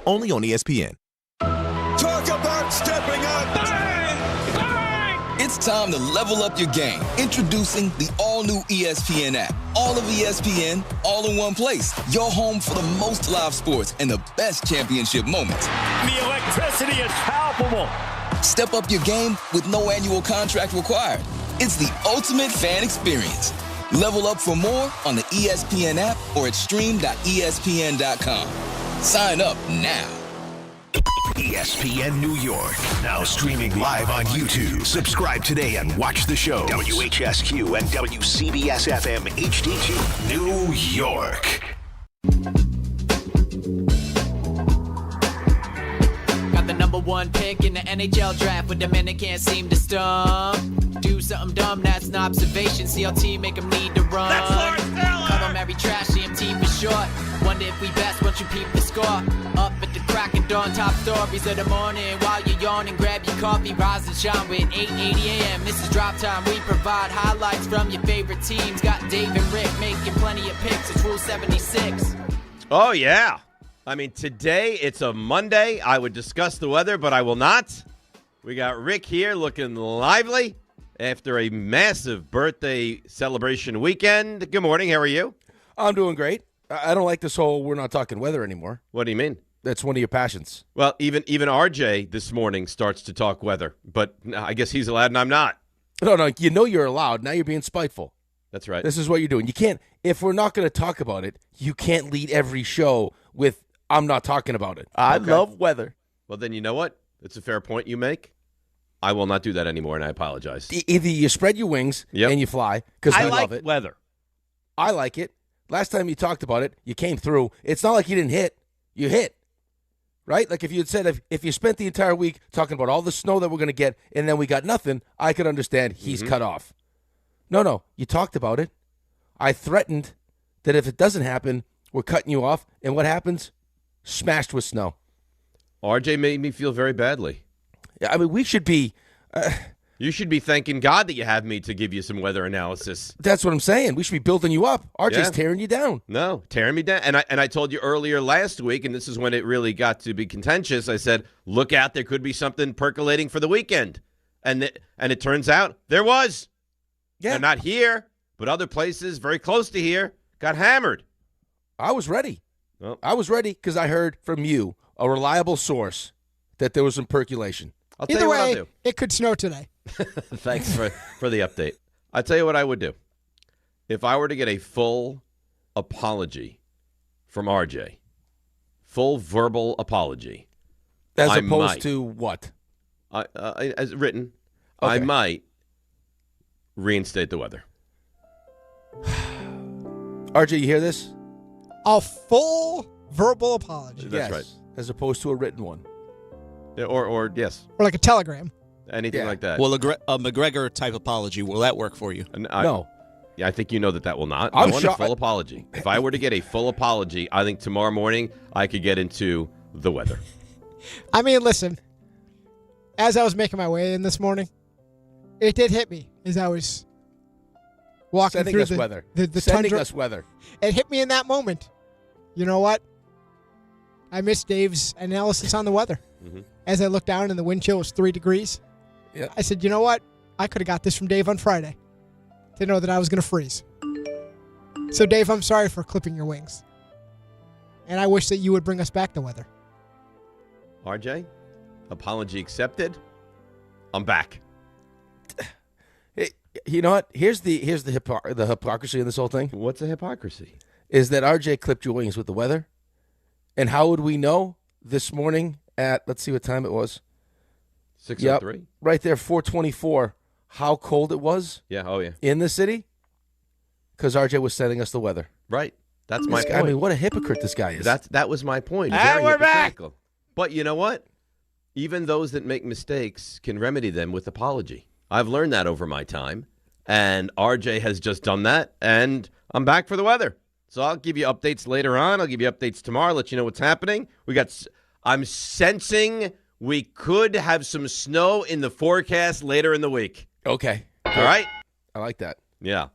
only on ESPN. Talk about stepping up. Bang! Bang! It's time to level up your game. Introducing the all-new ESPN app. All of ESPN, all in one place. Your home for the most live sports and the best championship moments. The electricity is palpable. Step up your game with no annual contract required. It's the ultimate fan experience. Level up for more on the ESPN app or at stream.espn.com. Sign up now. ESPN New York, now streaming live on YouTube. Subscribe today and watch the show. WHSQ and WCBS-FM HD2, New York. Got the number one pick in the NHL draft, but the men that can't seem to stump. Do something dumb, that's an observation. CLT make them need to run. That's Lawrence Taylor. Call them every trash, CMT for short. Wonder if we best once you peep the score. Up at the crack of dawn, top stories of the morning. While you're yawning, grab your coffee, rise and shine with 8:80 a.m. This is Drop Time. We provide highlights from your favorite teams. Got Dave and Rick making plenty of picks. It's Rule 76. Oh, yeah. I mean, today it's a Monday. I would discuss the weather, but I will not. We got Rick here looking lively after a massive birthday celebration weekend. Good morning. How are you? I'm doing great. I don't like this whole we're not talking weather anymore. What do you mean? That's one of your passions. Well, even RJ this morning starts to talk weather, but I guess he's allowed and I'm not. No, you know you're allowed. Now you're being spiteful. That's right. This is what you're doing. You can't, if we're not going to talk about it, you can't lead every show with, I'm not talking about it. I love weather. Well, then you know what? It's a fair point you make. I will not do that anymore, and I apologize. Either you spread your wings and you fly, because I love it. Weather. I like it. Last time you talked about it, you came through. It's not like you didn't hit. You hit. Right? Like if you had said, if you spent the entire week talking about all the snow that we're going to get and then we got nothing, I could understand he's cut off. No. You talked about it. I threatened that if it doesn't happen, we're cutting you off. And what happens? Smashed with snow. RJ made me feel very badly. Yeah, I mean, we should be... you should be thanking God that you have me to give you some weather analysis. That's what I'm saying. We should be building you up. RJ's tearing you down. No, tearing me down. And I told you earlier last week, and this is when it really got to be contentious, I said, look out, there could be something percolating for the weekend. And it turns out there was. Yeah. They're not here, but other places very close to here got hammered. I was ready. Well, I was ready because I heard from you, a reliable source, that there was some percolation. I'll tell you what I'll do. It could snow today. Thanks for the update. I'll tell you what I would do. If I were to get a full apology from RJ, full verbal apology. As opposed to what? As written, Okay. I might reinstate the weather. RJ, you hear this? A full verbal apology. That's yes, right. As opposed to a written one. Or yes. Or like a telegram. Anything like that. Well, a McGregor type apology, will that work for you? No. Yeah, I think you know that will not. I'm I want a full apology. If I were to get a full apology, I think tomorrow morning I could get into the weather. I mean, listen, as I was making my way in this morning, it did hit me as I was walking Sending through us weather. the Sending tundra. us weather. It hit me in that moment. You know what? I missed Dave's analysis on the weather. Mm-hmm. As I looked down and the wind chill was 3 degrees, Yeah. I said, you know what? I could have got this from Dave on Friday to know that I was going to freeze. So, Dave, I'm sorry for clipping your wings. And I wish that you would bring us back the weather. RJ, apology accepted. I'm back. Hey, you know what? Here's the hypocrisy in this whole thing. What's a hypocrisy? Is that RJ clipped your wings with the weather. And how would we know this morning at, let's see what time it was. 6:03? Right there, 4:24. How cold it was? Yeah, oh yeah. In the city? Because RJ was sending us the weather. Right. That's my point. I mean, what a hypocrite this guy is. That was my point. And Very we're back. hypocritical. But you know what? Even those that make mistakes can remedy them with apology. I've learned that over my time. And RJ has just done that. And I'm back for the weather. So I'll give you updates later on. I'll give you updates tomorrow, let you know what's happening. I'm sensing we could have some snow in the forecast later in the week. Okay. All right? I like that. Yeah.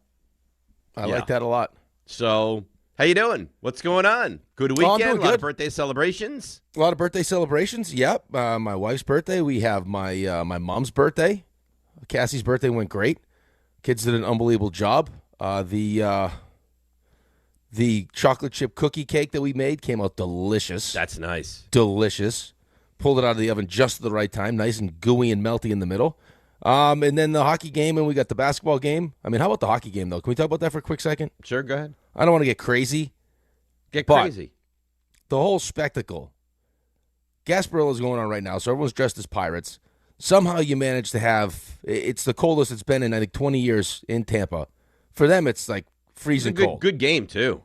I like that a lot. So How you doing? What's going on? Good Oh, I'm weekend? doing A lot of good. birthday celebrations? A lot of birthday celebrations. Yep. My wife's birthday. We have my mom's birthday. Cassie's birthday went great. Kids did an unbelievable job. The chocolate chip cookie cake that we made came out delicious. That's nice. Delicious. Pulled it out of the oven just at the right time. Nice and gooey and melty in the middle. And then the hockey game, and we got the basketball game. I mean, how about the hockey game, though? Can we talk about that for a quick second? Sure, go ahead. I don't want to get crazy. Get But crazy. the whole spectacle. Gasparilla is going on right now, so everyone's dressed as pirates. Somehow you manage to have, it's the coldest it's been in, I think, 20 years in Tampa. For them, it's like freezing It's a cold. good game, too.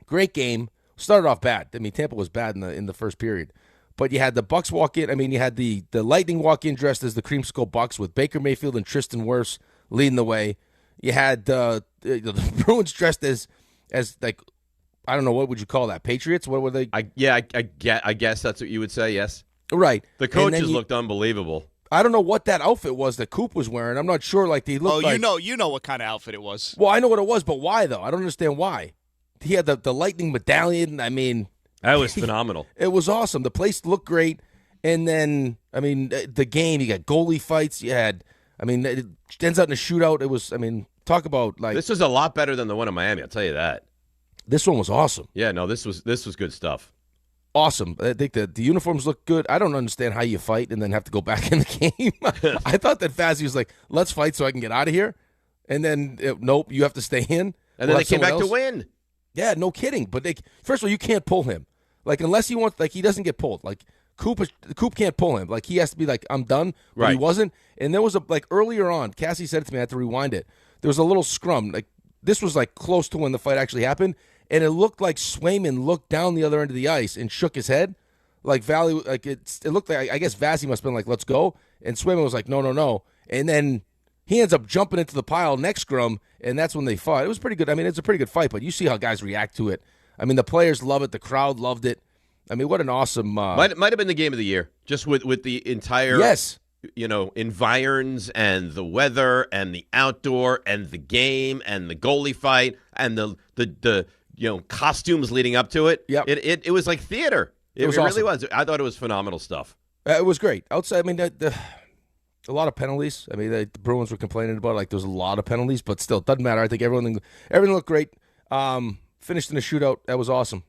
Great game. Started off bad. I mean, Tampa was bad in the first period. But you had the Bucks walk in. I mean, you had the Lightning walk in dressed as the Creamsicle Bucks with Baker Mayfield and Tristan Wirfs leading the way. You had the Bruins dressed as like, I don't know, what would you call that? Patriots? What were they? I guess that's what you would say, yes. Right. The And coaches then looked unbelievable. I don't know what that outfit was that Coop was wearing. I'm not sure. Like, they looked like... you know what kind of outfit it was. Well, I know what it was, but why, though? I don't understand why. He had the Lightning medallion. I mean... That was phenomenal. It was awesome. The place looked great. And then, I mean, the game, you got goalie fights. You had, I mean, it ends out in a shootout. It was, I mean, talk about like... This was a lot better than the one in Miami, I'll tell you that. This one was awesome. Yeah, no, this was good stuff. Awesome. I think the uniforms look good. I don't understand how you fight and then have to go back in the game. I thought that Fazio was like, let's fight so I can get out of here. And then, nope, you have to stay in. And then they came back to win. Yeah, no kidding. But first of all, you can't pull him. Like, unless he wants, like, he doesn't get pulled. Like, Coop can't pull him. Like, he has to be like, I'm done. But Right. he wasn't. And there was earlier on, Cassie said it to me, I had to rewind it. There was a little scrum. Like, this was, like, close to when the fight actually happened. And it looked like Swayman looked down the other end of the ice and shook his head. Like, Valley, like, it looked like, I guess Vazzy must have been like, let's go. And Swayman was like, no. And then he ends up jumping into the pile next scrum, and that's when they fought. It was pretty good. I mean, it's a pretty good fight, but you see how guys react to it. I mean, the players love it. The crowd loved it. I mean, what an awesome... Might have been the game of the year, just with the entire... Yes. Environs and the weather and the outdoor and the game and the goalie fight and the costumes leading up to it. Yep. It was like theater. It was really awesome. was. I thought it was phenomenal stuff. It was great. Outside, I mean, a lot of penalties. I mean, the Bruins were complaining about like there's a lot of penalties, but still, it doesn't matter. I think everything looked great. Finished in a shootout. That was awesome.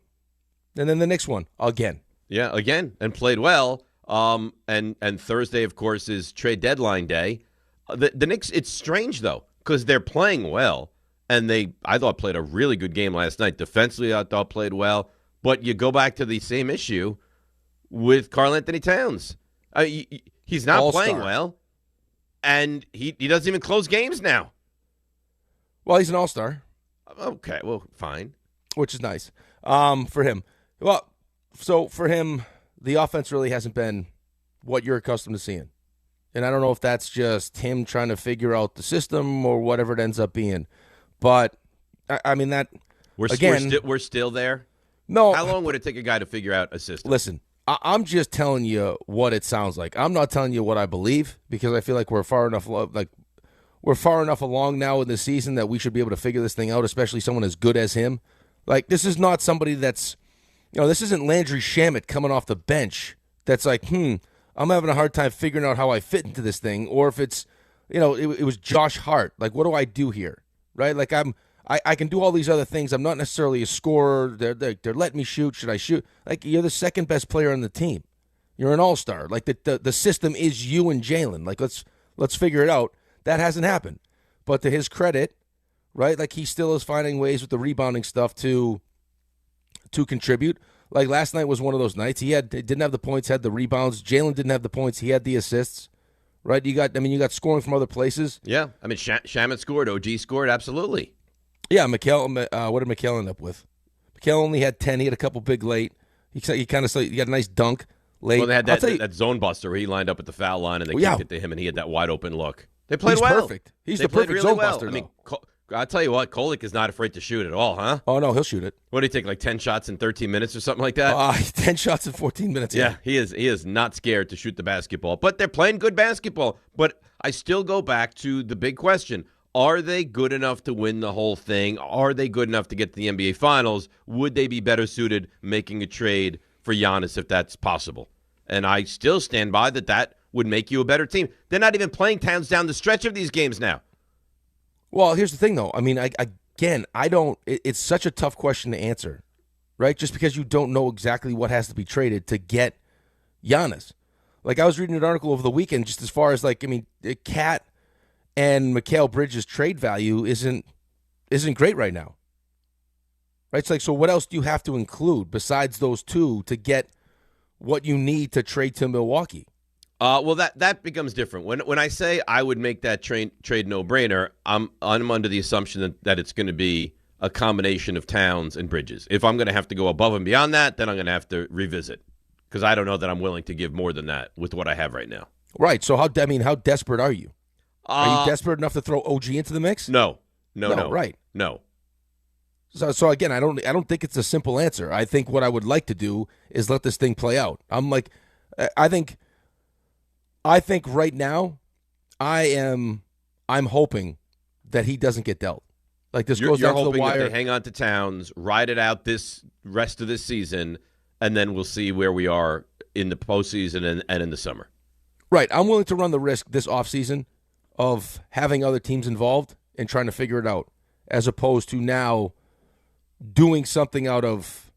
And then the next one, again. Yeah, again, and played well. And Thursday, of course, is trade deadline day. The Knicks, it's strange, though, because they're playing well, and I thought, played a really good game last night. Defensively, I thought played well. But you go back to the same issue with Karl Anthony Towns. He's not All-star. playing well, and he doesn't even close games now. Well, he's an all-star. Okay, well, fine. Which is nice for him. Well, so for him, the offense really hasn't been what you're accustomed to seeing. And I don't know if that's just him trying to figure out the system or whatever it ends up being. But, I mean, that, We're still there? No. How long would it take a guy to figure out a system? Listen, I'm just telling you what it sounds like. I'm not telling you what I believe because I feel like we're far enough along now in the season that we should be able to figure this thing out, especially someone as good as him. Like, this is not somebody that's, this isn't Landry Shamet coming off the bench that's like, I'm having a hard time figuring out how I fit into this thing. Or if it's, it was Josh Hart. Like, what do I do here? Right? Like, I can do all these other things. I'm not necessarily a scorer. They're letting me shoot. Should I shoot? Like, you're the second best player on the team. You're an all-star. Like, the system is you and Jalen. Like, let's figure it out. That hasn't happened. But to his credit, right, like he still is finding ways with the rebounding stuff to contribute. Like last night was one of those nights. He didn't have the points, had the rebounds. Jalen didn't have the points. He had the assists. Right? You got scoring from other places. Yeah. I mean, Shamet scored. OG scored. Absolutely. Yeah, what did Mikal end up with? Mikal only had 10. He had a couple big late. He got a nice dunk late. Well, they had that zone buster where he lined up at the foul line and they kicked it to him and he had that wide open look. They played He's well. Perfect. He's they the perfect really zone well. buster, I mean, I'll tell you what, Kolek is not afraid to shoot at all, huh? Oh, no, he'll shoot it. What did he take, like 10 shots in 13 minutes or something like that? 10 shots in 14 minutes. Yeah, he is not scared to shoot the basketball. But they're playing good basketball. But I still go back to the big question. Are they good enough to win the whole thing? Are they good enough to get to the NBA Finals? Would they be better suited making a trade for Giannis if that's possible? And I still stand by that would make you a better team. They're not even playing Towns down the stretch of these games now. Well, here's the thing, though. I mean, I don't. It's such a tough question to answer, right? Just because you don't know exactly what has to be traded to get Giannis. Like, I was reading an article over the weekend just as far as, like, I mean, Cat and Mikal Bridges' trade value isn't great right now. Right? It's like, so what else do you have to include besides those two to get what you need to trade to Milwaukee? Well, that becomes different. When I say I would make that trade no-brainer, I'm under the assumption that it's going to be a combination of Towns and Bridges. If I'm going to have to go above and beyond that, then I'm going to have to revisit because I don't know that I'm willing to give more than that with what I have right now. Right. So how desperate are you? Are you desperate enough to throw OG into the mix? No. Right. No. So again, I don't think it's a simple answer. I think what I would like to do is let this thing play out. I think right now, I'm hoping that he doesn't get dealt. Like this goes down to the wire. You're hoping that they hang on to Towns, ride it out this rest of this season, and then we'll see where we are in the postseason and in the summer. Right. I'm willing to run the risk this offseason of having other teams involved and trying to figure it out, as opposed to now doing something out of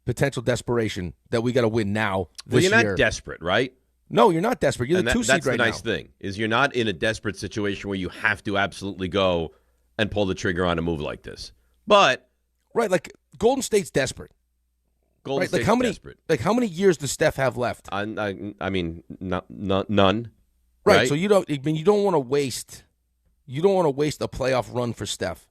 potential desperation that we got to win now. Well, you're not desperate, right? No, you're not desperate. You're the 2 seed right now. That's the nice thing, is you're not in a desperate situation where you have to absolutely go and pull the trigger on a move like this. But right, like Golden State's desperate. Golden State's desperate. Like how many years does Steph have left? I mean, none. Right. So you don't want to waste. You don't want to waste a playoff run for Steph.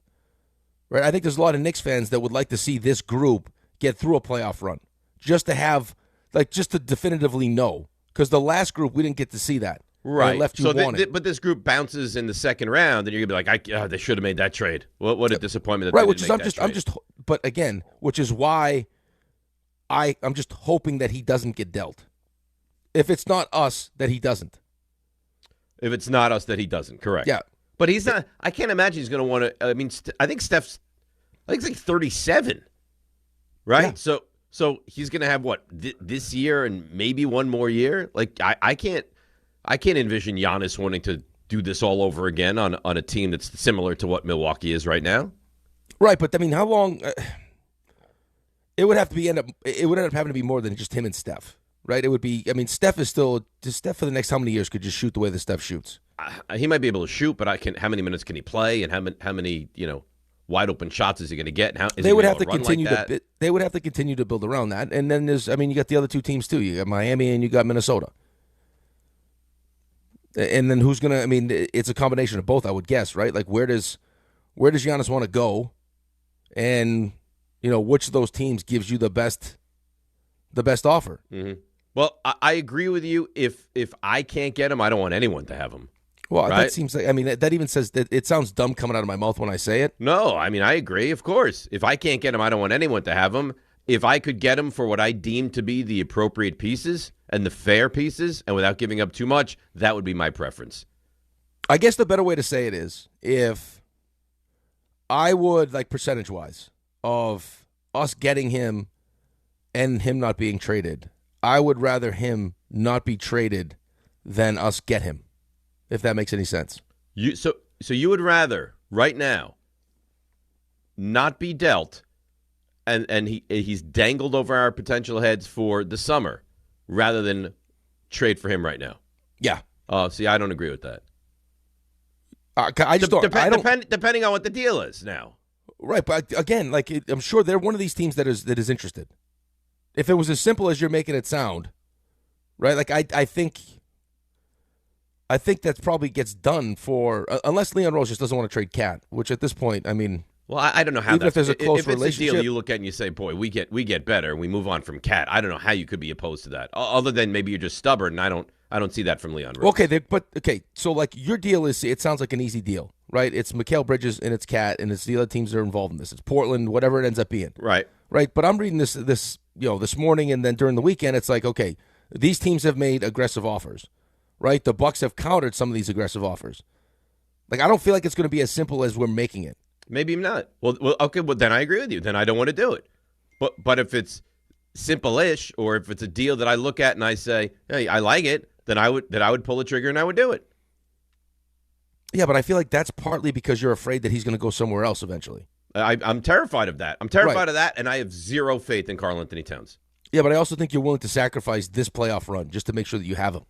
Right. I think there's a lot of Knicks fans that would like to see this group get through a playoff run, just to definitively know. Because the last group, we didn't get to see that. Right. Left you wanted. But this group bounces in the second round, and you're gonna be like, they should have made that trade. What a disappointment! That right. They Which didn't is make that trade. But again, which is why I'm just hoping that he doesn't get dealt. If it's not us, that he doesn't. If it's not us, that he doesn't. Correct. Yeah. But he's not. I can't imagine he's going to want to. I mean, I think Steph's. I think he's like 37, right? Yeah. So he's going to have what this year and maybe one more year. Like I can't envision Giannis wanting to do this all over again on a team that's similar to what Milwaukee is right now. Right, but I mean, how long? It would have to be It would end up having to be more than just him and Steph, right? It would be. I mean, Steph for the next how many years could just shoot the way that Steph shoots? He might be able to shoot, but how many minutes can he play, and how many wide open shots is he going to get? And how they would have to continue they would have to continue to build around that. And then you got the other two teams too. You got Miami and you got Minnesota. And then who's going to? I mean, it's a combination of both, I would guess, right? Like where does Giannis want to go, and which of those teams gives you the best offer? Mm-hmm. Well, I agree with you. If I can't get him, I don't want anyone to have him. Well, right? That seems like, I mean, that even says that it sounds dumb coming out of my mouth when I say it. No, I mean, I agree, of course. If I can't get him, I don't want anyone to have him. If I could get him for what I deem to be the appropriate pieces and the fair pieces and without giving up too much, that would be my preference. I guess the better way to say it is if I would, like percentage-wise, of us getting him and him not being traded, I would rather him not be traded than us get him. If that makes any sense. So you would rather right now not be dealt, and he's dangled over our potential heads for the summer, rather than trade for him right now. Yeah. See, I don't agree with that. I just don't. Depending on what the deal is now. Right, but again, I'm sure they're one of these teams that is interested. If it was as simple as you're making it sound, right? Like I think that probably gets done for unless Leon Rose just doesn't want to trade Cat, which at this point, I mean, well, I don't know how. Even if there's a close relationship, relationship, it's a deal you look at and you say, "Boy, we get better, and we move on from Cat." I don't know how you could be opposed to that, other than maybe you're just stubborn. And I don't see that from Leon Rose. Okay, so like your deal is, it sounds like an easy deal, right? It's Mikal Bridges and it's Cat, and it's the other teams that are involved in this. It's Portland, whatever it ends up being. Right. But I'm reading this this morning, and then during the weekend, it's like, okay, these teams have made aggressive offers, right? The Bucks have countered some of these aggressive offers. Like, I don't feel like it's going to be as simple as we're making it. Maybe not. Well, okay. Well, then I agree with you. Then I don't want to do it. But if it's simple-ish, or if it's a deal that I look at and I say, hey, I like it, then I would pull the trigger and I would do it. Yeah, but I feel like that's partly because you're afraid that he's going to go somewhere else eventually. I'm terrified of that. I'm terrified of that, and I have zero faith in Karl Anthony Towns. Yeah, but I also think you're willing to sacrifice this playoff run just to make sure that you have him.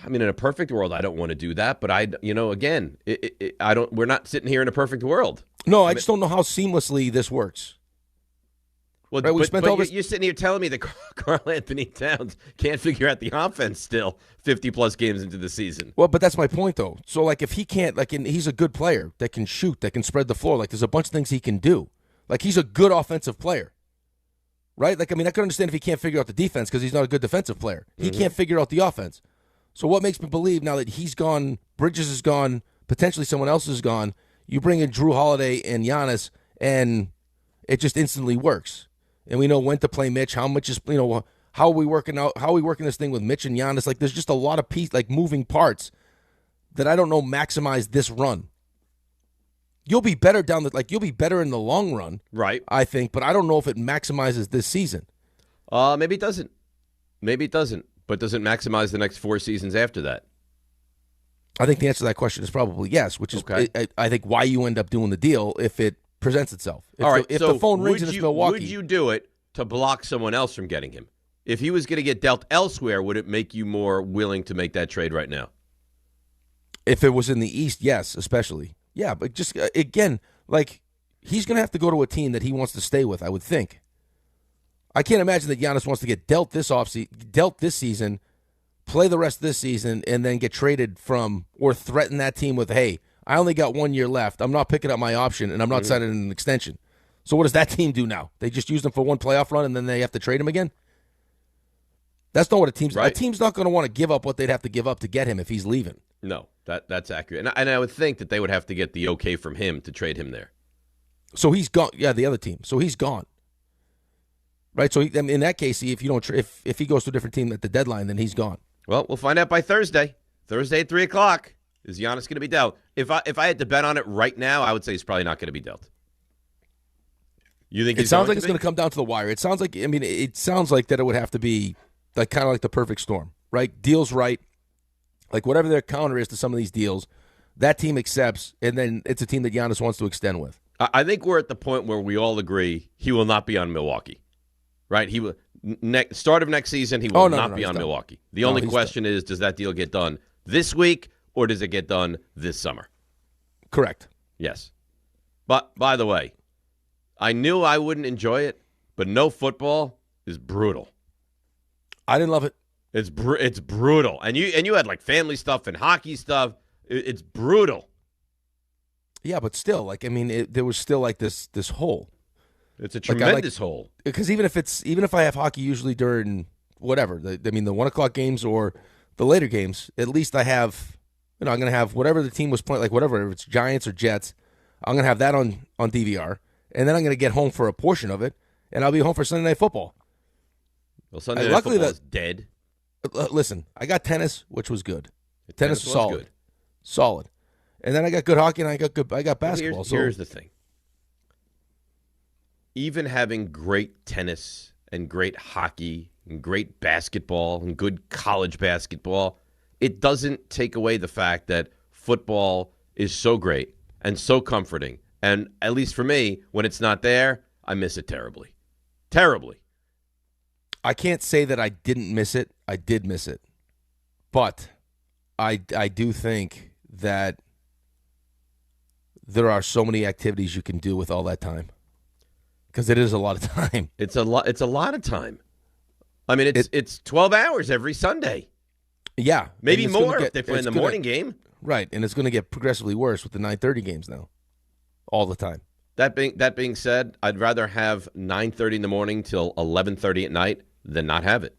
I mean, in a perfect world, I don't want to do that, but again, I don't. We're not sitting here in a perfect world. No, I just don't know how seamlessly this works. Well, right, but you're sitting here telling me that Karl Anthony Towns can't figure out the offense still 50-plus games into the season. Well, but that's my point, though. So, like, if he can't, like, and he's a good player that can shoot, that can spread the floor. Like, there's a bunch of things he can do. Like, he's a good offensive player, right? Like, I mean, I can understand if he can't figure out the defense because he's not a good defensive player. He can't figure out the offense. So what makes me believe now that he's gone, Bridges is gone, potentially someone else is gone, you bring in Drew Holiday and Giannis, and it just instantly works. And we know when to play Mitch, how much is, how are we working this thing with Mitch and Giannis? Like, there's just a lot of moving parts that I don't know maximize this run. You'll be better you'll be better in the long run, right? I think, but I don't know if it maximizes this season. Maybe it doesn't. Maybe it doesn't. But does it maximize the next 4 seasons after that? I think the answer to that question is probably yes, which is I think why you end up doing the deal if it presents itself. All right, if the phone rings and it's Milwaukee. Would you do it to block someone else from getting him? If he was going to get dealt elsewhere, would it make you more willing to make that trade right now? If it was in the East, yes, especially. Yeah, but just, again, like, he's going to have to go to a team that he wants to stay with, I would think. I can't imagine that Giannis wants to get dealt this season, play the rest of this season, and then get traded from or threaten that team with, hey, I only got 1 year left. I'm not picking up my option, and I'm not signing an extension. So what does that team do now? They just use him for one playoff run, and then they have to trade him again? That's not what a team's right. A team's not going to want to give up what they'd have to give up to get him if he's leaving. No, that's accurate. And I would think that they would have to get the okay from him to trade him there. So he's gone. Yeah, the other team. So he's gone. Right? So in that case, if he goes to a different team at the deadline, then he's gone. Well, we'll find out by Thursday. Thursday at 3 o'clock. Is Giannis going to be dealt? If I had to bet on it right now, I would say he's probably not going to be dealt. You think it sounds like it's going to come down to the wire? It sounds like that it would have to be like kind of like the perfect storm, right? Deals right, like whatever their counter is to some of these deals, that team accepts, and then it's a team that Giannis wants to extend with. I think we're at the point where we all agree he will not be on Milwaukee, right? He will start of next season. He will not be on Milwaukee. The only question is, does that deal get done this week? Or does it get done this summer? Correct. Yes. But, by the way, I knew I wouldn't enjoy it, but no football is brutal. I didn't love it. It's brutal. And you had, like, family stuff and hockey stuff. It's brutal. Yeah, but still, like, I mean, there was still, like, this hole. It's a tremendous hole. Because even if I have hockey usually during whatever, the 1 o'clock games or the later games, at least I have... I'm going to have whatever the team was playing, like whatever, if it's Giants or Jets, I'm going to have that on DVR, and then I'm going to get home for a portion of it, and I'll be home for Sunday Night Football. Well, Sunday Night Football is dead. Listen, I got tennis, which was good. Tennis was solid. Good. Solid. And then I got good hockey, and I got basketball. Here's the thing. Even having great tennis and great hockey and great basketball and good college basketball, it doesn't take away the fact that football is so great and so comforting. And at least for me, when it's not there, I miss it terribly. Terribly. I can't say that I didn't miss it. I did miss it. But I do think that there are so many activities you can do with all that time. Because it is a lot of time. It's a lot of time. I mean, it's 12 hours every Sunday. Yeah. Maybe more if they play in the morning game. Right, and it's going to get progressively worse with the 9:30 games now. All the time. That being said, I'd rather have 9:30 in the morning till 11:30 at night than not have it.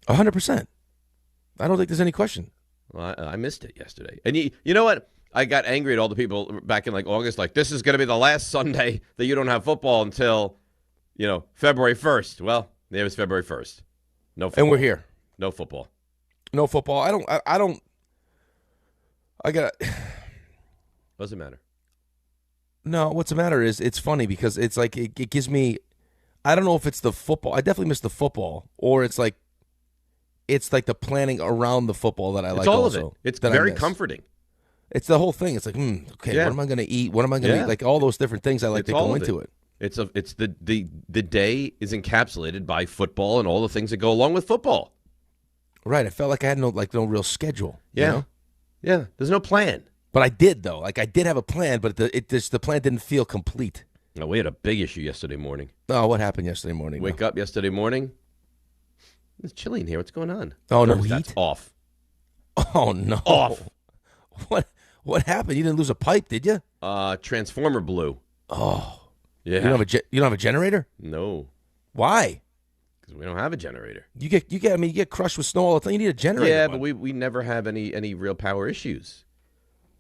100%. I don't think there's any question. Well, I missed it yesterday. And you know what? I got angry at all the people back in like August, like this is going to be the last Sunday that you don't have football until, February 1st. Well, it was February 1st. No football. And we're here. No football. No football. I don't Doesn't matter. No, what's the matter is it's funny because it's like it gives me. I don't know if it's the football. I definitely miss the football, or it's like the planning around the football that I like. It's all also, of it. It's very comforting. It's the whole thing. It's like, okay, what am I going to eat? What am I going to eat? Like all those different things I like to go into it. It's the day is encapsulated by football and all the things that go along with football. Right. I felt like I had no real schedule. Yeah. You know? Yeah. There's no plan. But I did though. Like I did have a plan, but the plan didn't feel complete. No, we had a big issue yesterday morning. Oh, what happened yesterday morning? Wake up yesterday morning. It's chilly in here. What's going on? Oh, no heat? That's off. Oh no. Off. What happened? You didn't lose a pipe, did you? Transformer blew. Oh. Yeah. You don't have a generator? No. Why? Because we don't have a generator. You get crushed with snow all the time. You need a generator. Yeah, but we never have any real power issues.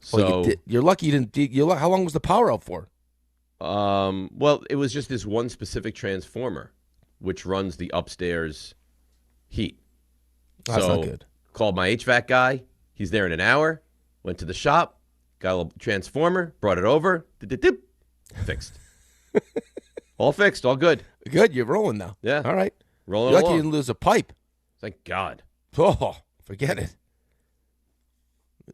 So well, you're lucky you didn't. How long was the power out for? Well, it was just this one specific transformer, which runs the upstairs heat. That's not good. Called my HVAC guy. He's there in an hour. Went to the shop, got a little transformer, brought it over, fixed. All fixed, all good. Good, you're rolling now. Yeah. All right. Rolling You're lucky along. you didn't lose a pipe. Thank God. Oh, forget it.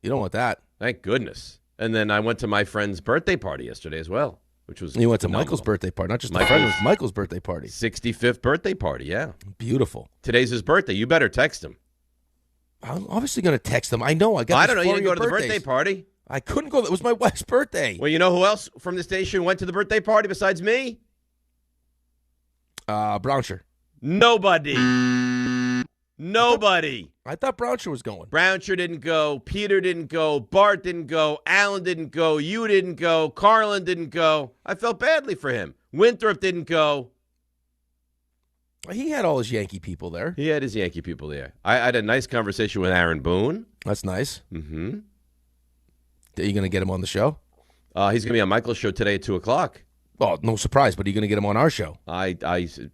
You don't want that. Thank goodness. And then I went to my friend's birthday party yesterday as well, which was You went to phenomenal. Michael's birthday party, not just a friend. It was Michael's birthday party. 65th birthday party, yeah. Beautiful. Today's his birthday. You better text him. I'm obviously going to text him. I know. I don't know. You didn't go to the birthday party. I couldn't go. It was my wife's birthday. Well, you know who else from the station went to the birthday party besides me? Brownshire. Nobody. Nobody. I thought Brownshire was going. Brownshire didn't go. Peter didn't go. Bart didn't go. Alan didn't go. You didn't go. Carlin didn't go. I felt badly for him. Winthrop didn't go. He had all his Yankee people there. He had his Yankee people there. I had a nice conversation with Aaron Boone. That's nice. Mm-hmm. Are you going to get him on the show? He's going to be on Michael's show today at 2 o'clock. Oh, no surprise, but are you going to get him on our show? I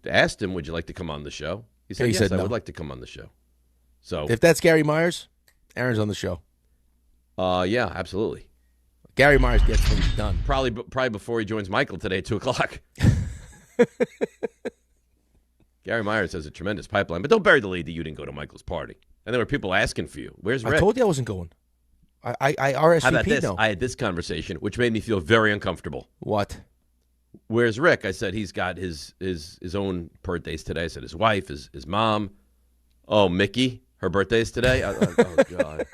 asked him, would you like to come on the show? He said, yes, I would like to come on the show. So if that's Gary Myers, Aaron's on the show. Yeah, absolutely. Gary Myers gets things done. Probably before he joins Michael today at 2 o'clock. Gary Myers has a tremendous pipeline, but don't bury the lead that you didn't go to Michael's party. And there were people asking for you. Where's Rick? I told you I wasn't going. I RSVP'd. How about this? No. I had this conversation, which made me feel very uncomfortable. What? Where's Rick? I said he's got his own birthdays today. I said his wife, his mom. Oh, Mickey, her birthday's today. Oh God.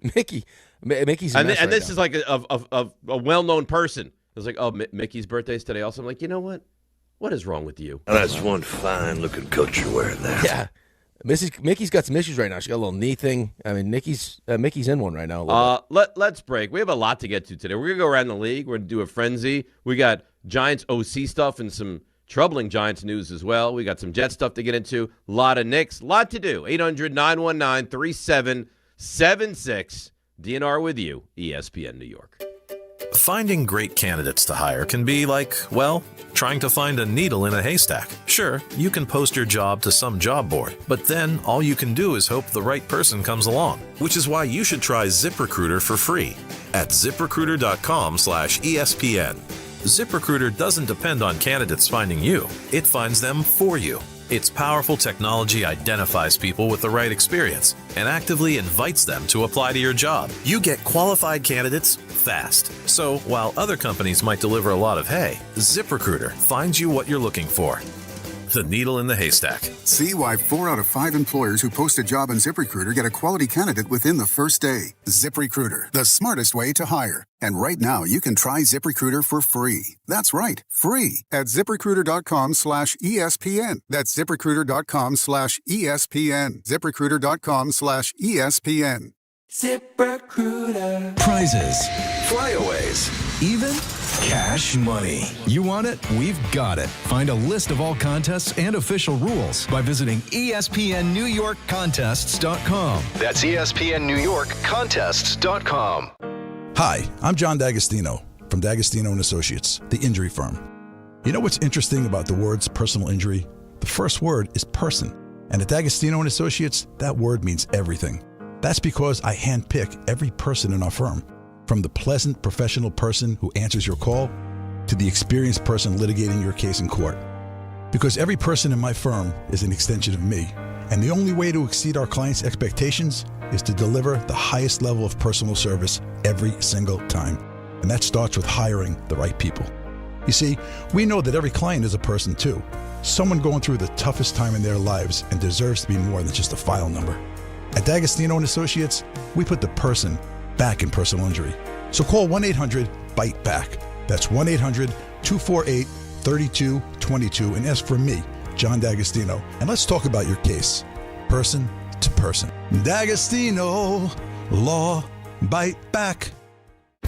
Mickey's a and mess right this now. is like a well-known person. It was like, oh, Mickey's birthday's today. Also, I'm like, you know what? What is wrong with you? That's one fine-looking coat you're wearing there. Yeah. Mickey's got some issues right now. She got a little knee thing. I mean, Mickey's in one right now. Let's break. We have a lot to get to today. We're going to go around the league. We're going to do a frenzy. We got Giants OC stuff and some troubling Giants news as well. We got some Jet stuff to get into. A lot of Knicks. A lot to do. 800-919-3776. DNR with you, ESPN New York. Finding great candidates to hire can be like, well, trying to find a needle in a haystack. Sure, you can post your job to some job board, but then all you can do is hope the right person comes along, which is why you should try ZipRecruiter for free at ZipRecruiter.com/ESPN. ZipRecruiter doesn't depend on candidates finding you. It finds them for you. Its powerful technology identifies people with the right experience and actively invites them to apply to your job. You get qualified candidates fast. So while other companies might deliver a lot of hay, ZipRecruiter finds you what you're looking for. The needle in the haystack. See why 4 out of 5 employers who post a job on ZipRecruiter get a quality candidate within the first day. ZipRecruiter, the smartest way to hire. And right now, you can try ZipRecruiter for free. That's right, free at ZipRecruiter.com/ESPN. That's ZipRecruiter.com/ESPN. ZipRecruiter.com/ESPN. ZipRecruiter. Prizes, flyaways, even cash money. You want it? We've got it. Find a list of all contests and official rules by visiting ESPNNewYorkContests.com. That's ESPNNewYorkContests.com. Hi, I'm John D'Agostino from D'Agostino & Associates, the injury firm. You know what's interesting about the words personal injury? The first word is person. And at D'Agostino & Associates, that word means everything. That's because I handpick every person in our firm, from the pleasant professional person who answers your call to the experienced person litigating your case in court. Because every person in my firm is an extension of me, and the only way to exceed our clients' expectations is to deliver the highest level of personal service every single time. And that starts with hiring the right people. You see, we know that every client is a person too. Someone going through the toughest time in their lives and deserves to be more than just a file number. At D'Agostino & Associates, we put the person back in personal injury. So call 1-800-BITE-BACK. That's 1-800-248-3222 and ask for me, John D'Agostino. And let's talk about your case, person to person. D'Agostino, law, bite back.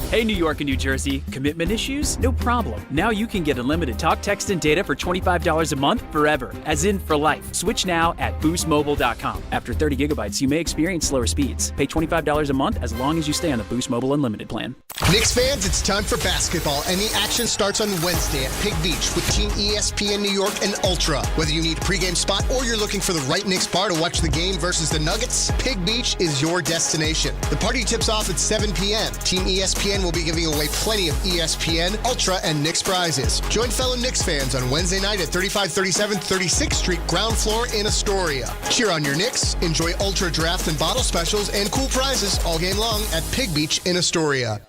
Hey, New York and New Jersey, commitment issues? No problem. Now you can get unlimited talk, text, and data for $25 a month forever, as in for life. Switch now at boostmobile.com. After 30 gigabytes, you may experience slower speeds. Pay $25 a month as long as you stay on the Boost Mobile Unlimited plan. Knicks fans, it's time for basketball, and the action starts on Wednesday at Pig Beach with Team ESPN New York and Ultra. Whether you need a pregame spot or you're looking for the right Knicks bar to watch the game versus the Nuggets, Pig Beach is your destination. The party tips off at 7 p.m. Team ESPN will be giving away plenty of ESPN, Ultra, and Knicks prizes. Join fellow Knicks fans on Wednesday night at 3537 36th Street, ground floor in Astoria. Cheer on your Knicks, enjoy Ultra draft and bottle specials, and cool prizes all game long at Pig Beach in Astoria.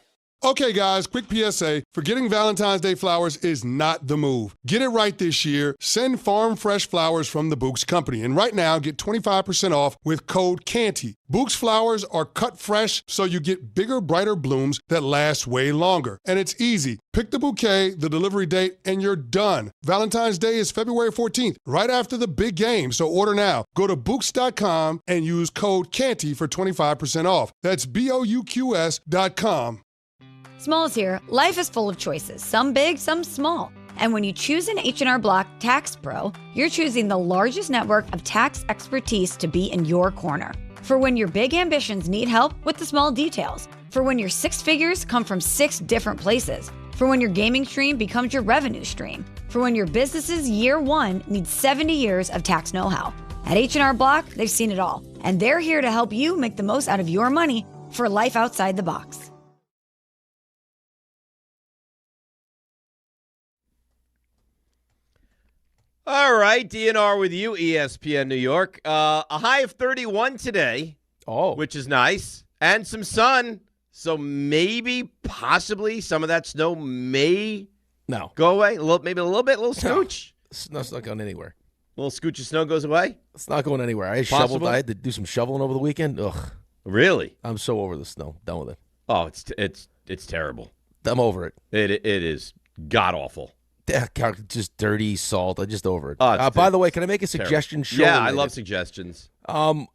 Okay, guys, quick PSA. Forgetting Valentine's Day flowers is not the move. Get it right this year. Send farm fresh flowers from the Books Company. And right now, get 25% off with code CANTY. Books flowers are cut fresh, so you get bigger, brighter blooms that last way longer. And it's easy. Pick the bouquet, the delivery date, and you're done. Valentine's Day is February 14th, right after the big game, so order now. Go to Books.com and use code CANTY for 25% off. That's BOUQS.com. Smalls here. Life is full of choices, some big, some small. And when you choose an H&R Block Tax Pro, you're choosing the largest network of tax expertise to be in your corner. For when your big ambitions need help with the small details. For when your six figures come from 6 different places. For when your gaming stream becomes your revenue stream. For when your business's year one needs 70 years of tax know-how. At H&R Block, they've seen it all. And they're here to help you make the most out of your money for life outside the box. All right, DNR with you, ESPN New York. A high of 31 today, which is nice, and some sun. So maybe, possibly, some of that snow may go away. Maybe a little scooch. Snow's not going anywhere. A little scooch of snow goes away? It's not going anywhere. I had to do some shoveling over the weekend. Ugh. Really? I'm so over the snow. Done with it. Oh, it's terrible. I'm over it. It is god-awful. Just dirty salt. I'm just over it. By the way, can I make a suggestion? Yeah, I love suggestions.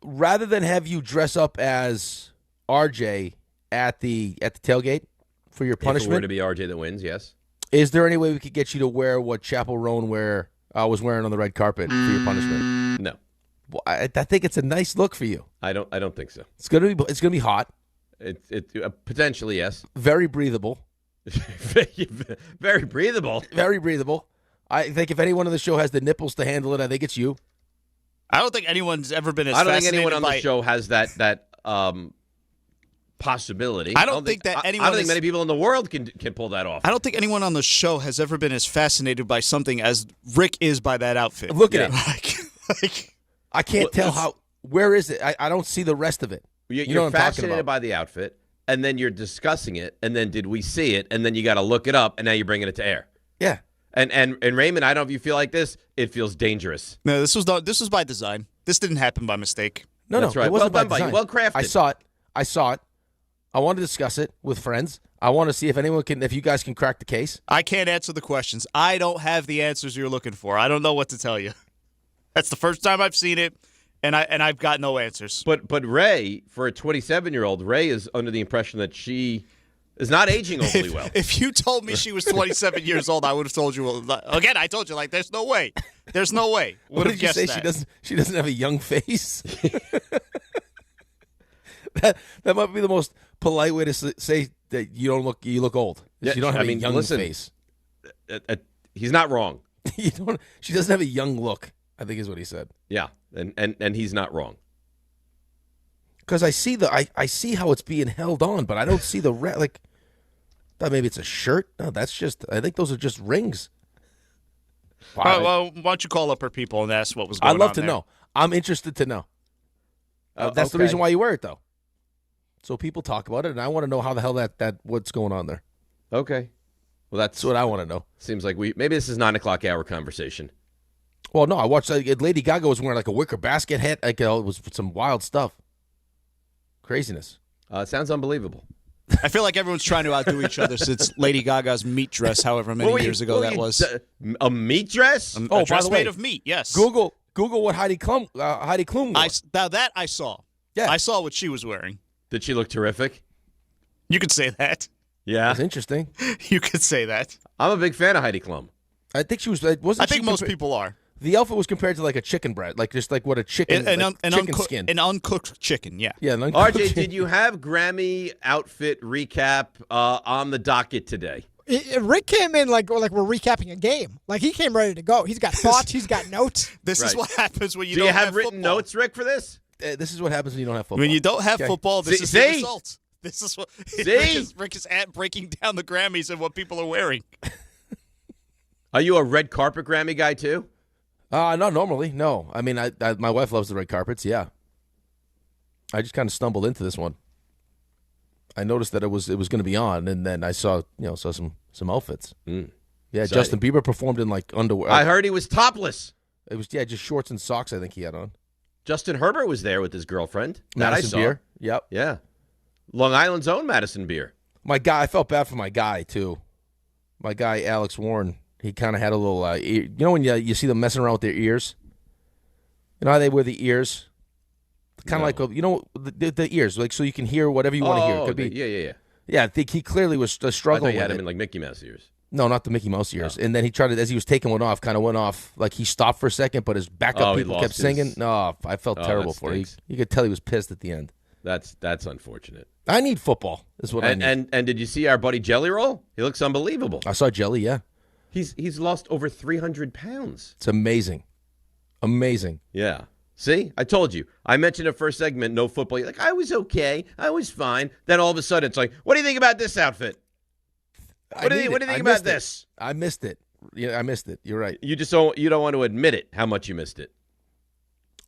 Rather than have you dress up as RJ at the tailgate for your punishment, if it were to be RJ that wins, yes. Is there any way we could get you to wear what Chappell Roan was wearing on the red carpet for your punishment? No. Well, I think it's a nice look for you. I don't think so. It's gonna be hot. Potentially, yes. Very breathable. Very breathable. Very breathable. I think if anyone on the show has the nipples to handle it, I think it's you. I don't think anyone's ever been as I don't fascinated think anyone on by the show has that possibility. I don't think many people in the world can pull that off. I don't think anyone on the show has ever been as fascinated by something as Rick is by that outfit. Look at it. I can't tell how. Where is it? I don't see the rest of it. You're fascinated by the outfit. And then you're discussing it, and then did we see it? And then you got to look it up, and now you're bringing it to air. Yeah. And Raymond, I don't know if you feel like this. It feels dangerous. No, this was by design. This didn't happen by mistake. No, that's right. It wasn't well by done design. by you. Well crafted. I saw it. I want to discuss it with friends. I want to see if you guys can crack the case. I can't answer the questions. I don't have the answers you're looking for. I don't know what to tell you. That's the first time I've seen it. And I've got no answers. But Ray, for a 27-year-old, Ray is under the impression that she is not aging overly well. If you told me she was 27 years old, I would have told you. Again, I told you, there's no way. There's no way. What did you say? That. She doesn't have a young face? that might be the most polite way to say that you look old. Yeah, you don't have a young face. He's not wrong. She doesn't have a young look, I think is what he said. Yeah, and he's not wrong. Because I see I see how it's being held on, but I don't see the like. Thought maybe it's a shirt. No, that's just. I think those are just rings. Wow. Well, why don't you call up her people and ask what was going on? I'd love to there. know. I'm interested to know. That's the okay. reason why you wear it, though. So people talk about it, and I want to know how the hell that what's going on there. Okay. Well, that's what I want to know. Seems like maybe this is 9 o'clock hour conversation. Well, no, I watched Lady Gaga was wearing like a wicker basket hat. Like it was some wild stuff. Craziness. It sounds unbelievable. I feel like everyone's trying to outdo each other since Lady Gaga's meat dress, however many years ago that was. A meat dress? A dress made of meat, yes. Google what Heidi Klum wore. Now that I saw. Yeah. I saw what she was wearing. Did she look terrific? You could say that. Yeah. That's interesting. You could say that. I'm a big fan of Heidi Klum. I think she was. I think most people are. The outfit was compared to like a chicken breast, like just like what a chicken, chicken skin. An uncooked chicken, yeah. Yeah, an uncooked RJ, chicken. did you have Grammy outfit recap on the docket today? Rick came in like we're recapping a game. Like he came ready to go. He's got thoughts. He's got notes. This is what happens when you Do don't you have written football. notes, Rick, for this? This is what happens when you don't have football. When you don't have football, this is the result. This is what Rick is at breaking down the Grammys and what people are wearing. Are you a red carpet Grammy guy too? Not normally. No, I mean, my wife loves the red carpets. Yeah, I just kind of stumbled into this one. I noticed that it was going to be on, and then I saw some outfits. Mm. Yeah, Exciting. Justin Bieber performed in like underwear. I heard he was topless. It was just shorts and socks. I think he had on. Justin Herbert was there with his girlfriend. That I Madison saw. Beer. Yep. Yeah. Long Island's own Madison Beer. My guy, I felt bad for my guy too. My guy Alex Warren. He kind of had a little, ear, when you see them messing around with their ears? You know how they wear the ears? Kind of like, the ears, like so you can hear whatever you want to hear. It could be, yeah. Yeah, I think he clearly was struggling I thought you had with him it. in like Mickey Mouse ears. No, not the Mickey Mouse ears. And then he tried to, as he was taking one off, kind of went off, like he stopped for a second, but his backup people kept singing. No, I felt terrible for him. You could tell he was pissed at the end. That's unfortunate. I need football, is what I need. And did you see our buddy Jelly Roll? He looks unbelievable. I saw Jelly, yeah. He's lost over 300 pounds. It's amazing. Amazing. Yeah. See? I told you. I mentioned the first segment, no football. You're like, I was okay. I was fine. Then all of a sudden it's like, what do you think about this outfit? What do you think about this? I missed it. Yeah, I missed it. You're right. You don't want to admit it, how much you missed it.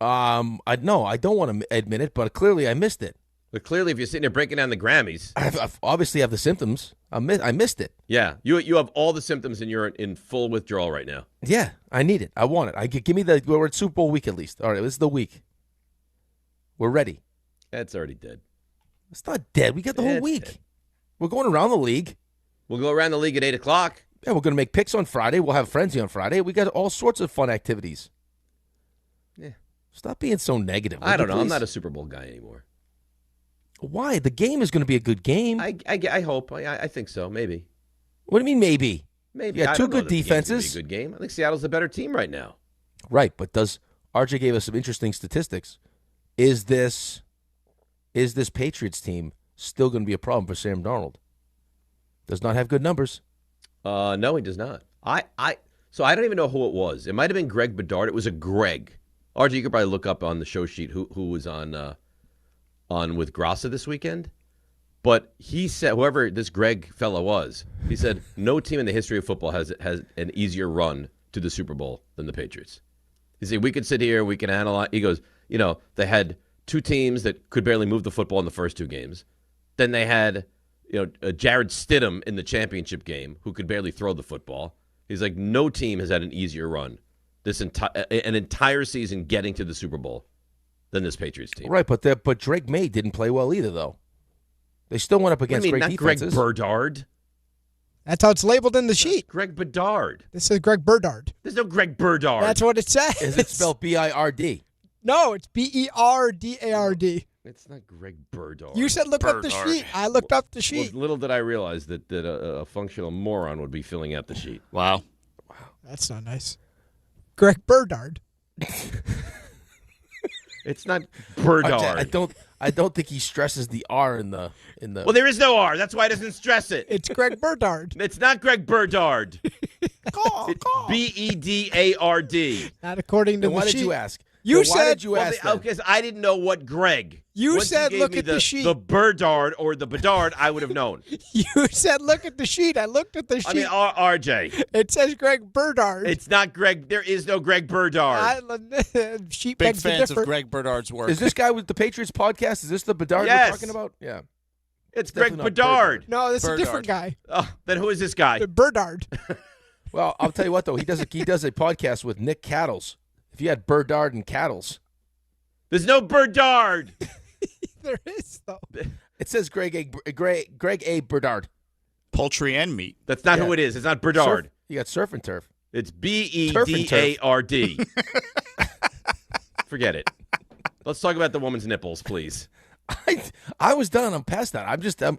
I don't want to admit it, but clearly I missed it. But clearly, if you're sitting there breaking down the Grammys, I obviously have the symptoms. I missed it. Yeah, you have all the symptoms, and you're in full withdrawal right now. Yeah, I need it. I want it. Give me we're at Super Bowl week at least. All right, this is the week. We're ready. That's already dead. It's not dead. We got the whole week. Dead. We're going around the league. We'll go around the league at 8 o'clock. Yeah, we're going to make picks on Friday. We'll have Frenzy on Friday. We got all sorts of fun activities. Yeah. Stop being so negative. I don't know. I'm not a Super Bowl guy anymore. Why? The game is going to be a good game. I hope. I think so. Maybe. What do you mean maybe? Maybe. You got two good defenses. Be a good game. I think Seattle's the better team right now. Right, but RJ gave us some interesting statistics. Is this Patriots team still going to be a problem for Sam Darnold? Does not have good numbers. No, he does not. So I don't even know who it was. It might have been Greg Bedard. It was a Greg. RJ, you could probably look up on the show sheet who was on with Grassa this weekend. But he said, whoever this Greg fellow was, he said, no team in the history of football has an easier run to the Super Bowl than the Patriots. He said, we could sit here, we can analyze. He goes, they had two teams that could barely move the football in the first two games. Then they had, Jared Stidham in the championship game who could barely throw the football. He's like, no team has had an easier run an entire season getting to the Super Bowl than this Patriots team. Right, but Drake May didn't play well either, though. They still went up against great defenses. Greg Bedard. That's how it's labeled in the sheet. Greg Bedard. This is Greg Bedard. There's no Greg Bedard. That's what it says. Is it spelled B-I-R-D? No, it's B-E-R-D-A-R-D. It's not Greg Bedard. You said look up the sheet. I looked up the sheet. Well, little did I realize that a functional moron would be filling out the sheet. Wow. That's not nice. Greg Bedard. It's not Bedard. I don't think he stresses the R in the. Well, there is no R. That's why he doesn't stress it. It's Greg Bedard. It's not Greg Bedard. Call. B-E-D-A-R-D. Not according to the sheet. Why did you ask? You So why said did you ask that? Because I didn't know what Greg. You Once said gave look me at the sheet. The Berdard or the Bedard, I would have known. You said look at the sheet. I looked at the sheet. I mean, RJ. It says Greg Berdard. It's not Greg. There is no Greg Berdard. Sheet Big begs to fans of differ. Greg Berdard's work. Is this guy with the Patriots podcast? Is this the Bedard Yes. we're talking about? Yeah. It's Greg Definitely not Bedard. No, this is a Berdard. different guy. Oh, then who is this guy? Berdard. Well, I'll tell you what though, he does a podcast with Nick Cattles. If you had Berdard and Cattles, There's no Berdard. There is though. it says Greg A. Berdard. Poultry and meat. That's not Yeah. who it is. It's not Berdard. Surf, you got Surf and Turf. It's Bedard. Forget it. Let's talk about the woman's nipples, please. I was done. I'm past that.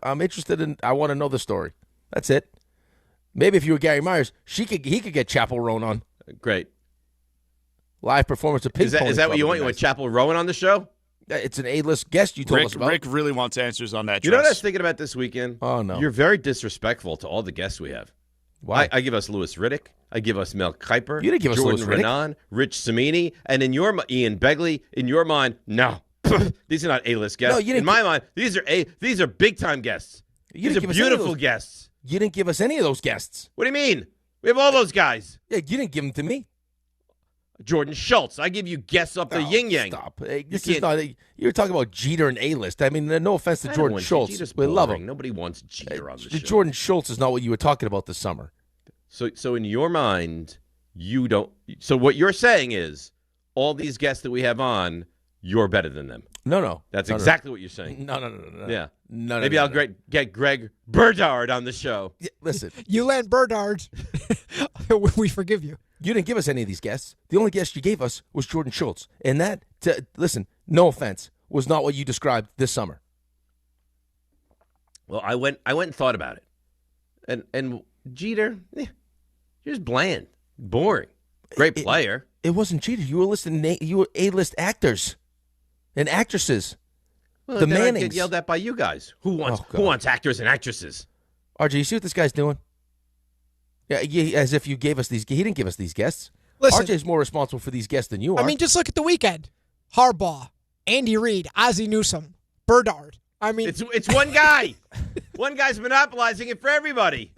I'm interested in. I want to know the story. That's it. Maybe if you were Gary Myers, he could get Chapel Roan on. Great. Live performance of Pink Is that Pony what Club you would want? be You want nice. Chapel Rowan on the show? It's an A-list guest you told us about. Rick really wants answers on that. You know what I dress. was thinking about this weekend? Oh, no. You're very disrespectful to all the guests we have. Why? I give us Louis Riddick. I give us Mel Kiper. You didn't give us Jordan Louis Riddick. Renan, Rich Samini, and in your Ian Begley. In your mind, no, these are not A-list guests. No, you didn't in my mind, these are big time guests. You These didn't are give us any of beautiful those- guests. You didn't give us any of those guests. What do you mean? We have all those guys. Yeah, you didn't give them to me. Jordan Schultz. I give you guests up the yin yang. Stop. Hey, this is not. You're talking about Jeter and A-list. I mean, no offense to I don't Jordan want Schultz. Jeter's We love boring. him. Nobody wants Jeter on the show. Jordan Schultz is not what you were talking about this summer. So in your mind, you don't. So what you're saying is, all these guests that we have on, you're better than them. No. That's No, exactly what you're saying. No. Yeah. No. Maybe I'll get Greg Berdard on the show. Yeah, listen, You land Berdard. We forgive you. you didn't give us any of these guests. The only guest you gave us was Jordan Schultz, and that, listen, no offense, was not what you described this summer. Well, I went and thought about it, and Jeter, you're just bland, boring. Great player. It wasn't Jeter. You were listening. You were A-list actors and actresses. Well, the then I Mannings. get yelled at by you guys. Who wants actors and actresses? RJ, you see what this guy's doing? Yeah, as if you gave us these. He didn't give us these guests. Listen, RJ's more responsible for these guests than you are. I mean, just look at the weekend. Harbaugh, Andy Reid, Ozzie Newsome, Berdard. I mean, It's one guy. One guy's monopolizing it for everybody.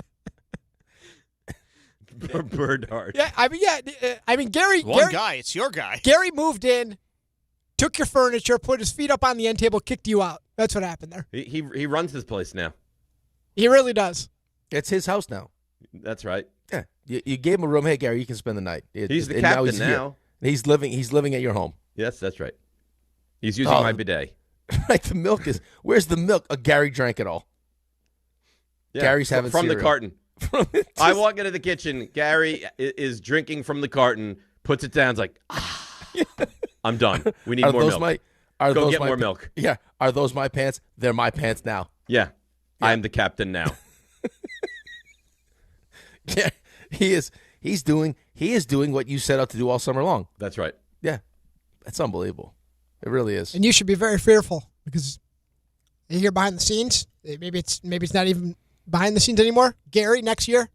Berdard. yeah. I mean, Gary. One Gary, guy. It's your guy. Gary moved in, took your furniture, put his feet up on the end table, kicked you out. That's what happened there. He runs this place now. He really does. it's his house now. That's right. Yeah, you gave him a room. Hey, Gary, you can spend the night. He's the and captain he's here. now. He's living at your home. Yes, that's right. He's using Oh. my bidet. Right, the milk is. Where's the milk? Gary drank it all. Yeah, Gary's having from the cereal. carton. I walk into the kitchen. Gary is drinking from the carton. Puts it down. Is like, I'm done. We need Are more those milk. Are Go those get my more pa- milk. Yeah. Are those my pants? They're my pants now. Yeah, I am the captain now. Yeah, he is. He is doing what you set out to do all summer long. That's right. Yeah, that's unbelievable. It really is. And you should be very fearful because you hear behind the scenes. Maybe it's not even behind the scenes anymore. Gary next year,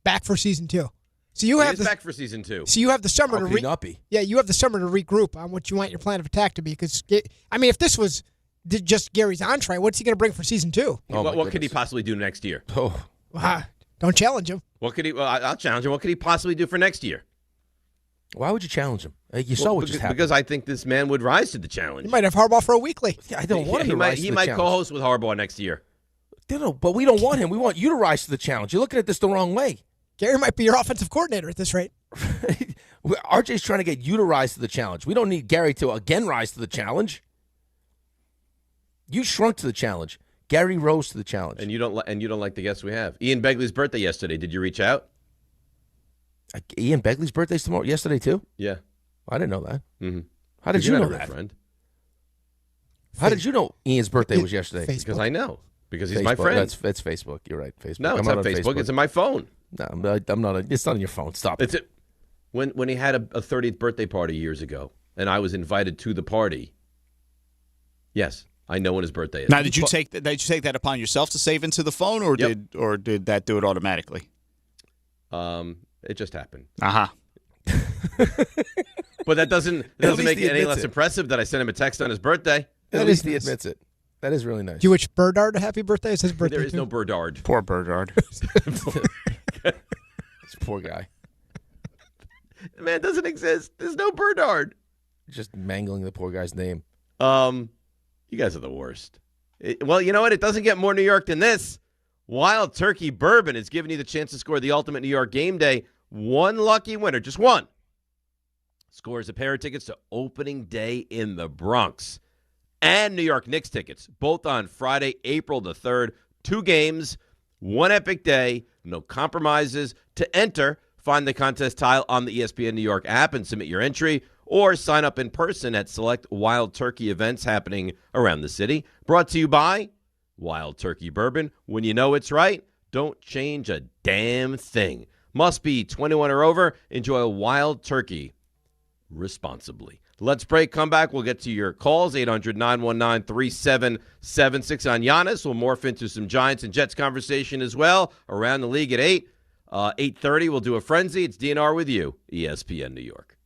back for season 2. So you have back for season 2. So you have the summer How to could he not be? Yeah, you have the summer to regroup on what you want your plan of attack to be. Because I mean, if this was just Gary's entree, what's he going to bring for season 2? What could he possibly do next year? Oh, don't challenge him. What could he? Well, I'll challenge him. What could he possibly do for next year? why would you challenge him? You saw what just happened. Because I think this man would rise to the challenge. You might have Harbaugh for a weekly. Yeah, I don't want him to rise to He the might challenge. co-host with Harbaugh next year. No, but we don't want him. We want you to rise to the challenge. You're looking at this the wrong way. Gary might be your offensive coordinator at this rate. RJ's trying to get you to rise to the challenge. We don't need Gary to again rise to the challenge. You shrunk to the challenge. Gary rose to the challenge. And you don't like the guests we have. Ian Begley's birthday yesterday. Did you reach out? Ian Begley's birthday's tomorrow. Yesterday too. Yeah. I didn't know that. Mm-hmm. How did you know not a real that? friend. How did you know Ian's birthday was yesterday? Because I know. Because he's Facebook. my friend. That's Facebook. You're right. Facebook. No, it's I'm not on Facebook. It's on my phone. No, I'm not. It's not on your phone. Stop it. When he had a 30th birthday party years ago, and I was invited to the party. Yes, I know when his birthday is. Now, did you take that upon yourself to save into the phone, or did that do it automatically? It just happened. Uh-huh. But that doesn't make it any less impressive that I sent him a text on his birthday. At least he admits it. That is really nice. Do you wish Berdard a happy birthday? It's his birthday. There is no Berdard. Poor Berdard. This poor guy. The man doesn't exist. There's no Berdard. Just mangling the poor guy's name. You guys are the worst. Well, you know what? It doesn't get more New York than this. Wild Turkey Bourbon is giving you the chance to score the ultimate New York game day. One lucky winner, just one, scores a pair of tickets to opening day in the Bronx and New York Knicks tickets, both on Friday, April the 3rd. 2 games, one epic day, no compromises. To enter, find the contest tile on the ESPN New York app and submit your entry, or sign up in person at select Wild Turkey events happening around the city. Brought to you by Wild Turkey Bourbon. When you know it's right, don't change a damn thing. Must be 21 or over. Enjoy a Wild Turkey responsibly. Let's break. Come back. We'll get to your calls. 800-919-3776 on Giannis. We'll morph into some Giants and Jets conversation as well around the league at 8. 8:30, we'll do a frenzy. It's DNR with you, ESPN New York.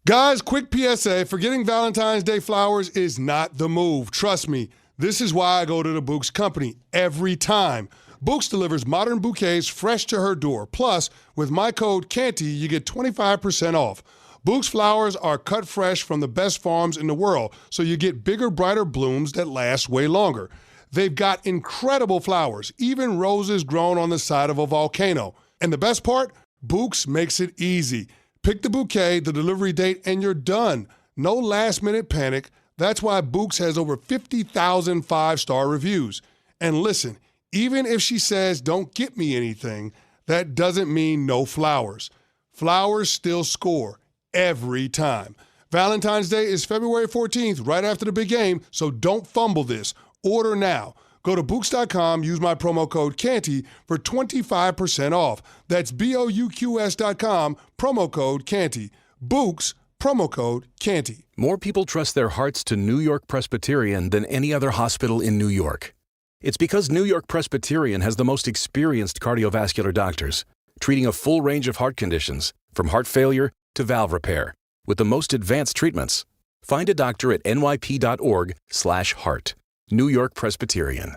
Guys, quick PSA. Forgetting Valentine's Day flowers is not the move. Trust me. This is why I go to the Books Company every time. Books delivers modern bouquets fresh to her door. Plus, with my code CANTY, you get 25% off. Books flowers are cut fresh from the best farms in the world, so you get bigger, brighter blooms that last way longer. They've got incredible flowers, even roses grown on the side of a volcano. And the best part? Books makes it easy. Pick the bouquet, the delivery date, and you're done. No last-minute panic. That's why Books has over 50,000 five-star reviews. And listen, even if she says, don't get me anything, that doesn't mean no flowers. Flowers still score every time. Valentine's Day is February 14th, right after the big game, so don't fumble this. Order now. Go to Books.com, use my promo code CANTY for 25% off. That's BOUQS.com, promo code CANTY. Books, promo code CANTY. More people trust their hearts to New York Presbyterian than any other hospital in New York. It's because New York Presbyterian has the most experienced cardiovascular doctors, treating a full range of heart conditions, from heart failure to valve repair, with the most advanced treatments. Find a doctor at nyp.org/heart. New York Presbyterian.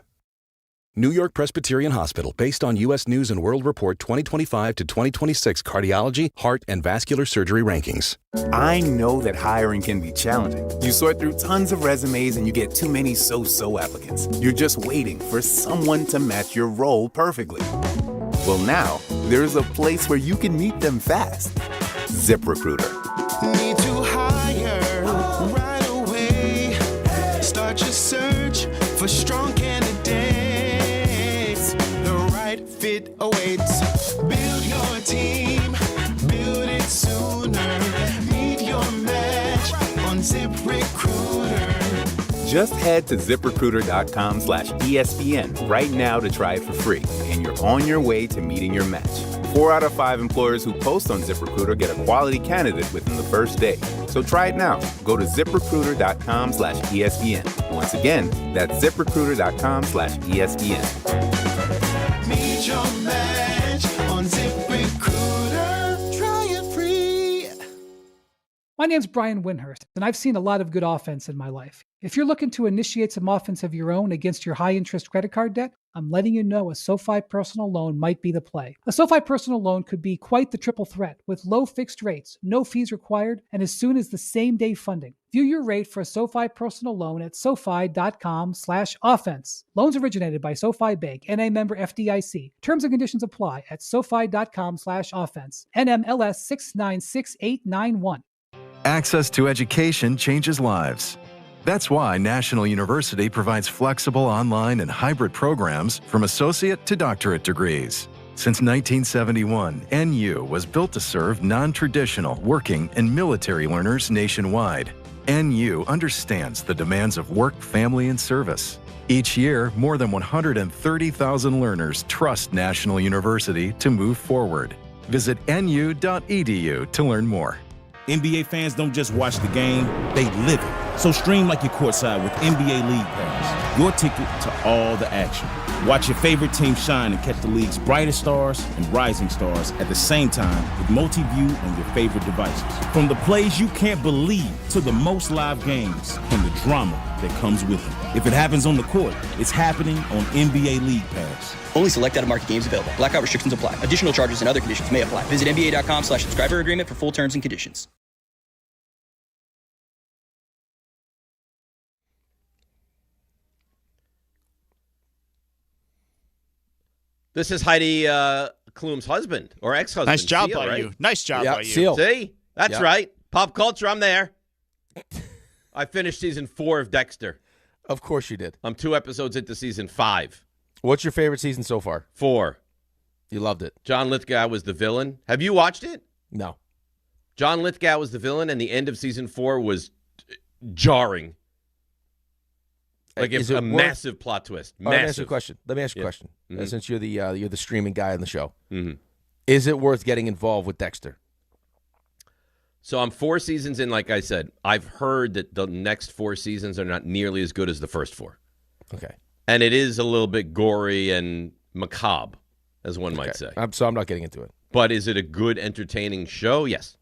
New York Presbyterian Hospital, based on U.S. News & World Report 2025 to 2026 cardiology, heart, and vascular surgery rankings. I know that hiring can be challenging. You sort through tons of resumes and you get too many so-so applicants. You're just waiting for someone to match your role perfectly. Well, now, there's a place where you can meet them fast. ZipRecruiter. Need to hire right away. Start your search for strong candidates. The right fit awaits. Build your team. Build it sooner. Meet your match on ZipRecruiter. Just head to ZipRecruiter.com/ESPN right now to try it for free, and you're on your way to meeting your match. 4 out of 5 employers who post on ZipRecruiter get a quality candidate within the first day. So try it now. Go to ZipRecruiter.com/ESPN. Once again, that's ZipRecruiter.com/ESPN. Meet your match on ZipRecruiter. Try it free. My name's Brian Windhurst, and I've seen a lot of good offense in my life. If you're looking to initiate some offense of your own against your high-interest credit card debt, I'm letting you know a SoFi personal loan might be the play. A SoFi personal loan could be quite the triple threat with low fixed rates, no fees required, and as soon as the same day funding. View your rate for a SoFi personal loan at SoFi.com/offense. Loans originated by SoFi Bank, N.A. member FDIC. Terms and conditions apply at SoFi.com/offense. NMLS 696891. Access to education changes lives. That's why National University provides flexible online and hybrid programs from associate to doctorate degrees. Since 1971, NU was built to serve non-traditional working and military learners nationwide. NU understands the demands of work, family, and service. Each year, more than 130,000 learners trust National University to move forward. Visit nu.edu to learn more. NBA fans don't just watch the game, they live it. So stream like you're courtside with NBA League Pass, your ticket to all the action. Watch your favorite team shine and catch the league's brightest stars and rising stars at the same time with multi-view on your favorite devices. From the plays you can't believe to the most live games and the drama that comes with it. If it happens on the court, it's happening on NBA League Pass. Only select out-of-market games available. Blackout restrictions apply. Additional charges and other conditions may apply. Visit NBA.com/subscriber agreement for full terms and conditions. This is Heidi Klum's husband or ex-husband. Nice job Seal, by right? you. Nice job by you. Seal. See? That's Yep. right. Pop culture, I'm there. I finished season 4 of Dexter. Of course you did. I'm 2 episodes into season 5. What's your favorite season so far? 4. You loved it. John Lithgow was the villain. Have you watched it? No. John Lithgow was the villain, and the end of season 4 was jarring. Like Is a it worth- massive plot twist. Let me ask you Massive. a question. Let me ask you a question. Mhm. Since you're the streaming guy on the show, Mhm. is it worth getting involved with Dexter? So I'm 4 seasons in, like I said. I've heard that the next 4 seasons are not nearly as good as the first 4. Okay. And it is a little bit gory and macabre, as one might say. So I'm not getting into it. But is it a good, entertaining show? Yes.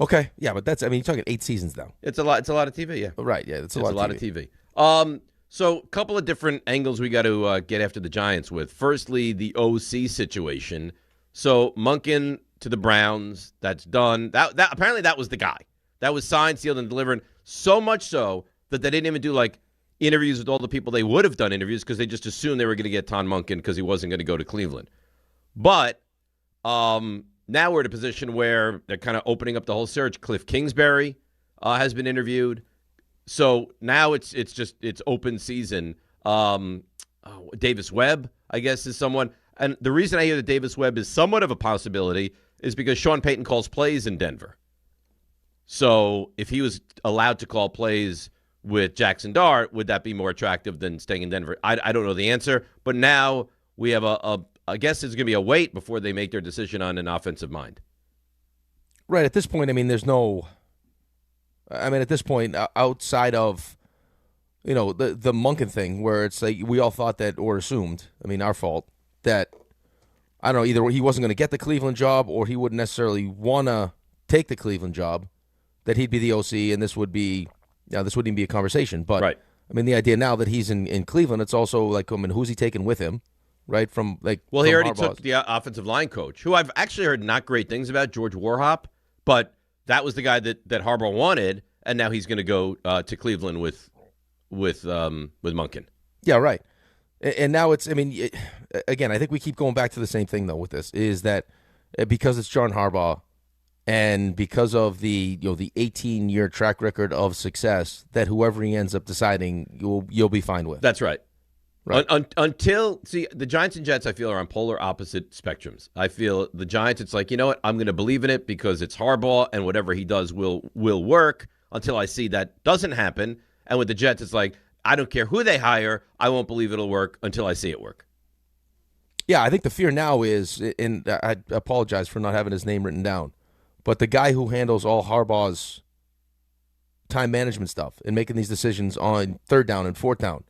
Okay. Yeah, but you're talking 8 seasons now. It's a lot. It's a lot of TV. Yeah. Right. Yeah, it's a lot of TV. So a couple of different angles we got to get after the Giants with. Firstly, the OC situation. So Monken to the Browns. That's done. That apparently that was the guy. That was signed, sealed, and delivered. So much so that they didn't even do like interviews with all the people they would have done interviews because they just assumed they were going to get Ton Monken because he wasn't going to go to Cleveland. But now we're in a position where they're kind of opening up the whole search. Cliff Kingsbury has been interviewed. So now it's open season. Davis Webb, I guess, is someone. And the reason I hear that Davis Webb is somewhat of a possibility is because Sean Payton calls plays in Denver. So if he was allowed to call plays with Jackson Dart, would that be more attractive than staying in Denver? I don't know the answer. But now we have I guess there's going to be a wait before they make their decision on an offensive mind. Right. At this point, at this point, outside of, the Monken thing where it's like we all thought that or assumed, our fault, that, I don't know, either he wasn't going to get the Cleveland job or he wouldn't necessarily want to take the Cleveland job, that he'd be the OC and this wouldn't even be a conversation. But, right. The idea now that he's in Cleveland, it's also like, who's he taking with him, right? He already took the offensive line coach, who I've actually heard not great things about, George Warhop, but that was the guy that Harbaugh wanted, and now he's going to go to Cleveland with Monken. Yeah, right. And now it's, again, I think we keep going back to the same thing, though, with this, is that because it's John Harbaugh and because of the 18-year track record of success, that whoever he ends up deciding, you'll be fine with. That's right. Right. Until the Giants and Jets, I feel, are on polar opposite spectrums. I feel the Giants, it's like, you know what, I'm going to believe in it because it's Harbaugh and whatever he does will work until I see that doesn't happen. And with the Jets, it's like, I don't care who they hire, I won't believe it'll work until I see it work. Yeah, I think the fear now is, and I apologize for not having his name written down, but the guy who handles all Harbaugh's time management stuff and making these decisions on 3rd down and 4th down.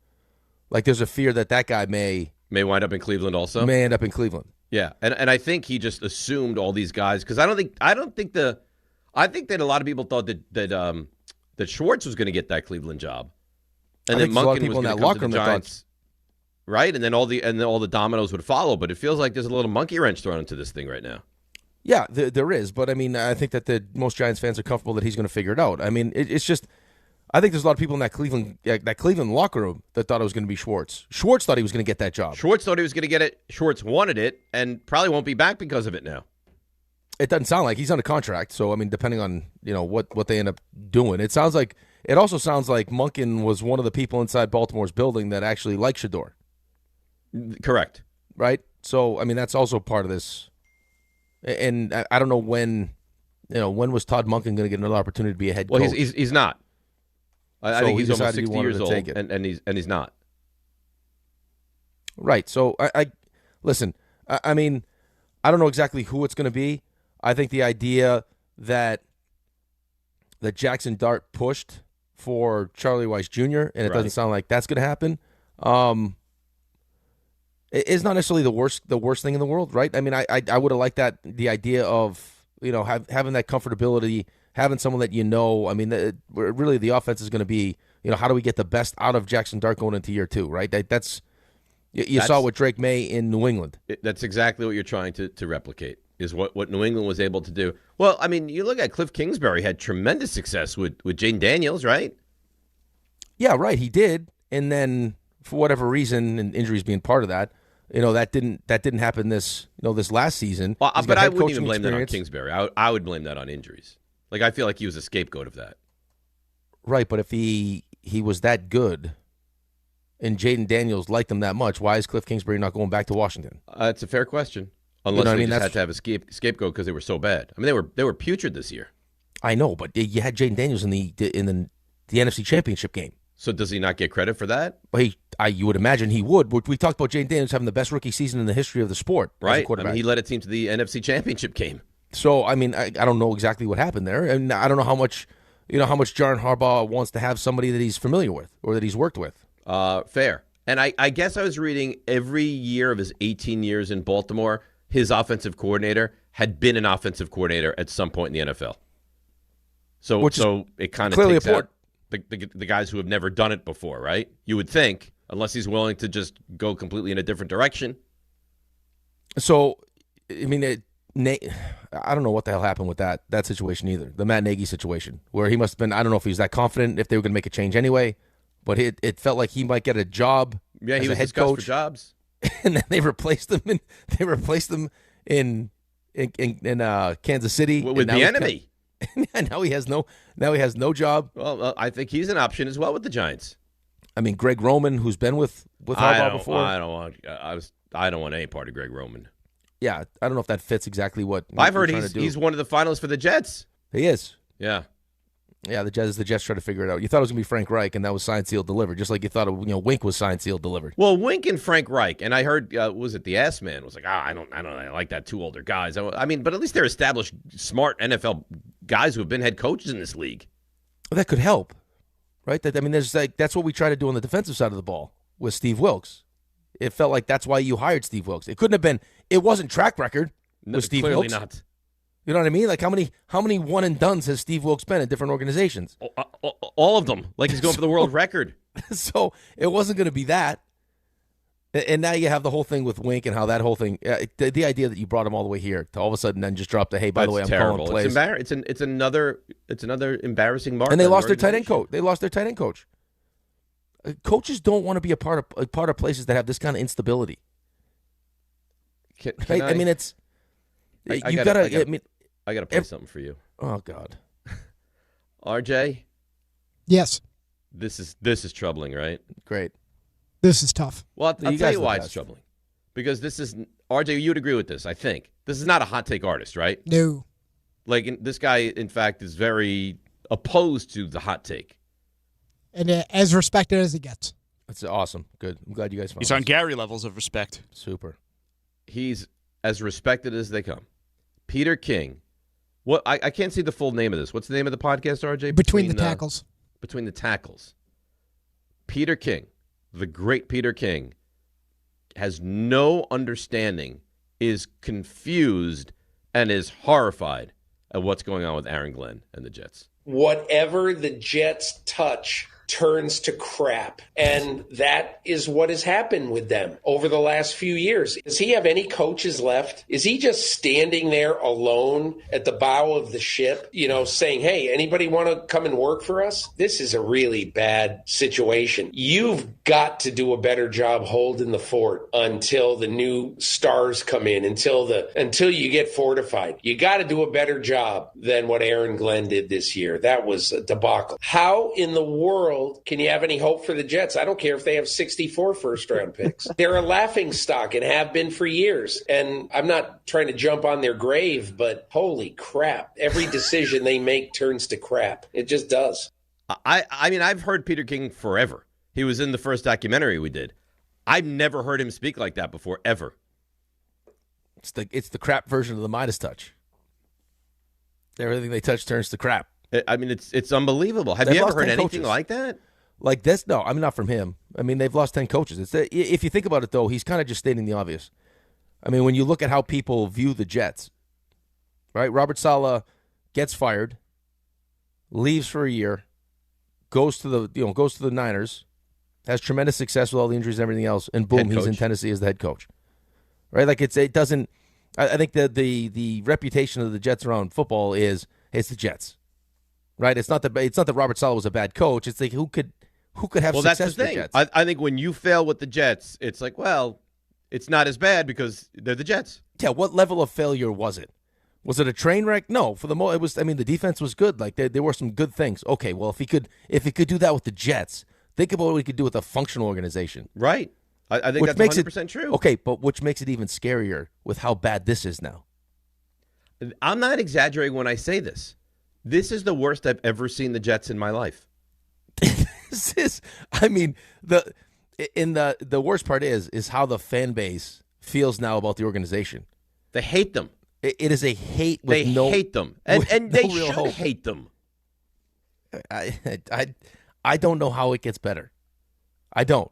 Like, there's a fear that guy may wind up in Cleveland also. May end up in Cleveland. Yeah, and I think he just assumed all these guys because I think that a lot of people thought that Schwartz was going to get that Cleveland job, and then Monken was going to come to the Giants, right? And then all the dominoes would follow. But it feels like there's a little monkey wrench thrown into this thing right now. Yeah, there is, but I think that most Giants fans are comfortable that he's going to figure it out. It's just. I think there's a lot of people in that Cleveland locker room that thought it was going to be Schwartz. Schwartz thought he was going to get that job. Schwartz thought he was going to get it. Schwartz wanted it and probably won't be back because of it now. It doesn't sound like he's under contract. So, depending on, what they end up doing, it also sounds like Monken was one of the people inside Baltimore's building that actually liked Shador. Correct. Right? So, that's also part of this. And I don't know when was Todd Monken going to get another opportunity to be a head coach? Well, he's not. I think he's almost 60 years old, take it. and he's not. Right. So I listen. I don't know exactly who it's going to be. I think the idea that Jackson Dart pushed for Charlie Weiss Jr., and it doesn't sound like that's going to happen. It's not necessarily the worst thing in the world, right? I mean, I would have liked that, the idea of, having that comfortability, having someone that I mean, really the offense is going to be, how do we get the best out of Jackson Dart going into year 2, right? That's saw with Drake May in New England. That's exactly what you're trying to replicate, is what New England was able to do. Well, I mean, you look at Cliff Kingsbury had tremendous success with Jaden Daniels, right? Yeah, right. He did, and then for whatever reason, and injuries being part of that, that didn't happen this last season. Well, but I wouldn't even blame that on Kingsbury. I would blame that on injuries. Like, I feel like he was a scapegoat of that. Right, but if he was that good, and Jaden Daniels liked him that much, why is Cliff Kingsbury not going back to Washington? It's a fair question. Unless they just had to have a scapegoat because they were so bad. I mean, they were putrid this year. I know, but you had Jaden Daniels in the NFC Championship game. So does he not get credit for that? Well, you would imagine he would. We talked about Jaden Daniels having the best rookie season in the history of the sport. Right. I mean, he led a team to the NFC Championship game. So, I mean, I don't know exactly what happened there, and I don't know how much John Harbaugh wants to have somebody that he's familiar with or that he's worked with. Fair. And I guess I was reading every year of his 18 years in Baltimore, his offensive coordinator had been an offensive coordinator at some point in the NFL. So it kind of takes out the guys who have never done it before, right? You would think, unless he's willing to just go completely in a different direction. So, I mean, I don't know what the hell happened with that situation either. The Matt Nagy situation, where he must have been, I don't know if he was that confident, if they were going to make a change anyway, but it felt like he might get a job as a head coach. For jobs. And then they replaced them in Kansas City with the enemy. And now he has no job. Well, I think he's an option as well with the Giants. I mean, Greg Roman, who's been with Harbaugh before. I don't want any part of Greg Roman. Yeah, I don't know if that fits exactly what I've heard. He's one of the finalists for the Jets. He is. Yeah. Yeah, the Jets try to figure it out. You thought it was going to be Frank Reich, and that was signed, sealed, delivered, just like you thought Wink was signed, sealed, delivered. Well, Wink and Frank Reich, and I heard, was it the Ass Man was like, I don't I like that, two older guys. I mean, but at least they're established, smart NFL guys who have been head coaches in this league. Well, that could help, right? That's what we try to do on the defensive side of the ball with Steve Wilks. It felt like that's why you hired Steve Wilks. It couldn't have been. It wasn't track record with Steve Wilks. Clearly not. You know what I mean? Like how many one and dones has Steve Wilks been in different organizations? All of them. Like he's going for the world record. So it wasn't going to be that. And now you have the whole thing with Wink and how that whole thing. The idea that you brought him all the way here to all of a sudden then just drop the hey. By the way, I'm calling plays. It's another embarrassing mark. And they lost their tight end coach. Coaches don't want to be a part of places that have this kind of instability. I mean, it's you gotta. I got to play something for you. Oh, God. RJ? Yes. This is troubling, right? Great. This is tough. Well, I'll tell you why it's troubling. Because this is, RJ, you'd agree with this, I think. This is not a hot take artist, right? No. Like, this guy, in fact, is very opposed to the hot take. And as respected as he gets. That's awesome. Good. I'm glad you guys found He's on Gary levels of respect. Super. He's as respected as they come. Peter King. What I can't see the full name of this. What's the name of the podcast, RJ? Between the Tackles. Between the Tackles. Peter King, the great Peter King, has no understanding, is confused, and is horrified at what's going on with Aaron Glenn and the Jets. Whatever the Jets touch turns to crap. And that is what has happened with them over the last few years. Does he have any coaches left? Is he just standing there alone at the bow of the ship, saying, hey, anybody want to come and work for us? This is a really bad situation. You've got to do a better job holding the fort until the new stars come in, until you get fortified. You got to do a better job than what Aaron Glenn did this year. That was a debacle. How in the world can you have any hope for the Jets? I don't care if they have 64 first-round picks. They're a laughingstock and have been for years. And I'm not trying to jump on their grave, but holy crap. Every decision they make turns to crap. It just does. I mean, I've heard Peter King forever. He was in the first documentary we did. I've never heard him speak like that before, ever. It's the crap version of the Midas touch. Everything they touch turns to crap. I mean, it's unbelievable. Have They've you ever lost heard 10 anything coaches. like that? Like this? No, I mean, not from him. I mean, they've lost 10 coaches. If you think about it, though, he's kind of just stating the obvious. I mean, when you look at how people view the Jets, right? Robert Saleh gets fired, leaves for a year, goes to the Niners, has tremendous success with all the injuries and everything else, and boom, he's in Tennessee as the head coach. Right? Like it doesn't. I think that the reputation of the Jets around football is it's the Jets. Right? It's not that Robert Saleh was a bad coach. It's like who could have success that's the with thing. the Jets? I think when you fail with the Jets, it's like, well, it's not as bad because they're the Jets. Yeah, what level of failure was it? Was it a train wreck? No, for the most, it was. I mean, the defense was good. Like there were some good things. Okay, well, if he could do that with the Jets, think about what he could do with a functional organization. Right. I think that's 100% true. Okay, but which makes it even scarier with how bad this is now. I'm not exaggerating when I say this. This is the worst I've ever seen the Jets in my life. This is, I mean, the worst part is how the fan base feels now about the organization. They hate them. It is a hate with they hate them, and they real should hope. hate them. I don't know how it gets better. I don't.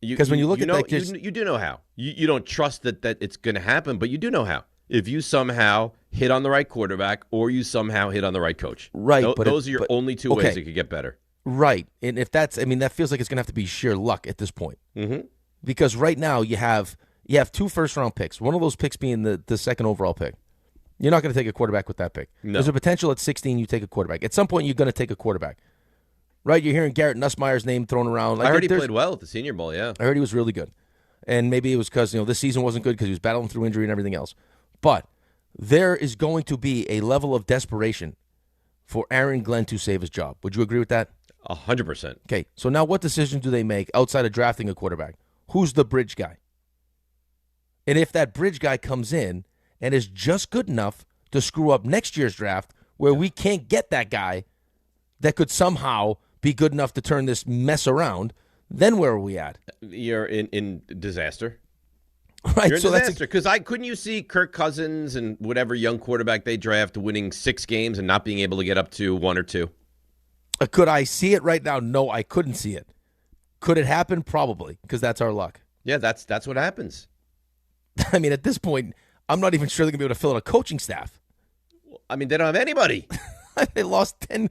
Because when you look at that, you do know how. You don't trust that it's going to happen, but you do know how. If you somehow hit on the right quarterback or you somehow hit on the right coach. Right. Those are your only two ways it could get better. Right. And if that's, I mean, that feels like it's going to have to be sheer luck at this point. Mm-hmm. Because right now you have 2 first-round picks, one of those picks being the second overall pick. You're not going to take a quarterback with that pick. No. There's a potential at 16 you take a quarterback. At some point you're going to take a quarterback. Right? You're hearing Garrett Nussmeier's name thrown around. Like, I heard he played well at the Senior Bowl, yeah. I heard he was really good. And maybe it was because, this season wasn't good because he was battling through injury and everything else. But there is going to be a level of desperation for Aaron Glenn to save his job. Would you agree with that? 100%. Okay, so now what decision do they make outside of drafting a quarterback? Who's the bridge guy? And if that bridge guy comes in and is just good enough to screw up next year's draft where we can't get that guy that could somehow be good enough to turn this mess around, then where are we at? You're in disaster. Right, You're in so disaster. Because couldn't you see Kirk Cousins and whatever young quarterback they draft winning 6 games and not being able to get up to 1 or 2? Could I see it right now? No, I couldn't see it. Could it happen? Probably, because that's our luck. Yeah, that's what happens. I mean, at this point, I'm not even sure they're going to be able to fill in a coaching staff. I mean, they don't have anybody. They lost 10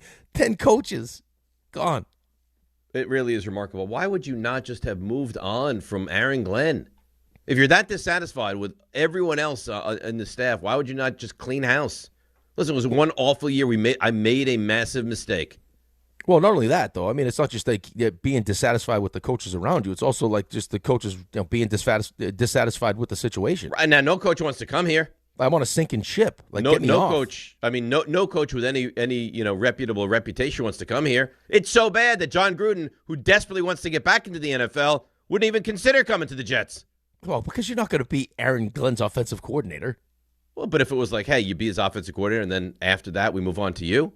coaches. Gone. It really is remarkable. Why would you not just have moved on from Aaron Glenn? If you're that dissatisfied with everyone else in the staff, why would you not just clean house? Listen, it was one awful year. I made a massive mistake. Well, not only that, though. I mean, it's not just like being dissatisfied with the coaches around you. It's also like just the coaches being dissatisfied with the situation. Right now, no coach wants to come here. I want a sinking ship. Like, no get me off. coach. I mean, no coach with any reputable reputation wants to come here. It's so bad that John Gruden, who desperately wants to get back into the NFL, wouldn't even consider coming to the Jets. Well, because you're not going to be Aaron Glenn's offensive coordinator. Well, but if it was like, hey, you be his offensive coordinator, and then after that we move on to you.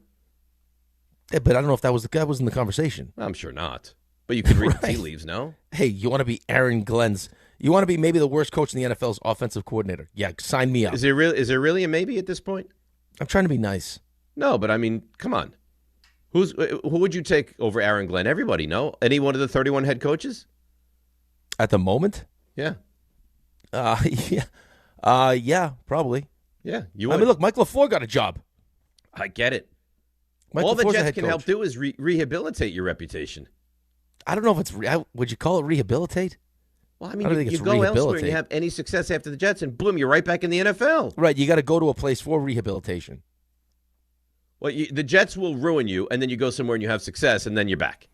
Yeah, but I don't know if that was in the conversation. I'm sure not. But you could read the tea leaves, no? Hey, you want to be Aaron Glenn's? You want to be maybe the worst coach in the NFL's offensive coordinator? Yeah, sign me up. Is there really a maybe at this point? I'm trying to be nice. No, but I mean, come on. Who would you take over Aaron Glenn? Everybody, no? Any one of the 31 head coaches? At the moment? Yeah. Yeah, probably. Yeah, I mean, look, Mike LaFleur got a job. I get it. Mike All the LaFleur's a Jets head can coach. help do is rehabilitate your reputation. I don't know if it's would you call it rehabilitate? Well, I mean, don't think you it's go elsewhere and rehabilitate. you have any success after the Jets, and boom, you're right back in the NFL. Right, you got to go to a place for rehabilitation. Well, the Jets will ruin you, and then you go somewhere and you have success, and then you're back.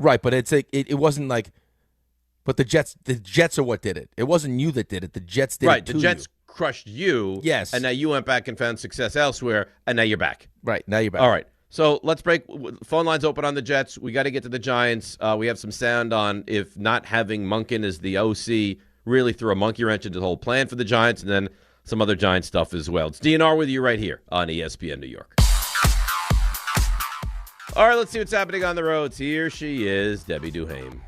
Right, but it wasn't like, but the Jets are what did it. It wasn't you that did it. The Jets did Right, it to the Jets you. crushed you. Yes. And now you went back and found success elsewhere, and now you're back. Right, now you're back. All right. So let's break. Phone lines open on the Jets. We got to get to the Giants. We have some sound on if not having Monken as the OC really threw a monkey wrench into the whole plan for the Giants, and then some other Giants stuff as well. It's DNR with you right here on ESPN New York. All right, let's see what's happening on the roads. Here she is, Debbie Duhame.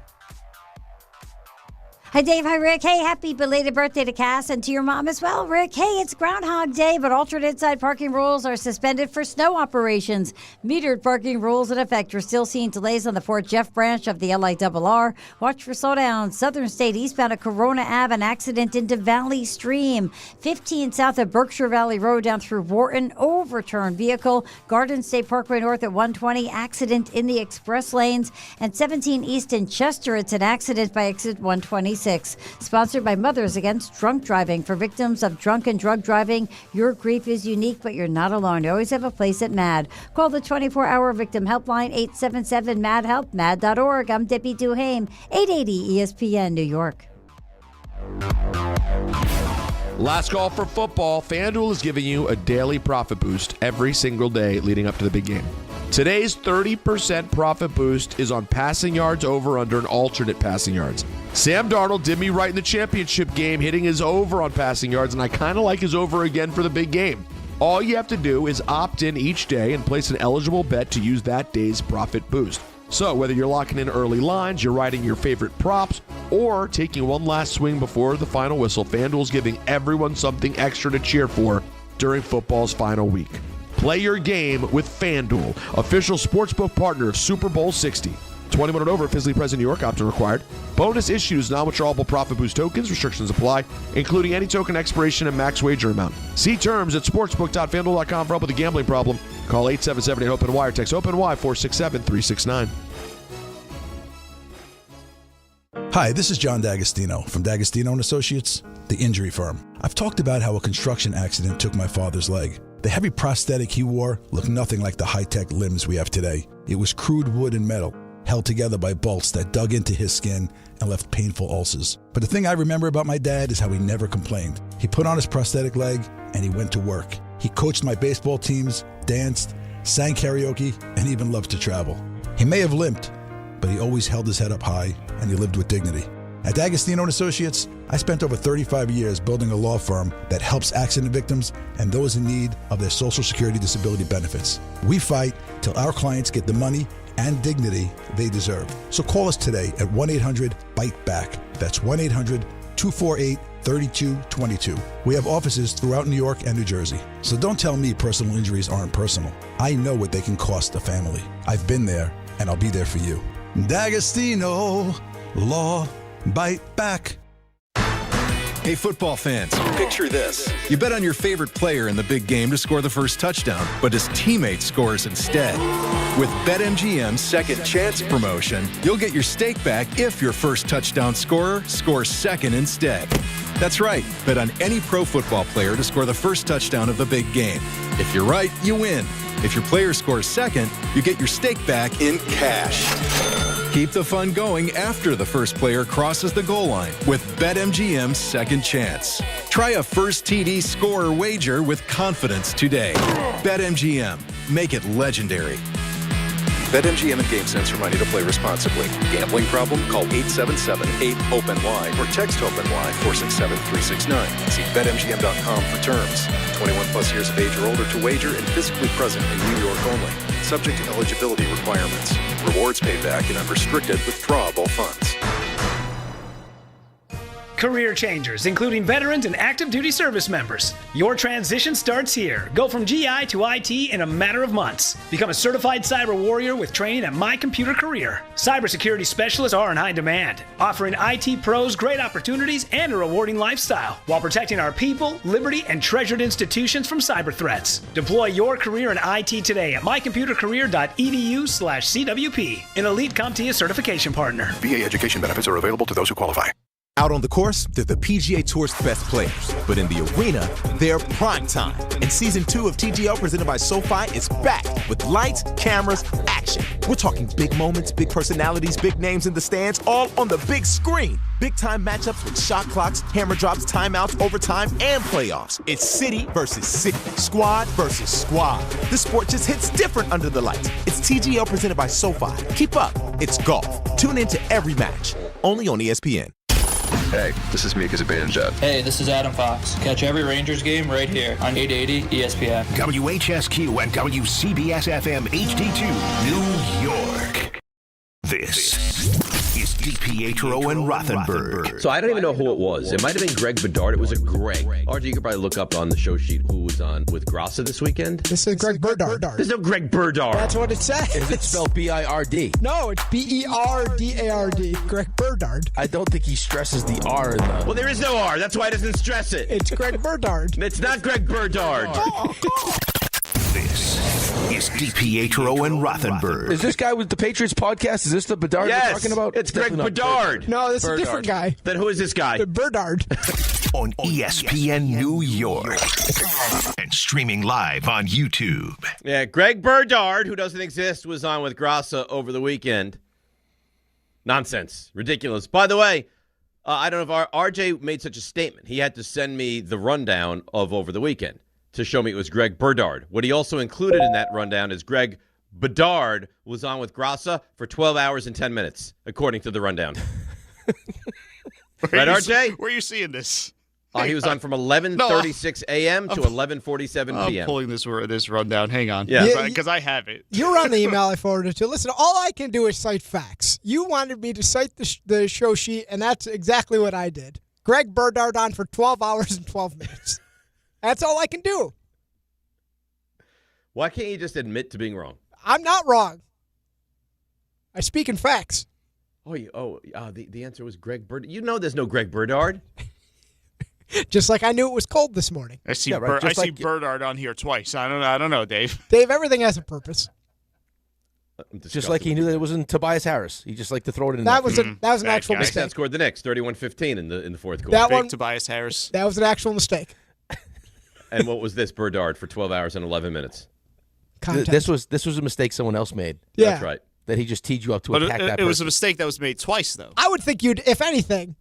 Hi, Dave. Hi, Rick. Hey, happy belated birthday to Cass and to your mom as well, Rick. Hey, it's Groundhog Day, but alternate side parking rules are suspended for snow operations. Metered parking rules in effect. We're still seeing delays on the Fort Jeff branch of the LIRR. Watch for slowdowns. Southern State eastbound at Corona Ave, an accident into Valley Stream. 15 south of Berkshire Valley Road down through Wharton, overturned vehicle. Garden State Parkway north at 120, accident in the express lanes. And 17 east in Chester, it's an accident by exit 126. Sponsored by Mothers Against Drunk Driving. For victims of drunk and drug driving, your grief is unique, but you're not alone. You always have a place at MAD. Call the 24-hour victim helpline, 877-MAD-HELP, MAD.org. I'm Debbie Duhame, 880 ESPN, New York. Last call for football. FanDuel is giving you a daily profit boost every single day leading up to the big game. Today's 30% profit boost is on passing yards over under and alternate passing yards. Sam Darnold did me right in the championship game, hitting his over on passing yards, and I kind of like his over again for the big game. All you have to do is opt in each day and place an eligible bet to use that day's profit boost. So whether you're locking in early lines, you're riding your favorite props, or taking one last swing before the final whistle, FanDuel's giving everyone something extra to cheer for during football's final week. Play your game with FanDuel, official sportsbook partner of Super Bowl 60. 21 and over, physically present in New York, opt-in required. Bonus issues, non-withdrawable profit boost tokens. Restrictions apply, including any token expiration and max wager amount. See terms at sportsbook.fanduel.com for help with a gambling problem. Call 877-8-OPEN-Y or text OPEN-Y 467-369. Hi, this is John D'Agostino from D'Agostino & Associates, the injury firm. I've talked about how a construction accident took my father's leg. The heavy prosthetic he wore looked nothing like the high-tech limbs we have today. It was crude wood and metal, held together by bolts that dug into his skin and left painful ulcers. But the thing I remember about my dad is how he never complained. He put on his prosthetic leg and he went to work. He coached my baseball teams, danced, sang karaoke, and even loved to travel. He may have limped, but he always held his head up high and he lived with dignity. At D'Agostino & Associates, I spent over 35 years building a law firm that helps accident victims and those in need of their Social Security disability benefits. We fight till our clients get the money and dignity they deserve. So call us today at 1-800-BITE-BACK. That's 1-800-248-3222. We have offices throughout New York and New Jersey. So don't tell me personal injuries aren't personal. I know what they can cost a family. I've been there, and I'll be there for you. D'Agostino Law. Bite back. Hey, football fans, picture this. You bet on your favorite player in the big game to score the first touchdown, but his teammate scores instead. With BetMGM's Second Chance promotion, you'll get your stake back if your first touchdown scorer scores second instead. That's right. Bet on any pro football player to score the first touchdown of the big game. If you're right, you win. If your player scores second, you get your stake back in cash. Keep the fun going after the first player crosses the goal line with BetMGM's Second Chance. Try a first TD scorer wager with confidence today. BetMGM. Make it legendary. BetMGM and GameSense remind you to play responsibly. Gambling problem? Call 877-8-OPEN-Y or text OPEN-Y 467-369. See BetMGM.com for terms. 21 plus years of age or older to wager and physically present in New York only. Subject to eligibility requirements. Rewards paid back in unrestricted withdrawable funds. Career changers, including veterans and active duty service members. Your transition starts here. Go from GI to IT in a matter of months. Become a certified cyber warrior with training at My Computer Career. Cybersecurity specialists are in high demand, offering IT pros great opportunities and a rewarding lifestyle while protecting our people, liberty, and treasured institutions from cyber threats. Deploy your career in IT today at mycomputercareer.edu/CWP, an elite CompTIA certification partner. VA education benefits are available to those who qualify. Out on the course, they're the PGA Tour's best players. But in the arena, they're prime time. And Season 2 of TGL presented by SoFi is back with lights, cameras, action. We're talking big moments, big personalities, big names in the stands, all on the big screen. Big-time matchups with shot clocks, hammer drops, timeouts, overtime, and playoffs. It's city versus city, squad versus squad. The sport just hits different under the lights. It's TGL presented by SoFi. Keep up. It's golf. Tune into every match. Only on ESPN. Hey, this is Mika Zibanejad. Hey, this is Adam Fox. Catch every Rangers game right here on 880 ESPN. WHSQ and WCBS FM HD2, New York. This is DiPietro and Rothenberg. So I don't even know who it was. It might have been Greg Bedard. It was a Greg. RJ, you could probably look up on the show sheet who was on with Grassa this weekend. This is Greg Berdard. There's no Greg Berdard. That's what it says. Is it spelled B-I-R-D? No, it's B-E-R-D-A-R-D. Greg Berdard. I don't think he stresses the R in the... Well, there is no R. That's why it doesn't stress it. It's Greg Berdard. It's not Greg Berdard. This is DiPietro and Rothenberg. Is this guy with the Patriots podcast? Is this the Bedard Yes, we're talking about? it's Greg Definitely not Bedard. No, this is a Berdard. different guy. Then who is this guy? The Berdard. On ESPN New York. And streaming live on YouTube. Yeah, Greg Berdard, who doesn't exist, was on with Grassa over the weekend. Nonsense. Ridiculous. By the way, I don't know if RJ made such a statement. He had to send me the rundown of over the weekend to show me it was Greg Berdard. What he also included in that rundown is Greg Bedard was on with Grassa for 12 hours and 10 minutes, according to the rundown. Right, RJ? Where are you seeing this? He was on from 11:36 a.m. to 11:47 p.m. I'm pulling this rundown. Hang on. Yeah. Because I have it. You're on the email I forwarded to. Listen, all I can do is cite facts. You wanted me to cite the show sheet, and that's exactly what I did. Greg Berdard on for 12 hours and 12 minutes. That's all I can do. Why can't you just admit to being wrong? I'm not wrong. I speak in facts. The answer was Greg Berdard. You know there's no Greg Berdard. Just like I knew it was cold this morning. I see Berdard on here twice. I don't know, Dave. Dave, everything has a purpose. Just like he knew that it wasn't Tobias Harris. He just liked to throw it in That there. was an actual Knicks mistake. scored the Knicks 31-15 in the fourth quarter. That one, Tobias Harris. That was an actual mistake. And what was this, Berdard, for 12 hours and 11 minutes? This was a mistake someone else made. Yeah. That's right. That he just teed you up to But attack that it was person. a mistake that was made twice, though. I would think you'd, if anything,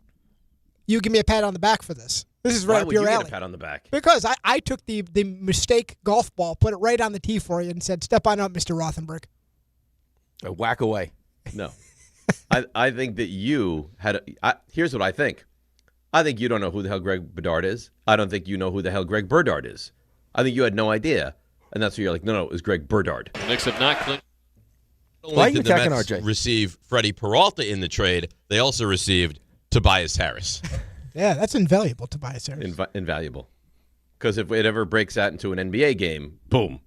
you give me a pat on the back for this. This is right Why up would your you alley. get a pat on the back? Because I took the mistake golf ball, put it right on the tee for you, and said, "Step on up, Mr. Rothenberg." Whack away. No. I think that you had here's what I think. I think you don't know who the hell Greg Bedard is. I don't think you know who the hell Greg Berdard is. I think you had no idea. And that's why you're like, no, it was Greg Berdard. Knicks have not cleared. Why are you Did the attacking Mets RJ? receive Freddie Peralta in the trade? They also received Tobias Harris. Yeah, that's invaluable, Tobias Harris. Invaluable. Because if it ever breaks out into an NBA game, boom.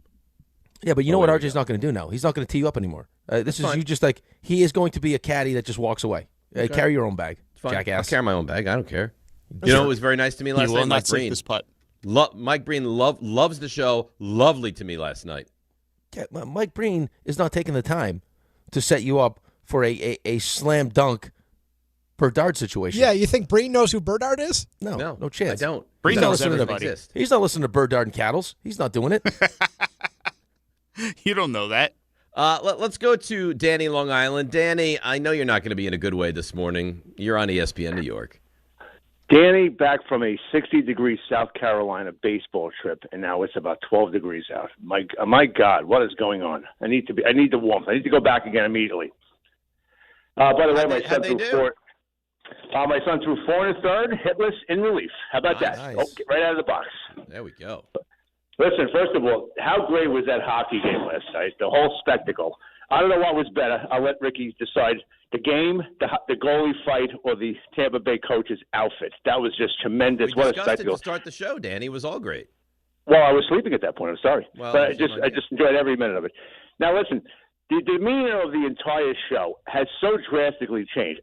Yeah, but you know what RJ's not going to do now? He's not going to tee you up anymore. This is you just like, he is going to be a caddy that just walks away. Okay. Carry your own bag, jackass. I'll carry my own bag. I don't care. You know, it was very nice to me last He night. will not Mike sink Breen. this putt. Mike Breen loves the show. Lovely to me last night. Yeah, Mike Breen is not taking the time to set you up for a slam dunk Berdard situation. Yeah, you think Breen knows who Berdard is? No chance. I don't. Breen He's not knows listening to- everybody. He's not listening to Berdard and Cattles. He's not doing it. You don't know that. Let's go to Danny, Long Island. Danny, I know you're not going to be in a good way this morning. You're on ESPN New York. Danny, back from a 60-degree South Carolina baseball trip, and now it's about 12 degrees out. My God, what is going on? I need the warmth. I need to go back again immediately. By the way, my son threw four. My son threw 4 1/3, hitless, in relief. How about that? Nice. Oh, get right out of the box. There we go. Listen, first of all, how great was that hockey game last night? The whole spectacle. I don't know what was better. I'll let Ricky decide. The game, the goalie fight, or the Tampa Bay coach's outfit. That was just tremendous. We What a discussed it spectacle. to start the show, Danny. It was all great. Well, I was sleeping at that point. I'm sorry. Well, But I just enjoyed every minute of it. Now, listen, the demeanor of the entire show has so drastically changed.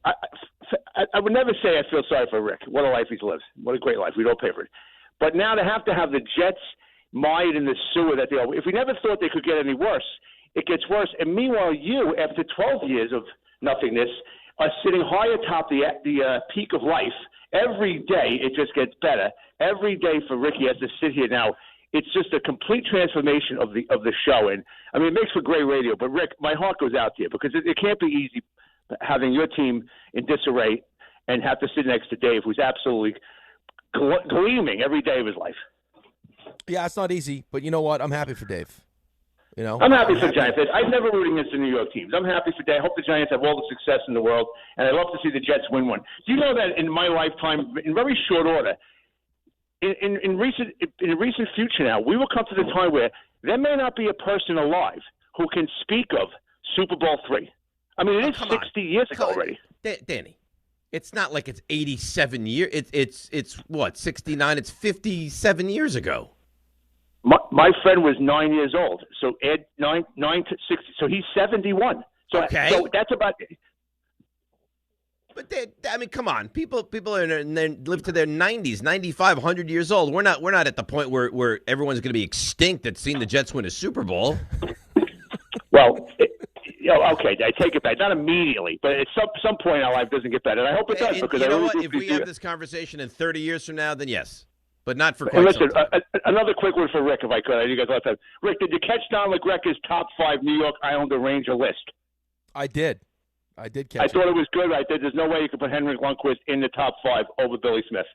I would never say I feel sorry for Rick. What a life he's lived. What a great life. We'd all pay for it. But now to have the Jets mired in the sewer that they are. If we never thought they could get any worse, it gets worse. And meanwhile, you, after 12 years of nothingness, are sitting high atop the peak of life. Every day it just gets better. Every day for Ricky has to sit here now. It's just a complete transformation of the show. And I mean, it makes for great radio. But Rick, my heart goes out to you because it can't be easy having your team in disarray and have to sit next to Dave, who's absolutely gleaming every day of his life. Yeah, it's not easy, but you know what? I'm happy for Dave. You know, I'm happy for the Giants. I've never rooted against the New York teams. I'm happy for Dave. I hope the Giants have all the success in the world, and I love to see the Jets win one. Do you know that in my lifetime, in very short order, in recent future now, we will come to the time where there may not be a person alive who can speak of Super Bowl III. I mean, it is 60 years ago already. Danny, it's not like it's 87 years. It's what, 69? It's 57 years ago. My friend was 9 years old, so add 9 to 60. So he's 71. So, Okay. so that's about. But I mean, come on, people are live to their 90s, 95, 100 years old. We're not at the point where everyone's going to be extinct that's seen the Jets win a Super Bowl. Well, okay, I take it back. Not immediately, but at some point in our life, it doesn't get better. And I hope it does. Because you know really what? If we have this conversation in 30 years from now, then yes. But not for quite listen, some time. Another quick one for Rick, if I could. You guys all have time. Rick, did you catch Don LaGreca's top 5 New York Islander Ranger list? I did catch I thought it was good. I did. There's no way you could put Henrik Lundqvist in the top 5 over Billy Smith.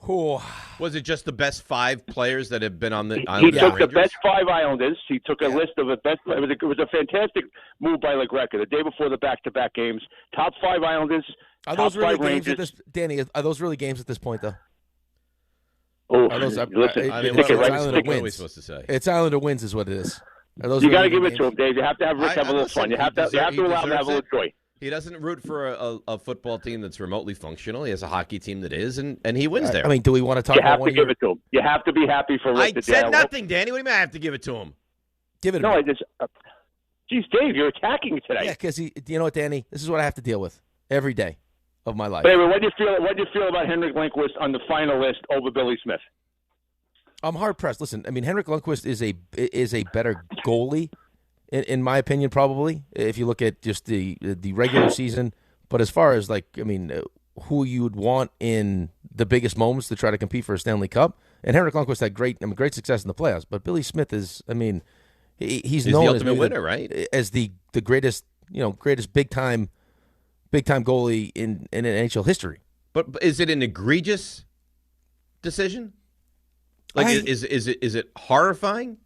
Was it just the best 5 players that have been on the He Islanders? took the best 5 Islanders. He took a list of the best. It was a fantastic move by LaGreca. The day before the back-to-back games, top 5 Islanders. Are those top really 5 games Rangers. at this, Danny? Are those really games at this point, though? Oh, Are those, listen, it's Islander what are we wins. supposed to say? It's Islander wins is what it is. Are those You got to really give it games? to him, Dave. You have to have Rick have a little fun. You have to allow him to have a little joy. He doesn't root for a football team that's remotely functional. He has a hockey team that is, and he wins there. I mean, do we want to talk You about have one to give year? it to him. You have to be happy for Rick. I said nothing, Danny. What do you mean I have to give it to him? Give it to No, me. I just. Geez, Dave, you're attacking today. Yeah, because you know what, Danny? This is what I have to deal with every day of my life. But anyway, what do you feel about Henrik Lundqvist on the final list over Billy Smith? I'm hard pressed. Listen, I mean, Henrik Lundqvist is a better goalie, in my opinion, probably. If you look at just the regular season, but as far as who you would want in the biggest moments to try to compete for a Stanley Cup, and Henrik Lundqvist had great success in the playoffs. But Billy Smith is, I mean, he's known the as ultimate maybe winner, right? As the greatest big time goalie in NHL history. But is it an egregious decision? Like, is it horrifying?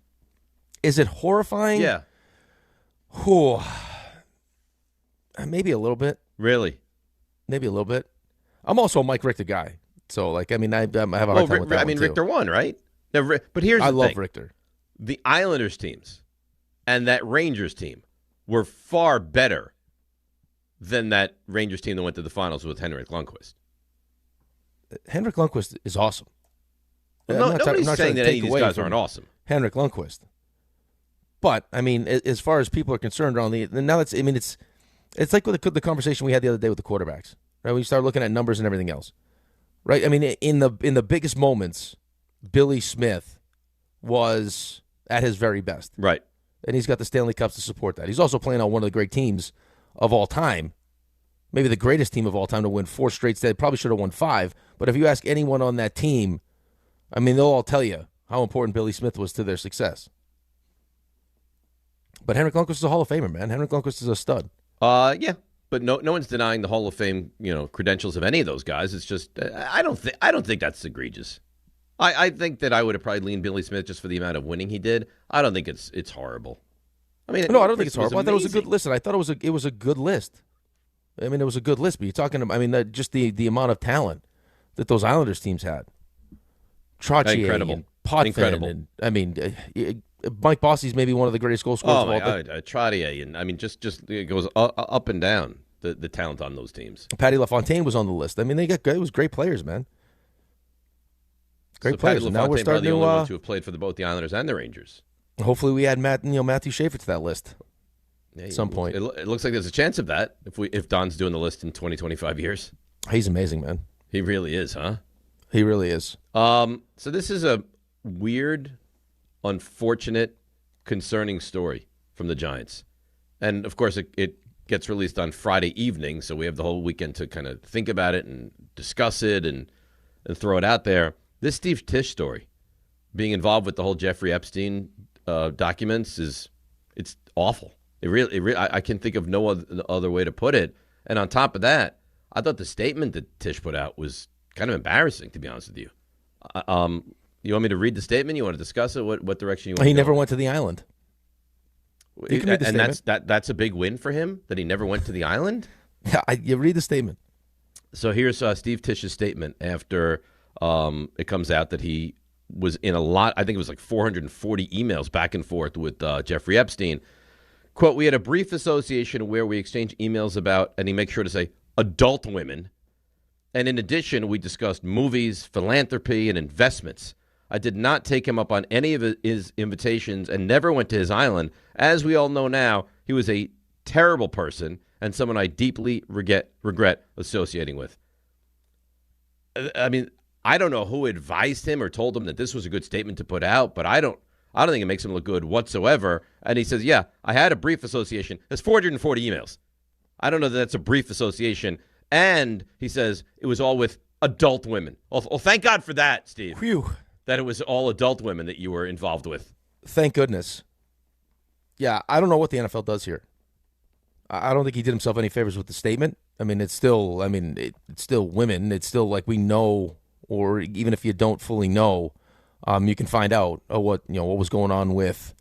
Is it horrifying? Yeah. Whew. Maybe a little bit. Really? Maybe a little bit. I'm also a Mike Richter guy, so I have a hard time with that. I mean, one, too. Richter won, right? Now, but here's I the love thing. Richter. The Islanders teams and that Rangers team were far better than that Rangers team that went to the finals with Henrik Lundqvist. Henrik Lundqvist is awesome. Well, nobody's saying that any of these guys aren't awesome. Henrik Lundqvist. But I mean, as far as people are concerned around it's like with the conversation we had the other day with the quarterbacks. Right, we start looking at numbers and everything else. Right, I mean, in the biggest moments, Billy Smith was at his very best. Right, and he's got the Stanley Cups to support that. He's also playing on one of the great teams of all time, maybe the greatest team of all time to win 4 straight. They probably should have won 5. But if you ask anyone on that team, I mean, they'll all tell you how important Billy Smith was to their success. But Henrik Lundqvist is a Hall of Famer, man. Henrik Lundqvist is a stud. Yeah, but no one's denying the Hall of Fame, credentials of any of those guys. It's just I don't think that's egregious. I think that I would have probably leaned Billy Smith just for the amount of winning he did. I don't think it's horrible. I mean, no, I don't think it's was horrible. I thought it was a amazing. good list. I thought it was a good list. I mean, it was a good list. But you're talking about, I mean, just the amount of talent that those Islanders teams had. Trottier Incredible. and Potvin. Incredible. And, I mean, Mike Bossy's maybe one of the greatest goal scorers Oh of my all time. God, Trottier, and I mean, just it goes up and down the talent on those teams. Patty LaFontaine was on the list. I mean, it was great players, man. Great So players. Patty And now we're LaFontaine starting probably the only ones to. who have played for both the Islanders and the Rangers. Hopefully, we add Matthew Schaefer to that list at some point. It looks like there's a chance of that if Don's doing the list in 20, 25 years. He's amazing, man. He really is, huh? He really is. So this is a weird, unfortunate, concerning story from the Giants. And, of course, it gets released on Friday evening, so we have the whole weekend to kind of think about it and discuss it and throw it out there. This Steve Tisch story, being involved with the whole Jeffrey Epstein documents, it's awful. It really I can think of no other way to put it. And on top of that, I thought the statement that Tisch put out was kind of embarrassing, to be honest with you. You want me to read the statement? You want to discuss it? What direction you want? He never went to the island. You can read the statement. That's a big win for him that he never went to the island. Yeah, you read the statement. So here's Steve Tisch's statement after it comes out that he was in a lot. I think it was like 440 emails back and forth with Jeffrey Epstein. Quote, we had a brief association where we exchanged emails about, and he makes sure to say, adult women. And in addition, we discussed movies, philanthropy, and investments. I did not take him up on any of his invitations and never went to his island. As we all know now, he was a terrible person and someone I deeply regret associating with. I mean, I don't know who advised him or told him that this was a good statement to put out, but I don't think it makes him look good whatsoever. And he says, yeah, I had a brief association. There's 440 emails. I don't know that that's a brief association. And he says it was all with adult women. Well, thank God for that, Steve. Whew. That it was all adult women that you were involved with. Thank goodness. Yeah, I don't know what the NFL does here. I don't think he did himself any favors with the statement. I mean, it's still women. It's still like we know, or even if you don't fully know, you can find out what was going on with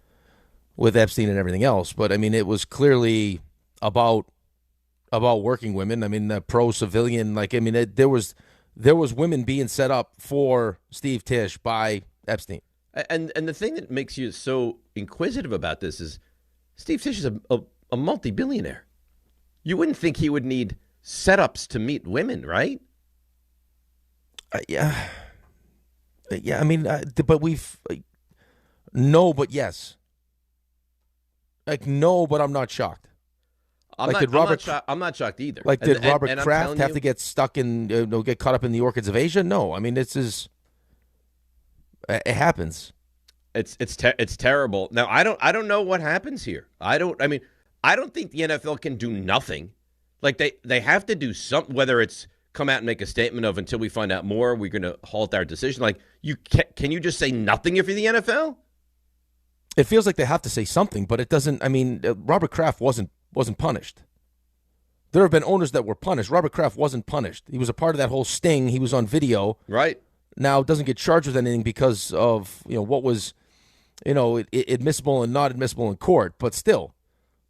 Epstein and everything else. But I mean, it was clearly about working women. I mean, the pro-civilian, there was women being set up for Steve Tisch by Epstein. And the thing that makes you so inquisitive about this is Steve Tisch is a multi-billionaire. You wouldn't think he would need setups to meet women, right? Yeah. I mean, but we've no, but yes. No, but I'm not shocked. I'm not shocked either. Like, did Robert Kraft have to get stuck in, get caught up in the orchids of Asia? No, I mean, it happens. It's terrible. Now, I don't know what happens here. I don't think the NFL can do nothing. Like, they have to do something, whether it's come out and make a statement of until we find out more, we're going to halt our decision. Like, can you just say nothing if you're the NFL? It feels like they have to say something, but it doesn't. I mean, Robert Kraft wasn't punished. There have been owners that were punished. Robert Kraft wasn't punished. He was a part of that whole sting. He was on video. Right. Now doesn't get charged with anything because of what was admissible and not admissible in court. But still,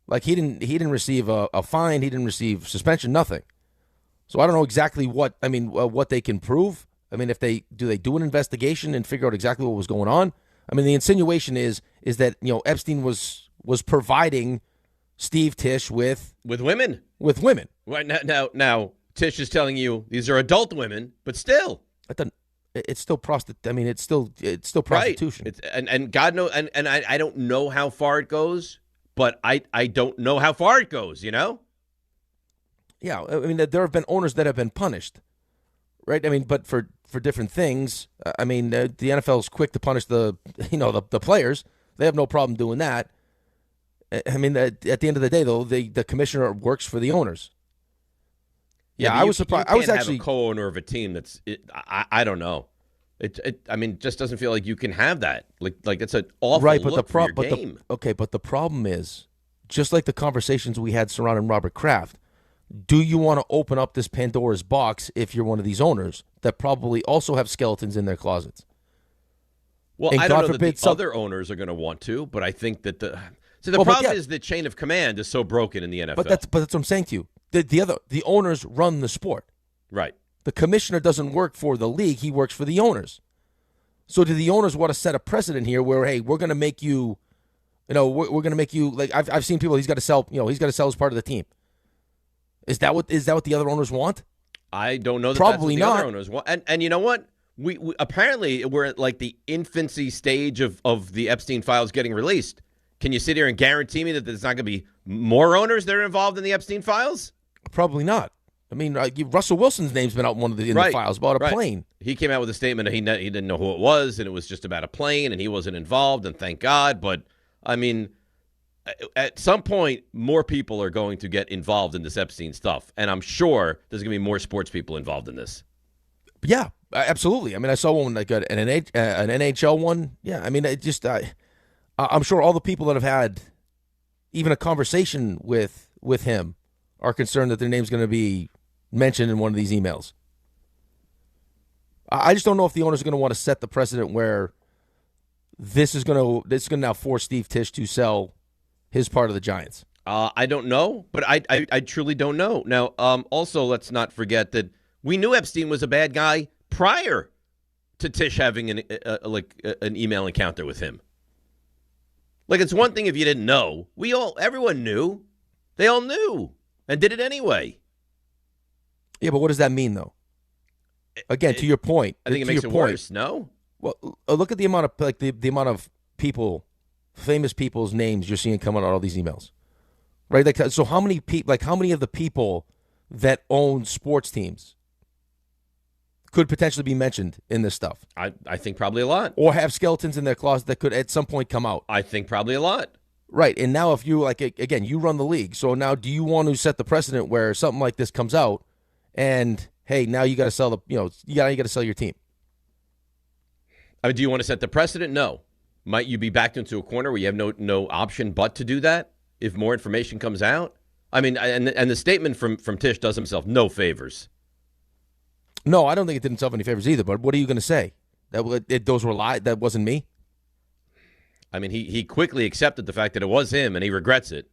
like, he didn't receive a fine. He didn't receive suspension. Nothing. So I don't know exactly what they can prove. I mean, if they do an investigation and figure out exactly what was going on. I mean, the insinuation is that Epstein was providing Steve Tisch with women. With women. Right now Tisch is telling you these are adult women, but still, it's still prostitution. I mean, it's still prostitution. Right. And God knows, and I don't know how far it goes, but I don't know how far it goes. Yeah, I mean, there have been owners that have been punished, right? I mean, but for different things. I mean, the NFL is quick to punish the players. They have no problem doing that. I mean, at the end of the day, though, the commissioner works for the owners. Yeah, I was surprised. I was actually have a co-owner of a team that's. I don't know. I mean, just doesn't feel like you can have that. Like it's an awful look for your game. But the problem is, just like the conversations we had surrounding Robert Kraft, do you want to open up this Pandora's box if you're one of these owners that probably also have skeletons in their closets? Well, and I don't know that the other owners are going to want to, but I think that the problem is the chain of command is so broken in the NFL. But that's what I'm saying to you. The owners run the sport. Right. The commissioner doesn't work for the league; he works for the owners. So, do the owners want to set a precedent here, where we're going to make you, we're going to make you like I've seen people. He's got to sell. He's got to sell as part of the team. Is that what the other owners want? I don't know. Probably that's what not. The other owners want. And you know what? We apparently we're at like the infancy stage of the Epstein files getting released. Can you sit here and guarantee me that there's not going to be more owners that are involved in the Epstein files? Probably not. I mean, Russell Wilson's name's been out in the files about a plane. He came out with a statement that he didn't know who it was, and it was just about a plane, and he wasn't involved, and thank God. But, I mean, at some point, more people are going to get involved in this Epstein stuff, and I'm sure there's going to be more sports people involved in this. Yeah, absolutely. I mean, I saw one like an NHL one. Yeah, I mean, I'm sure all the people that have had even a conversation with him are concerned that their name's going to be mentioned in one of these emails. I just don't know if the owners are going to want to set the precedent where this is going to now force Steve Tisch to sell his part of the Giants. I don't know, but I truly don't know. Now, also, let's not forget that we knew Epstein was a bad guy prior to Tisch having an email encounter with him. Like, it's one thing if you didn't know. Everyone knew. They all knew and did it anyway. Yeah, but what does that mean, though? Again, to your point. I think it makes it worse, no? Well, look at the amount of the amount of people, famous people's names you're seeing come out on all these emails. Right? Like, so how many people, how many of the people that own sports teams could potentially be mentioned in this stuff? I think probably a lot. Or have skeletons in their closet that could at some point come out. I think probably a lot. Right. And now if you, again, you run the league. So now do you want to set the precedent where something like this comes out and, hey, now you got to sell you got to sell your team? I mean, do you want to set the precedent? No. Might you be backed into a corner where you have no option but to do that if more information comes out? I mean, and the statement from Tisch does himself no favors. No, I don't think it did himself any favors either. But what are you going to say? Those were lies? That wasn't me? I mean, he quickly accepted the fact that it was him, and he regrets it.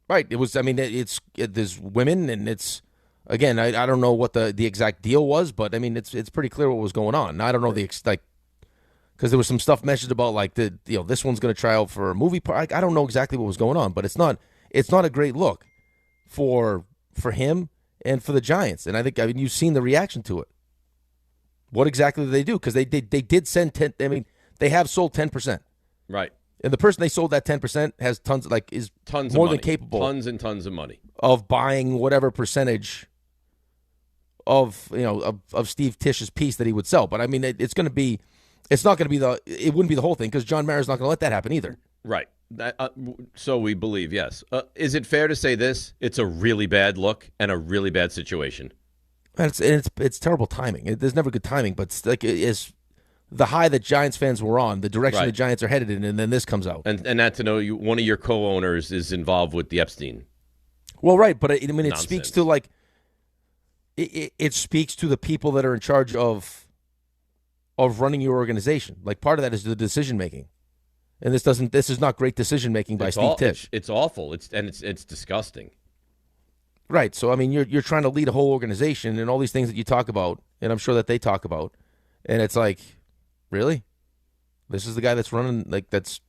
Right. It was. I mean, there's women, and it's again. I don't know what the exact deal was, but I mean, it's pretty clear what was going on. Now, I don't know because there was some stuff mentioned about this one's going to try out for a movie part. I don't know exactly what was going on, but it's not a great look for him and for the Giants. And I think you've seen the reaction to it. What exactly did they do? Because they did send 10. I mean, they have sold 10%. Right. And the person they sold that 10% has tons more than capable, tons and tons of money of buying whatever percentage of Steve Tisch's piece that he would sell. But I mean, it wouldn't be the whole thing because John Mara's not going to let that happen either. Right. So we believe, yes. Is it fair to say this? It's a really bad look and a really bad situation. It's terrible timing. There's never good timing, but it's the high that Giants fans were on, the direction the Giants are headed in, and then this comes out. And not to know one of your co-owners is involved with the Epstein. Well, right, but I mean, it Nonsense. speaks to it speaks to the people that are in charge of running your organization. Like part of that is the decision making, and this is not great decision making by Steve Tisch. It's awful. It's disgusting. Right. So I mean, you're trying to lead a whole organization and all these things that you talk about, and I'm sure that they talk about, and it's like, really, this is the guy that's running it's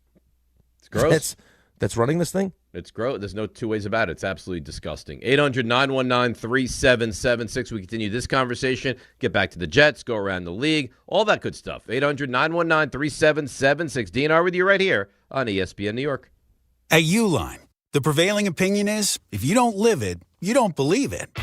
gross. That's running this thing. It's gross. There's no two ways about it. It's absolutely disgusting. 800-919-3776. We continue this conversation. Get back to the Jets. Go around the league. All that good stuff. 800-919-3776. DNR with you right here on ESPN New York. At Uline, the prevailing opinion is if you don't live it, you don't believe it.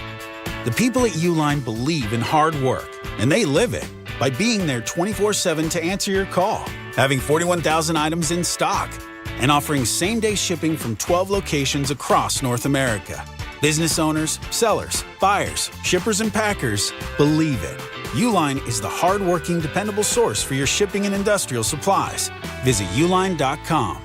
The people at Uline believe in hard work, and they live it by being there 24/7 to answer your call, having 41,000 items in stock, and offering same-day shipping from 12 locations across North America. Business owners, sellers, buyers, shippers, and packers believe it. Uline is the hard-working, dependable source for your shipping and industrial supplies. Visit uline.com.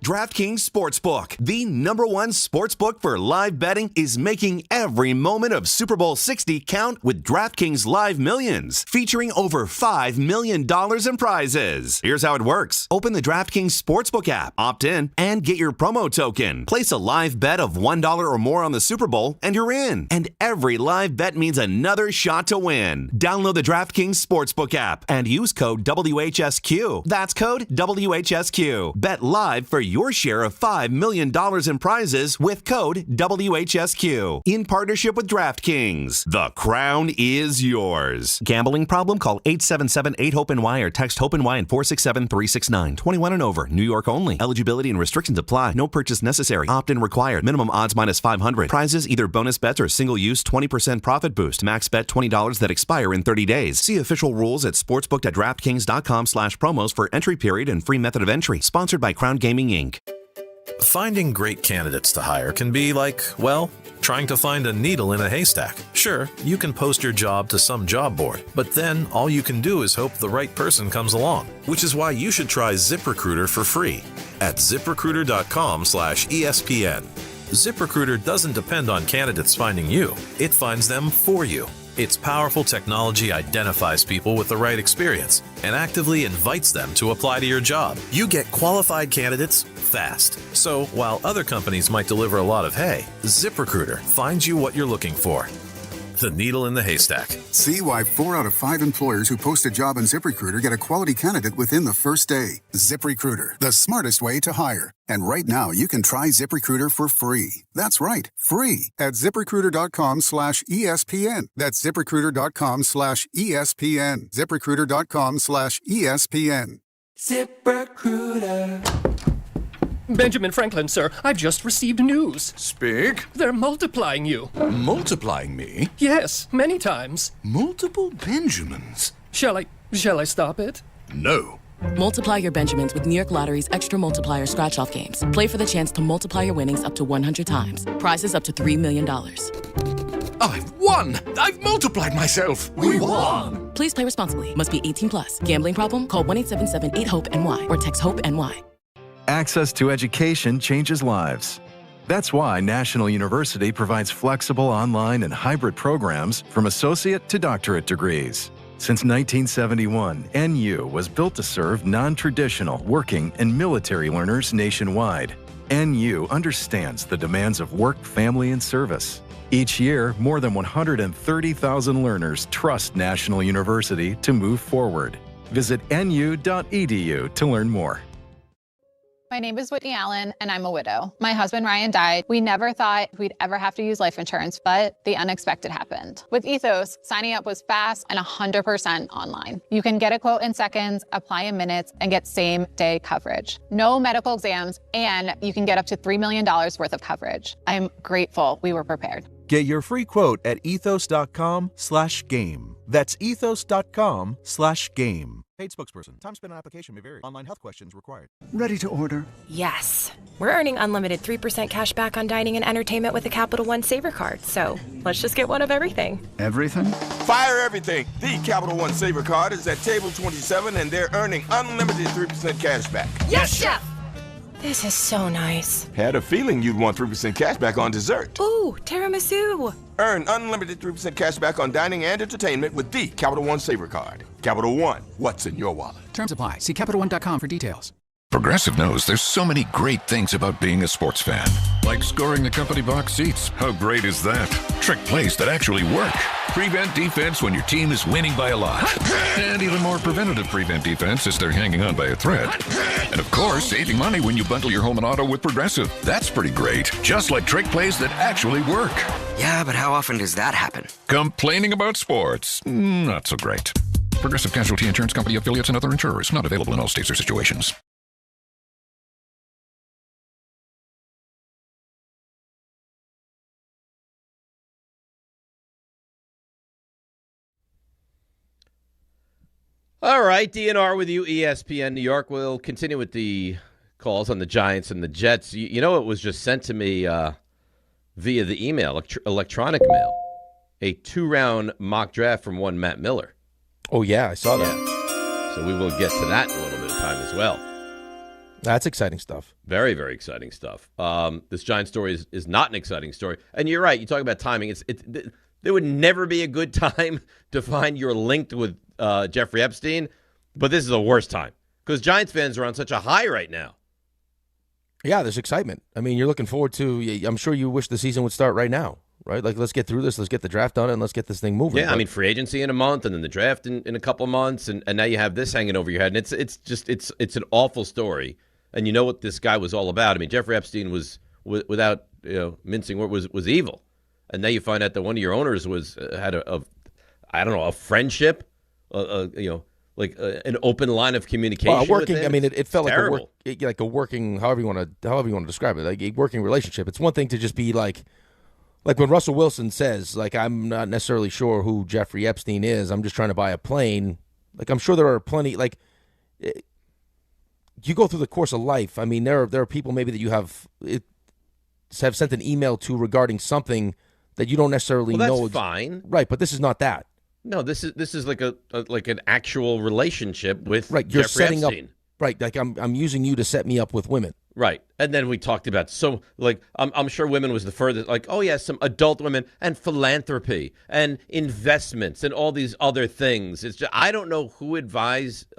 DraftKings Sportsbook, the #1 sportsbook for live betting, is making every moment of Super Bowl 60 count with DraftKings Live Millions, featuring over $5 million in prizes. Here's how it works. Open the DraftKings Sportsbook app, opt in, and get your promo token. Place a live bet of $1 or more on the Super Bowl, and you're in. And every live bet means another shot to win. Download the DraftKings Sportsbook app and use code WHSQ. That's code WHSQ. Bet live for your share of $5 million in prizes with code WHSQ. In partnership with DraftKings. The crown is yours. Gambling problem? Call 877-8-HOPE-NY or text HOPE-NY and 467-369. 21 and over. New York only. Eligibility and restrictions apply. No purchase necessary. Opt-in required. Minimum odds minus 500. Prizes either bonus bets or single use 20% profit boost. Max bet $20 that expire in 30 days. See official rules at sportsbook.draftkings.com/promos for entry period and free method of entry. Sponsored by Crown Gaming Inc. Finding great candidates to hire can be like, well, trying to find a needle in a haystack. Sure, you can post your job to some job board, but then all you can do is hope the right person comes along, which is why you should try ZipRecruiter for free at ZipRecruiter.com/ESPN. ZipRecruiter doesn't depend on candidates finding you. It finds them for you. Its powerful technology identifies people with the right experience and actively invites them to apply to your job. You get qualified candidates fast. So while other companies might deliver a lot of hay, ZipRecruiter finds you what you're looking for. the needle in the haystack. See why 4 out of 5 employers who post a job on ZipRecruiter get a quality candidate within the first day. ZipRecruiter, the smartest way to hire. And right now, you can try ZipRecruiter for free. That's right, free at ZipRecruiter.com/ESPN. That's ZipRecruiter.com/ESPN. ZipRecruiter.com/ESPN. ZipRecruiter. Benjamin Franklin, sir, I've just received news. Speak. They're multiplying you. Multiplying me? Yes, many times. Multiple Benjamins? Shall I stop it? No. Multiply your Benjamins with New York Lottery's Extra Multiplier Scratch-Off games. Play for the chance to multiply your winnings up to 100 times. Prizes up to $3 million. I've won! I've multiplied myself! We won! Please play responsibly. Must be 18 plus. Gambling problem? Call 1-877-8-HOPE-NY or text HOPE-NY. Access to education changes lives. That's why National University provides flexible online and hybrid programs from associate to doctorate degrees. Since 1971, NU was built to serve non-traditional, working, and military learners nationwide. NU understands the demands of work, family, and service. Each year, more than 130,000 learners trust National University to move forward. Visit nu.edu to learn more. My name is Whitney Allen, and I'm a widow. My husband, Ryan, died. We never thought we'd ever have to use life insurance, but the unexpected happened. With Ethos, signing up was fast and 100% online. You can get a quote in seconds, apply in minutes, and get same-day coverage. No medical exams, and you can get up to $3 million worth of coverage. I'm grateful we were prepared. Get your free quote at ethos.com/game. That's ethos.com/game. Paid spokesperson. Time spent on application may vary. Online health questions required. Ready to order? Yes. We're earning unlimited 3% cash back on dining and entertainment with a Capital One Saver card. So let's just get one of everything. Everything? Fire everything. The Capital One Saver card is at table 27 and they're earning unlimited 3% cash back. Yes, Chef! This is so nice. Had a feeling you'd want 3% cash back on dessert. Ooh, tiramisu. Earn unlimited 3% cash back on dining and entertainment with the Capital One Saver card. Capital One, what's in your wallet? Terms apply. See CapitalOne.com for details. Progressive knows there's so many great things about being a sports fan. Like scoring the company box seats. How great is that? Trick plays that actually work. Prevent defense when your team is winning by a lot. And even more preventative prevent defense as they're hanging on by a thread. And of course, saving money when you bundle your home and auto with Progressive. That's pretty great. Just like trick plays that actually work. Yeah, but how often does that happen? Complaining about sports? Not so great. Progressive Casualty Insurance Company affiliates and other insurers. Not available in all states or situations. All right, DNR with you, ESPN New York. We'll continue with the calls on the Giants and the Jets. You know, it was just sent to me via the email, electronic mail, a 2-round mock draft from one Matt Miller. Oh, yeah, I saw that. So we will get to that in a little bit of time as well. That's exciting stuff. Very, very exciting stuff. This Giant story is not an exciting story. And you're right. You talk about timing. There would never be a good time to find you're linked with Jeffrey Epstein, but this is the worst time because Giants fans are on such a high right now. Yeah, there's excitement. I mean, you're looking forward to, I'm sure you wish the season would start right now, right? Like, let's get through this, let's get the draft done, and let's get this thing moving. Yeah, I mean, free agency in a month, and then the draft in a couple of months, and now you have this hanging over your head, and it's an awful story, and you know what this guy was all about. I mean, Jeffrey Epstein was, without mincing words, was evil, and now you find out that one of your owners had a friendship. An open line of communication. Working. I mean, it felt terrible. like a working, however you want to describe it, like a working relationship. It's one thing to just be like when Russell Wilson says, like, I'm not necessarily sure who Jeffrey Epstein is. I'm just trying to buy a plane. Like, I'm sure there are plenty. Like, you go through the course of life. I mean, there are people maybe that you have sent an email to regarding something that you don't necessarily know. That's fine, right? But this is not that. No, this is like an actual relationship with right. You're Jeffrey setting Epstein. Up right. Like I'm using you to set me up with women. Right, and then we talked about I'm sure women was the furthest. Like, oh yeah, some adult women and philanthropy and investments and all these other things. It's just, I don't know who advised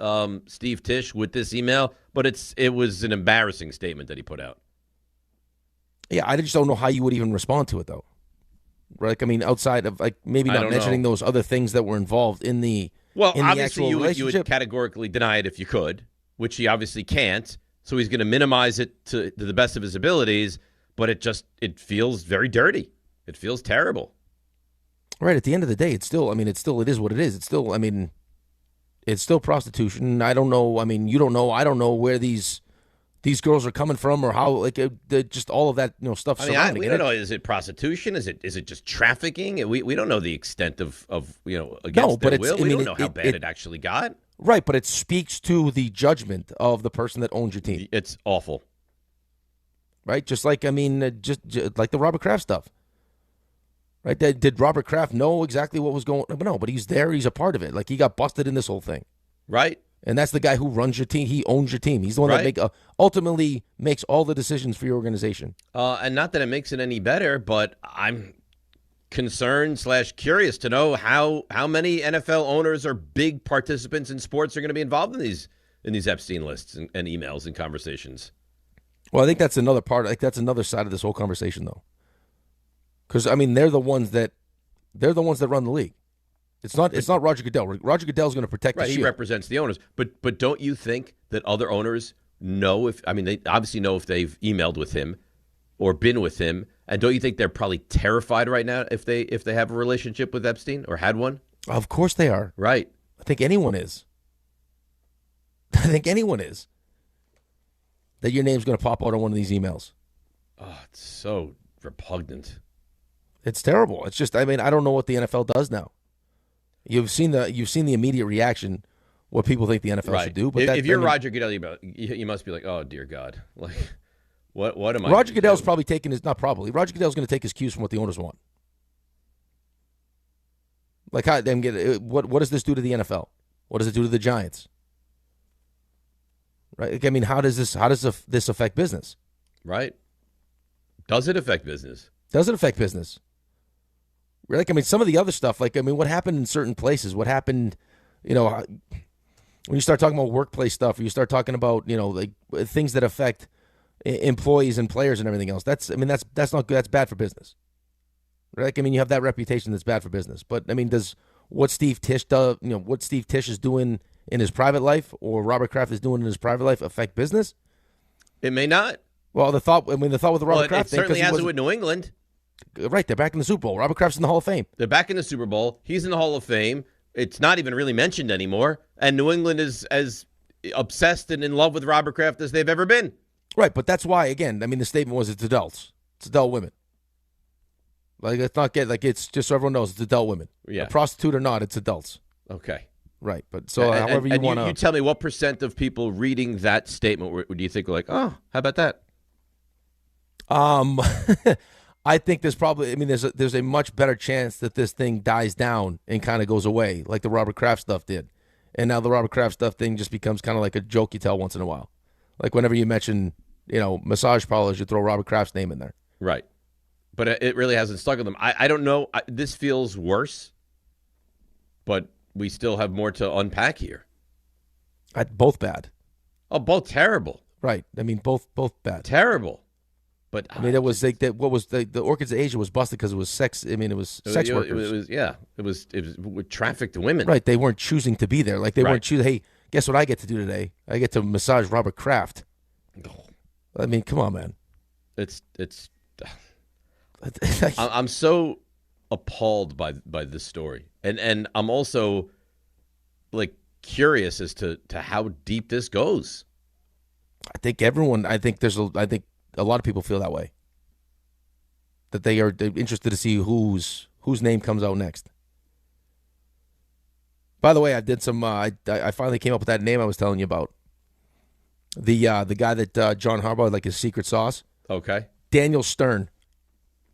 Steve Tisch with this email, but it was an embarrassing statement that he put out. Yeah, I just don't know how you would even respond to it though. Like, I mean, outside of like maybe not mentioning those other things that were involved in the obviously actual you would categorically deny it if you could, which he obviously can't. So he's going to minimize it to the best of his abilities, but it feels very dirty. It feels terrible. Right. At the end of the day, it is what it is. It's still prostitution. I don't know. I mean, you don't know. I don't know where these girls are coming from or how, like, just all of that, stuff surrounding it. We don't know. Is it prostitution? Is it just trafficking? We don't know the extent of against their will. We don't know how bad it actually got. Right, but it speaks to the judgment of the person that owns your team. It's awful. Right? Just like, just like the Robert Kraft stuff. Right? Did Robert Kraft know exactly what was going on? No, but he's there. He's a part of it. Like, he got busted in this whole thing. Right. And that's the guy who runs your team. He owns your team. He's the one that ultimately makes all the decisions for your organization. And not that it makes it any better, but I'm concerned / curious to know how many NFL owners or big participants in sports are going to be involved in these Epstein lists and emails and conversations. Well, I think that's another part. Like, that's another side of this whole conversation, though. Because they're the ones that run the league. It's not Roger Goodell. Roger Goodell's going to protect the shield. He represents the owners. But don't you think that other owners know they obviously know if they've emailed with him or been with him, and don't you think they're probably terrified right now if they have a relationship with Epstein or had one? Of course they are. Right. I think anyone is. That your name's going to pop out on one of these emails. Oh, it's so repugnant. It's terrible. It's just, I don't know what the NFL does now. You've seen the immediate reaction, what people think the NFL should do. But if you're Roger Goodell, you must be like, oh dear God, like what am I? Roger Goodell's probably taking his Roger Goodell's going to take his cues from what the owners want. Like, what does this do to the NFL? What does it do to the Giants? Right? I mean, how does this affect business? Right. Does it affect business? Does it affect business? Like, some of the other stuff, like, what happened in certain places, what happened, when you start talking about workplace stuff, or you start talking about, like things that affect employees and players and everything else, that's not good. That's bad for business. Right? Like, you have that reputation that's bad for business. But, does what Steve Tisch does, what Steve Tisch is doing in his private life or Robert Kraft is doing in his private life affect business? It may not. Well, the thought with the Robert Kraft thing. It certainly hasn't with New England. Right, they're back in the Super Bowl. Robert Kraft's in the Hall of Fame. They're back in the Super Bowl. He's in the Hall of Fame. It's not even really mentioned anymore. And New England is as obsessed and in love with Robert Kraft as they've ever been. Right, but that's why, again, the statement was it's adults. It's adult women. Like, let's not get, like, it's just so everyone knows it's adult women. Yeah. A prostitute or not, it's adults. Okay. Right, but so however you want to. You tell me what % of people reading that statement do you think are like, oh, how about that? I think there's probably, there's a much better chance that this thing dies down and kind of goes away, like the Robert Kraft stuff did. And now the Robert Kraft stuff thing just becomes kind of like a joke you tell once in a while. Like, whenever you mention, massage parlors, you throw Robert Kraft's name in there. Right. But it really hasn't stuck with them. I don't know. This feels worse, but we still have more to unpack here. Both bad. Oh, both terrible. Right. Both bad. Terrible. But it was like that. What was the Orchids of Asia was busted because it was sex. It was sex workers. It was trafficked women. Right. They weren't choosing to be there. Like, they weren't choosing. Hey, guess what I get to do today? I get to massage Robert Kraft. Come on, man. It's. I'm so appalled by this story, and I'm also like curious as to how deep this goes. I think a lot of people feel that way. That they're interested to see whose name comes out next. By the way, I did some. I finally came up with that name I was telling you about. The guy that John Harbaugh, like his secret sauce. Okay. Daniel Stern.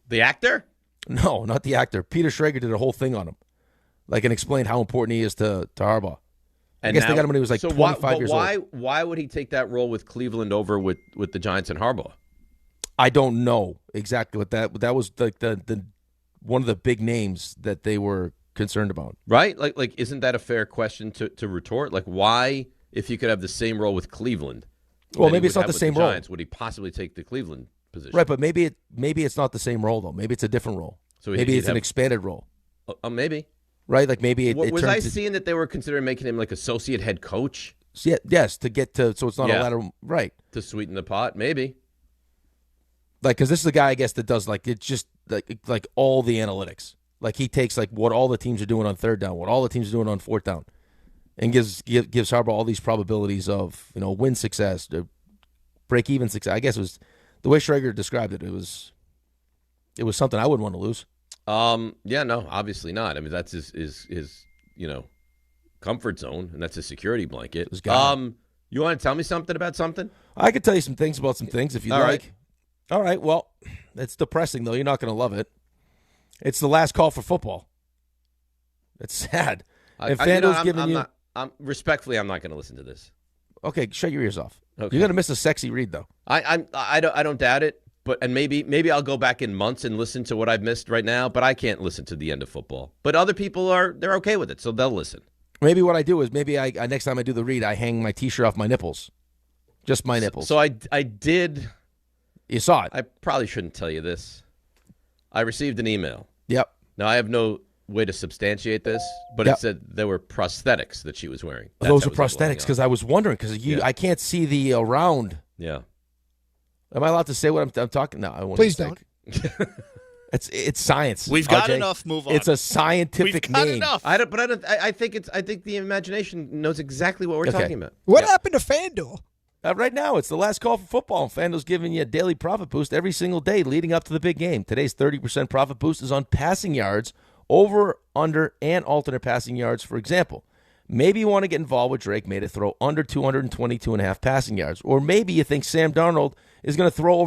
The actor? No, not the actor. Peter Schrager did a whole thing on him, and explained how important he is to Harbaugh. I guess they got him when he was 25 years old. Why would he take that role with Cleveland over with the Giants and Harbaugh? I don't know exactly what that was, like the one of the big names that they were concerned about. Right? Like isn't that a fair question to retort? Like, why, if you could have the same role with Cleveland? Well, maybe it's not the same role. Giants, would he possibly take the Cleveland position? Right, but maybe it's not the same role though. Maybe it's a different role. So maybe it's an expanded role. Maybe. Right? Like maybe it was I seeing that they were considering making him like associate head coach? Yeah, yes, to get to, so it's not a lateral, right. To sweeten the pot, maybe. Like, because this is the guy, I guess, that does, like, it's just, like all the analytics. Like, he takes, like, what all the teams are doing on third down, what all the teams are doing on fourth down, and gives Harbaugh all these probabilities of, win success, break-even success. I guess it was, the way Schrager described it, it was something I wouldn't want to lose. Yeah, no, obviously not. I mean, that's his comfort zone, and that's his security blanket. You want to tell me something about something? I could tell you some things about some things if you'd All like. right. All right, well, it's depressing, though. You're not going to love it. It's the last call for football. It's sad. If FanDuel's giving you... respectfully, I'm not going to listen to this. Okay, shut your ears off. Okay. You're going to miss a sexy read, though. I don't doubt it, and maybe I'll go back in months and listen to what I've missed right now, but I can't listen to the end of football. But other people they're okay with it, so they'll listen. Maybe what I do is I next time I do the read, I hang my T-shirt off my nipples. Just my nipples. So I did... You saw it. I probably shouldn't tell you this. I received an email. Yep. Now, I have no way to substantiate this, but it said there were prosthetics that she was wearing. Those are prosthetics, because I was wondering, because I can't see the round. Yeah. Am I allowed to say what I'm talking? No, I won't. Please don't. It's science. We've got RJ. enough. Move on. It's a scientific We've got name. enough. I think the imagination knows exactly what we're talking about. What happened to FanDuel? Right now, it's the last call for football, and FanDuel's giving you a daily profit boost every single day leading up to the big game. Today's 30% profit boost is on passing yards, over, under, and alternate passing yards. For example, maybe you want to get involved with Drake May to throw under 222.5 passing yards, or maybe you think Sam Darnold is going to throw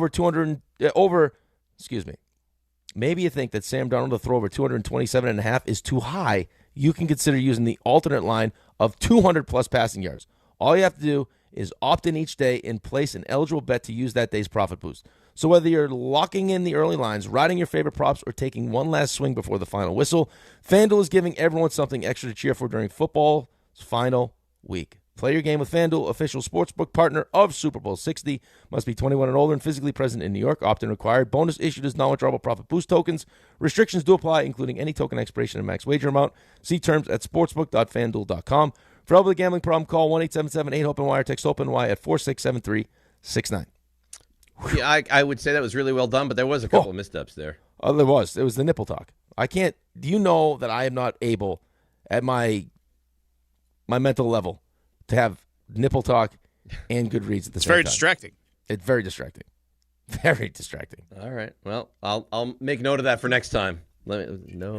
Maybe you think that Sam Darnold to throw over 227.5 is too high. You can consider using the alternate line of 200-plus passing yards. All you have to do is opt in each day and place an eligible bet to use that day's profit boost. So whether you're locking in the early lines, riding your favorite props, or taking one last swing before the final whistle, FanDuel is giving everyone something extra to cheer for during football's final week. Play your game with FanDuel, official sportsbook partner of Super Bowl 60. Must be 21 and older and physically present in New York. Opt-in required. Bonus issued as non-withdrawable profit boost tokens. Restrictions do apply, including any token expiration and max wager amount. See terms at sportsbook.fanduel.com. For help with a gambling problem, call 1-877-8-HOPE-NY or text HOPE-NY at 467369. Yeah, I would say that was really well done, but there was a couple of missteps there. Oh, there was. It was the nipple talk. I can't. Do you know that I am not able, at my mental level, to have nipple talk and good reads at the same time? It's very distracting. It's very distracting. Very distracting. All right. Well, I'll make note of that for next time.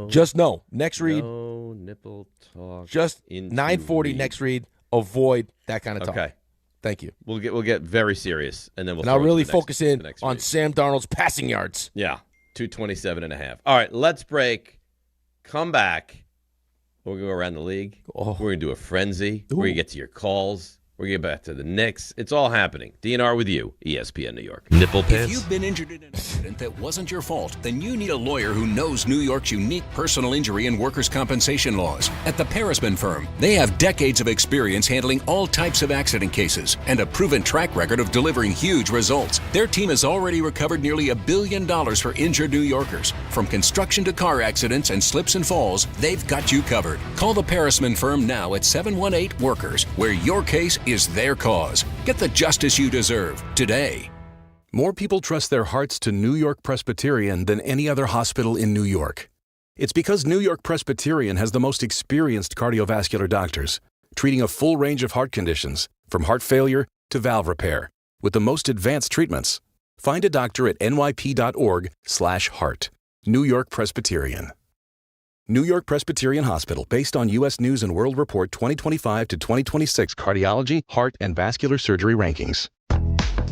Just know. Next read. No nipple talk. Just 9:40 next read. Avoid that kind of talk. Okay. Thank you. We'll get very serious, and then I'll really focus in on Sam Darnold's passing yards. Yeah, 227.5. All right, let's break. Come back. We're going to go around the league. We're going to do a frenzy. We're going to get to your calls. We're going to get back to the Knicks. It's all happening. DNR with you, ESPN New York. Nipple pants. If you've been injured in an accident that wasn't your fault, then you need a lawyer who knows New York's unique personal injury and workers' compensation laws. At the Parisman Firm, they have decades of experience handling all types of accident cases and a proven track record of delivering huge results. Their team has already recovered nearly $1 billion for injured New Yorkers. From construction to car accidents and slips and falls, they've got you covered. Call the Parisman Firm now at 718-WORKERS, where your case is their cause. Get the justice you deserve today. More people trust their hearts to New York Presbyterian than any other hospital in New York. It's because New York Presbyterian has the most experienced cardiovascular doctors, treating a full range of heart conditions, from heart failure to valve repair, with the most advanced treatments. Find a doctor at nyp.org/heart. New York Presbyterian. New York Presbyterian Hospital, based on U.S. News & World Report 2025 to 2026 Cardiology, Heart, and Vascular Surgery Rankings.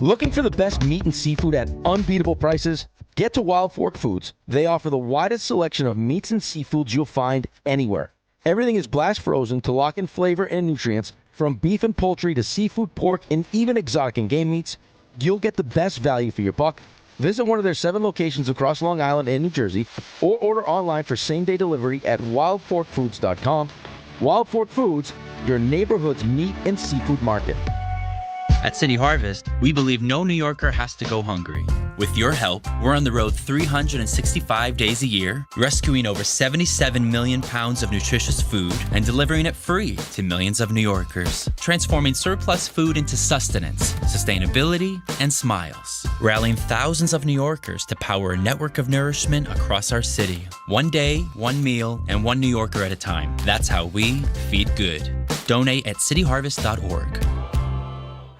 Looking for the best meat and seafood at unbeatable prices? Get to Wild Fork Foods. They offer the widest selection of meats and seafoods you'll find anywhere. Everything is blast frozen to lock in flavor and nutrients. From beef and poultry to seafood, pork, and even exotic and game meats, you'll get the best value for your buck. Visit one of their 7 locations across Long Island and New Jersey, or order online for same-day delivery at wildforkfoods.com. Wild Fork Foods, your neighborhood's meat and seafood market. At City Harvest, we believe no New Yorker has to go hungry. With your help, we're on the road 365 days a year, rescuing over 77 million pounds of nutritious food and delivering it free to millions of New Yorkers, transforming surplus food into sustenance, sustainability, and smiles, rallying thousands of New Yorkers to power a network of nourishment across our city. One day, one meal, and one New Yorker at a time. That's how we feed good. Donate at cityharvest.org.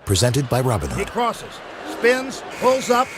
Presented by Robinhood. He crosses, spins, pulls up.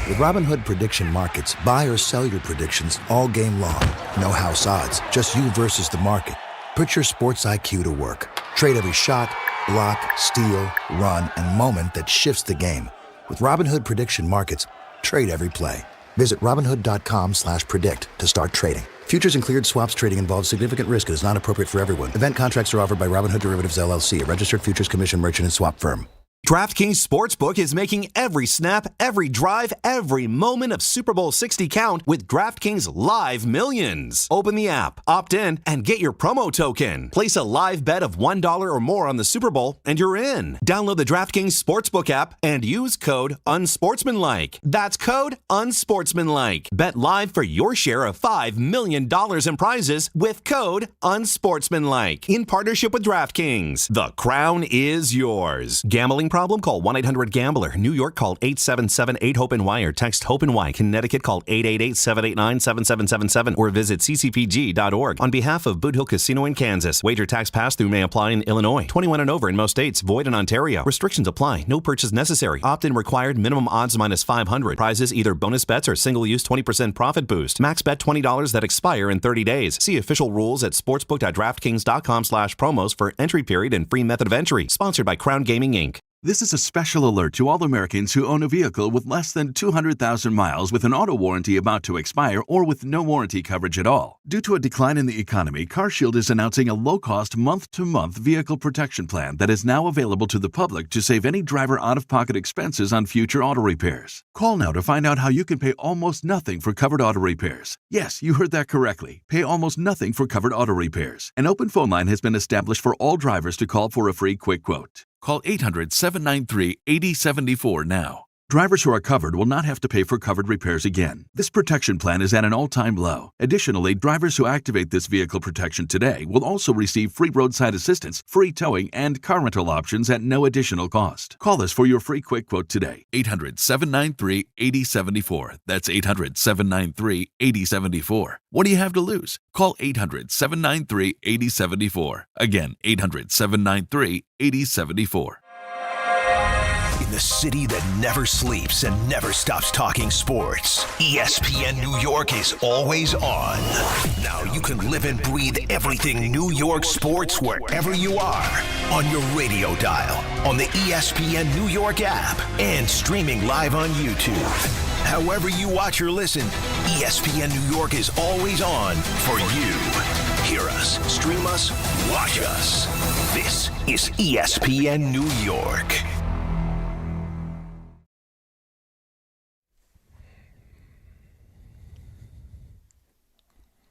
With Robinhood Prediction Markets, buy or sell your predictions all game long. No house odds, just you versus the market. Put your sports IQ to work. Trade every shot, block, steal, run, and moment that shifts the game. With Robinhood Prediction Markets, trade every play. Visit Robinhood.com/predict to start trading. Futures and cleared swaps trading involves significant risk and is not appropriate for everyone. Event contracts are offered by Robinhood Derivatives LLC, a registered futures commission merchant and swap firm. DraftKings Sportsbook is making every snap, every drive, every moment of Super Bowl 60 count with DraftKings Live Millions. Open the app, opt in, and get your promo token. Place a live bet of $1 or more on the Super Bowl, and you're in. Download the DraftKings Sportsbook app and use code UNSPORTSMANLIKE. That's code UNSPORTSMANLIKE. Bet live for your share of $5 million in prizes with code UNSPORTSMANLIKE. In partnership with DraftKings. The crown is yours. Gambling problem? Call 1-800-GAMBLER. New York, call 877-8-HOPE-NY or text HOPE-NY. Connecticut, call 888-789-7777 or visit ccpg.org. On behalf of Boot Hill Casino in Kansas, wager tax pass-through may apply in Illinois. 21 and over in most states. Void in Ontario. Restrictions apply. No purchase necessary. Opt-in required. Minimum odds minus 500. Prizes either bonus bets or single-use 20% profit boost. Max bet $20 that expire in 30 days. See official rules at sportsbook.draftkings.com/promos for entry period and free method of entry. Sponsored by Crown Gaming, Inc. This is a special alert to all Americans who own a vehicle with less than 200,000 miles with an auto warranty about to expire or with no warranty coverage at all. Due to a decline in the economy, CarShield is announcing a low-cost month-to-month vehicle protection plan that is now available to the public to save any driver out-of-pocket expenses on future auto repairs. Call now to find out how you can pay almost nothing for covered auto repairs. Yes, you heard that correctly. Pay almost nothing for covered auto repairs. An open phone line has been established for all drivers to call for a free quick quote. Call 800-793-8074 now. Drivers who are covered will not have to pay for covered repairs again. This protection plan is at an all-time low. Additionally, drivers who activate this vehicle protection today will also receive free roadside assistance, free towing, and car rental options at no additional cost. Call us for your free quick quote today. 800-793-8074. That's 800-793-8074. What do you have to lose? Call 800-793-8074. Again, 800-793-8074. In the city that never sleeps and never stops talking sports, ESPN New York is always on. Now you can live and breathe everything New York sports wherever you are. On your radio dial, on the ESPN New York app, and streaming live on YouTube. However you watch or listen, ESPN New York is always on for you. Hear us, stream us, watch us. This is ESPN New York.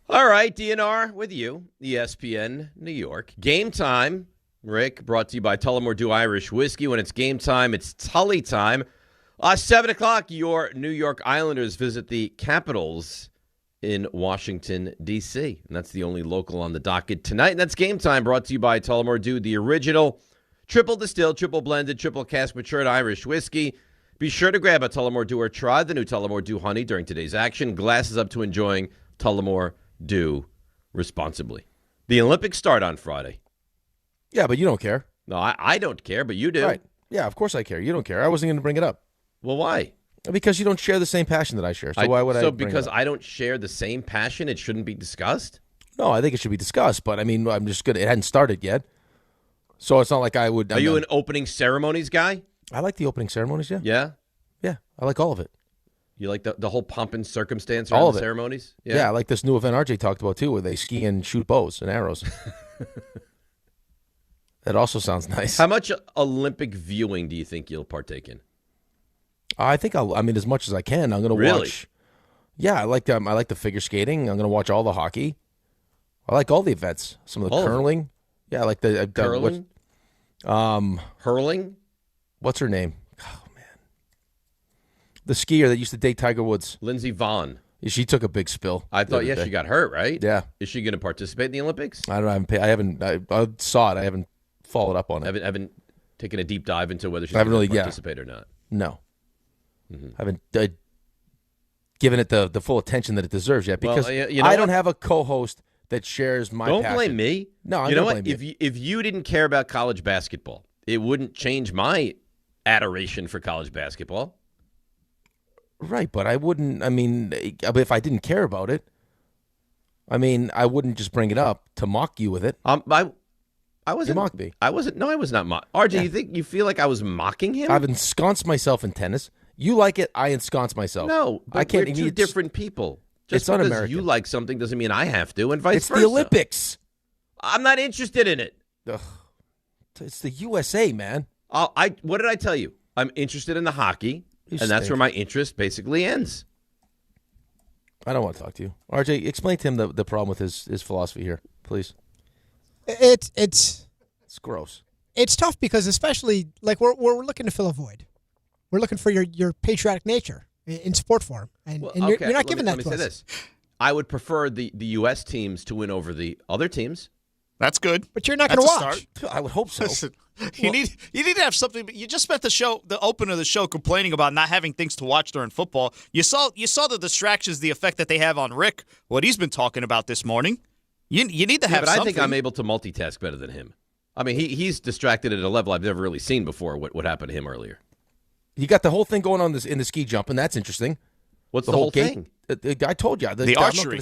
All right, DNR with you, ESPN New York. Game time, Rick, brought to you by Tullamore Dew Irish Whiskey. When it's game time, it's Tully time. 7 o'clock, your New York Islanders visit the Capitals in Washington, D.C. And that's the only local on the docket tonight. And that's game time, brought to you by Tullamore Dew, the original triple distilled, triple blended, triple cask matured Irish whiskey. Be sure to grab a Tullamore Dew or try the new Tullamore Dew Honey during today's action. Glasses up to enjoying Tullamore Dew responsibly. The Olympics start on Friday. Yeah, but you don't care. No, I don't care, but you do. Right. Yeah, of course I care. You don't care. I wasn't going to bring it up. Well, why? Because you don't share the same passion that I share. So why would I? So because I don't share the same passion, it shouldn't be discussed? No, I think it should be discussed. But I mean, I'm just good. It hadn't started yet, so it's not like I would. Are you an opening ceremonies guy? I like the opening ceremonies. Yeah. Yeah. Yeah, I like all of it. You like the whole pomp and circumstance around the ceremonies? Yeah, I like this new event RJ talked about too, where they ski and shoot bows and arrows. That also sounds nice. How much Olympic viewing do you think you'll partake in? I think I mean, as much as I can. I'm going to watch. Yeah, I like the figure skating. I'm going to watch all the hockey. I like all the events. Some of the curling. Yeah, I like the curling. Hurling. What's her name? Oh man, The skier that used to date Tiger Woods. Lindsey Vonn. Yeah, she took a big spill. I thought, she got hurt, right? Yeah. Is she going to participate in the Olympics? I don't know. I saw it. I haven't followed up on it. Haven't taken a deep dive into whether she's going to participate or not. No. Mm-hmm. I haven't given it the full attention that it deserves yet because I don't have a co-host that shares my passion. Don't blame me. No, I'm you know what? Blame you. If you didn't care about college basketball, it wouldn't change my adoration for college basketball. Right, but I wouldn't. I mean, if I didn't care about it, I mean, I wouldn't just bring it up to mock you with it. I wasn't. You mocked me. I wasn't. No, I was not mocking. RJ, you feel like I was mocking him? I've ensconced myself in tennis. You like it, I ensconce myself. No, but I can't. We're two different people. Just it's because un-American. you like something doesn't mean I have to, and vice versa. It's the Olympics. I'm not interested in it. Ugh. It's the USA, man. What did I tell you? I'm interested in the hockey, and that's where my interest basically ends. I don't want to talk to you. RJ, explain to him the problem with his philosophy here, please. It's gross. It's tough because especially like we're looking to fill a void. We're looking for your patriotic nature in sport form, and you're not giving that to us. Let me say this. I would prefer the U.S. teams to win over the other teams. That's good. But you're not going to watch. I would hope so. Listen, you need to have something. You just spent the opener of the show complaining about not having things to watch during football. You saw the distractions, the effect that they have on Rick. What he's been talking about this morning. You need to have. But something. I think I'm able to multitask better than him. I mean, he's distracted at a level I've never really seen before. What happened to him earlier? You got the whole thing going on in the ski jump, and that's interesting. What's the whole thing? I told you. The archery.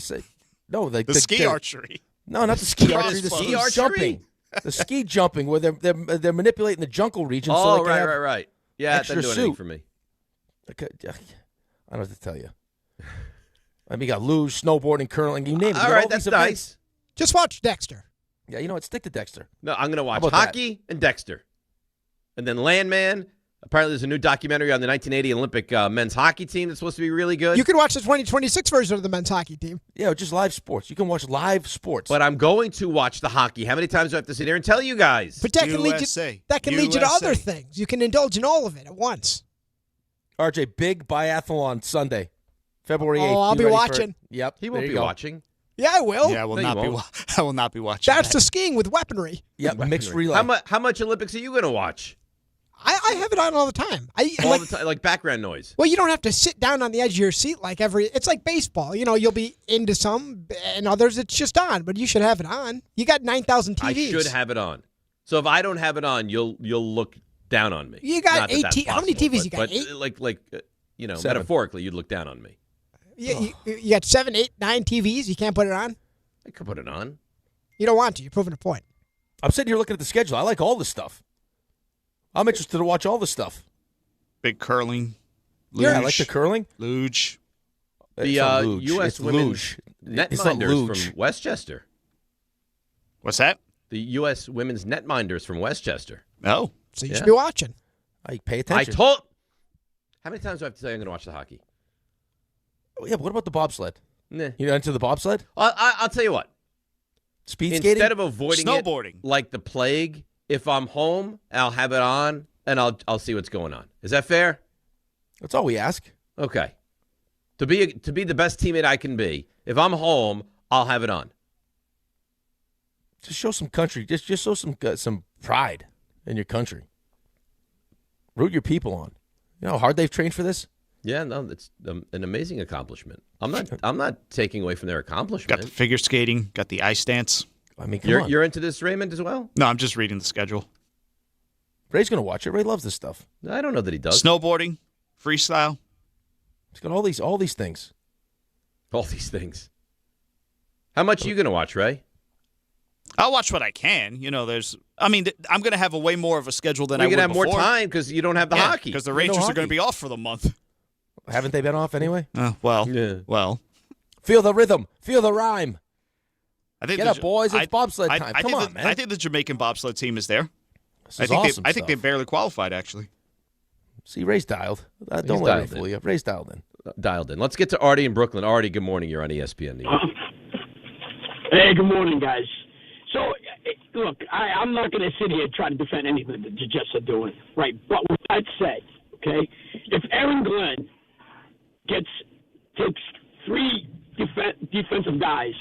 No, the ski archery. No, not the ski archery. The ski jumping. The ski jumping, where they're manipulating the jungle region. Oh, so they can right. Yeah, that extra doesn't do anything suit for me. I don't have to tell you. I mean, you got luge, snowboarding, curling, you name it. All right, that's nice. Just watch Dexter. Yeah, you know what? Stick to Dexter. No, I'm going to watch hockey and Dexter. And then Landman. Apparently there's a new documentary on the 1980 Olympic men's hockey team that's supposed to be really good. You can watch the 2026 version of the men's hockey team. Yeah, just live sports. You can watch live sports. But I'm going to watch the hockey. How many times do I have to sit here and tell you guys? But that can lead you to other things. You can indulge in all of it at once. RJ, big biathlon Sunday, February 8th. Oh, I'll be watching. Yep. He won't be watching. Yeah, I will. Yeah, I will not be watching. That's the skiing with weaponry. Yep, mixed relay. How much Olympics are you going to watch? I have it on all the time. All the time, like background noise. Well, you don't have to sit down on the edge of your seat it's like baseball. You know, you'll be into some and others it's just on, but you should have it on. You got 9,000 TVs. I should have it on. So if I don't have it on, you'll look down on me. You got 18. How many TVs you got? 8? Like metaphorically, you'd look down on me. You got 7, 8, 9 TVs. You can't put it on. I could put it on. You don't want to. You're proving a point. I'm sitting here looking at the schedule. I like all this stuff. I'm interested to watch all this stuff. Big curling. Luge. Yeah, I like the curling. Luge. The U.S. women's netminders from Westchester. What's that? The U.S. women's netminders from Westchester. Oh. So you should be watching. I pay attention. How many times do I have to tell you I'm going to watch the hockey? Oh, yeah, but what about the bobsled? Nah. You into the bobsled? I'll tell you what. Speed skating? Instead of avoiding snowboarding like the plague, if I'm home, I'll have it on, and I'll see what's going on. Is that fair? That's all we ask. Okay. To be the best teammate I can be, if I'm home, I'll have it on. Just show some country. Just show some pride in your country. Root your people on. You know how hard they've trained for this? Yeah, no, it's an amazing accomplishment. I'm not taking away from their accomplishment. Got the figure skating, got the ice dance. I mean, come on. You're into this, Raymond, as well? No, I'm just reading the schedule. Ray's going to watch it. Ray loves this stuff. I don't know that he does. Snowboarding, freestyle. He's got all these things. All these things. How much are you going to watch, Ray? I'll watch what I can. You know, I'm going to have a way more of a schedule than I would before. You're going to have more time because you don't have the hockey. Because the Rangers are going to be off for the month. Haven't they been off anyway? Well. Feel the rhythm. Feel the rhyme. Get up, boys. It's bobsled time. Come on, man. I think the Jamaican bobsled team is there. I think they barely qualified, actually. See, Ray's dialed. Don't let Ray fool you. Ray's dialed in. Dialed in. Let's get to Artie in Brooklyn. Artie, good morning. You're on ESPN New York. Hey, good morning, guys. So, look, I'm not going to sit here and try to defend anything that the Jets are doing, right? But with that said, okay, if Aaron Glenn takes three defensive guys,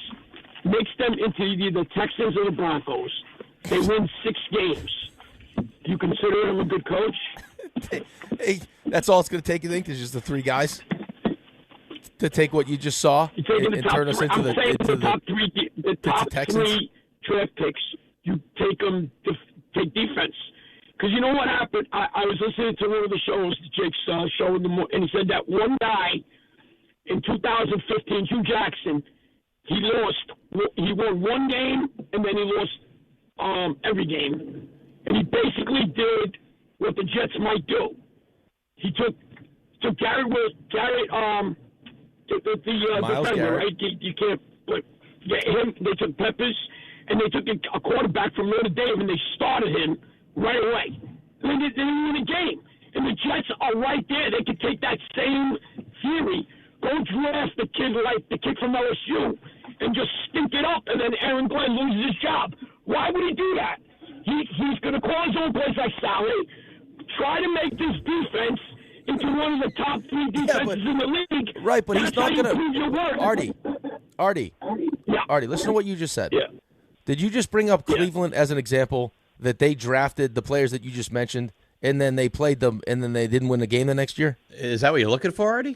makes them into either the Texans or the Broncos. They win 6 games. You consider him a good coach? Hey, that's all it's going to take, you think, is just the 3 guys to take what you just saw and turn us into the top 3 draft picks. You take them to take defense. Because you know what happened? I was listening to one of the shows, Jake's show, and he said that one guy in 2015, Hugh Jackson, he won 1 game, and then he lost every game. And he basically did what the Jets might do. He took Garrett, the defender, right? You can't put him. They took Peppers, and they took a quarterback from Notre Dame, and they started him right away. And they didn't win a game. And the Jets are right there. They could take that same theory, go draft the kid like the kid from LSU, and just stink it up, and then Aaron Glenn loses his job. Why would he do that? He's going to call his own plays like Sally, try to make this defense into one of the top 3 defenses in the league. Right, but he's not going to. Artie, listen to what you just said. Yeah. Did you just bring up Cleveland as an example that they drafted the players that you just mentioned, and then they played them, and then they didn't win the game the next year? Is that what you're looking for, Artie?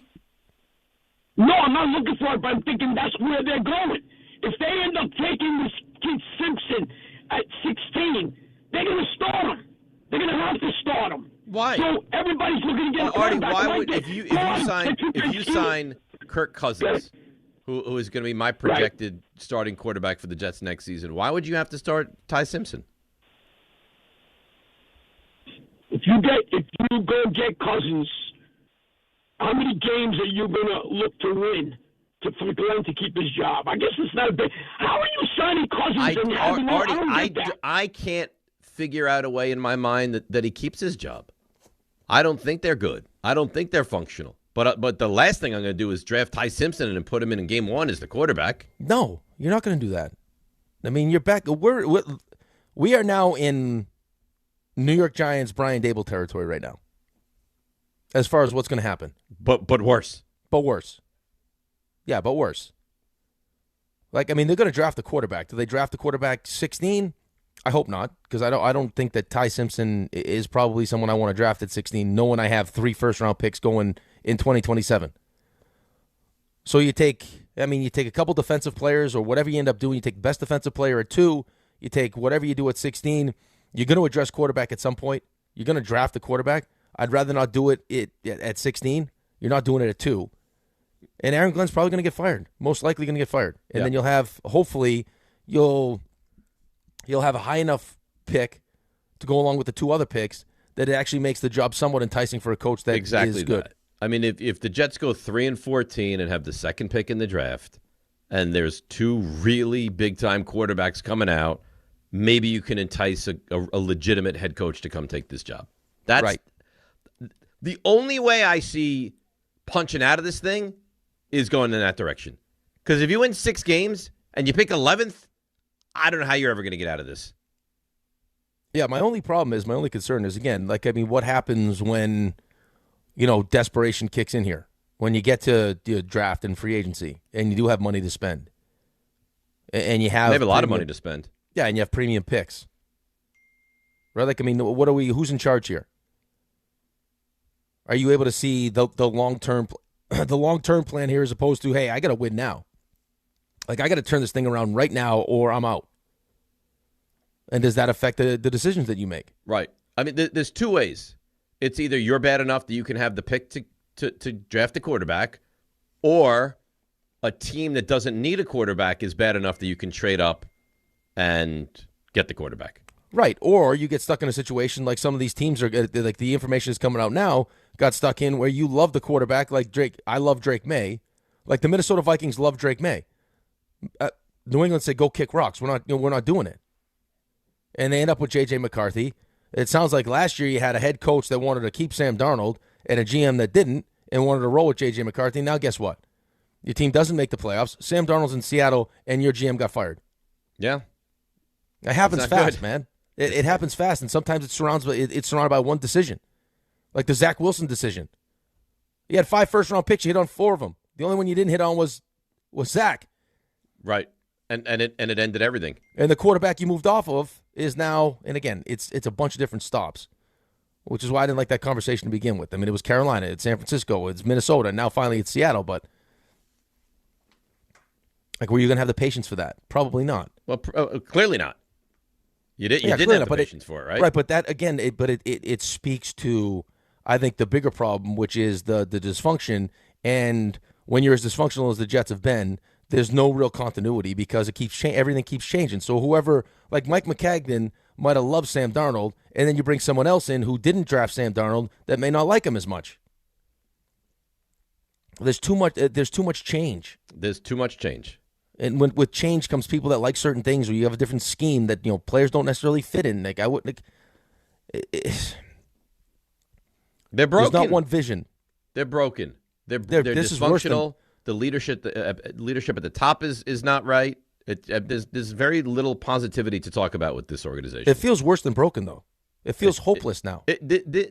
No, I'm not looking for it, but I'm thinking that's where they're going. If they end up taking this kid Simpson at 16, they're going to start him. They're going to have to start him. Why? So everybody's looking to get a Artie, quarterback. why would if you sign Kirk Cousins, who is going to be my projected starting quarterback for the Jets next season, why would you have to start Ty Simpson? If you go get Cousins, how many games are you going to look to win for Glenn to keep his job? I guess it's not a big. How are you signing Cousins? I can't figure out a way in my mind that he keeps his job. I don't think they're good. I don't think they're functional. But the last thing I'm going to do is draft Ty Simpson and put him in game 1 as the quarterback. No, you're not going to do that. I mean, you're back. We are now in New York Giants Brian Dable territory right now, as far as what's going to happen. But worse. But worse. Yeah, but worse. Like, I mean, they're going to draft the quarterback. Do they draft the quarterback 16? I hope not, because I don't think that Ty Simpson is probably someone I want to draft at 16, knowing I have 3 first-round picks going in 2027. So you take a couple defensive players or whatever you end up doing. You take the best defensive player at 2. You take whatever you do at 16. You're going to address quarterback at some point. You're going to draft the quarterback. I'd rather not do it at 16. You're not doing it at 2. And Aaron Glenn's probably going to get fired. Most likely going to get fired. And then you'll have, hopefully, you'll have a high enough pick to go along with the 2 other picks that it actually makes the job somewhat enticing for a coach that is good. That. I mean, if the Jets go 3-14 and have the second pick in the draft, and there's 2 really big-time quarterbacks coming out, maybe you can entice a legitimate head coach to come take this job. That's right. The only way I see punching out of this thing is going in that direction. Because if you win 6 games and you pick 11th, I don't know how you're ever going to get out of this. Yeah, my only concern is, again, what happens when, desperation kicks in here? When you get to draft and free agency and you do have money to spend. And you have... They have a lot of money to spend. Yeah, and you have premium picks. Right? Who's in charge here? Are you able to see the long-term the long-term plan here as opposed to, hey, I got to win now. I got to turn this thing around right now or I'm out. And does that affect the decisions that you make? Right. I mean, there's 2 ways. It's either you're bad enough that you can have the pick to draft a quarterback, or a team that doesn't need a quarterback is bad enough that you can trade up and get the quarterback. Right. Or you get stuck in a situation like some of these teams are, like the information is coming out now, got stuck in where you love the quarterback like Drake. I love Drake May. Like the Minnesota Vikings love Drake May. New England said, go kick rocks. We're not doing it. And they end up with J.J. McCarthy. It sounds like last year you had a head coach that wanted to keep Sam Darnold and a GM that didn't and wanted to roll with J.J. McCarthy. Now guess what? Your team doesn't make the playoffs. Sam Darnold's in Seattle, and your GM got fired. Yeah. It happens fast, man. It happens fast, and sometimes it's surrounded by one decision. Like the Zach Wilson decision. He had 5 first-round picks. You hit on 4 of them. The only one you didn't hit on was Zach. Right. And it ended everything. And the quarterback you moved off of is now, and again, it's a bunch of different stops, which is why I didn't like that conversation to begin with. I mean, it was Carolina, it's San Francisco, it's Minnesota, and now finally it's Seattle. But like, were you going to have the patience for that? Probably not. Well, clearly not. You didn't have the patience for it, right? Right, but that again, it speaks to, I think, the bigger problem, which is the dysfunction. And when you're as dysfunctional as the Jets have been, there's no real continuity because everything keeps changing. So whoever, like Mike McCagnon, might have loved Sam Darnold, and then you bring someone else in who didn't draft Sam Darnold that may not like him as much. There's too much. There's too much change. There's too much change. And with change comes people that like certain things, or you have a different scheme that players don't necessarily fit in. Like I wouldn't. They're broken. There's not one vision. They're broken. They're dysfunctional. The leadership at the top is not right. There's very little positivity to talk about with this organization. It feels worse than broken, though. It feels hopeless now.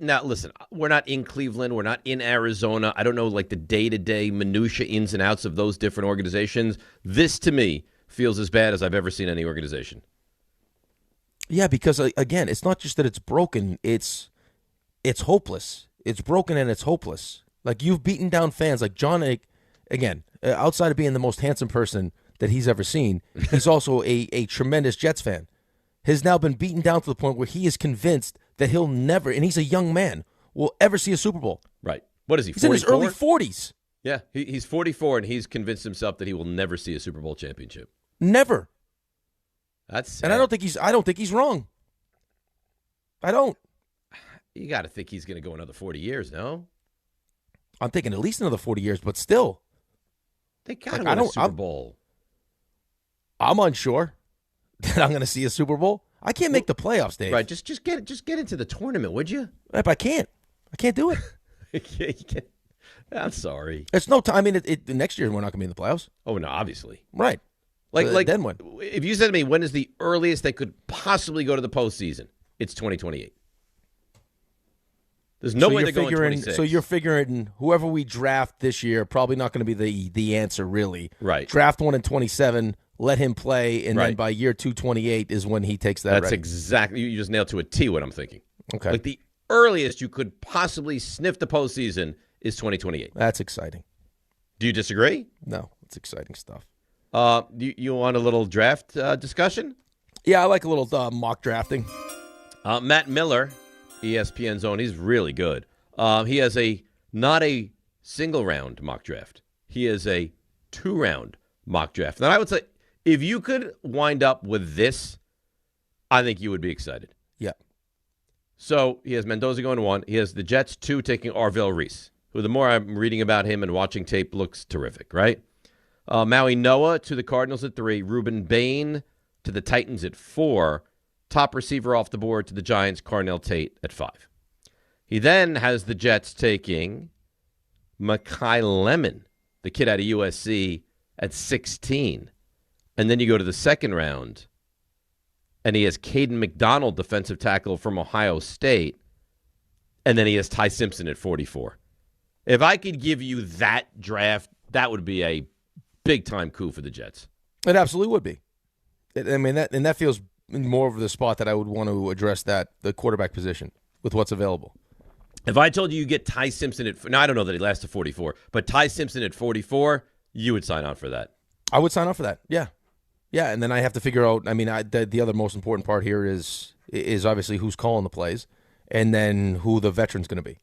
Now, listen, we're not in Cleveland. We're not in Arizona. I don't know, like, the day-to-day minutia ins and outs of those different organizations. This, to me, feels as bad as I've ever seen any organization. Yeah, because, again, it's not just that it's broken. It's hopeless. It's broken and it's hopeless. Like, you've beaten down fans like John. Again, outside of being the most handsome person that he's ever seen, he's also a tremendous Jets fan. Has now been beaten down to the point where he is convinced that he'll never, and he's a young man, will ever see a Super Bowl. Right. What is he, 44? He's in his early 40s. Yeah, he's 44, and he's convinced himself that he will never see a Super Bowl championship. Never. That's sad. And I don't think he's wrong. I don't. You got to think he's going to go another 40 years, no? I'm thinking at least another 40 years, but still. They got to win a Super Bowl. I'm unsure that I'm going to see a Super Bowl. I can't make the playoffs, Dave. Right, just get into the tournament, would you? Right, but I can't do it. You can't. I'm sorry. It's no time. I mean, next year we're not going to be in the playoffs. Oh no, obviously. Right. Like then when? If you said to me, when is the earliest they could possibly go to the postseason? It's 2028. There's no way they're going 26. So you're figuring whoever we draft this year probably not going to be the answer, really. Right. Draft one in 27, let him play, and then by year 228 is when he takes that. That's ready. exactly. You just nailed to a T what I'm thinking. Okay. Like the earliest you could possibly sniff the postseason is 2028. That's exciting. Do you disagree? No, it's exciting stuff. You want a little draft discussion? Yeah, I like a little mock drafting. Matt Miller, ESPN Zone, he's really good. He has not a single round mock draft. He has a 2-round mock draft. And I would say, if you could wind up with this, I think you would be excited. Yeah. So he has Mendoza going 1. He has the Jets 2 taking Arvell Reese, who the more I'm reading about him and watching tape looks terrific, right? Maui Noah to the Cardinals at 3. Ruben Bain to the Titans at 4. Top receiver off the board to the Giants, Carnell Tate at 5. He then has the Jets taking Mekhi Lemon, the kid out of USC, at 16. And then you go to the second round, and he has Caden McDonald, defensive tackle from Ohio State, and then he has Ty Simpson at 44. If I could give you that draft, that would be a big-time coup for the Jets. It absolutely would be. I mean, that feels more of the spot that I would want to address the quarterback position with what's available. If I told you get Ty Simpson at, now I don't know that he lasts to 44, but Ty Simpson at 44, you would sign on for that. I would sign on for that. Yeah. Yeah, and then I have to figure out, I mean, the other most important part here is obviously who's calling the plays and then who the veteran's going to be.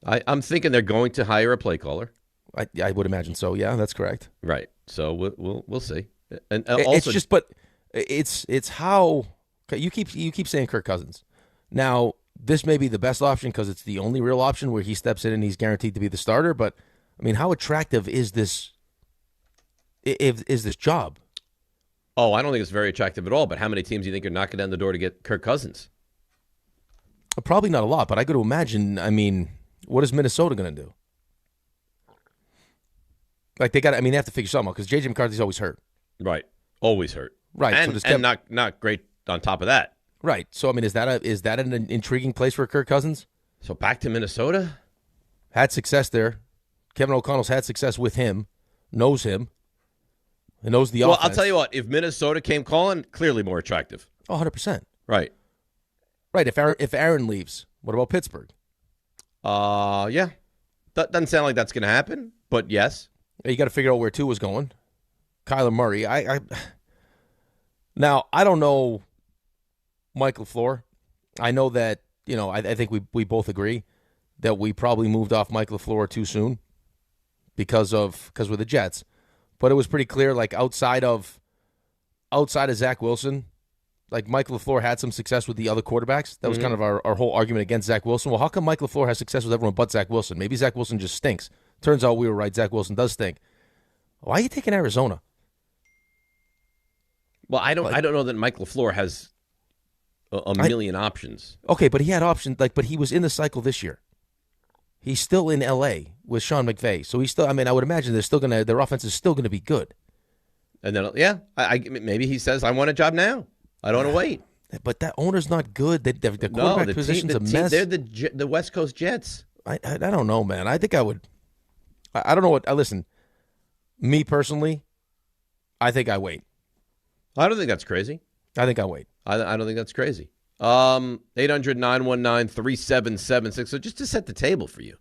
I'm thinking they're going to hire a play caller. I would imagine so. Yeah, that's correct. Right. So we'll see. And also, it's just, but it's how you keep saying Kirk Cousins. Now, this may be the best option because it's the only real option where he steps in and he's guaranteed to be the starter. But I mean, how attractive is this? Is this job? Oh, I don't think it's very attractive at all. But how many teams do you think are knocking down the door to get Kirk Cousins? Probably not a lot. But I got to imagine. I mean, what is Minnesota going to do? Like they have to figure something out because J.J. McCarthy's always hurt. Right, always hurt. Right, and not great on top of that. Right. So I mean, is that an intriguing place for Kirk Cousins? So back to Minnesota. Had success there. Kevin O'Connell's had success with him, knows him, and knows the offense. Well, I'll tell you what. If Minnesota came calling, clearly more attractive. Oh, 100%. Right. Right. If Aaron leaves, what about Pittsburgh? Yeah. That doesn't sound like that's going to happen, but yes. You got to figure out where Tua was going. Kyler Murray. Now, I don't know Mike LaFleur. I know that, I think we both agree that we probably moved off Mike LaFleur too soon because we're the Jets. But it was pretty clear, like outside of Zach Wilson, like Mike LaFleur had some success with the other quarterbacks. That was kind of our whole argument against Zach Wilson. Well, how come Mike LaFleur has success with everyone but Zach Wilson? Maybe Zach Wilson just stinks. Turns out we were right. Zach Wilson does stink. Why are you taking Arizona? Well, I don't know that Mike LaFleur has a million options. Okay, but he had options. But he was in the cycle this year. He's still in L.A. with Sean McVay, so he's still. I mean, I would imagine their offense is still gonna be good. And then, maybe he says, "I want a job now. I don't want to wait." But that owner's not good. The quarterback position's a mess. They're the West Coast Jets. I don't know, man. I think I would. I don't know what. Listen, me personally, I think I wait. I don't think that's crazy. I think I wait. I don't think that's crazy. 800-919-3776. So just to set the table for you,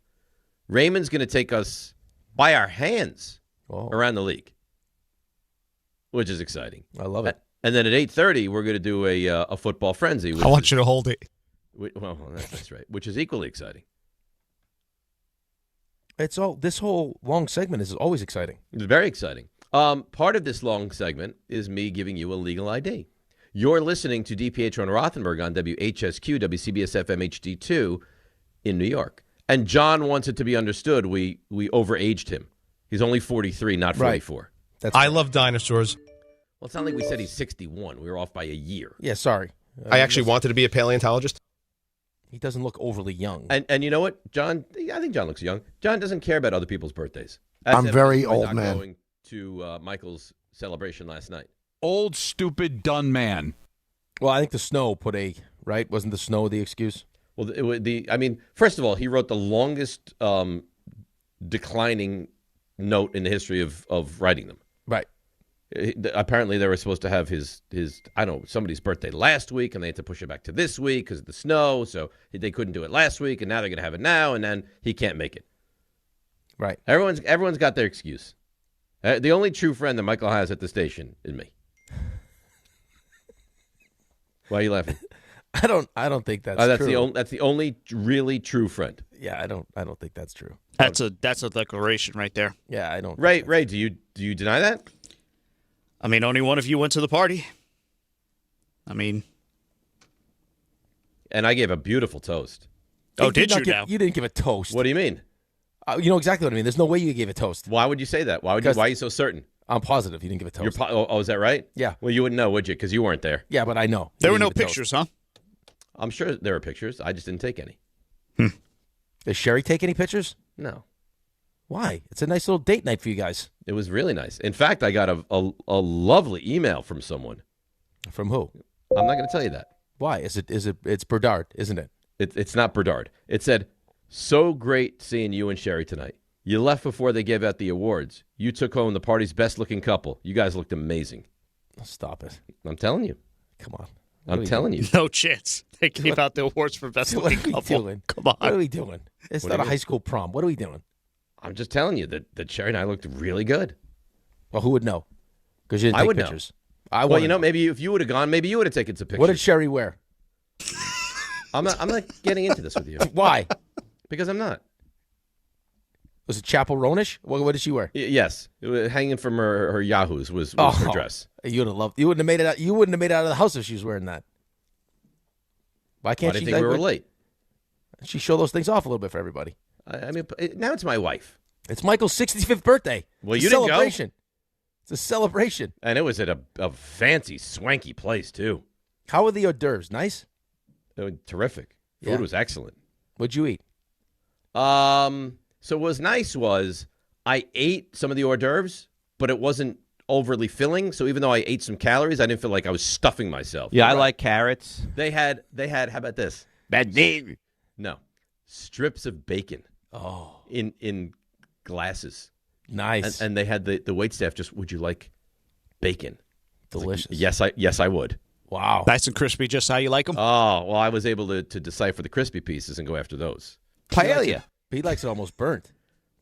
Raymond's going to take us by our hands around the league, which is exciting. I love it. And then at 8:30, we're going to do a football frenzy. I want you to hold it. Well, that's right, which is equally exciting. This whole long segment is always exciting. It's very exciting. Part of this long segment is me giving you a legal ID. You're listening to DiPietro and Rothenberg on WHSQ, WCBS FM HD2 in New York. And John wants it to be understood we overaged him. He's only 43, not 44. Right. I love dinosaurs. Well, it's not like we said he's 61. We were off by a year. Yeah, sorry. I actually wanted to be a paleontologist. He doesn't look overly young. And you know what, John? I think John looks young. John doesn't care about other people's birthdays. I'm very old, man. Going to Michael's celebration last night. Old, stupid, done man. Well, I think the snow right? Wasn't the snow the excuse? Well, first of all, he wrote the longest declining note in the history of writing them. Right. Apparently, they were supposed to have his somebody's birthday last week, and they had to push it back to this week because of the snow. So they couldn't do it last week, and now they're going to have it now, and then he can't make it. Right. Everyone's got their excuse. The only true friend that Michael has at the station is me. Why are you laughing? I don't think that's true. That's the only really true friend. Yeah, I don't think that's true. That's a declaration right there. Yeah, I don't. Ray, do you deny that? I mean, only one of you went to the party. I mean, and I gave a beautiful toast. Oh, did you now? You didn't give a toast. What do you mean? You know exactly what I mean. There's no way you gave a toast. Why would you say that? Why are you so certain? I'm positive you didn't give a toast. Is that right? Yeah. Well, you wouldn't know, would you? Because you weren't there. Yeah, but I know. There were no pictures, huh? I'm sure there were pictures. I just didn't take any. Does Sherry take any pictures? No. Why? It's a nice little date night for you guys. It was really nice. In fact, I got a lovely email from someone. From who? I'm not going to tell you that. Why? It's Berdard, isn't it? It's not Berdard. It said, "So great seeing you and Sherry tonight. You left before they gave out the awards. You took home the party's best-looking couple. You guys looked amazing." Stop it. I'm telling you. Come on. I'm telling you. No chance. They gave out the awards for best-looking couple. Doing? Come on. What are we doing? It's not a high school prom. What are we doing? I'm just telling you that Sherry and I looked really good. Well, who would know? Because you didn't take pictures. Know. Maybe if you would have gone, maybe you would have taken some pictures. What did Sherry wear? I'm not getting into this with you. Why? Because I'm not. Was it Chapel Ronish? What did she wear? Yes, it was hanging from her Yahoos was her dress. You would have loved. You wouldn't have made it out. You wouldn't have made it out of the house if she was wearing that. Why can't I she? didn't think we were late. She show those things off a little bit for everybody. I mean, now it's my wife. It's Michael's 65th birthday. Well, it's you didn't celebration. Go. It's a celebration, and it was at a fancy, swanky place too. How were the hors d'oeuvres? Nice. Terrific. Food was excellent. What'd you eat? So what was nice was I ate some of the hors d'oeuvres, but it wasn't overly filling. So even though I ate some calories, I didn't feel like I was stuffing myself. Yeah, I like carrots. They had. How about this? Bad name. No, strips of bacon. Oh, in glasses. Nice. And they had the waitstaff just, would you like bacon? Delicious. Like, yes, I would. Wow. Nice and crispy, just how you like them? Oh, well, I was able to decipher the crispy pieces and go after those. Paella. He likes it almost burnt.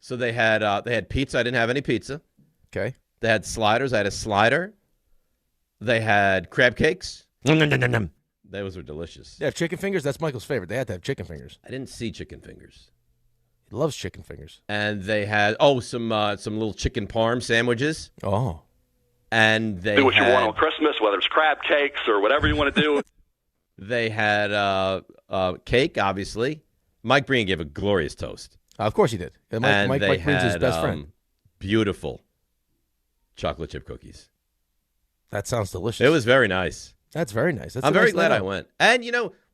So they had pizza. I didn't have any pizza. Okay. They had sliders. I had a slider. They had crab cakes. Those were delicious. They have chicken fingers. That's Michael's favorite. They had to have chicken fingers. I didn't see chicken fingers. He loves chicken fingers. And they had some little chicken parm sandwiches. Oh. And they do what had, you want on Christmas, whether it's crab cakes or whatever you want to do. They had cake, obviously. Mike Breen gave a glorious toast. Of course he did. Mike Breen's his best friend. Beautiful chocolate chip cookies. That sounds delicious. It was very nice. That's very nice. I'm very glad I went. And,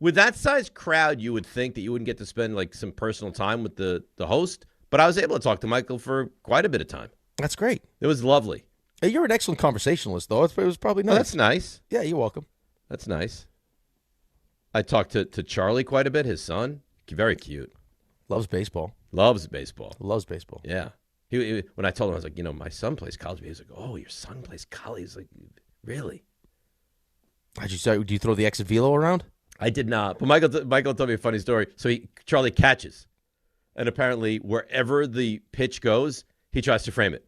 with that size crowd, you would think that you wouldn't get to spend like some personal time with the host. But I was able to talk to Michael for quite a bit of time. That's great. It was lovely. Hey, you're an excellent conversationalist, though. It was probably nice. Oh, that's nice. Yeah, you're welcome. That's nice. I talked to Charlie quite a bit, his son. Very cute. Loves baseball. Loves baseball. Loves baseball. Yeah. He when I told him, I was like, my son plays college. He was like, oh, your son plays college? He's like, really? Do you throw the exit velo around? I did not. But Michael told me a funny story. So Charlie catches. And apparently, wherever the pitch goes, he tries to frame it.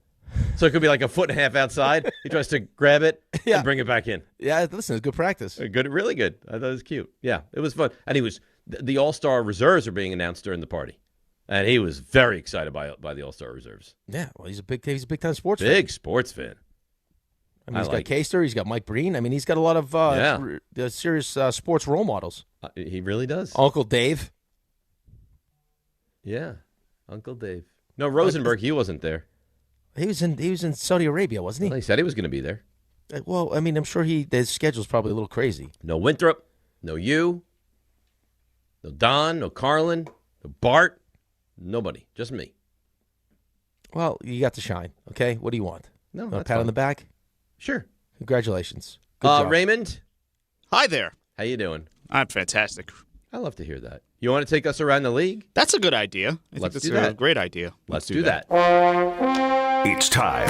So it could be like a foot and a half outside. He tries to grab it and bring it back in. Yeah, listen, it's good practice. Good, really good. I thought it was cute. Yeah, it was fun. And the All-Star reserves are being announced during the party. And he was very excited by the All-Star reserves. Yeah, well, he's a big-time sports fan. Big sports fan. I mean, he's got Kaster, he's got Mike Breen. I mean, he's got a lot of serious sports role models. He really does. Uncle Dave. Yeah, Uncle Dave. No, Rosenberg, he wasn't there. He was in Saudi Arabia, wasn't he? Well, he said he was going to be there. Well, I mean, I'm sure his schedule's probably a little crazy. No Winthrop, no you, no Don, no Carlin, no Bart, nobody, just me. Well, you got to shine, okay? What do you want? No, a pat on the back? Sure. Congratulations. Good job. Raymond. Hi there. How you doing? I'm fantastic. I love to hear that. You want to take us around the league? That's a good idea. I think Let's that's do that. a great idea. Let's do that. It's time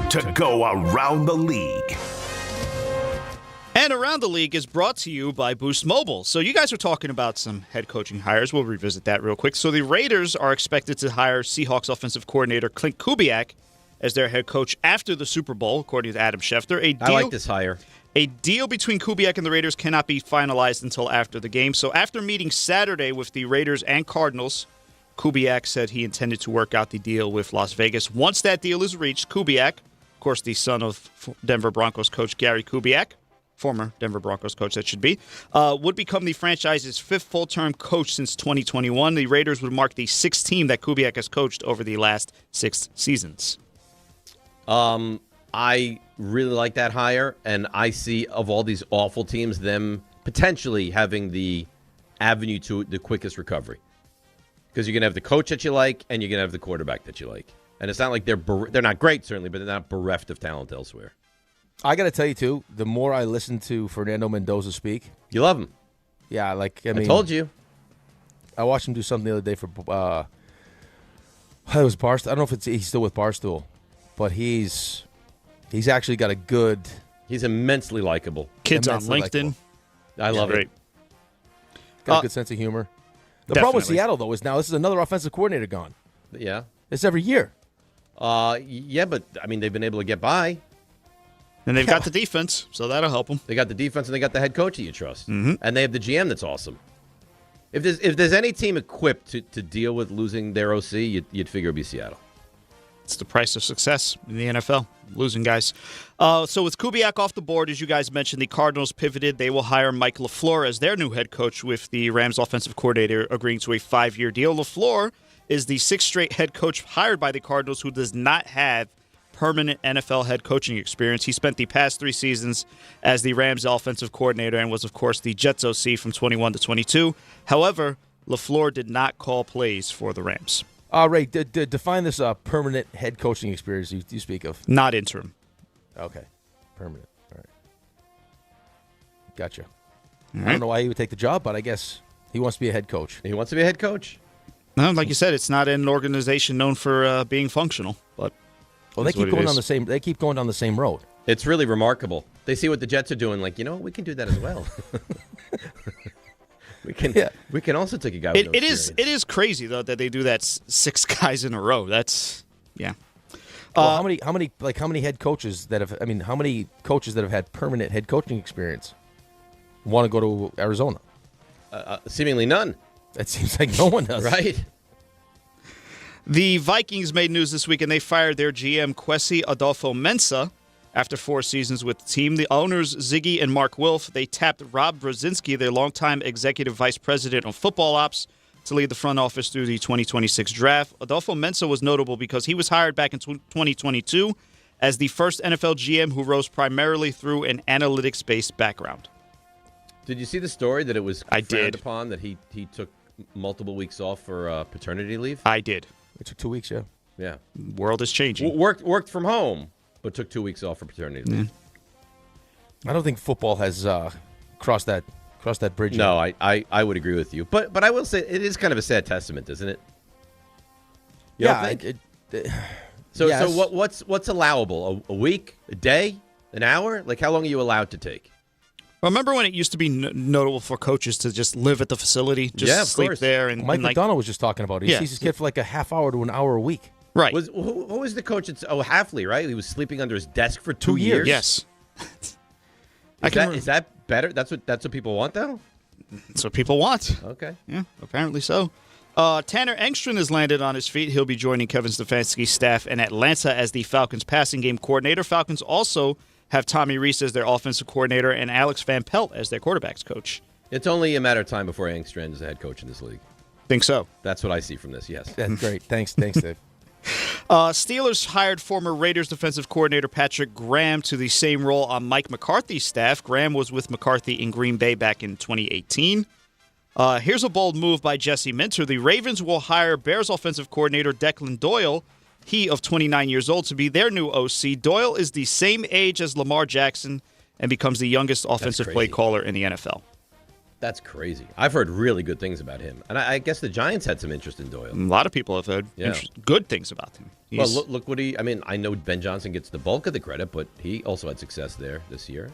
to go around the league. And Around the League is brought to you by Boost Mobile. So you guys were talking about some head coaching hires. We'll revisit that real quick. So the Raiders are expected to hire Seahawks offensive coordinator Clint Kubiak as their head coach after the Super Bowl, according to Adam Schefter. I like this hire. A deal between Kubiak and the Raiders cannot be finalized until after the game. So after meeting Saturday with the Raiders and Cardinals, Kubiak said he intended to work out the deal with Las Vegas. Once that deal is reached, Kubiak, of course the son of Denver Broncos coach Gary Kubiak, former Denver Broncos coach that should be, would become the franchise's fifth full-term coach since 2021. The Raiders would mark the sixth team that Kubiak has coached over the last 6 seasons. I really like that hire, and I see, of all these awful teams, them potentially having the avenue to the quickest recovery. Because you're going to have the coach that you like, and you're going to have the quarterback that you like. And it's not like they're not great, certainly, but they're not bereft of talent elsewhere. I got to tell you, too, the more I listen to Fernando Mendoza speak. You love him. Yeah, I mean. I told you. I watched him do something the other day for, it was Barstool. I don't know if he's still with Barstool, but he's actually got a good. He's immensely likable. Kids on LinkedIn. I love it. Got a good sense of humor. The problem with Seattle, though, is now this is another offensive coordinator gone. Yeah. It's every year. Yeah, but, I mean, they've been able to get by. And they've got the defense, so that'll help them. They got the defense, and they got the head coach that you trust. Mm-hmm. And they have the GM that's awesome. If there's any team equipped to deal with losing their OC, you'd figure it'd be Seattle. It's the price of success in the NFL, losing guys. So with Kubiak off the board, as you guys mentioned, the Cardinals pivoted. They will hire Mike LaFleur as their new head coach, with the Rams offensive coordinator agreeing to a 5-year deal. LaFleur is the 6th straight head coach hired by the Cardinals who does not have permanent NFL head coaching experience. He spent the past 3 seasons as the Rams offensive coordinator and was, of course, the Jets OC from 21 to 22. However, LaFleur did not call plays for the Rams. Ray, define this permanent head coaching experience you speak of. Not interim. Okay. Permanent. All right. Gotcha. All right. I don't know why he would take the job, but I guess he wants to be a head coach. He wants to be a head coach. No, like you said, it's not an organization known for being functional. But they keep going on the same. They keep going down the same road. It's really remarkable. They see what the Jets are doing. Like, we can do that as well. We can also take a guy. With it is crazy though that they do that 6 guys in a row. That's Well, how many head coaches that have? How many coaches that have had permanent head coaching experience want to go to Arizona? Seemingly none. It seems like no one does. Right. The Vikings made news this week, and they fired their GM Kwesi Adolfo-Mensah after 4 seasons with the team. The owners, Ziggy and Mark Wilf, they tapped Rob Brzezinski, their longtime executive vice president of football ops, to lead the front office through the 2026 draft. Adolfo-Mensah was notable because he was hired back in 2022 as the first NFL GM who rose primarily through an analytics-based background. Did you see the story that it was frowned upon that he took multiple weeks off for paternity leave? I did. It took 2 weeks, yeah. Yeah. World is changing. Worked from home, but took 2 weeks off for paternity leave. I don't think football has crossed that bridge. No, I would agree with you. But I will say it is kind of a sad testament, isn't it? You don't think? So what's allowable? A week? A day? An hour? Like, how long are you allowed to take? Remember when it used to be notable for coaches to just live at the facility, just sleep there? And Mike McDonough was just talking about it. He sees his kid for like a half hour to an hour a week. Right. Who was the coach? Hafley, right? He was sleeping under his desk for 2 years. Yes. Is that better? That's what people want, though? That's what people want. Okay. Yeah, apparently so. Tanner Engstrand has landed on his feet. He'll be joining Kevin Stefanski's staff in Atlanta as the Falcons passing game coordinator. Falcons also have Tommy Rees as their offensive coordinator and Alex Van Pelt as their quarterbacks coach. It's only a matter of time before Engstrand is the head coach in this league. Think so? That's what I see from this, yes. That's great. Thanks, Dave. Steelers hired former Raiders defensive coordinator Patrick Graham to the same role on Mike McCarthy's staff. Graham was with McCarthy in Green Bay back in 2018. Here's a bold move by Jesse Minter. The Ravens will hire Bears offensive coordinator Declan Doyle, he of 29 years old, to be their new OC. Doyle is the same age as Lamar Jackson and becomes the youngest offensive play caller in the NFL. That's crazy. I've heard really good things about him. And I guess the Giants had some interest in Doyle. A lot of people have heard good things about him. Well, look what I know Ben Johnson gets the bulk of the credit, but he also had success there this year.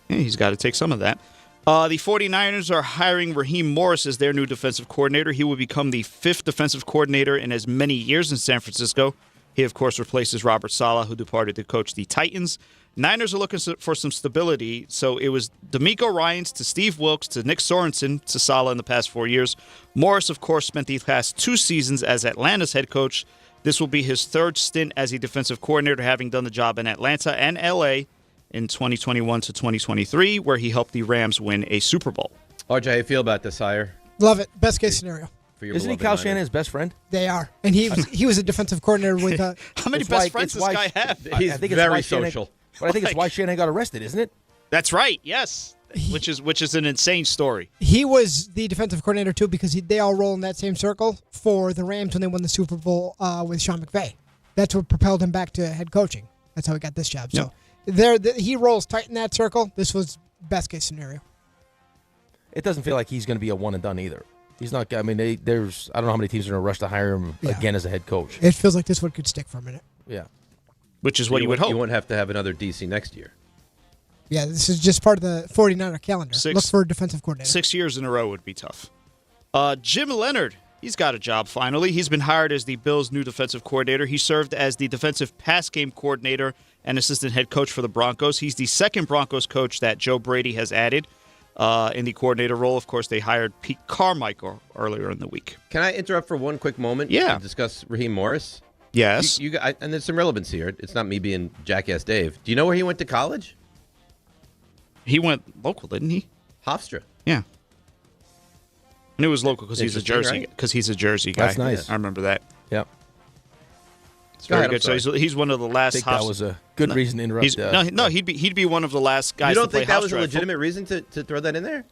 Yeah, he's got to take some of that. The 49ers are hiring Raheem Morris as their new defensive coordinator. He will become the 5th defensive coordinator in as many years in San Francisco. He, of course, replaces Robert Saleh, who departed to coach the Titans. Niners are looking for some stability, so it was DeMeco Ryans to Steve Wilkes to Nick Sorensen to Saleh in the past 4 years. Morris, of course, spent the past 2 seasons as Atlanta's head coach. This will be his 3rd stint as a defensive coordinator, having done the job in Atlanta and L.A. in 2021 to 2023, where he helped the Rams win a Super Bowl. RJ, how you feel about this hire? Love it. Best case scenario. Isn't he Kyle Shanahan's best friend? They are. And he was a defensive coordinator with... How many best friends does this guy have? He's very social. But I think it's why Shanahan got arrested, isn't it? That's right, yes. Which is an insane story. He was the defensive coordinator, too, because they all roll in that same circle for the Rams when they won the Super Bowl with Sean McVay. That's what propelled him back to head coaching. That's how he got this job. So he rolls tight in that circle. This was best case scenario. It doesn't feel like he's going to be a one and done either. He's not. I mean, I don't know how many teams are going to rush to hire him again as a head coach. It feels like this one could stick for a minute. Yeah. Which is what you would hope. You won't have to have another DC next year. Yeah, this is just part of the 49er calendar. Look for a defensive coordinator. 6 years in a row would be tough. Jim Leonard, he's got a job finally. He's been hired as the Bills' new defensive coordinator. He served as the defensive pass game coordinator and assistant head coach for the Broncos. He's the second Broncos coach that Joe Brady has added. In the coordinator role, of course, they hired Pete Carmichael earlier in the week. Can I interrupt for one quick moment? Yeah. To discuss Raheem Morris? Yes. And there's some relevance here. It's not me being Jackass Dave. Do you know where he went to college? He went local, didn't he? Hofstra. Yeah. And it was local because he's a Jersey. Because he's a Jersey guy. That's nice. I remember that. Yep. It's very good. So he's one of the last. I think that was a good reason to interrupt. No, he'd be one of the last guys. You don't to play think that was a Hofstra legitimate reason to throw that in there?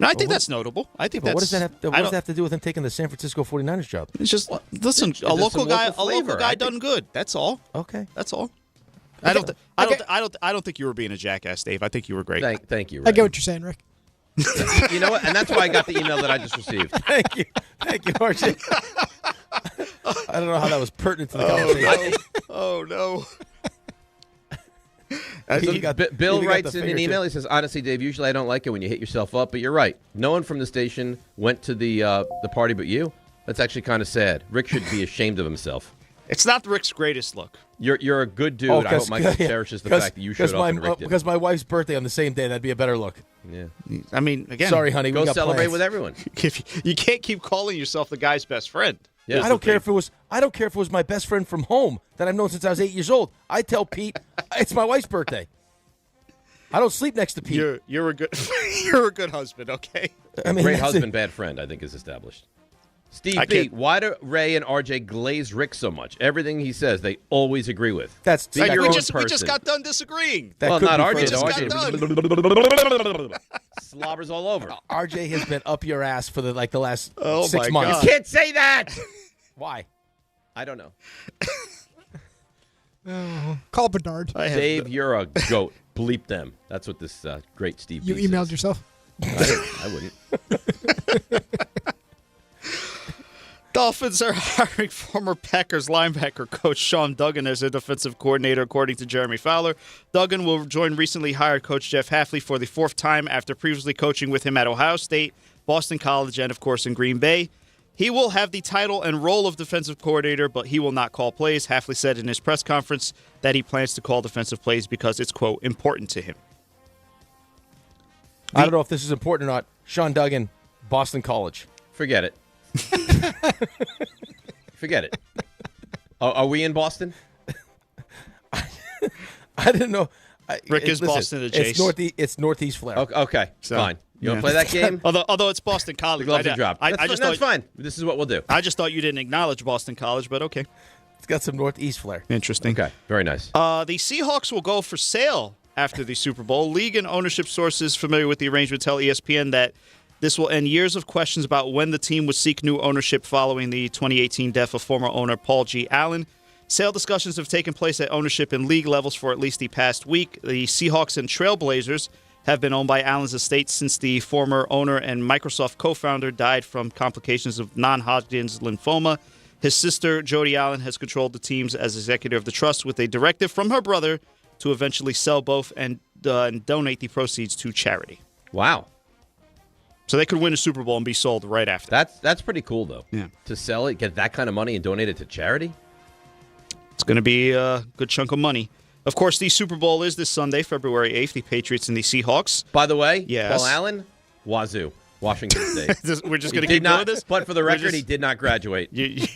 No, I think that's notable. I think that's. What does that have to do with him taking the San Francisco 49ers job? It's just listen. A local guy done good. That's all. Okay, that's all. I don't think you were being a jackass, Dave. I think you were great. Thank you. I get what you're saying, Rick. You know what? And that's why I got the email that I just received. Thank you, RJ. I don't know how that was pertinent to the conversation. Oh no. Bill writes in an email. He says, "Honestly, Dave, usually I don't like it when you hit yourself up, but you're right. No one from the station went to the party but you. That's actually kind of sad. Rick should be ashamed of himself. It's not Rick's greatest look. You're a good dude. I hope Michael cherishes the fact that you showed up and Rick didn't. Because my wife's birthday on the same day, that'd be a better look. Yeah. I mean, again, sorry, honey. Go we got celebrate plans. with everyone. You can't keep calling yourself the guy's best friend. Yeah. I don't care if it was my best friend from home that I've known since I was 8 years old. I tell Pete it's my wife's birthday. I don't sleep next to Pete. You're a good you're a good husband, okay? I mean, great husband, bad friend, I think is established. Steve B, why do Ray and RJ glaze Rick so much? Everything he says, they always agree with. That's Be your we own just person. got done disagreeing. Well, not RJ. We just got RJ slobbers all over. RJ has been up your ass for the last 6 my months. God. You can't say that. Why? I don't know. Call Bedard. Dave, you're a goat. Bleep them. That's what this great Steve You B emailed says. yourself? I wouldn't. Dolphins are hiring former Packers linebacker coach Sean Duggan as their defensive coordinator, according to Jeremy Fowler. Duggan will join recently hired coach Jeff Hafley for the fourth time after previously coaching with him at Ohio State, Boston College, and, of course, in Green Bay. He will have the title and role of defensive coordinator, but he will not call plays. Hafley said in his press conference that he plans to call defensive plays because it's, quote, important to him. I don't know if this is important or not. Sean Duggan, Boston College. Forget it. Forget it. Are we in Boston? I didn't know. Rick is Boston adjacent. It's Northeast Flair. Okay, fine. You want to play that game? Although it's Boston College. The gloves are dropped. That's fine. This is what we'll do. I just thought you didn't acknowledge Boston College, but okay. It's got some Northeast flair. Interesting. Okay, very nice. The Seahawks will go for sale after the Super Bowl. League and ownership sources familiar with the arrangement tell ESPN that this will end years of questions about when the team would seek new ownership following the 2018 death of former owner Paul G. Allen. Sale discussions have taken place at ownership and league levels for at least the past week. The Seahawks and Trailblazers have been owned by Allen's estate since the former owner and Microsoft co-founder died from complications of non-Hodgkin's lymphoma. His sister, Jody Allen, has controlled the teams as executor of the trust with a directive from her brother to eventually sell both and donate the proceeds to charity. Wow. So they could win a Super Bowl and be sold right after. That's pretty cool, though. Yeah. To sell it, get that kind of money and donate it to charity? It's going to be a good chunk of money. Of course, the Super Bowl is this Sunday, February 8th, the Patriots and the Seahawks. By the way, yes. Paul Allen, Wazoo, Washington State. We're just going to keep doing this? But for the record, he did not graduate. You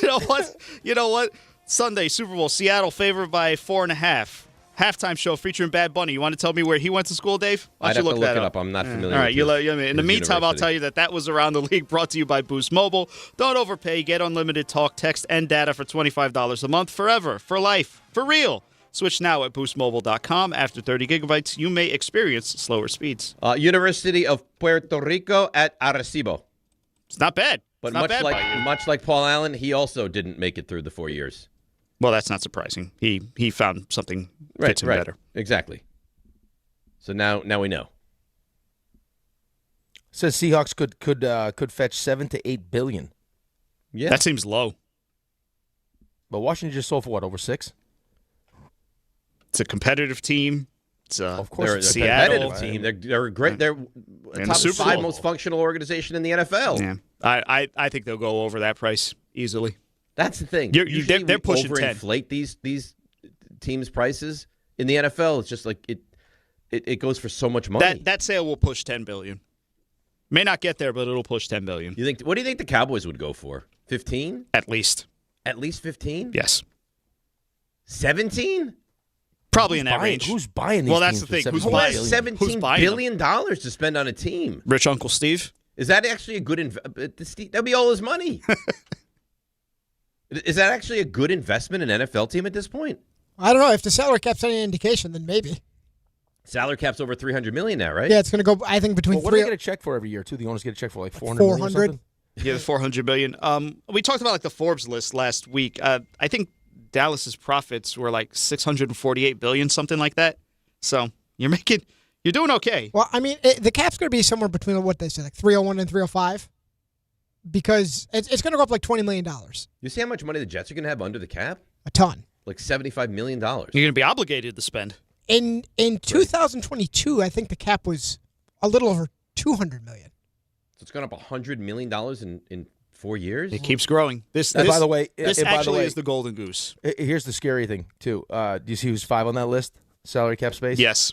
know what? Sunday, Super Bowl, Seattle favored by 4.5. Halftime show featuring Bad Bunny. You want to tell me where he went to school, Dave? I'd have to look it up. I'm not familiar with it. In the meantime, I'll tell you you that was Around the League, brought to you by Boost Mobile. Don't overpay. Get unlimited talk, text, and data for $25 a month forever, for life, for real. Switch now at boostmobile.com. After 30 gigabytes, you may experience slower speeds. University of Puerto Rico at Arecibo. It's not bad. But much like Paul Allen, he also didn't make it through the 4 years. Well, that's not surprising. He found something fits him better. Exactly. So now we know. Says Seahawks could fetch $7 to $8 billion. Yeah, that seems low. But Washington just sold for what, over $6? It's a competitive team. It's of course, they're a Seattle competitive team. They're great. They're And top the Super 5 Bowl. most functional organization in the NFL. Yeah, I think they'll go over that price easily. That's the thing. Usually they're pushing 10. Overinflate these teams' prices in the NFL. It's just like it goes for so much money. That sale will push $10 billion. May not get there, but it'll push $10 billion. What do you think the Cowboys would go for? 15? At least. At least 15? Yes. 17? Probably in that range. Who's buying these Well, that's teams the thing. for Who's Who buying has them? Who's $17 buying billion to spend on a team? Rich Uncle Steve? Is that actually a good investment? That'd be all his money. Is that actually a good investment in an NFL team at this point? I don't know. If the salary cap's any indication, then maybe. Salary cap's over $300 million now, right? Yeah, it's going to go, I think, between what do they get a check for every year, too? The owners get a check for like $400 million or something? Yeah, the $400 billion. We talked about the Forbes list last week. I think Dallas's profits were like $648 billion, something like that. So you're making You're doing okay. Well, I mean, the cap's going to be somewhere between what they say, like 301 and 305, because it's going to go up like $20 million. You see how much money the Jets are going to have under the cap? A ton. Like $75 million. You're going to be obligated to spend. In 2022, I think the cap was a little over $200 million. So it's gone up $100 million in 4 years? It keeps growing. This by the way, is the golden goose. Here's the scary thing, too. Do you see who's 5 on that list? Salary cap space? Yes.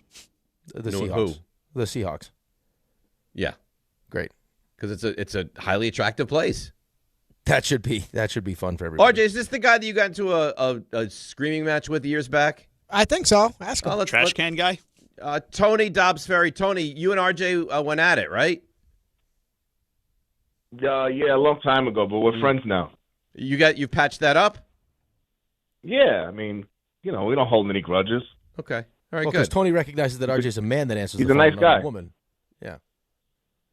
The No, Seahawks. who? The Seahawks. Yeah. Great. Because it's a highly attractive place. That should be fun for everybody. RJ, is this the guy that you got into a screaming match with years back? I think so. Ask him. Trash can guy? Tony Dobbs Ferry. Tony, you and RJ went at it, right? Yeah, a long time ago, but we're friends now. You've patched that up? Yeah, I mean, we don't hold any grudges. Okay. All right, well, good. because Tony recognizes that RJ's a man that answers He's the a phone, nice not guy. a woman. Yeah.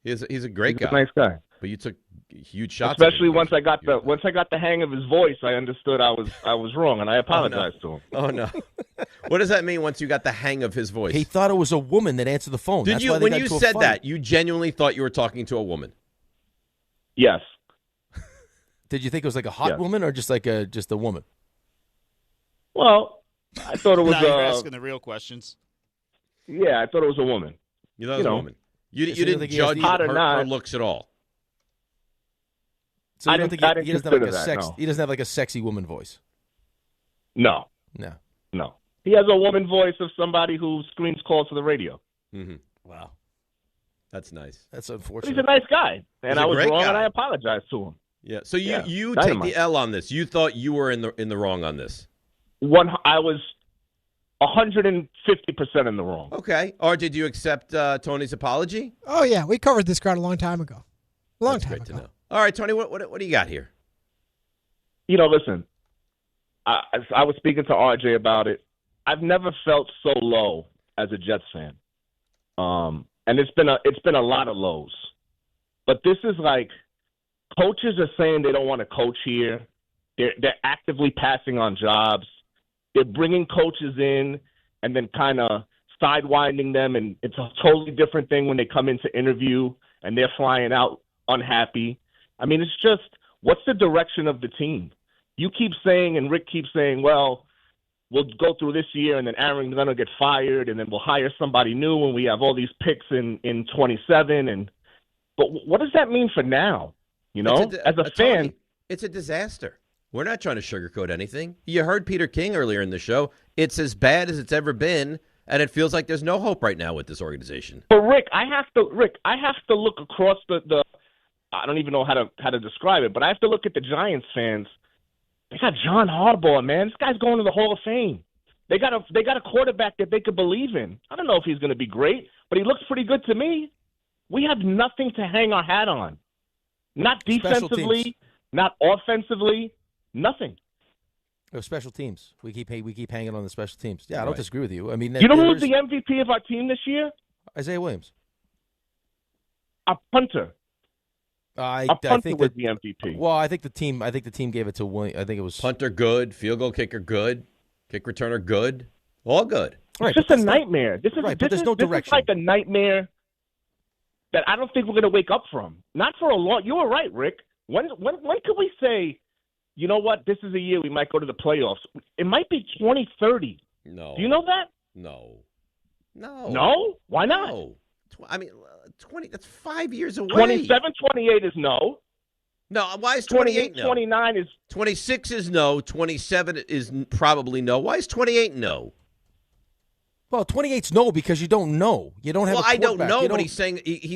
He's a great guy. He's a nice guy. But you took huge shots. Especially once I got the hang of his voice, I understood I was wrong, and I apologized to him. Oh no! What does that mean? Once you got the hang of his voice, He thought it was a woman that answered the phone. did That's you? why they When got you into a said fight. that, you genuinely thought you were talking to a woman? Yes. Did you think it was like a hot Yes. woman or just like a woman? Well, I thought it was. Now you're asking the real questions. Yeah, I thought it was a woman. You thought it was a woman. You So you didn't don't think he has judge the- Hot or her not. looks at all. So you I don't didn't- think I didn't he doesn't have like a consider that, no. he doesn't have like a sexy woman voice. No, No. he has a woman voice of somebody who screams calls to the radio. Mm-hmm. Wow. That's nice. That's But unfortunate. he's a nice guy, He's and a I was great wrong, guy. and I apologized to him. Yeah. So you Yeah, you take dynamite. the L on this. You thought you were in the wrong on this. I was 150% in the wrong. Okay. RJ, do you accept Tony's apology? Oh, yeah. We covered this crowd a long time ago. That's great to know. All right, Tony, what do you got here? Listen, I was speaking to RJ about it. I've never felt so low as a Jets fan, and it's been a lot of lows. But this is like coaches are saying they don't want to coach here. They're actively passing on jobs. They're bringing coaches in and then kind of sidewinding them, and it's a totally different thing when they come in to interview and they're flying out unhappy. I mean, it's just, what's the direction of the team? You keep saying, and Rick keeps saying, well, we'll go through this year and then Aaron's going to get fired and then we'll hire somebody new when we have all these picks in 27. But what does that mean for now? As a fan. Tony, it's a disaster. We're not trying to sugarcoat anything. You heard Peter King earlier in the show. It's as bad as it's ever been, and it feels like there's no hope right now with this organization. But Rick, I have to look across the I don't even know how to describe it, but I have to look at the Giants fans. They got John Harbaugh, man. This guy's going to the Hall of Fame. They got a quarterback that they could believe in. I don't know if he's going to be great, but he looks pretty good to me. We have nothing to hang our hat on. Not defensively, not offensively, nothing. Special teams. We keep hanging on the special teams. Yeah, I don't disagree with you. I mean, You know who's the MVP of our team this year? Isaiah Williams. A punter. I punter think was the MVP. Well, I think the team gave it to Williams. I think it was punter good, field goal kicker good, kick returner good, all good. It's just a nightmare. This is but there's no direction. This is like a nightmare that I don't think we're going to wake up from. Not for a long. You were right, Rick. When could we say, you know what? This is a year we might go to the playoffs. It might be 2030. No. Do you know that? No. No? Why not? No. I mean, 20. That's 5 years away. 27, 28 is no. No. Why is 28 no? 29 is 26 is no. 27 is probably no. Why is 28 no? Well, 28's no because you don't know. You don't have. Well, a I don't quarterback. know, but he's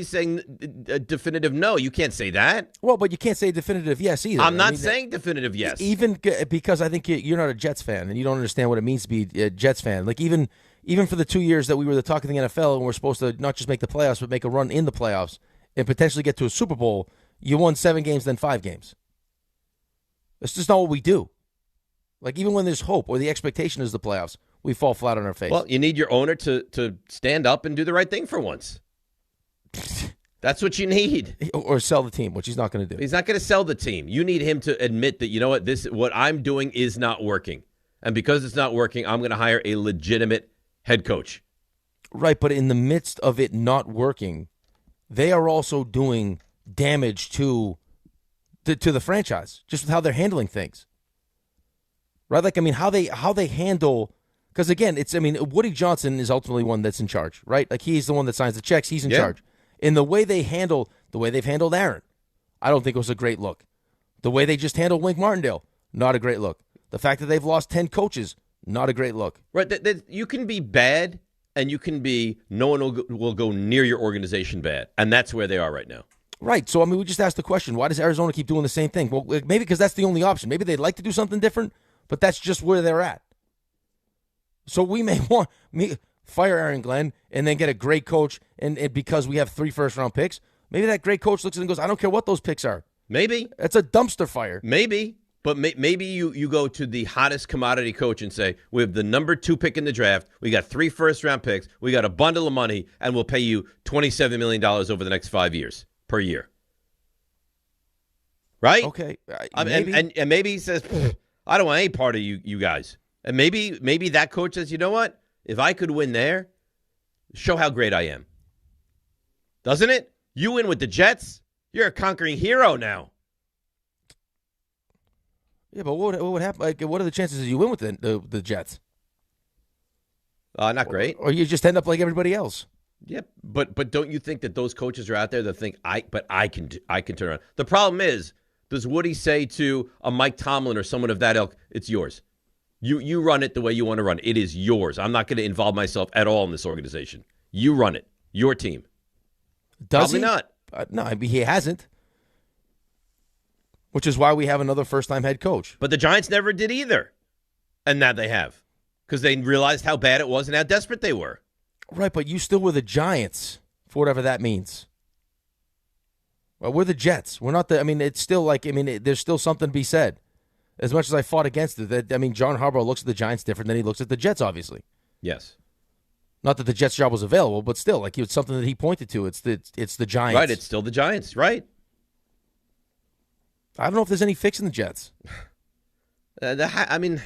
saying a definitive no. You can't say that. Well, but you can't say definitive yes either. I'm not saying definitive yes. Even because I think you're not a Jets fan and you don't understand what it means to be a Jets fan. Like even for the 2 years that we were the talk of the NFL and we're supposed to not just make the playoffs but make a run in the playoffs and potentially get to a Super Bowl, you won 7 games, then 5 games. That's just not what we do. Like even when there's hope or the expectation is the playoffs, we fall flat on our face. Well, you need your owner to stand up and do the right thing for once. That's what you need. Or sell the team, which he's not going to do. He's not going to sell the team. You need him to admit that, you know what I'm doing is not working. And because it's not working, I'm going to hire a legitimate head coach. Right, but in the midst of it not working, they are also doing damage to the franchise, just with how they're handling things. Right? Like, I mean, how they handle, because again, Woody Johnson is ultimately one that's in charge, right? Like, he's the one that signs the checks, he's in charge. In the way they've handled Aaron, I don't think it was a great look. The way they just handled Wink Martindale, not a great look. The fact that they've lost 10 coaches, not a great look. Right, you can be bad, and you can be no one will go near your organization bad, and that's where they are right now. Right. So, I mean, we just asked the question, why does Arizona keep doing the same thing? Well, maybe because that's the only option. Maybe they'd like to do something different, but that's just where they're at. So we may want fire Aaron Glenn and then get a great coach, and because we have 3 first-round picks, maybe that great coach looks and goes, I don't care what those picks are. Maybe. It's a dumpster fire. Maybe. But maybe you go to the hottest commodity coach and say, we have the number 2 pick in the draft, we got 3 first-round picks, we got a bundle of money, and we'll pay you $27 million over the next 5 years per year. Right? Okay. Maybe. And maybe he says, I don't want any part of you guys. And maybe that coach says, you know what? If I could win there, show how great I am. Doesn't it? You win with the Jets, you're a conquering hero now. Yeah, but what would happen? Like, what are the chances that you win with the Jets? Not great. Or you just end up like everybody else. Yep, but don't you think that those coaches are out there that think I can turn around? The problem is, does Woody say to a Mike Tomlin or someone of that ilk, it's yours? You run it the way you want to run it. It is yours. I'm not going to involve myself at all in this organization. You run it. Your team. Does Probably he? not. No, I mean, he hasn't. Which is why we have another first-time head coach. But the Giants never did either. And now they have. Because they realized how bad it was and how desperate they were. Right, but you still were the Giants, for whatever that means. Well, we're the Jets. We're not the. I mean, it's still like. I mean, there's still something to be said. As much as I fought against it, John Harbaugh looks at the Giants different than he looks at the Jets. Obviously, yes. Not that the Jets job was available, but still, like it's something that he pointed to. It's the Giants. Right, it's still the Giants. Right. I don't know if there's any fix in the Jets. I mean,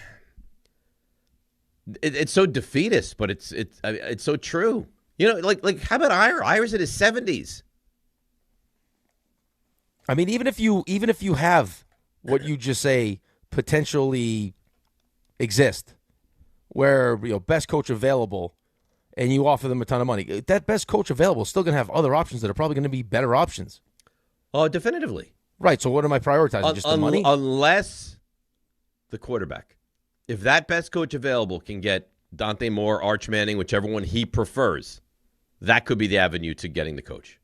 it's so defeatist, but it's so true. You know, like how about Ira? Ira's in his 70s. I mean, even if you have what you just say potentially exist, where best coach available, and you offer them a ton of money, that best coach available is still going to have other options that are probably going to be better options. Oh, definitively. Right. So what am I prioritizing? Just the money? Unless the quarterback. If that best coach available can get Dante Moore, Arch Manning, whichever one he prefers, that could be the avenue to getting the coach.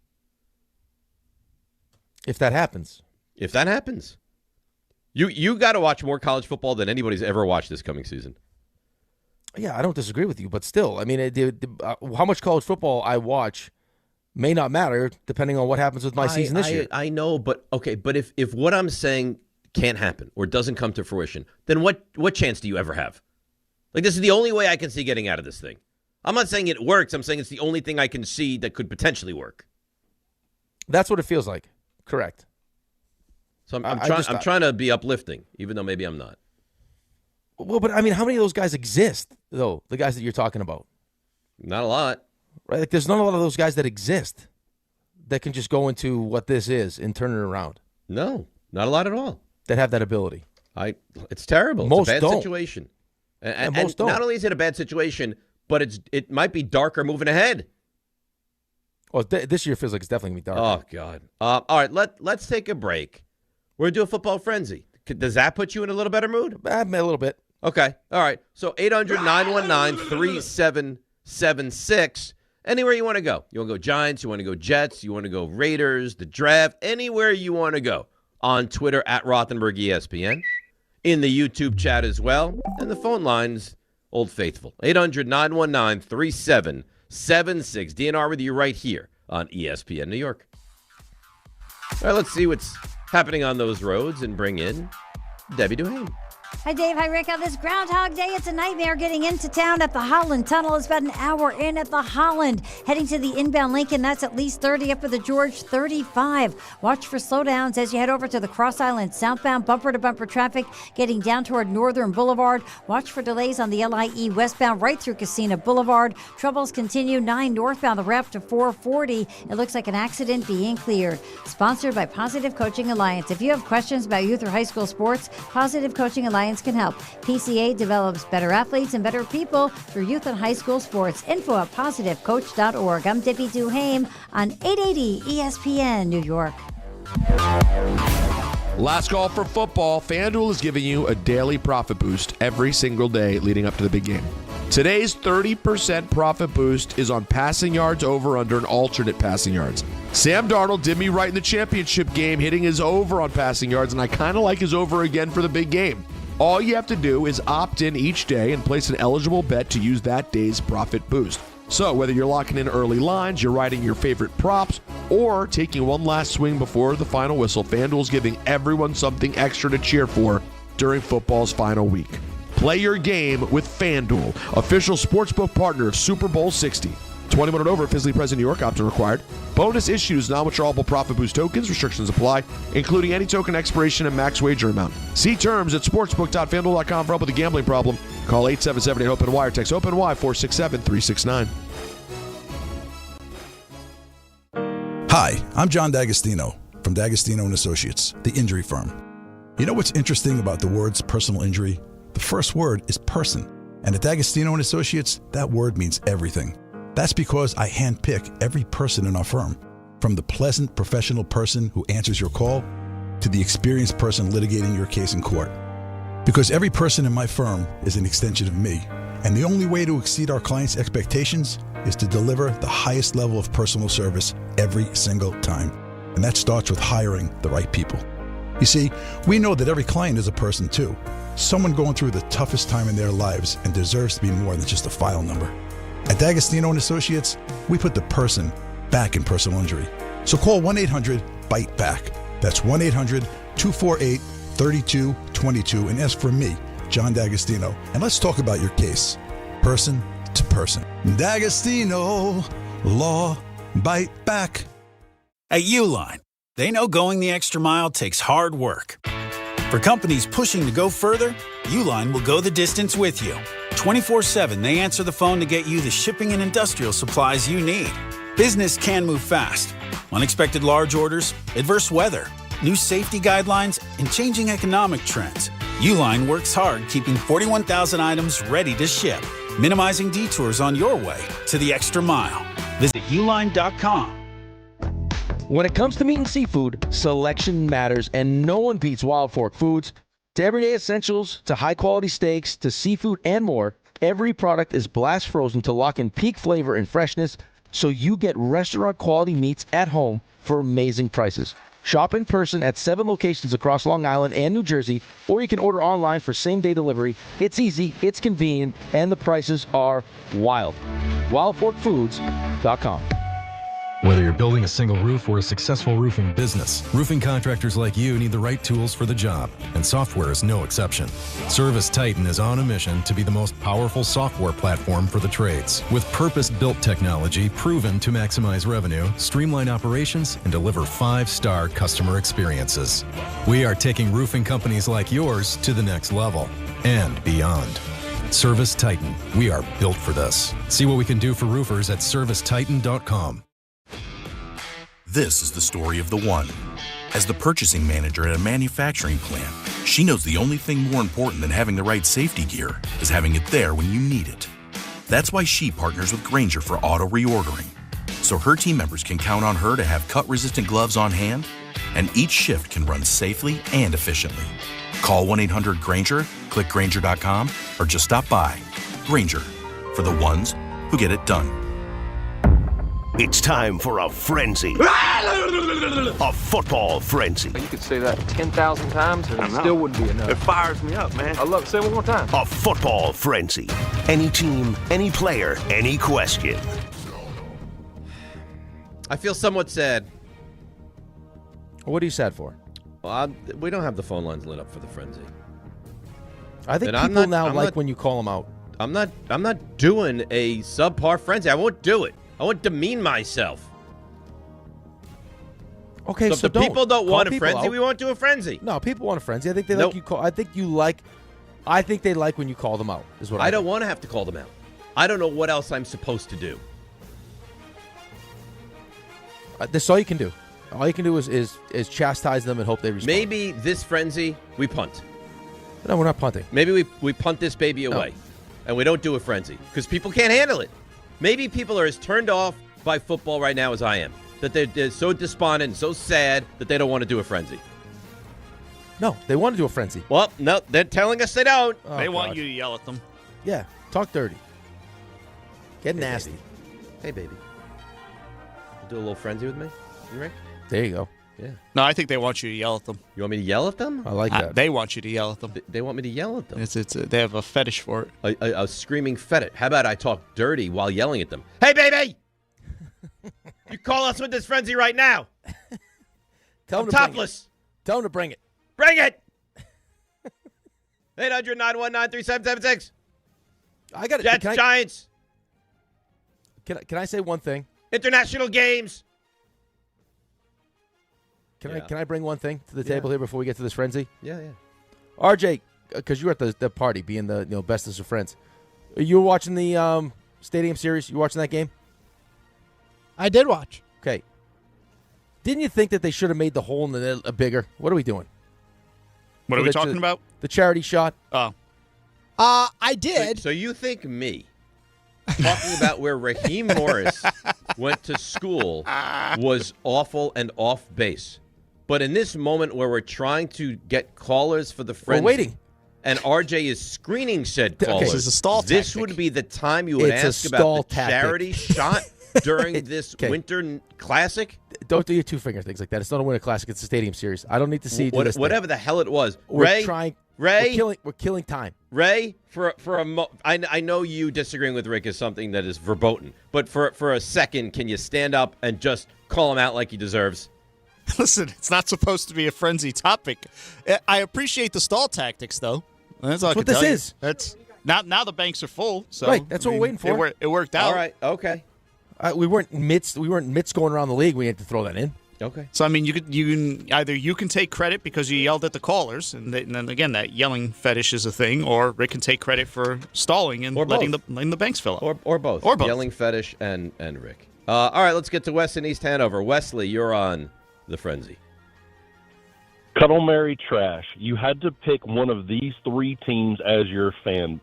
If that happens. If that happens. You got to watch more college football than anybody's ever watched this coming season. Yeah, I don't disagree with you, but still, I mean, how much college football I watch may not matter depending on what happens with my season this year. I know, but okay, but if what I'm saying can't happen or doesn't come to fruition, then what chance do you ever have? Like, this is the only way I can see getting out of this thing. I'm not saying it works. I'm saying it's the only thing I can see that could potentially work. That's what it feels like. Correct. So I'm trying to be uplifting, even though maybe I'm not. Well, but I mean, how many of those guys exist, though? The guys that you're talking about? Not a lot. Right? Like, there's not a lot of those guys that exist that can just go into what this is and turn it around. No, not a lot at all. That have that ability. It's terrible. Most it's a bad don't. situation. And and most don't. Not only is it a bad situation, but it might be darker moving ahead. Well, this year feels like it's definitely going to be darker. Oh, God. All right, let's take a break. We're going to do a football frenzy. Does that put you in a little better mood? A little bit. Okay. All right. So 800-919-3776. Anywhere you want to go. You want to go Giants, you want to go Jets, you want to go Raiders, the draft, anywhere you want to go. On Twitter at Rothenberg ESPN. In the YouTube chat as well. And the phone lines, Old Faithful. 800-919-3776. DNR with you right here on ESPN New York. All right, let's see what's happening on those roads and bring in Debbie Duhane. Hi, Dave. Hi, Rick. On this Groundhog Day, it's a nightmare getting into town at the Holland Tunnel. It's about an hour in at the Holland. Heading to the inbound Lincoln, that's at least 30. Up for the George, 35. Watch for slowdowns as you head over to the Cross Island southbound bumper-to-bumper traffic getting down toward Northern Boulevard. Watch for delays on the LIE westbound right through Casino Boulevard. Troubles continue 9 northbound, the ramp to 440. It looks like an accident being cleared. Sponsored by Positive Coaching Alliance. If you have questions about youth or high school sports, Positive Coaching Alliance can help. PCA develops better athletes and better people through youth and high school sports. Info at positivecoach.org. I'm Dippy Duhame on 880 ESPN New York. Last call for football. FanDuel is giving you a daily profit boost every single day leading up to the big game. Today's 30% profit boost is on passing yards over under and alternate passing yards. Sam Darnold did me right in the championship game, hitting his over on passing yards, and I kind of like his over again for the big game. All you have to do is opt in each day and place an eligible bet to use that day's profit boost. So whether you're locking in early lines, you're riding your favorite props, or taking one last swing before the final whistle, FanDuel's giving everyone something extra to cheer for during football's final week. Play your game with FanDuel, official sportsbook partner of Super Bowl 60. 21 and over, physically present in New York, opt-in required. Bonus issues, non-withdrawable profit boost tokens. Restrictions apply, including any token expiration and max wager amount. See terms at sportsbook.fanduel.com for help with a gambling problem. Call 877-8-OPEN-Y or text OPEN-Y 467-369. Hi, I'm John D'Agostino from D'Agostino & Associates, the injury firm. You know what's interesting about the words personal injury? The first word is person. And at D'Agostino & Associates, that word means everything. That's because I handpick every person in our firm, from the pleasant professional person who answers your call to the experienced person litigating your case in court. Because every person in my firm is an extension of me, and the only way to exceed our clients' expectations is to deliver the highest level of personal service every single time. And that starts with hiring the right people. You see, we know that every client is a person too, someone going through the toughest time in their lives and deserves to be more than just a file number. At D'Agostino & Associates, we put the person back in personal injury. So call 1-800-BITE-BACK. That's 1-800-248-3222 and ask for me, John D'Agostino. And let's talk about your case, person to person. D'Agostino, law, bite back. At Uline, they know going the extra mile takes hard work. For companies pushing to go further, Uline will go the distance with you. 24/7, they answer the phone to get you the shipping and industrial supplies you need. Business can move fast. Unexpected large orders, adverse weather, new safety guidelines, and changing economic trends. Uline works hard keeping 41,000 items ready to ship, minimizing detours on your way to the extra mile. Visit uline.com. When it comes to meat and seafood, selection matters, and no one beats Wild Fork Foods. To everyday essentials, to high-quality steaks, to seafood and more, every product is blast frozen to lock in peak flavor and freshness, so you get restaurant-quality meats at home for amazing prices. Shop in person at 7 locations across Long Island and New Jersey, or you can order online for same-day delivery. It's easy, it's convenient, and the prices are wild. WildForkFoods.com. Whether you're building a single roof or a successful roofing business, roofing contractors like you need the right tools for the job, and software is no exception. Service Titan is on a mission to be the most powerful software platform for the trades, with purpose-built technology proven to maximize revenue, streamline operations, and deliver 5-star customer experiences. We are taking roofing companies like yours to the next level and beyond. Service Titan, we are built for this. See what we can do for roofers at servicetitan.com. This is the story of the one. As the purchasing manager at a manufacturing plant, she knows the only thing more important than having the right safety gear is having it there when you need it. That's why she partners with Grainger for auto reordering, so her team members can count on her to have cut-resistant gloves on hand, and each shift can run safely and efficiently. Call 1-800-GRAINGER, click Grainger.com, or just stop by. Grainger, for the ones who get it done. It's time for a frenzy. A football frenzy. You could say that 10,000 times and it still wouldn't be enough. It fires me up, man. I love it. Say it one more time. A football frenzy. Any team, any player, any question. I feel somewhat sad. What are you sad for? Well, we don't have the phone lines lit up for the frenzy. I think people now like when you call them out. I'm not doing a subpar frenzy. I won't do it. I won't demean myself. Okay, so if the people don't want a frenzy, we won't do a frenzy. No, people want a frenzy. I think they like you call. I think they like when you call them out. Is what I don't want to have to call them out. I don't know what else I'm supposed to do. That's all you can do. All you can do is chastise them and hope they respond. Maybe this frenzy we punt. No, we're not punting. Maybe we punt this baby away, and we don't do a frenzy because people can't handle it. Maybe people are as turned off by football right now as I am, that they're so despondent and so sad that they don't want to do a frenzy. No, they want to do a frenzy. Well, no, they're telling us they don't. They want you to yell at them. Yeah, talk dirty. Get nasty. Hey, baby. Do a little frenzy with me, Rick? There you go. Yeah. No, I think they want you to yell at them. You want me to yell at them? I like that. They want you to yell at them. They want me to yell at them. They have a fetish for it. A screaming fetish. How about I talk dirty while yelling at them? Hey, baby! You call us with this frenzy right now. Tell I'm them to topless. Tell them to bring it. Bring it! 800-919-3776. I got it. Jets, Giants. Can I say one thing? International games. Can I bring one thing to the table here before we get to this frenzy? Yeah. RJ, because you were at the party, being the bestest of friends. You were watching the Stadium Series. You watching that game? I did watch. Okay. Didn't you think that they should have made the hole in the net bigger? What are we doing? What are we talking about? The charity shot. Oh. I did. So you think me talking about where Raheem Morris went to school was awful and off base. But in this moment where we're trying to get callers for the frenzy, we're waiting. And RJ is screening said callers, this is a stall this tactic. would be the time you would ask about the charity shot during this winter classic? Don't do your two-finger things like that. It's not a winter classic. It's a Stadium Series. I don't need to see you do this whatever the hell it was. We're killing time. Ray, I know you disagreeing with Rick is something that is verboten, but for a second, can you stand up and just call him out like he deserves? Listen, it's not supposed to be a frenzy topic. I appreciate the stall tactics, though. That's all I what can this tell you. is. That's now the banks are full. So right, that's what we're waiting for. It worked out. All right, okay. We weren't mitts going around the league. We had to throw that in. Okay. So I mean, you can take credit because you yelled at the callers, and then again that yelling fetish is a thing, or Rick can take credit for stalling and letting the banks fill up, or both. Yelling fetish and Rick. All right, let's get to Wes in East Hanover. Wesley, you're on the frenzy. Cuddle, marry, trash. You had to pick one of these three teams as your fan,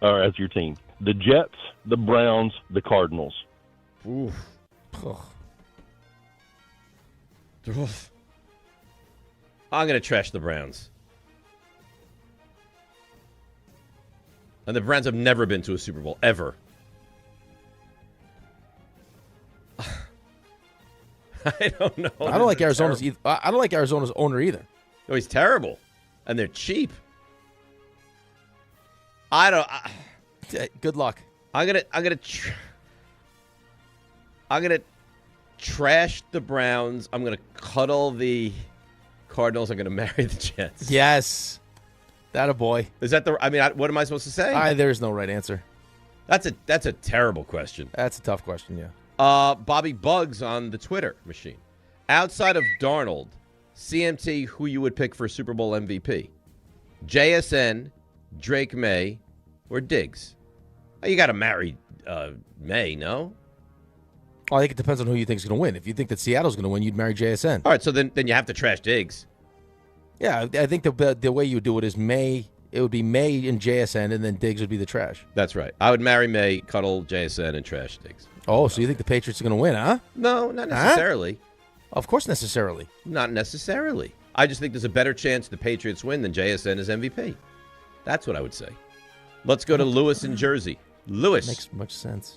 or as your team: the Jets, the Browns, the Cardinals. Oof. I'm going to trash the Browns. And the Browns have never been to a Super Bowl, ever. I don't know. I don't like Arizona's. I don't like Arizona's owner either. No, he's terrible, and they're cheap. Good luck. I'm gonna trash the Browns. I'm gonna cuddle the Cardinals. I'm gonna marry the Jets. Yes, that a boy. Is that the? I mean, what am I supposed to say? There is no right answer. That's a terrible question. That's a tough question. Yeah. Bobby Bugs on the Twitter machine. Outside of Darnold, CMT, who you would pick for Super Bowl MVP? JSN, Drake May, or Diggs? Oh, you got to marry May, no? Well, I think it depends on who you think is going to win. If you think that Seattle's going to win, you'd marry JSN. All right, so then you have to trash Diggs. Yeah, I think the way you would do it is May. It would be May and JSN, and then Diggs would be the trash. That's right. I would marry May, cuddle JSN, and trash Diggs. Oh, so you think the Patriots are going to win, huh? No, not necessarily. Of course necessarily. Not necessarily. I just think there's a better chance the Patriots win than JSN is MVP. That's what I would say. Let's go to Lewis in Jersey. Lewis. Makes much sense.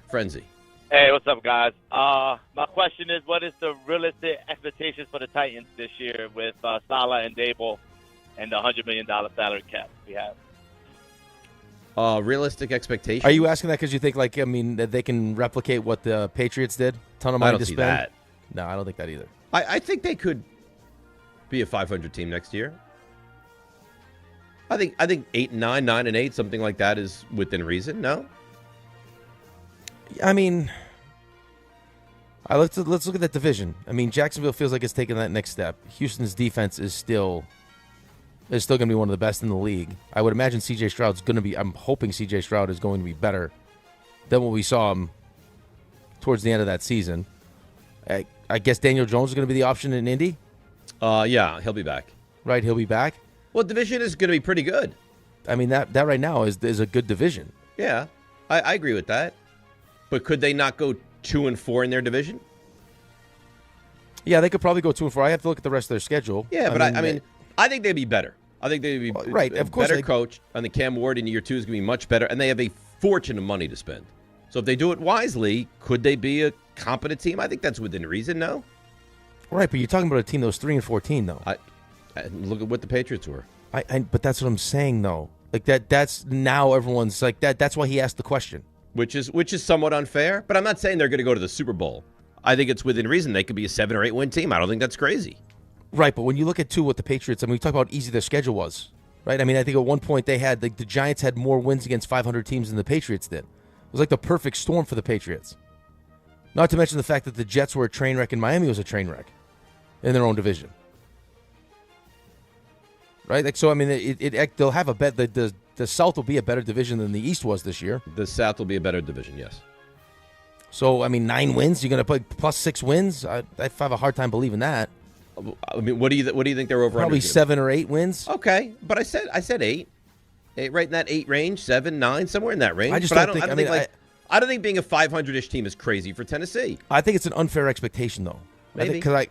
Frenzy. Hey, what's up, guys? My question is, what is the realistic expectations for the Titans this year with Salah and Dable and the $100 million salary cap we have? Realistic expectations? Are you asking that because you think, that they can replicate what the Patriots did? Ton of money to spend? I don't see that. No, I don't think that either. I think they could be a 500 team next year. I think 8-9, 9-8, something like that is within reason. No. I mean, let's look at that division. I mean, Jacksonville feels like it's taking that next step. Houston's defense is still going to be one of the best in the league. I would imagine C.J. Stroud's going to be. I'm hoping C.J. Stroud is going to be better than what we saw him towards the end of that season. I guess Daniel Jones is going to be the option in Indy. Yeah, he'll be back. Right, he'll be back. Well, division is going to be pretty good. I mean, that right now is a good division. Yeah, I agree with that. But could they not go 2-4 in their division? Yeah, they could probably go 2-4. I have to look at the rest of their schedule. Yeah, but I mean, I think they'd be better. I think they'd be right. Of course, better coach. And the Cam Ward in year 2 is going to be much better. And they have a fortune of money to spend. So if they do it wisely, could they be a competent team? I think that's within reason. No. Right, but you're talking about a team that was 3-14, though. Look at what the Patriots were. But that's what I'm saying, though. Like that's now everyone's like that. That's why he asked the question. Which is somewhat unfair, but I'm not saying they're going to go to the Super Bowl. I think it's within reason. They could be a 7 or 8 win team. I don't think that's crazy. Right, but when you look at what the Patriots, I mean, we talk about how easy their schedule was, right? I mean, I think at one point they had the Giants had more wins against 500 teams than the Patriots did. It was like the perfect storm for the Patriots. Not to mention the fact that the Jets were a train wreck and Miami was a train wreck in their own division. Right, like so. I mean, they'll have a bet. The South will be a better division than the East was this year. The South will be a better division, yes. So, I mean, 9 wins. You're going to play plus 6 wins. I have a hard time believing that. I mean, what do you think they're over? Probably 7 or 8 wins. Okay, but I said 8, right in that 8 range, 7, 9, somewhere in that range. I just but don't think. I don't think being a 500-ish team is crazy for Tennessee. I think it's an unfair expectation, though. Maybe because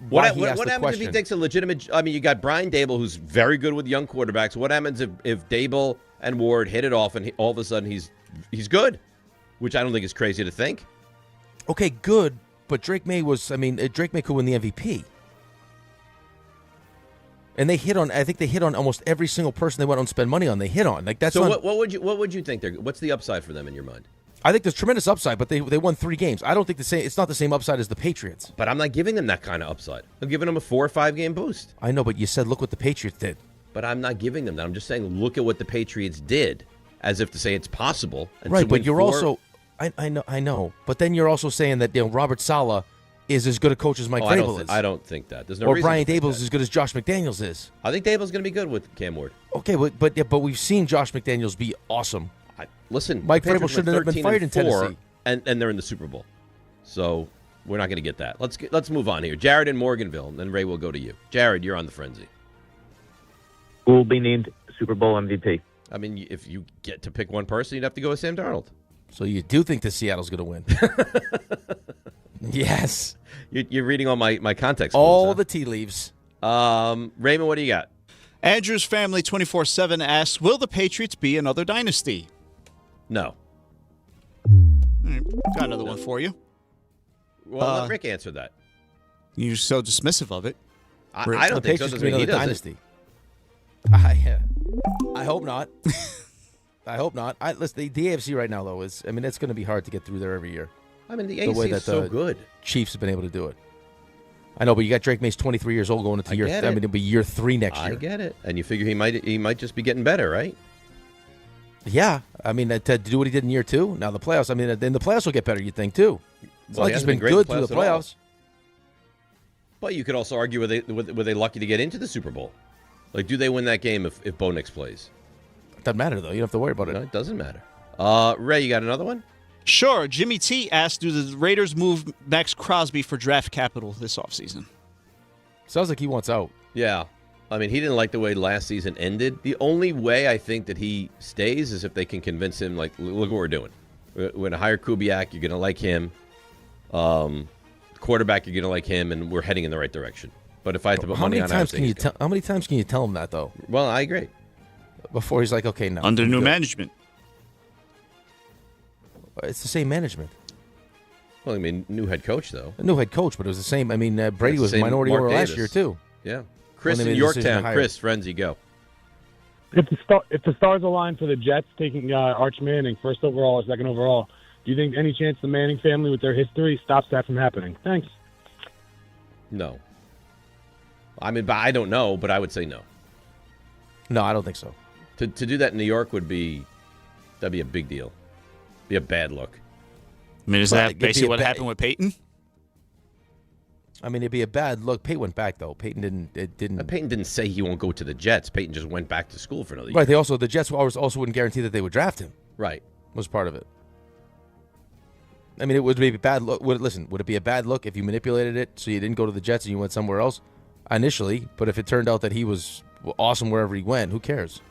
What happens if he takes a legitimate? I mean, you got Brian Dable, who's very good with young quarterbacks. What happens if Dable and Ward hit it off, and all of a sudden he's good, which I don't think is crazy to think. Okay, good, but Drake May could win the MVP, and they hit on. I think they hit on almost every single person they went on to spend money on. They hit on that's. So what would you think? What's the upside for them in your mind? I think there's tremendous upside, but they won 3 games. I don't think it's not the same upside as the Patriots. But I'm not giving them that kind of upside. I'm giving them a 4 or 5 game boost. I know, but you said look what the Patriots did. But I'm not giving them that. I'm just saying look at what the Patriots did, as if to say it's possible. And right, but you're also I know, but then you're also saying that Robert Saleh is as good a coach as Mike Vrabel is. I don't think that. There's no or reason Brian Dable is as good as Josh McDaniels is. I think Dable's going to be good with Cam Ward. Okay, but we've seen Josh McDaniels be awesome. Listen, Mike Vrabel shouldn't have been fired in Tennessee. And they're in the Super Bowl. So we're not going to get that. Let's move on here. Jared in Morganville, and then Ray will go to you. Jared, you're on the frenzy. Who will be named Super Bowl MVP? I mean, if you get to pick one person, you'd have to go with Sam Darnold. So you do think that Seattle's going to win? Yes. You're reading all my context. All the tea leaves. Raymond, what do you got? Andrew's Family 24/7 asks, will the Patriots be another dynasty? No. Got another one for you. Well, let Rick answer that. You're so dismissive of it. I don't think so. Doesn't mean he doesn't. Dynasty. I hope not. I hope not. Listen, the AFC right now, though, it's going to be hard to get through there every year. I mean, the AFC is so good. Chiefs have been able to do it. I know, but you got Drake May's 23 years old going into it'll be year 3 next year. I get it. And you figure he might just be getting better, right? Yeah, I mean, to do what he did in year 2. Now the playoffs. I mean, then the playoffs will get better. You'd think too. It's like he's been good through the playoffs. But you could also argue were they lucky to get into the Super Bowl? Like, do they win that game if Bo Nix plays? It doesn't matter though. You don't have to worry about it. No, it doesn't matter. Ray, you got another one? Sure. Jimmy T asked, do the Raiders move Max Crosby for draft capital this offseason? Sounds like he wants out. Yeah. I mean, he didn't like the way last season ended. The only way I think that he stays is if they can convince him, like, look what we're doing. We're going to hire Kubiak. You're going to like him. Quarterback, you're going to like him, and we're heading in the right direction. But if I had to put money on it, how many times can you tell him that, though? Well, I agree. Before he's like, okay, no. Under new management. It's the same management. Well, I mean, new head coach, though. A new head coach, but it was the same. I mean, Brady was minority owner last year, too. Yeah. Chris in Yorktown. Chris, Frenzy, go. If the stars align for the Jets taking Arch Manning first overall or second overall, do you think any chance the Manning family with their history stops that from happening? Thanks. No. I mean, I don't know, but I would say no. No, I don't think so. To do that in New York that'd be a big deal. Be a bad look. I mean, is that basically what happened with Peyton? I mean, it'd be a bad look. Peyton went back though. Peyton didn't say he won't go to the Jets. Peyton just went back to school for another year. Right. The Jets also wouldn't guarantee that they would draft him. Right. Was part of it. I mean, it would be a bad look. Would it be a bad look if you manipulated it so you didn't go to the Jets and you went somewhere else initially? But if it turned out that he was awesome wherever he went, who cares?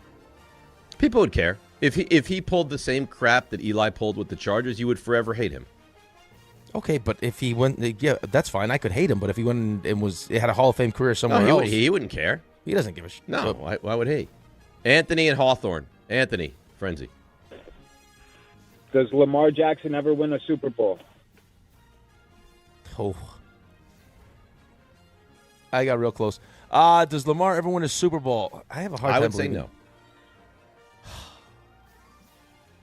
People would care. If he pulled the same crap that Eli pulled with the Chargers, you would forever hate him. Okay, but if he went, yeah, that's fine. I could hate him, but if he went and had a Hall of Fame career somewhere else, he wouldn't care. He doesn't give a shit. No, why would he? Anthony and Hawthorne. Anthony, frenzy. Does Lamar Jackson ever win a Super Bowl? Oh, I got real close. Does Lamar ever win a Super Bowl? I have a hard time. I would say no.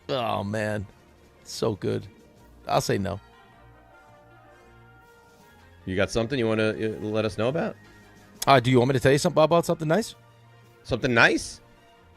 Oh man, so good. I'll say no. You got something you want to let us know about? Do you want me to tell you something about something nice? Something nice?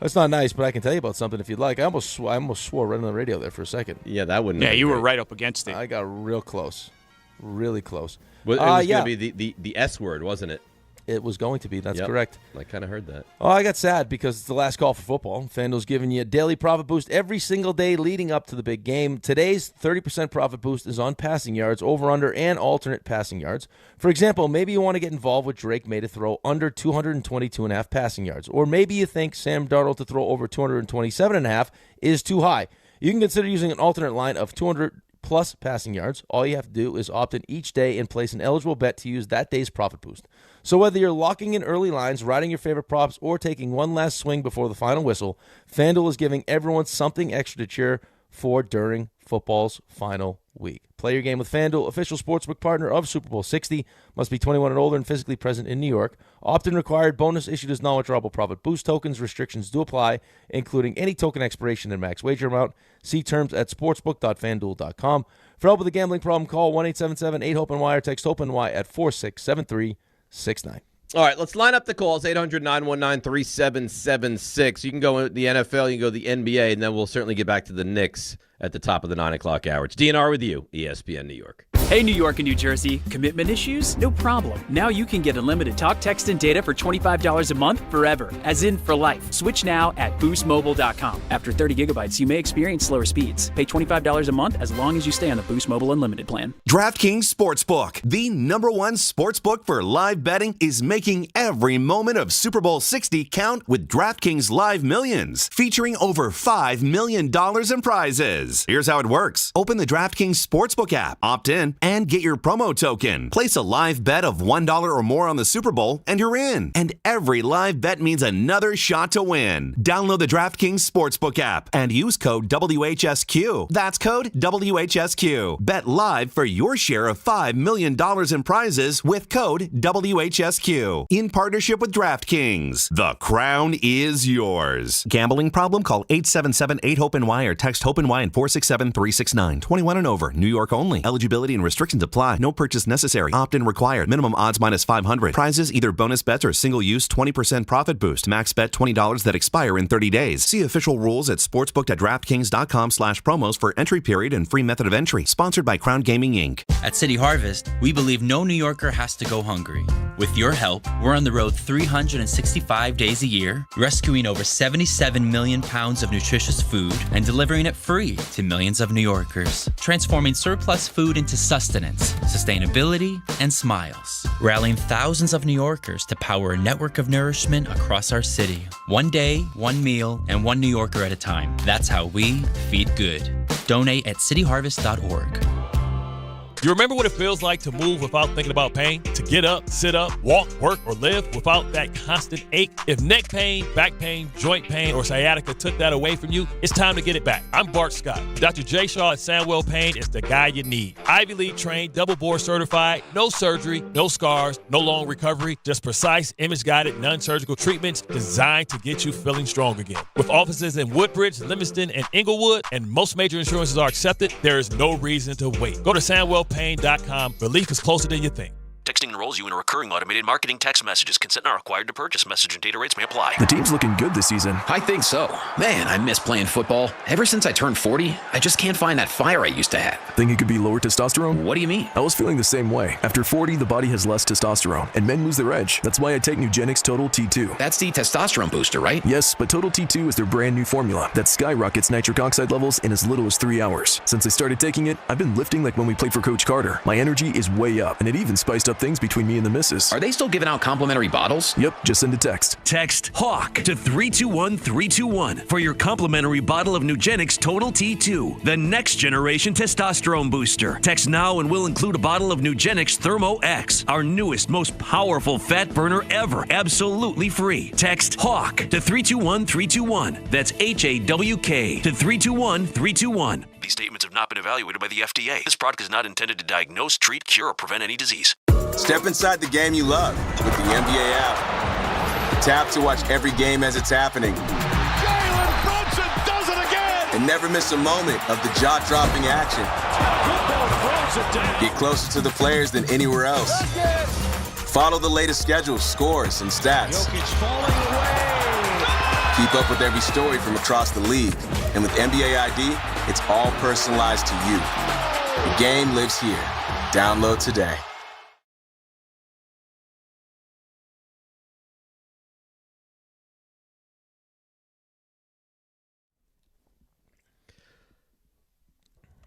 That's not nice, but I can tell you about something if you'd like. I almost swore right on the radio there for a second. Yeah, that wouldn't. Yeah, you were right up against it. I got real close, really close. Well, it was going to be the S word, wasn't it? It was going to be. That's correct. I kind of heard that. Oh, I got sad because it's the last call for football. FanDuel's giving you a daily profit boost every single day leading up to the big game. Today's 30% profit boost is on passing yards, over-under, and alternate passing yards. For example, maybe you want to get involved with Drake May to throw under 222.5 passing yards. Or maybe you think Sam Darnold to throw over 227.5 is too high. You can consider using an alternate line of 200-plus passing yards. All you have to do is opt in each day and place an eligible bet to use that day's profit boost. So whether you're locking in early lines, riding your favorite props, or taking one last swing before the final whistle, FanDuel is giving everyone something extra to cheer for during football's final week. Play your game with FanDuel, official sportsbook partner of Super Bowl 60. Must be 21 and older and physically present in New York. Opt-in required. Bonus issued as non-withdrawable profit boost tokens. Restrictions do apply, including any token expiration and max wager amount. See terms at sportsbook.fanduel.com. For help with a gambling problem, call 1-877-8-HOPE-NY or text HOPE-NY at 467369. All right, let's line up the calls, 800-919-3776. You can go with the NFL, you can go the NBA, and then we'll certainly get back to the Knicks at the top of the 9 o'clock hour. It's DNR with you, ESPN New York. Hey, New York and New Jersey. Commitment issues? No problem. Now you can get unlimited talk, text, and data for $25 a month forever, as in for life. Switch now at boostmobile.com. After 30 gigabytes, you may experience slower speeds. Pay $25 a month as long as you stay on the Boost Mobile Unlimited plan. DraftKings Sportsbook, the #1 sportsbook for live betting, is making every moment of Super Bowl 60 count with DraftKings Live Millions, featuring over $5 million in prizes. Here's how it works. Open the DraftKings Sportsbook app, opt in, and get your promo token. Place a live bet of $1 or more on the Super Bowl, and you're in. And every live bet means another shot to win. Download the DraftKings Sportsbook app and use code WHSQ. That's code WHSQ. Bet live for your share of $5 million in prizes with code WHSQ. In partnership with DraftKings. The crown is yours. Gambling problem? Call 877-8-HOPE-NY or text HOPE-NY and 467-369. 21 and over. New York only. Eligibility and restrictions apply. No purchase necessary. Opt-in required. Minimum odds minus 500. Prizes either bonus bets or single use 20% profit boost. Max bet $20 that expire in 30 days. See official rules at sportsbook.draftkings.com/promos for entry period and free method of entry. Sponsored by Crown Gaming Inc. At City Harvest, we believe no New Yorker has to go hungry. With your help, we're on the road 365 days a year, rescuing over 77 million pounds of nutritious food and delivering it free to millions of New Yorkers, transforming surplus food into sustenance, sustainability, and smiles, rallying thousands of New Yorkers to power a network of nourishment across our city. One day, one meal, and one New Yorker at a time. That's how we feed good. Donate at cityharvest.org. You remember what it feels like to move without thinking about pain? To get up, sit up, walk, work, or live without that constant ache? If neck pain, back pain, joint pain, or sciatica took that away from you, it's time to get it back. I'm Bart Scott. Dr. J. Shaw at Sandwell Pain is the guy you need. Ivy League trained, double board certified, no surgery, no scars, no long recovery, just precise, image-guided, non-surgical treatments designed to get you feeling strong again. With offices in Woodbridge, Livingston, and Inglewood, and most major insurances are accepted, there is no reason to wait. Go to SandwellPain.com. Relief is closer than you think. To Texting enrolls you in a recurring automated marketing text messages. Consent not required to purchase. Message and data rates may apply. The team's looking good this season. I think so. Man, I miss playing football. Ever since I turned 40, I just can't find that fire I used to have. Think it could be lower testosterone? What do you mean? I was feeling the same way. After 40, the body has less testosterone, and men lose their edge. That's why I take Nugenix Total T2. That's the testosterone booster, right? Yes, but Total T2 is their brand new formula that skyrockets nitric oxide levels in as little as 3 hours. Since I started taking it, I've been lifting like when we played for Coach Carter. My energy is way up, and it even spiced up things between me and the missus. Are they still giving out complimentary bottles? Yep, just send a text. Text HAWK to 321-321 for your complimentary bottle of Nugenix Total T2, the next generation testosterone booster. Text now and we'll include a bottle of Nugenix Thermo X, our newest, most powerful fat burner ever, absolutely free. Text HAWK to 321-321. That's HAWK to 321-321. These statements have not been evaluated by the FDA. This product is not intended to diagnose, treat, cure, or prevent any disease. Step inside the game you love with the NBA app. Tap to watch every game as it's happening. Jalen Brunson does it again! And never miss a moment of the jaw-dropping action. Get closer to the players than anywhere else. Follow the latest schedules, scores, and stats. Keep up with every story from across the league. And with NBA ID, it's all personalized to you. The game lives here. Download today.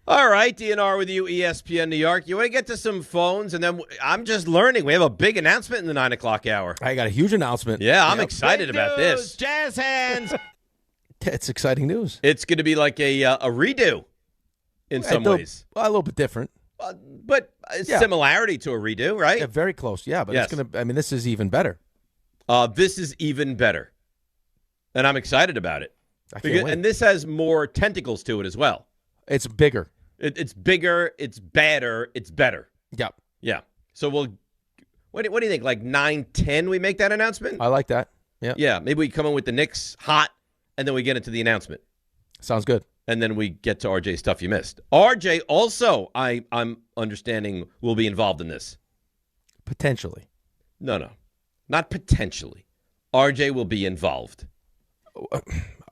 All right, DNR with you, ESPN New York. You want to get to some phones, and then I'm just learning. We have a big announcement in the 9 o'clock hour. I got a huge announcement. Yeah, I'm excited about this. Jazz hands. It's exciting news. It's going to be like a redo in some ways. A little bit different. But a similarity to a redo, right? Yeah, very close. Yeah, but yes. It's going to, this is even better. This is even better. And I'm excited about it. I can't wait. And this has more tentacles to it as well. It's bigger. It's bigger, it's badder, it's better. Yep. Yeah. So what do you think? Like 9-10 we make that announcement? I like that. Yeah. Yeah. Maybe we come in with the Knicks hot, and then we get into the announcement. Sounds good. And then we get to RJ's stuff you missed. RJ also, I'm understanding, will be involved in this. Potentially. No. Not potentially. RJ will be involved.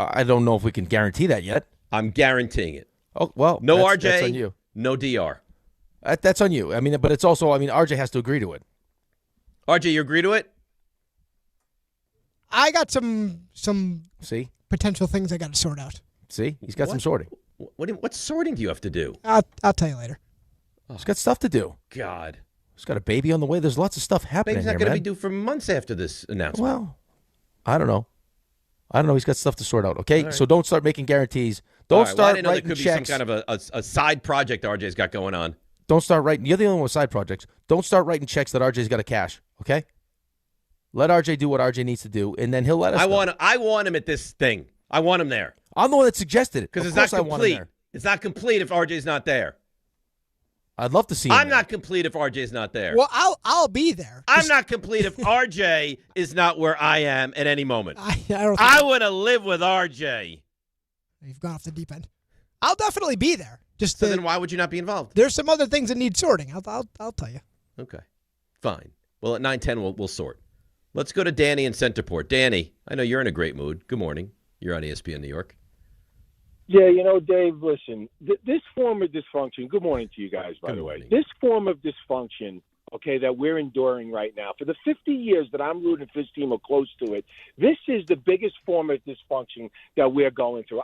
I don't know if we can guarantee that yet. I'm guaranteeing it. Oh, well, no RJ, that's on you. No DR. That's on you. But it's also, RJ has to agree to it. RJ, you agree to it? I got some See? potential things I got to sort out. See? He's got some sorting. What sorting do you have to do? I'll tell you later. He's got stuff to do. God. He's got a baby on the way. There's lots of stuff happening Baby's here, not going to man. be due for months after this announcement. Well, I don't know. He's got stuff to sort out, okay? Right. So don't start making guarantees. Don't start I didn't know writing there could checks. be some kind of a side project RJ's got going on. Don't start writing. You're the only one with side projects. Don't start writing checks that RJ's got to cash, okay? Let RJ do what RJ needs to do, and then he'll let us know. I want him at this thing. I want him there. I'm the one that suggested it. Because Of it's not course I want him complete. there. It's not complete if RJ's not there. I'd love to see him I'm there. not complete if RJ's not there. Well, I'll be there. I'm not complete if RJ is not where I am at any moment. I want to live with RJ. You've gone off the deep end. I'll definitely be there. So then why would you not be involved? There's some other things that need sorting. I'll tell you. Okay, fine. Well, at 9:10 we'll sort. Let's go to Danny in Centerport. Danny, I know you're in a great mood. Good morning. You're on ESPN New York. Yeah, Dave, listen, this form of dysfunction, good morning to you guys, by the way. This form of dysfunction, okay, that we're enduring right now, for the 50 years that I'm rooting for this team or close to it, this is the biggest form of dysfunction that we're going through.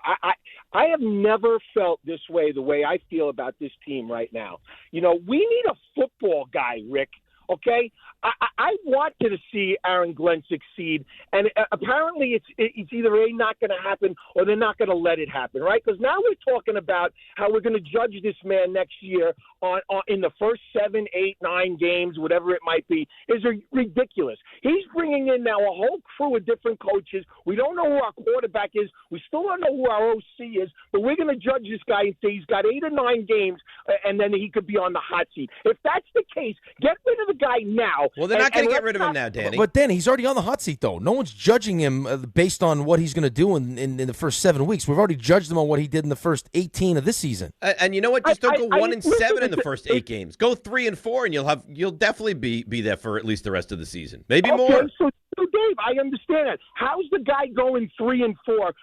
I have never felt this way, the way I feel about this team right now. We need a football guy, Rick. Okay, I wanted to see Aaron Glenn succeed, and apparently it's either not going to happen or they're not going to let it happen, right? Because now we're talking about how we're going to judge this man next year on in the first 7, 8, 9 games, whatever it might be, is ridiculous. He's bringing in now a whole crew of different coaches. We don't know who our quarterback is. We still don't know who our OC is, but we're going to judge this guy and say he's got 8 or 9 games, and then he could be on the hot seat. If that's the case, get rid of the guy now. Well, they're not going to get rid of him now, Danny. But Danny, he's already on the hot seat, though. No one's judging him based on what he's going to do in the first 7 weeks. We've already judged him on what he did in the first 18 of this season. And you know what? Just don't go 1-7 in the first 8 games. Go 3-4, and you'll definitely be there for at least the rest of the season. Maybe more. So Dave, I understand that. How's the guy going 3-4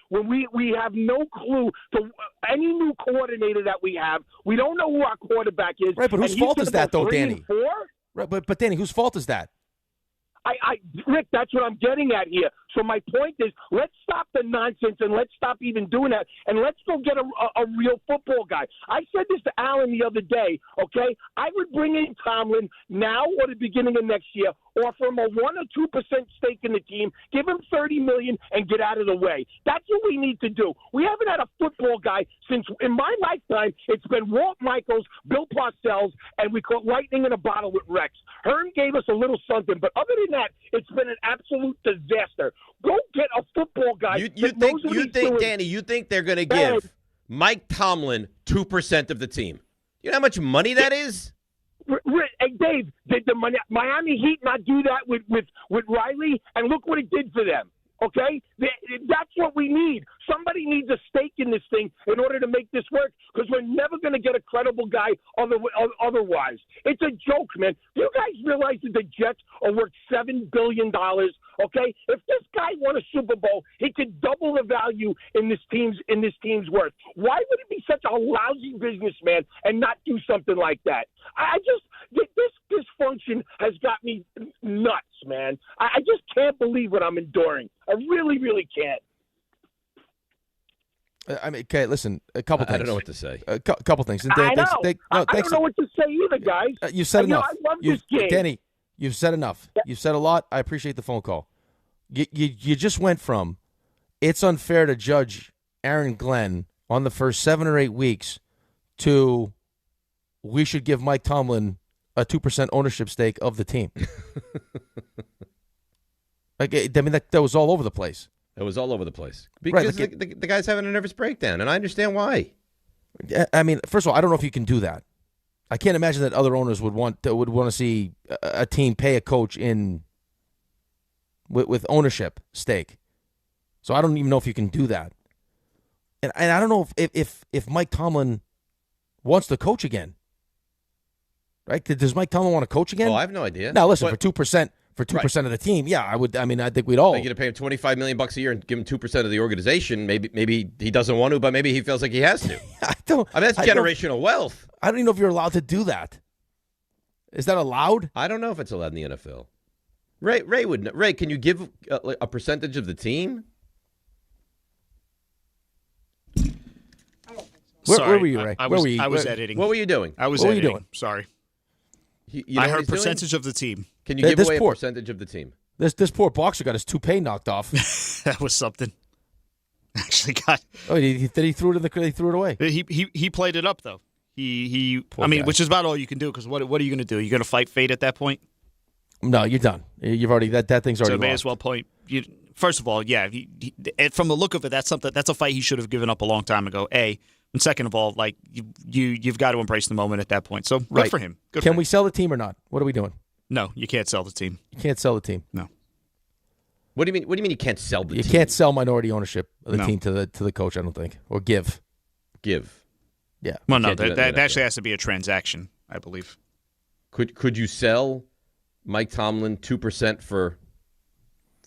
when we have no clue to any new coordinator that we have? We don't know who our quarterback is. Right, but whose fault is that, though, Danny? 3-4? Right, but Danny, whose fault is that? Rick, that's what I'm getting at here. So my point is, let's stop the nonsense and let's stop even doing that, and let's go get a real football guy. I said this to Alan the other day, okay? I would bring in Tomlin now or the beginning of next year, offer him a 1 or 2% stake in the team, give him $30 million, and get out of the way. That's what we need to do. We haven't had a football guy since, in my lifetime, it's been Walt Michaels, Bill Parcells, and we caught lightning in a bottle with Rex. Hearn gave us a little something, but other than that, it's been an absolute disaster. Go get a football guy. You think, Danny, you think they're going to give Mike Tomlin 2% of the team? You know how much money that is? Hey, Dave, did the Miami Heat not do that with Riley? And look what it did for them. Okay? That's what we need. Somebody needs a stake in this thing in order to make this work, because we're never going to get a credible guy otherwise. It's a joke, man. Do you guys realize that the Jets are worth $7 billion? Okay? If this guy won a Super Bowl, he could double the value in this team's worth. Why would it be such a lousy businessman and not do something like that? This dysfunction has got me nuts, man. I just can't believe what I'm enduring. I really, really can't. I mean, okay, listen, a couple things. I don't know what to say. A couple things. And I know. I don't know what to say either, guys. You've said enough. I love this game. Danny, you've said enough. Yeah. You've said a lot. I appreciate the phone call. You just went from it's unfair to judge Aaron Glenn on the first 7 or 8 weeks to we should give Mike Tomlin a 2% ownership stake of the team. I mean, that was all over the place. It was all over the place. Because the guy's having a nervous breakdown, and I understand why. I mean, first of all, I don't know if you can do that. I can't imagine that other owners would want to see a team pay a coach with ownership stake. So I don't even know if you can do that. And I don't know if Mike Tomlin wants to coach again. Right? Does Mike Tomlin want to coach again? Well, I have no idea. Now, listen, for 2%. For 2% of the team, yeah, I would. I mean, I think we'd all. You're going to pay him $25 million a year and give him 2% of the organization. Maybe he doesn't want to, but maybe he feels like he has to. I mean, that's generational wealth. I don't even know if you're allowed to do that. Is that allowed? I don't know if it's allowed in the NFL. Ray would know. Ray, can you give a percentage of the team? Where were you, Ray? I was editing. What were you doing? I was editing. Doing? Sorry. I heard percentage of the team. Can you give away a percentage of the team? This poor boxer got his toupee knocked off. That was something. Actually got. Oh, he threw it he threw it away. He played it up though. Poor I mean, guy. Which is about all you can do, because what are you going to do? You're going to fight fate at that point? No, you're done. You've already that thing's already. So may lost. as well point. First of all, yeah. From the look of it, that's a fight he should have given up a long time ago. And second of all, like you've got to embrace the moment at that point. So good for him. Can we sell the team or not? What are we doing? No, you can't sell the team. You can't sell the team. No. What do you mean? What do you mean you can't sell the team? You can't sell minority ownership of the team to the coach. I don't think, or give. Yeah. Well, no, that actually has to be a transaction, I believe. Could you sell Mike Tomlin 2% for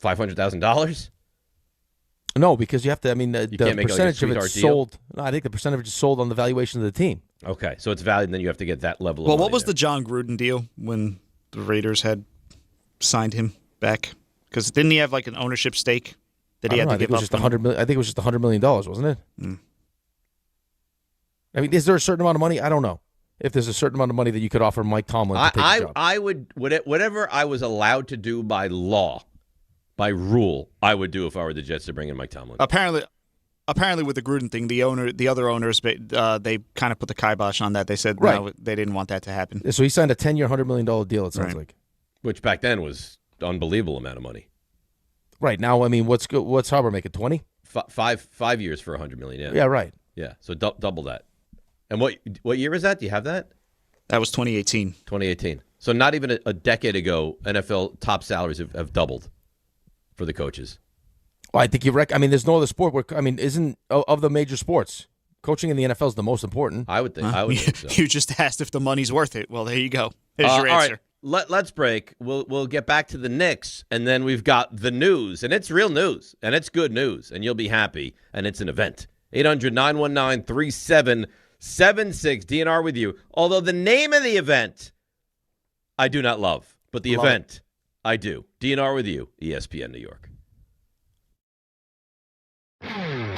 $500,000? No, because you have to. I mean, the percentage of it's sold. Deal? No, I think the percentage is sold on the valuation of the team. Okay, so it's valued, and then you have to get that level. Well, of what was there. the John Gruden deal when the Raiders had signed him back? Because didn't he have like an ownership stake that he had to give up? Just $100 million. I think it was just $100 million, wasn't it? Mm. I mean, is there a certain amount of money? I don't know. If there's a certain amount of money that you could offer Mike Tomlin to take the job. I would whatever I was allowed to do by law, by rule, I would do if I were the Jets to bring in Mike Tomlin. Apparently, with the Gruden thing, the other owners, they kind of put the kibosh on that. They said no, they didn't want that to happen. So he signed a 10-year, $100 million deal. It sounds like, which back then was an unbelievable amount of money. Right now, I mean, what's Harbaugh making? 20? 5 years for $100 million. Yeah. Yeah. Right. Yeah. So double that. And what year is that? Do you have that? That was 2018. 2018. So not even a decade ago, NFL top salaries have doubled for the coaches. Well, I think there's no other sport where, isn't of the major sports, coaching in the NFL is the most important. I would think so. You just asked if the money's worth it. Well, there you go. There's your answer. All right, let's break. We'll get back to the Knicks, and then we've got the news, and it's real news, and it's good news, and you'll be happy, and it's an event. 800-919-3776, DNR with you. Although the name of the event I do not love, but the event I do. DNR with you, ESPN New York.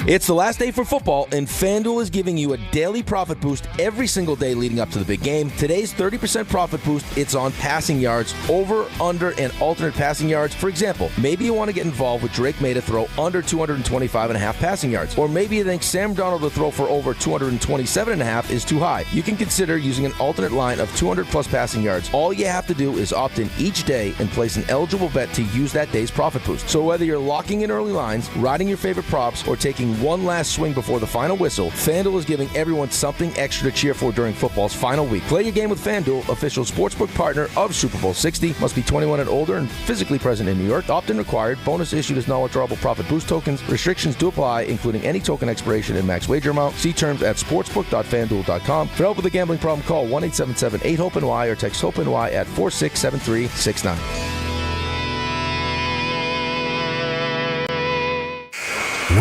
It's the last day for football, and FanDuel is giving you a daily profit boost every single day leading up to the big game. Today's 30% profit boost, it's on passing yards, over, under, and alternate passing yards. For example, maybe you want to get involved with Drake May to throw under 225.5 passing yards. Or maybe you think Sam Darnold to throw for over 227.5 is too high. You can consider using an alternate line of 200-plus passing yards. All you have to do is opt in each day and place an eligible bet to use that day's profit boost. So whether you're locking in early lines, riding your favorite props, or taking one last swing before the final whistle, FanDuel is giving everyone something extra to cheer for during football's final week. Play your game with FanDuel, official sportsbook partner of Super Bowl 60. Must be 21 and older and physically present in New York. Opt-in required. Bonus issued as non-withdrawable profit boost tokens. Restrictions do apply, including any token expiration and max wager amount. See terms at sportsbook.fanduel.com. For help with a gambling problem, call 1-877-8-HOPE-NY or text HOPE-NY at 467369.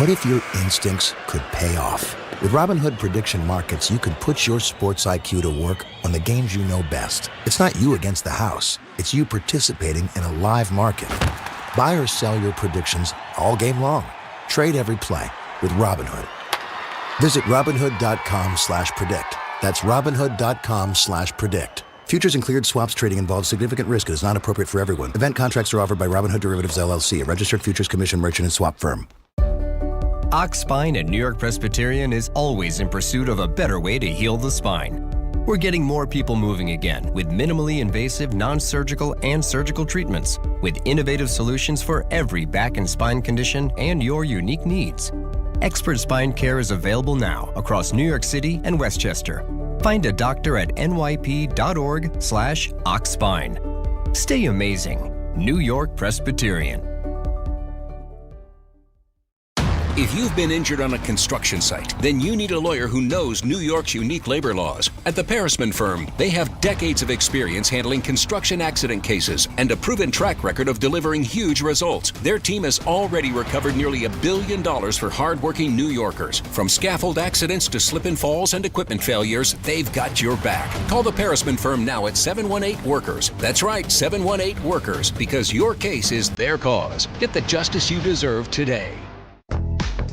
What if your instincts could pay off? With Robinhood Prediction Markets, you could put your sports IQ to work on the games you know best. It's not you against the house. It's you participating in a live market. Buy or sell your predictions all game long. Trade every play with Robinhood. Visit Robinhood.com/predict. That's Robinhood.com/predict. Futures and cleared swaps trading involves significant risk and is not appropriate for everyone. Event contracts are offered by Robinhood Derivatives LLC, a registered futures commission merchant and swap firm. Ox Spine at New York Presbyterian is always in pursuit of a better way to heal the spine. We're getting more people moving again with minimally invasive, non-surgical, and surgical treatments with innovative solutions for every back and spine condition and your unique needs. Expert spine care is available now across New York City and Westchester. Find a doctor at nyp.org/oxspine. Stay amazing. New York Presbyterian. If you've been injured on a construction site, then you need a lawyer who knows New York's unique labor laws. At the Parisman Firm, they have decades of experience handling construction accident cases and a proven track record of delivering huge results. Their team has already recovered nearly $1 billion for hardworking New Yorkers. From scaffold accidents to slip and falls and equipment failures, they've got your back. Call the Parisman Firm now at 718-WORKERS. That's right, 718-WORKERS, because your case is their cause. Get the justice you deserve today.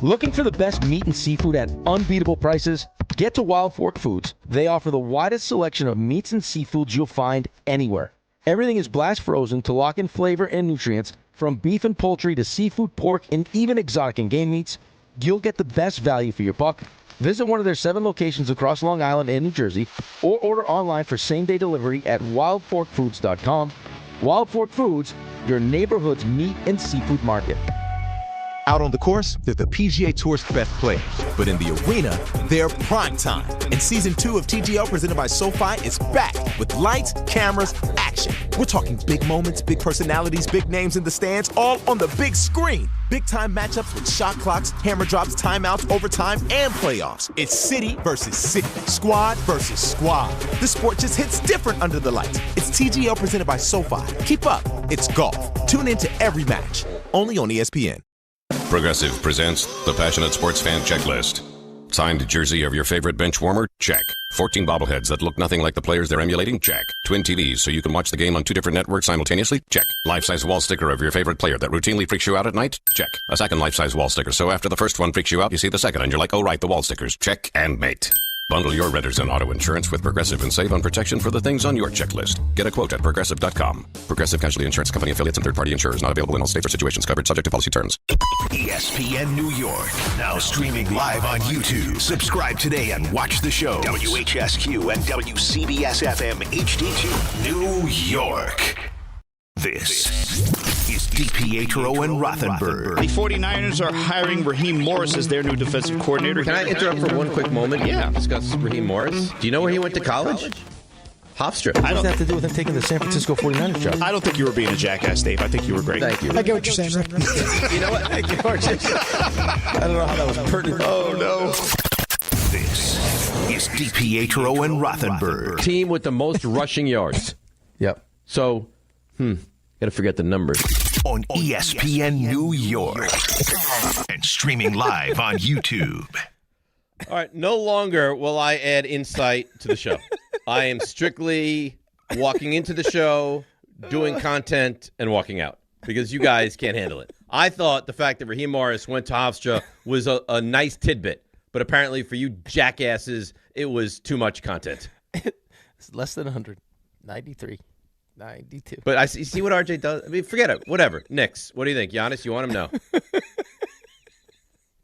Looking for the best meat and seafood at unbeatable prices? Get to Wild Fork Foods. They offer the widest selection of meats and seafoods you'll find anywhere. Everything is blast frozen to lock in flavor and nutrients. From beef and poultry to seafood, pork, and even exotic and game meats, you'll get the best value for your buck. Visit one of their 7 locations across Long Island and New Jersey, or order online for same-day delivery at wildforkfoods.com. Wild Fork Foods, your neighborhood's meat and seafood market. Out on the course, they're the PGA Tour's best players. But in the arena, they're prime time. And Season 2 of TGL presented by SoFi is back with lights, cameras, action. We're talking big moments, big personalities, big names in the stands, all on the big screen. Big-time matchups with shot clocks, hammer drops, timeouts, overtime, and playoffs. It's city versus city, squad versus squad. The sport just hits different under the lights. It's TGL presented by SoFi. Keep up. It's golf. Tune into every match. Only on ESPN. Progressive presents the Passionate Sports Fan Checklist. Signed jersey of your favorite bench warmer? Check. 14 bobbleheads that look nothing like the players they're emulating? Check. Twin TVs so you can watch the game on 2 different networks simultaneously? Check. Life-size wall sticker of your favorite player that routinely freaks you out at night? Check. A second life-size wall sticker so after the first one freaks you out, you see the second and you're like, oh right, the wall stickers. Check and mate. Bundle your renters and auto insurance with Progressive and save on protection for the things on your checklist. Get a quote at Progressive.com. Progressive Casualty Insurance Company affiliates and third-party insurers not available in all states or situations covered subject to policy terms. ESPN New York, now streaming live on YouTube. Subscribe today and watch the show. WHSQ and WCBS-FM HD2, New York. This is DiPietro and Rothenberg. The 49ers are hiring Raheem Morris as their new defensive coordinator. Can I interrupt for one quick moment? Yeah. Discuss Raheem Morris. Do you know where he went to college? Hofstra. What does that have to do with him taking the San Francisco 49ers job? I don't think you were being a jackass, Dave. I think you were great. Thank you. I get what you're saying, Rick. You know what? Thank you, RJ. I don't know how that was pertinent. Oh, no. This is DiPietro and Rothenberg. Team with the most rushing yards. Yep. So, got to figure out the numbers. On ESPN New York. And streaming live on YouTube. All right, no longer will I add insight to the show. I am strictly walking into the show, doing content, and walking out because you guys can't handle it. I thought the fact that Raheem Morris went to Hofstra was a nice tidbit, but apparently for you jackasses, it was too much content. It's less than 100. 93. 92. But I see what RJ does. I mean, forget it. Whatever. Knicks, what do you think? Giannis, you want him? No.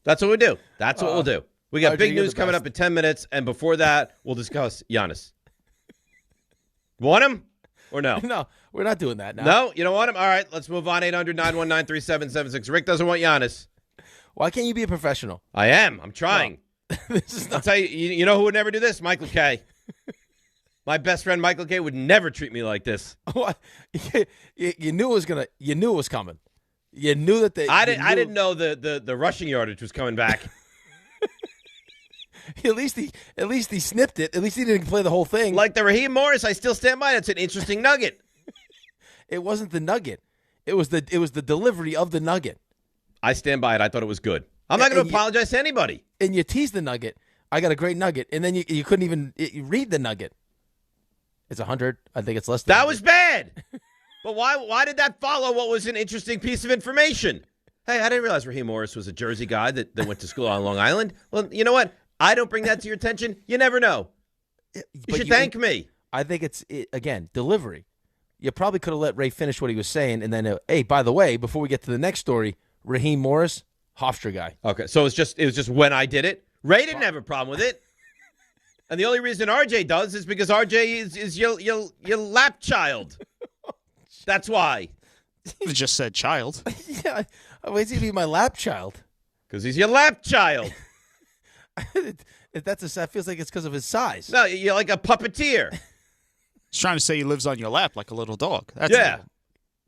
That's what we do. That's what we'll do. We got RJ, big news coming up in 10 minutes, and before that, we'll discuss Giannis. Want him or no? No, we're not doing that now. No? You don't want him? All right, let's move on. 800-919-3776. Rick doesn't want Giannis. Why can't you be a professional? I am. I'm trying. I'll tell you, you know who would never do this? Michael Kay. My best friend Michael Kay would never treat me like this. You knew it was You knew it was coming. You knew that I didn't know the rushing yardage was coming back. At least he snipped it. At least he didn't play the whole thing. Like the Raheem Morris, I still stand by it. It's an interesting nugget. It wasn't the nugget. It was the delivery of the nugget. I stand by it. I thought it was good. I'm not going to apologize to anybody. And you teased the nugget. I got a great nugget, and then you couldn't even read the nugget. It's 100. I think it's less than that 100. was bad. But why did that follow what was an interesting piece of information? Hey, I didn't realize Raheem Morris was a Jersey guy that went to school on Long Island. Well, you know what? I don't bring that to your attention. You never know. You should thank me. I think again, delivery. You probably could have let Ray finish what he was saying, and then, hey, by the way, before we get to the next story, Raheem Morris, Hofstra guy. Okay, so it was just when I did it. Ray didn't have a problem with it. And the only reason RJ does is because RJ is your lap child. That's why. You just said child. Yeah, why is he be my lap child? Because he's your lap child. If that feels like it's because of his size. No, you're like a puppeteer. He's trying to say he lives on your lap like a little dog. That's yeah.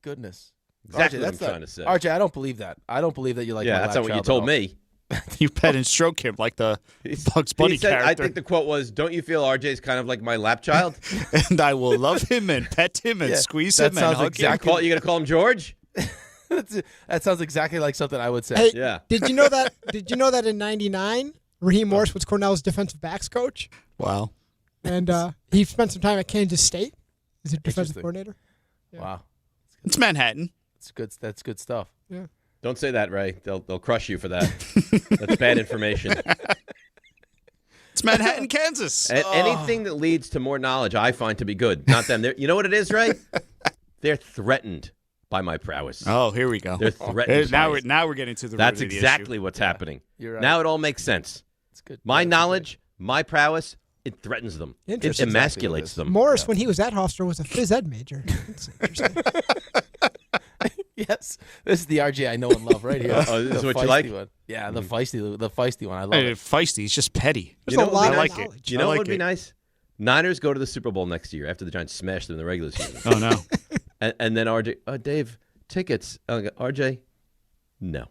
Goodness. Exactly RJ, what I'm trying to say. RJ, I don't believe that. I don't believe that you like my lap that's not what you child told at all. me. You pet and stroke him like the Bugs Bunny character. I think the quote was, don't you feel RJ's kind of like my lap child? And I will love him and pet him and squeeze him and hug him. You going to call him George? That sounds exactly like something I would say. Hey, yeah. Did you know that in '99, Raheem Morris was Cornell's defensive backs coach? Wow. And he spent some time at Kansas State as a defensive coordinator. Yeah. Wow. It's Manhattan. That's good stuff. Yeah. Don't say that, Ray. They'll crush you for that. That's bad information. It's Manhattan, Kansas. Anything that leads to more knowledge, I find to be good. Not them. You know what it is, Ray? They're threatened by my prowess. Oh, here we go. They're threatened. Now we're getting to the That's root of the exactly issue. what's happening. You're right. Now it all makes sense. It's good. My knowledge, my prowess, it threatens them. It Interesting. emasculates them. Morris, when he was at Hofstra, was a phys ed major. That's interesting. Yes, this is the RJ I know and love right here. Oh, this is The what you like? feisty one. Yeah, the feisty one. I love Hey, it. feisty. He's just petty. There's a lot I of like knowledge. it. You know I what like would be it. nice? Niners go to the Super Bowl next year after the Giants smash them in the regular season. Oh, no. and then RJ, Dave, tickets. RJ, no.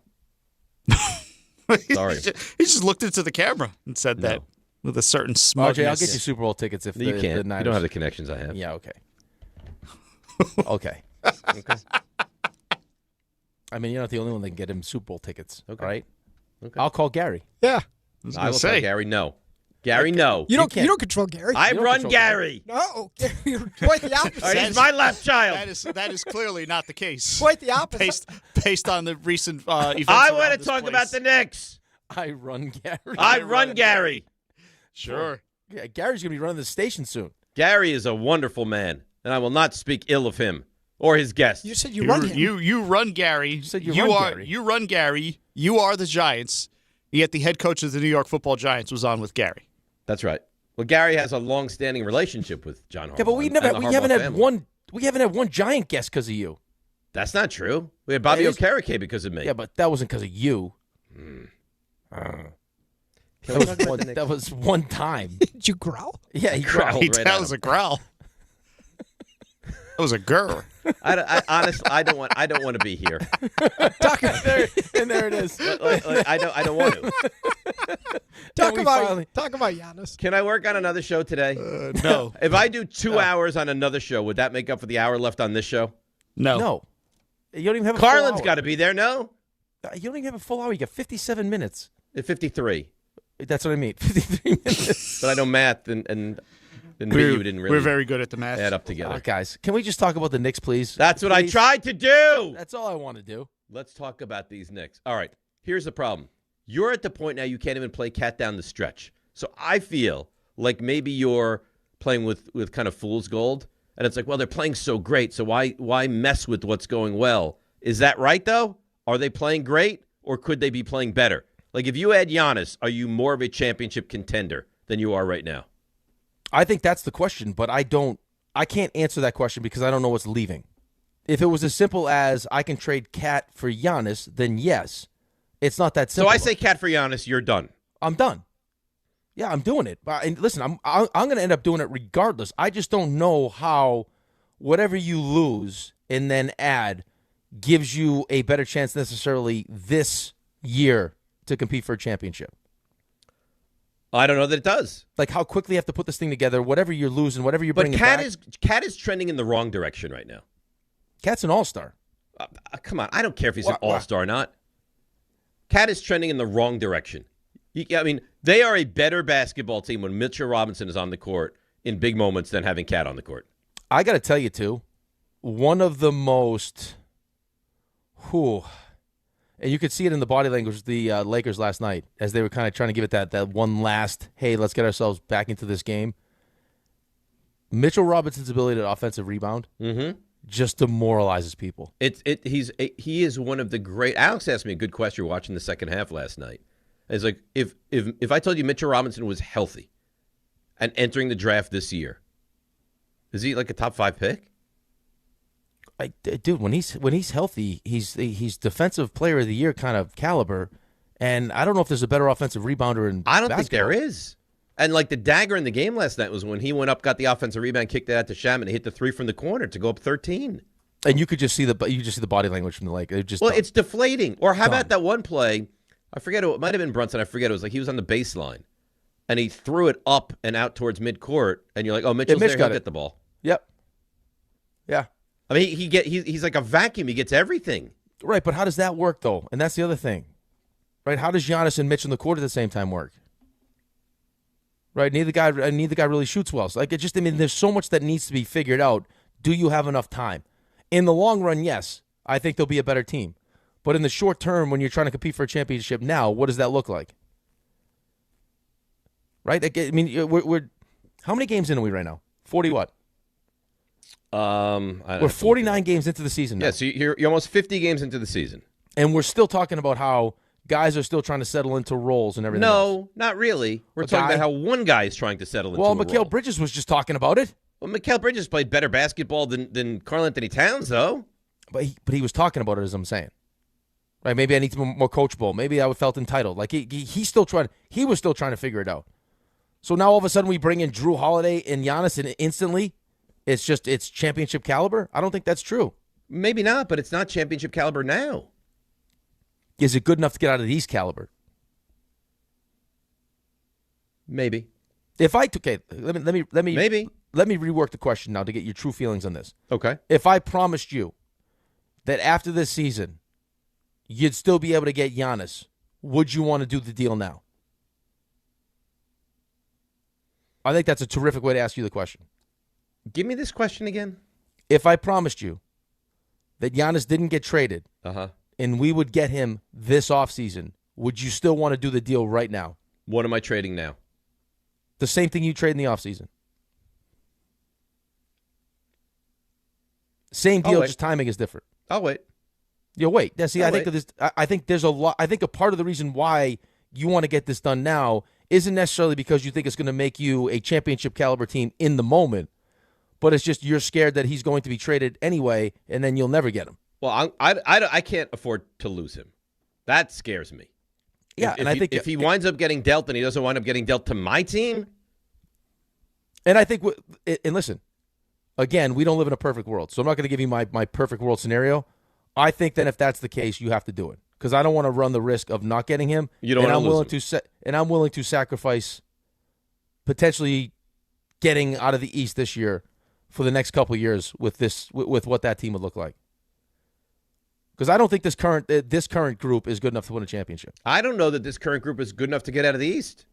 Sorry. He just looked into the camera and said that with a certain smugness. RJ, I'll get you Super Bowl tickets if You the can't. Niners. You don't have the connections I have. Yeah, okay. Okay. I mean, you're not the only one that can get him Super Bowl tickets. Okay. All right? Okay. I'll call Gary. Yeah. I will tell Gary no. Gary, no. You don't control Gary. I don't run control Gary. No, you're quite the opposite. He's my left child. That is clearly not the case. Quite the opposite. Based on the recent events. I around want to this talk place. about the Knicks. I run Gary. I run Gary. Sure. Yeah, Gary's going to be running the station soon. Gary is a wonderful man, and I will not speak ill of him or his guests. You said you run him. You run Gary. You said you run Gary. You run Gary. You are the Giants. Yet the head coach of the New York Football Giants was on with Gary. That's right. Well, Gary has a long-standing relationship with John Harbaugh. Yeah, but we haven't had one Giant guest because of you. That's not true. We had Bobby Okereke because of me. Yeah, but that wasn't because of you. That was one time. Did you growl? Yeah, he growled growled. right That at was him. a growl. That was a girl. Honestly, I don't want to be here. And there it is. I don't want to. Talk about Giannis. Can I work on another show today? No. If I do 2 hours on another show, would that make up for the hour left on this show? No. You don't even have a Carlin's full hour. got to be there, no? You don't even have a full hour. You got 57 minutes. 53. That's what I mean. 53 minutes. But I know math and you didn't really. We're very good at the math. Add up together. Guys, can we just talk about the Knicks, please? That's what I tried to do. That's all I want to do. Let's talk about these Knicks. All right, here's the problem. You're at the point now you can't even play cat down the stretch. So I feel like maybe you're playing with kind of fool's gold. And it's like, well, they're playing so great, so why mess with what's going well? Is that right, though? Are they playing great, or could they be playing better? Like, if you add Giannis, are you more of a championship contender than you are right now? I think that's the question, but I can't answer that question because I don't know what's leaving. If it was as simple as I can trade Cat for Giannis, then yes. It's not that simple. So I say Cat for Giannis, you're done. I'm done. Yeah, I'm doing it. And listen, I'm going to end up doing it regardless. I just don't know how whatever you lose and then add gives you a better chance necessarily this year to compete for a championship. I don't know that it does. Like how quickly you have to put this thing together, whatever you're losing, whatever you're bringing back. But Cat is trending in the wrong direction right now. Cat's an all-star. Come on, I don't care if he's an all-star or not. Cat is trending in the wrong direction. I mean, they are a better basketball team when Mitchell Robinson is on the court in big moments than having Cat on the court. I got to tell you, too, one of the most, and you could see it in the body language of the Lakers last night as they were kind of trying to give it that one last, hey, let's get ourselves back into this game. Mitchell Robinson's ability to offensive rebound just demoralizes people. He is one of the great. Alex asked me a good question watching the second half last night. It's like if I told you Mitchell Robinson was healthy and entering the draft this year, is he like a top 5 pick? Dude, when he's healthy, he's defensive player of the year kind of caliber, and I don't know if there's a better offensive rebounder in I don't basketball. think there is. And like the dagger in the game last night was when he went up, got the offensive rebound, kicked it out to Sham, and hit the 3 from the corner to go up 13. And you could just see the body language from the Lakers. It's deflating. Or how about that one play? I forget it might have been Brunson. I forget. It was like he was on the baseline, and he threw it up and out towards midcourt, and you're like, oh, Mitchell's there. He'll get the ball. Yep. Yeah. I mean, he's like a vacuum. He gets everything. Right, but how does that work, though? And that's the other thing. Right? How does Giannis and Mitch in the court at the same time work? Right? Neither guy really shoots well. So there's so much that needs to be figured out. Do you have enough time? In the long run, yes. I think they'll be a better team. But in the short term, when you're trying to compete for a championship now, what does that look like? Right? I mean, we're how many games in are we right now? 40 what? We're 49 games into the season now. Yeah, so you're almost 50 games into the season. And we're still talking about how guys are still trying to settle into roles and everything else. Not really. We're talking about how one guy is trying to settle into a role. Well, Mikal Bridges was just talking about it. Well, Mikal Bridges played better basketball than Karl Anthony Towns, though. But he was talking about it, as I'm saying. Right? Maybe I need to be more coachable. Maybe I felt entitled. Like he was still trying to figure it out. So now all of a sudden we bring in Drew Holiday and Giannis, and instantly it's championship caliber. I don't think that's true. Maybe not, but it's not championship caliber now. Is it good enough to get out of these caliber? Maybe. Let me rework the question now to get your true feelings on this. Okay. If I promised you that after this season you'd still be able to get Giannis, would you want to do the deal now? I think that's a terrific way to ask you the question. Give me this question again. If I promised you that Giannis didn't get traded and we would get him this offseason, would you still want to do the deal right now? What am I trading now? The same thing you trade in the offseason. Same deal, just timing is different. I'll wait. You'll wait. Yeah, see, I think there's a lot. I think a part of the reason why you want to get this done now isn't necessarily because you think it's going to make you a championship caliber team in the moment, but it's just you're scared that he's going to be traded anyway, and then you'll never get him. Well, I can't afford to lose him. That scares me. Yeah, I think if he winds up getting dealt and he doesn't wind up getting dealt to my team. And I think, and listen, again, we don't live in a perfect world, so I'm not going to give you my perfect world scenario. I think that if that's the case, you have to do it because I don't want to run the risk of not getting him. You don't want to lose him. And I'm willing to sacrifice potentially getting out of the East this year for the next couple of years with what that team would look like. Because I don't think this current group is good enough to win a championship. I don't know that this current group is good enough to get out of the East.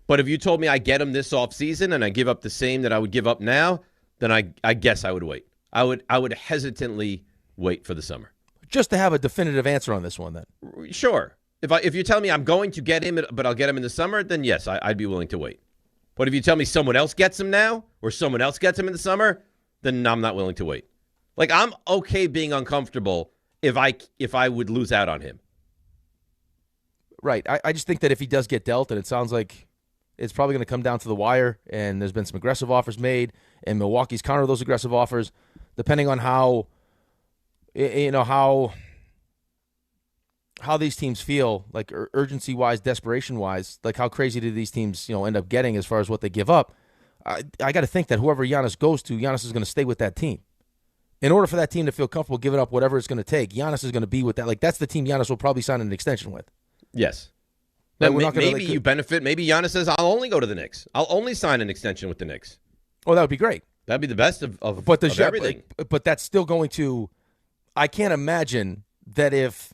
But if you told me I get him this offseason and I give up the same that I would give up now, then I guess I would wait. I would hesitantly wait for the summer. Just to have a definitive answer on this one, then. Sure. If you tell me I'm going to get him, but I'll get him in the summer, then yes, I'd be willing to wait. But if you tell me someone else gets him now or someone else gets him in the summer, then I'm not willing to wait. Like, I'm okay being uncomfortable if I would lose out on him. Right. I just think that if he does get dealt, and it sounds like it's probably going to come down to the wire, and there's been some aggressive offers made, and Milwaukee's countered those aggressive offers, depending on how these teams feel, like urgency-wise, desperation-wise, like how crazy do these teams end up getting as far as what they give up. I got to think that whoever Giannis goes to, Giannis is going to stay with that team. In order for that team to feel comfortable giving up whatever it's going to take, Giannis is going to be with that. Like, that's the team Giannis will probably sign an extension with. Yes. Like, maybe you benefit. Maybe Giannis says, I'll only go to the Knicks. I'll only sign an extension with the Knicks. Oh, that would be great. That'd be the best of everything. But that's still going to – I can't imagine that if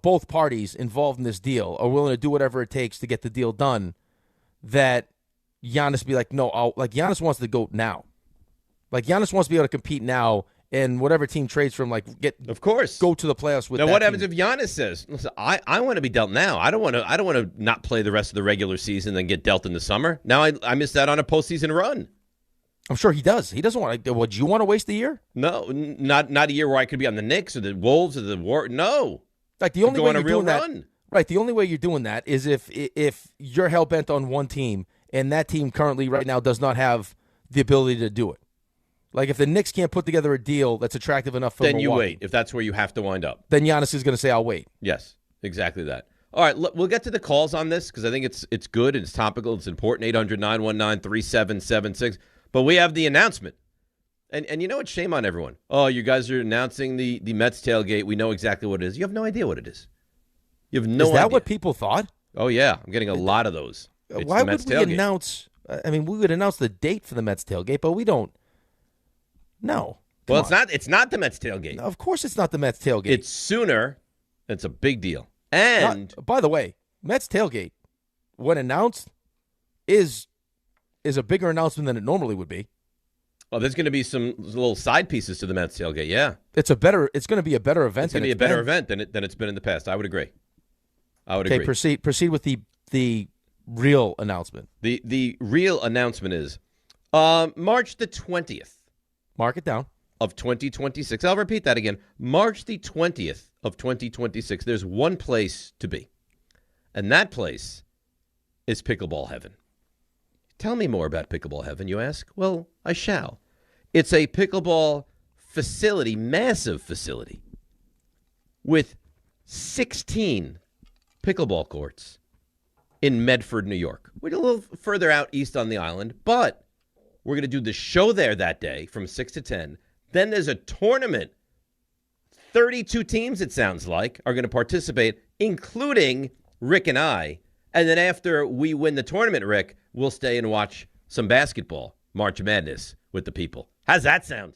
both parties involved in this deal are willing to do whatever it takes to get the deal done, that Giannis be like, no, Giannis wants to go now. Like, Giannis wants to be able to compete now, and whatever team trades for him, go to the playoffs with. Now, that what team. happens if Giannis says, "Listen, I want to be dealt now. I don't want to not play the rest of the regular season, then get dealt in the summer. Now I missed out on a postseason run." I'm sure he does. He doesn't want to. Would you want to waste a year? No, not a year where I could be on the Knicks or the Wolves or the War. No, like the only way you're doing that, run. Right? The only way you're doing that is if you're hell bent on one team, and that team currently right now does not have the ability to do it. Like, if the Knicks can't put together a deal that's attractive enough for then Milwaukee, you wait. If that's where you have to wind up, then Giannis is going to say, "I'll wait." Yes, exactly that. All right, we'll get to the calls on this because I think it's good, it's topical, it's important. 800-919-3776. But we have the announcement, and you know what? Shame on everyone. Oh, you guys are announcing the Mets tailgate. We know exactly what it is. You have no idea what it is. You have no idea. Is that what people thought? Oh yeah, I'm getting a lot of those. It's Why the Mets would we tailgate. announce? I mean, we would announce the date for the Mets tailgate, but we don't. No. Well, it's not the Mets tailgate. Of course it's not the Mets tailgate. It's sooner. It's a big deal. And by the way, Mets tailgate, when announced, is a bigger announcement than it normally would be. Oh, there's going to be some little side pieces to the Mets tailgate, yeah. It's going to be a better event. It's going to be a better event than it's been in the past. I would agree. Okay, proceed with the real announcement. The real announcement is March the 20th. Mark it down. Of 2026. I'll repeat that again. March the 20th of 2026. There's one place to be. And that place is Pickleball Heaven. Tell me more about Pickleball Heaven, you ask? Well, I shall. It's a pickleball facility, massive facility, with 16 pickleball courts in Medford, New York. We're a little further out east on the island, but we're going to do the show there that day from 6 to 10. Then there's a tournament. 32 teams, it sounds like, are going to participate, including Rick and I. And then after we win the tournament, Rick, we'll stay and watch some basketball, March Madness, with the people. How's that sound?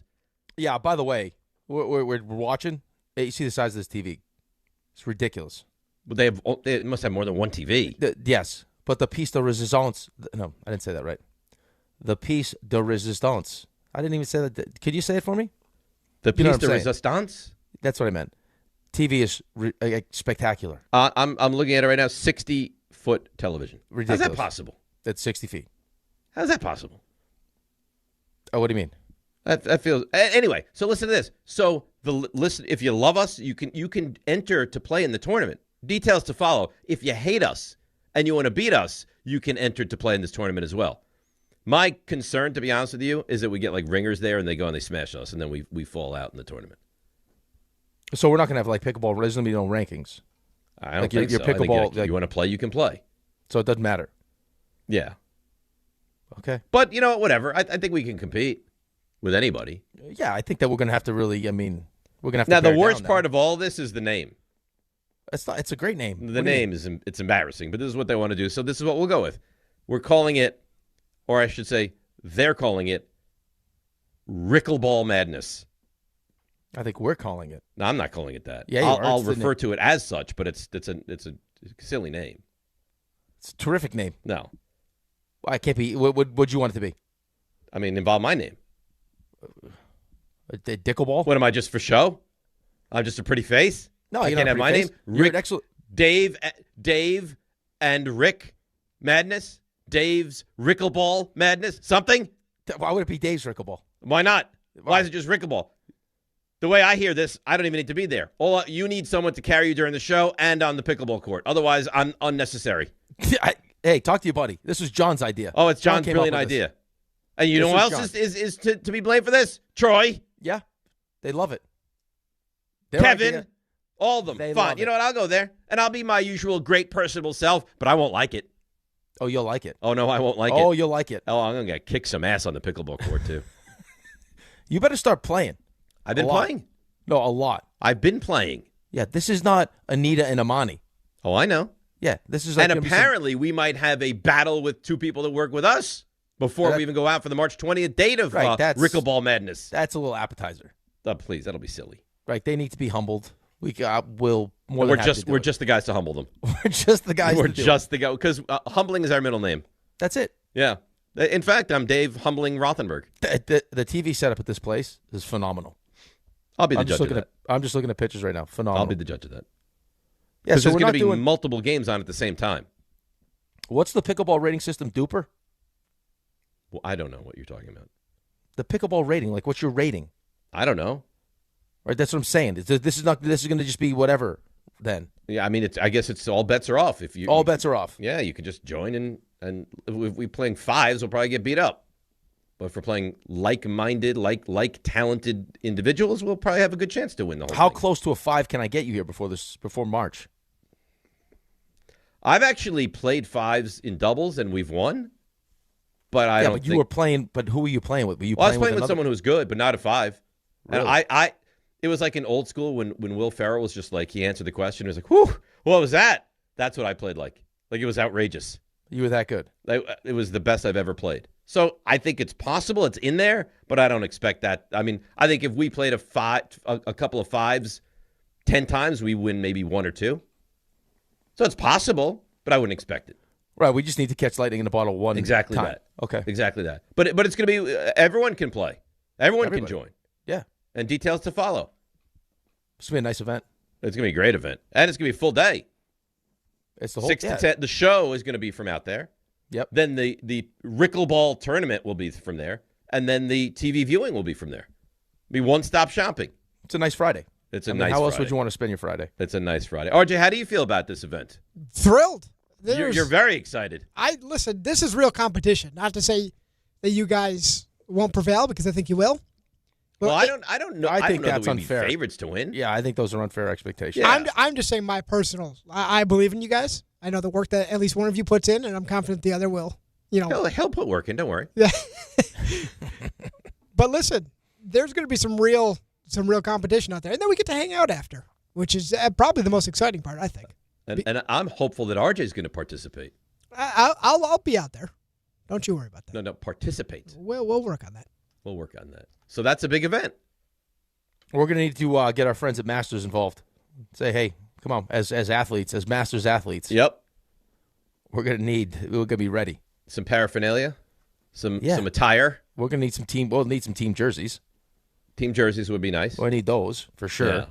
Yeah, by the way, we're watching. Hey, you see the size of this TV. It's ridiculous. But they must have more than one TV. Yes, but the piece de resistance. No, I didn't say that right. The piece de resistance. I didn't even say that. Could you say it for me? The piece de resistance? That's what I meant. TV is spectacular. I'm looking at it right now. 60-foot television. Ridiculous. How's that possible? That's 60 feet. How's that possible? Oh, what do you mean? That feels anyway. So listen to this. So listen. If you love us, you can enter to play in the tournament. Details to follow. If you hate us and you want to beat us, you can enter to play in this tournament as well. My concern, to be honest with you, is that we get like ringers there and they go and they smash us, and then we fall out in the tournament. So we're not going to have like pickleball. There's going to be no rankings. I don't think so. Pickleball, if you want to play, you can play. So it doesn't matter. Yeah. Okay. But, whatever. I think we can compete with anybody. Yeah, I think that we're going to have to really, we're going to have to Now, the pare worst down part of all this is the name. It's a great name. The name it's embarrassing, but this is what they want to do. So this is what we'll go with. We're calling it, or I should say, they're calling it Pickleball Madness. I think we're calling it. No, I'm not calling it that. Yeah, I'll refer to it as such, but it's a silly name. It's a terrific name. No. I can't be. What would you want it to be? I mean, involve my name. Dickleball? What am I, just for show? I'm just a pretty face? No, I you're can't not a have my pretty name. face. You're Rick, an excellent. Dave and Rick Madness? Dave's Pickleball Madness? Something? Why would it be Dave's Pickleball? Why not? Why is it just Pickleball? The way I hear this, I don't even need to be there. You need someone to carry you during the show and on the pickleball court. Otherwise, I'm unnecessary. Hey, talk to your buddy. This was John's idea. Oh, it's John's John brilliant idea. And you know who else is to be blamed for this? Troy. Yeah. They love it. Kevin. All of them. Fine. You know what? I'll go there. And I'll be my usual great personable self, but I won't like it. Oh, you'll like it. Oh, no, I won't like it. Oh, you'll like it. Oh, I'm going to kick some ass on the pickleball court, too. You better start playing. I've been playing. No, a lot. I've been playing. Yeah, this is not Anita and Amani. Oh, I know. Yeah, this is like and apparently we might have a battle with two people that work with us before we even go out for the March 20th date of Pickleball Madness. That's a little appetizer. Oh, please, that'll be silly. Right, they need to be humbled. We're just the guys to humble them. We're just the guys. We're just the guy because humbling is our middle name. That's it. Yeah. In fact, I'm Dave Humbling Rothenberg. The TV setup at this place is phenomenal. I'll be the judge of that. I'm just looking at pictures right now. Phenomenal. I'll be the judge of that. Yeah, so there's going to be multiple games on at the same time. What's the pickleball rating system, Duper? Well, I don't know what you're talking about. The pickleball rating, like what's your rating? I don't know. Right, that's what I'm saying. This is going to just be whatever. Then. Yeah, I mean, I guess it's all bets are off. All bets are off. Yeah, you can just join and if we're playing fives, we'll probably get beat up. But if we're playing like-minded, like talented individuals, we'll probably have a good chance to win the whole How thing. close to a 5 can I get you here before March? I've actually played fives in doubles and we've won. But I don't. But you were playing. But who were you playing with? I was playing with someone who was good, but not a 5. Really? And it was like in old school when Will Ferrell was just like he answered the question. It was like, "Whew, what was that?" That's what I played like. Like it was outrageous. You were that good. It was the best I've ever played. So I think it's possible. It's in there, but I don't expect that. I mean, I think if we played a couple of fives 10 times, we win maybe 1 or 2. So it's possible, but I wouldn't expect it. Right. We just need to catch lightning in a bottle one exactly time. That. Okay. Exactly that. But it's going to be everyone can play. Everybody can join. Yeah. And details to follow. It's going to be a nice event. It's going to be a great event. And it's going to be a full day. It's the whole 6 to 10. The show is going to be from out there. Yep. Then the Pickleball tournament will be from there. And then the TV viewing will be from there. Be one-stop shopping. It's a nice Friday. It's a nice Friday. How else would you want to spend your Friday? It's a nice Friday. RJ, how do you feel about this event? Thrilled. You're very excited. Listen, this is real competition. Not to say that you guys won't prevail, because I think you will. But I don't know. I think that's that we'd unfair. Be favorites to win. Yeah, I think those are unfair expectations. Yeah. I'm just saying my personal. I believe in you guys. I know the work that at least one of you puts in, and I'm confident the other will. He'll put work in. Don't worry. Yeah. But listen, there's going to be some real competition out there, and then we get to hang out after, which is probably the most exciting part, I think. And I'm hopeful that RJ is going to participate. I'll be out there. Don't you worry about that. No, participate. We'll work on that. We'll work on that. So that's a big event. We're going to need to get our friends at Masters involved. Say, hey, come on, as athletes, as Masters athletes. Yep. We're going to be ready. Some paraphernalia, some attire. We're going to need some team. We'll need some team jerseys. Team jerseys would be nice. Well, I need those for sure. Yeah.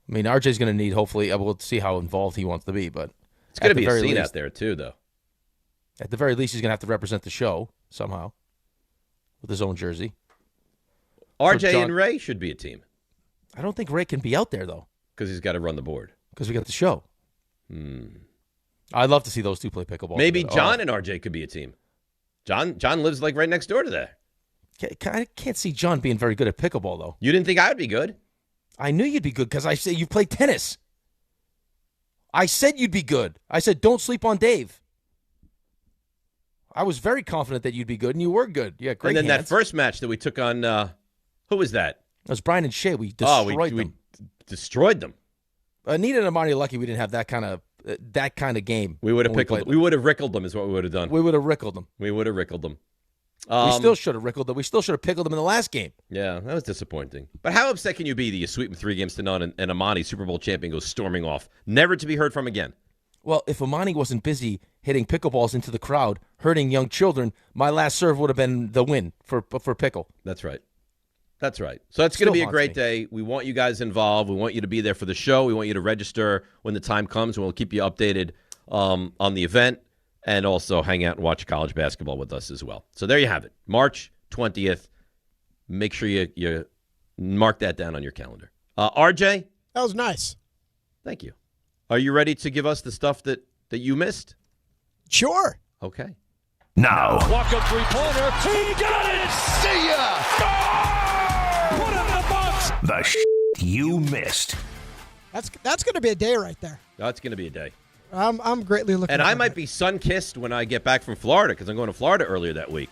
I mean, RJ's going to need. Hopefully, we'll see how involved he wants to be, but it's going to be a scene out there too, though. At the very least, he's going to have to represent the show somehow with his own jersey. RJ and Ray should be a team. I don't think Ray can be out there though, because he's got to run the board. Because we got the show. I'd love to see those two play pickleball. Maybe John and RJ could be a team. John lives like right next door to there. I can't see John being very good at pickleball though. You didn't think I would be good? I knew you'd be good because I said you played tennis. I said you'd be good. I said don't sleep on Dave. I was very confident that you'd be good, and you were good. Yeah, great. And then hands. that first match that we took on, who was that? It was Brian and Shea. We destroyed them. We destroyed them. Nita and Amani lucky we didn't have that kind of game. We would have pickled. We would have rickled them, is what we would have done. We would have rickled them. We would have rickled them. We still should have rickled them. We still should have pickled them in the last game. Yeah, that was disappointing. But how upset can you be that you sweep them 3 games to none and Amani, Super Bowl champion, goes storming off, never to be heard from again? Well, if Amani wasn't busy hitting pickleballs into the crowd, hurting young children, my last serve would have been the win for Pickle. That's right. That's right. So it's going to be a great day. We want you guys involved. We want you to be there for the show. We want you to register when the time comes, and we'll keep you updated on the event and also hang out and watch college basketball with us as well. So there you have it. March 20th. Make sure you mark that down on your calendar. RJ? That was nice. Thank you. Are you ready to give us the stuff that you missed? Sure. Okay. Now. Walk-up three-pointer. He got it! See ya! Put it in the box! The you missed. That's going to be a day right there. That's going to be a day. I'm greatly looking And forward I to might it. be sun-kissed when I get back from Florida because I'm going to Florida earlier that week.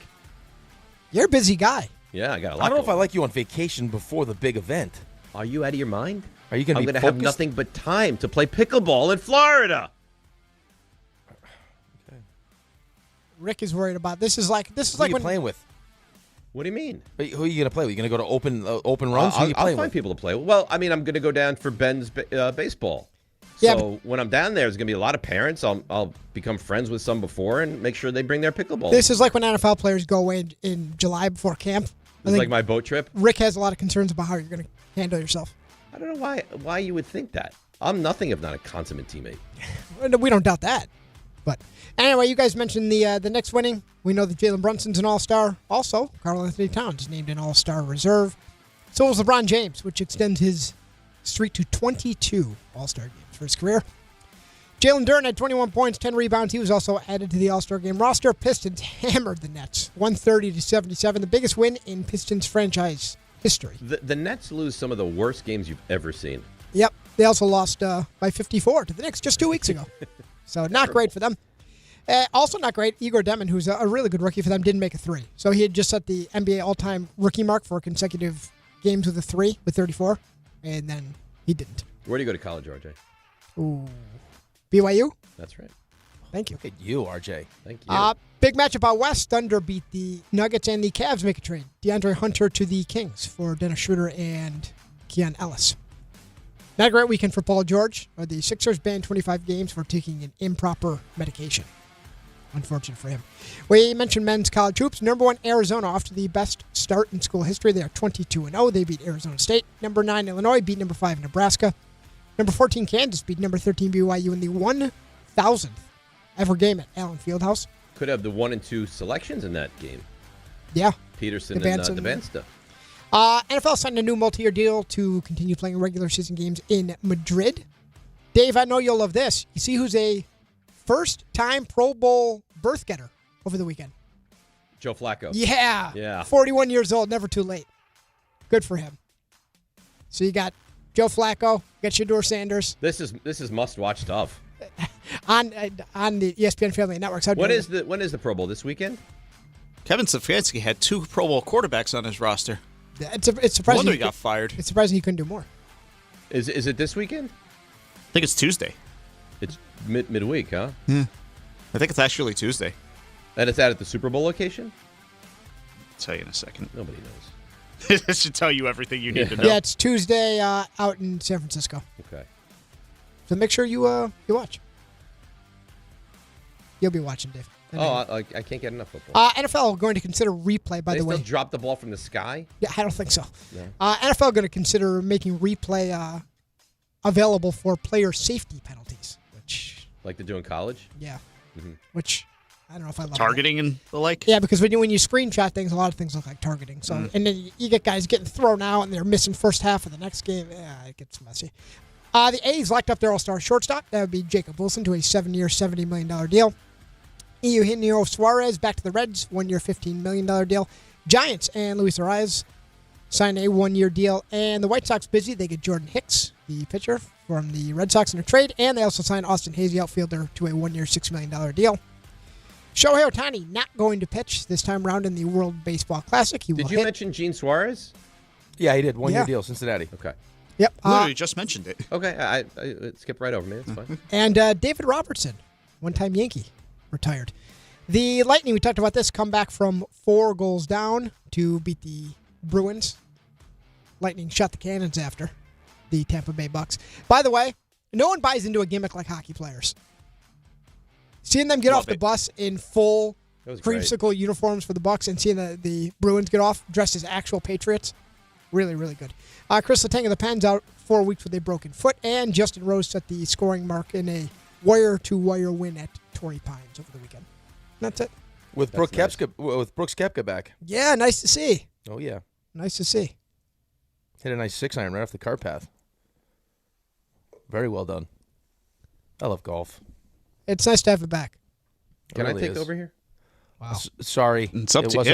You're a busy guy. Yeah, I got a lot. I don't know if I like you on vacation before the big event. Are you out of your mind? Are you going to be I'm going to have nothing but time to play pickleball in Florida. Rick is worried about this. Is like Who are you when playing with? What do you mean? Who are you going to play with? You going to go to open runs? Who are you I'll playing find with? people to play with. Well, I mean, I'm going to go down for Ben's baseball. Yeah, So when I'm down there, there's going to be a lot of parents. I'll become friends with some before and make sure they bring their pickleball. This is like when NFL players go away in July before camp. It's like my boat trip. Rick has a lot of concerns about how you're going to handle yourself. I don't know why you would think that. I'm nothing if not a consummate teammate. We don't doubt that. But anyway, you guys mentioned the Knicks winning. We know that Jalen Brunson's an all-star. Also, Karl Anthony Towns is named an all-star reserve. So is LeBron James, which extends his streak to 22 all-star games for his career. Jalen Duren had 21 points, 10 rebounds. He was also added to the all-star game roster. Pistons hammered the Nets, 130-77, the biggest win in Pistons franchise history. The Nets lose some of the worst games you've ever seen. Yep. They also lost by 54 to the Knicks just 2 weeks ago. So not great for them. Also not great, Igor Demin, who's a really good rookie for them, didn't make a 3. So he had just set the NBA all-time rookie mark for consecutive games with a 3 with 34, and then he didn't. Where do you go to college, RJ? Ooh. BYU? That's right. Thank you. Look at you, RJ. Thank you. Big matchup out west. Thunder beat the Nuggets, and the Cavs make a trade. DeAndre Hunter to the Kings for Dennis Schroeder and Keon Ellis. Not a great weekend for Paul George. The Sixers banned 25 games for taking an improper medication. Unfortunate for him. We mentioned men's college hoops. Number 1, Arizona, off to the best start in school history. They are 22-0. They beat Arizona State. Number 9, Illinois, beat number 5, Nebraska. Number 14, Kansas, beat number 13, BYU in the 1,000th ever game at Allen Fieldhouse. Could have the 1 and 2 selections in that game. Yeah. Peterson and Devansta. NFL signed a new multi-year deal to continue playing regular season games in Madrid. Dave, I know you'll love this. You see who's a first-time Pro Bowl berth getter over the weekend? Joe Flacco. Yeah. 41 years old, never too late. Good for him. So you got Joe Flacco, you got Shedeur Sanders. This is must-watch stuff. on the ESPN Family Networks. When is the Pro Bowl this weekend? Kevin Stefanski had 2 Pro Bowl quarterbacks on his roster. It's surprising. No wonder he got fired. It's surprising he couldn't do more. Is it this weekend? I think it's Tuesday. It's midweek, huh? Yeah. I think it's actually Tuesday. And it's out at the Super Bowl location? I'll tell you in a second. Nobody knows. This should tell you everything you need to know. Yeah, it's Tuesday out in San Francisco. Okay. So make sure you watch. You'll be watching, Dave. I can't get enough football. NFL going to consider replay, by the way. They still drop the ball from the sky? Yeah, I don't think so. No. NFL going to consider making replay available for player safety penalties, which... Like they do in college? Yeah. Mm-hmm. Which, I don't know if I love Targeting and the like? Yeah, because when you screenshot things, a lot of things look like targeting. So, And then you get guys getting thrown out, and they're missing first half of the next game. Yeah, it gets messy. The A's locked up their all-star shortstop. That would be Jacob Wilson to a 7-year, $70 million deal. Eugenio Suarez back to the Reds, 1-year, $15 million deal. Giants and Luis Arias sign a 1-year deal. And the White Sox busy. They get Jordan Hicks, the pitcher from the Red Sox in a trade. And they also sign Austin Hayes, the outfielder, to a 1-year, $6 million deal. Shohei Ohtani not going to pitch this time around in the World Baseball Classic. Did you mention Gene Suarez? Yeah, he did. One-year deal, Cincinnati. Okay. Yep. Literally just mentioned it. Okay, I skipped right over me. That's fine. And David Robertson, one-time Yankee, retired. The Lightning, we talked about this, come back from 4 goals down to beat the Bruins. Lightning shut the cannons after the Tampa Bay Bucks. By the way, no one buys into a gimmick like hockey players. Seeing them get off the bus in full creamsicle uniforms for the Bucks and seeing the Bruins get off dressed as actual Patriots, really, really good. Chris Letang of the Pens out 4 weeks with a broken foot, and Justin Rose set the scoring mark in a wire-to-wire win at Torrey Pines over the weekend. That's it. With Brooks Koepka back. Yeah, nice to see. Oh, yeah. Nice to see. Hit a nice 6-iron right off the cart path. Very well done. I love golf. It's nice to have it back. Can I take over here? Wow. Sorry. It's up to I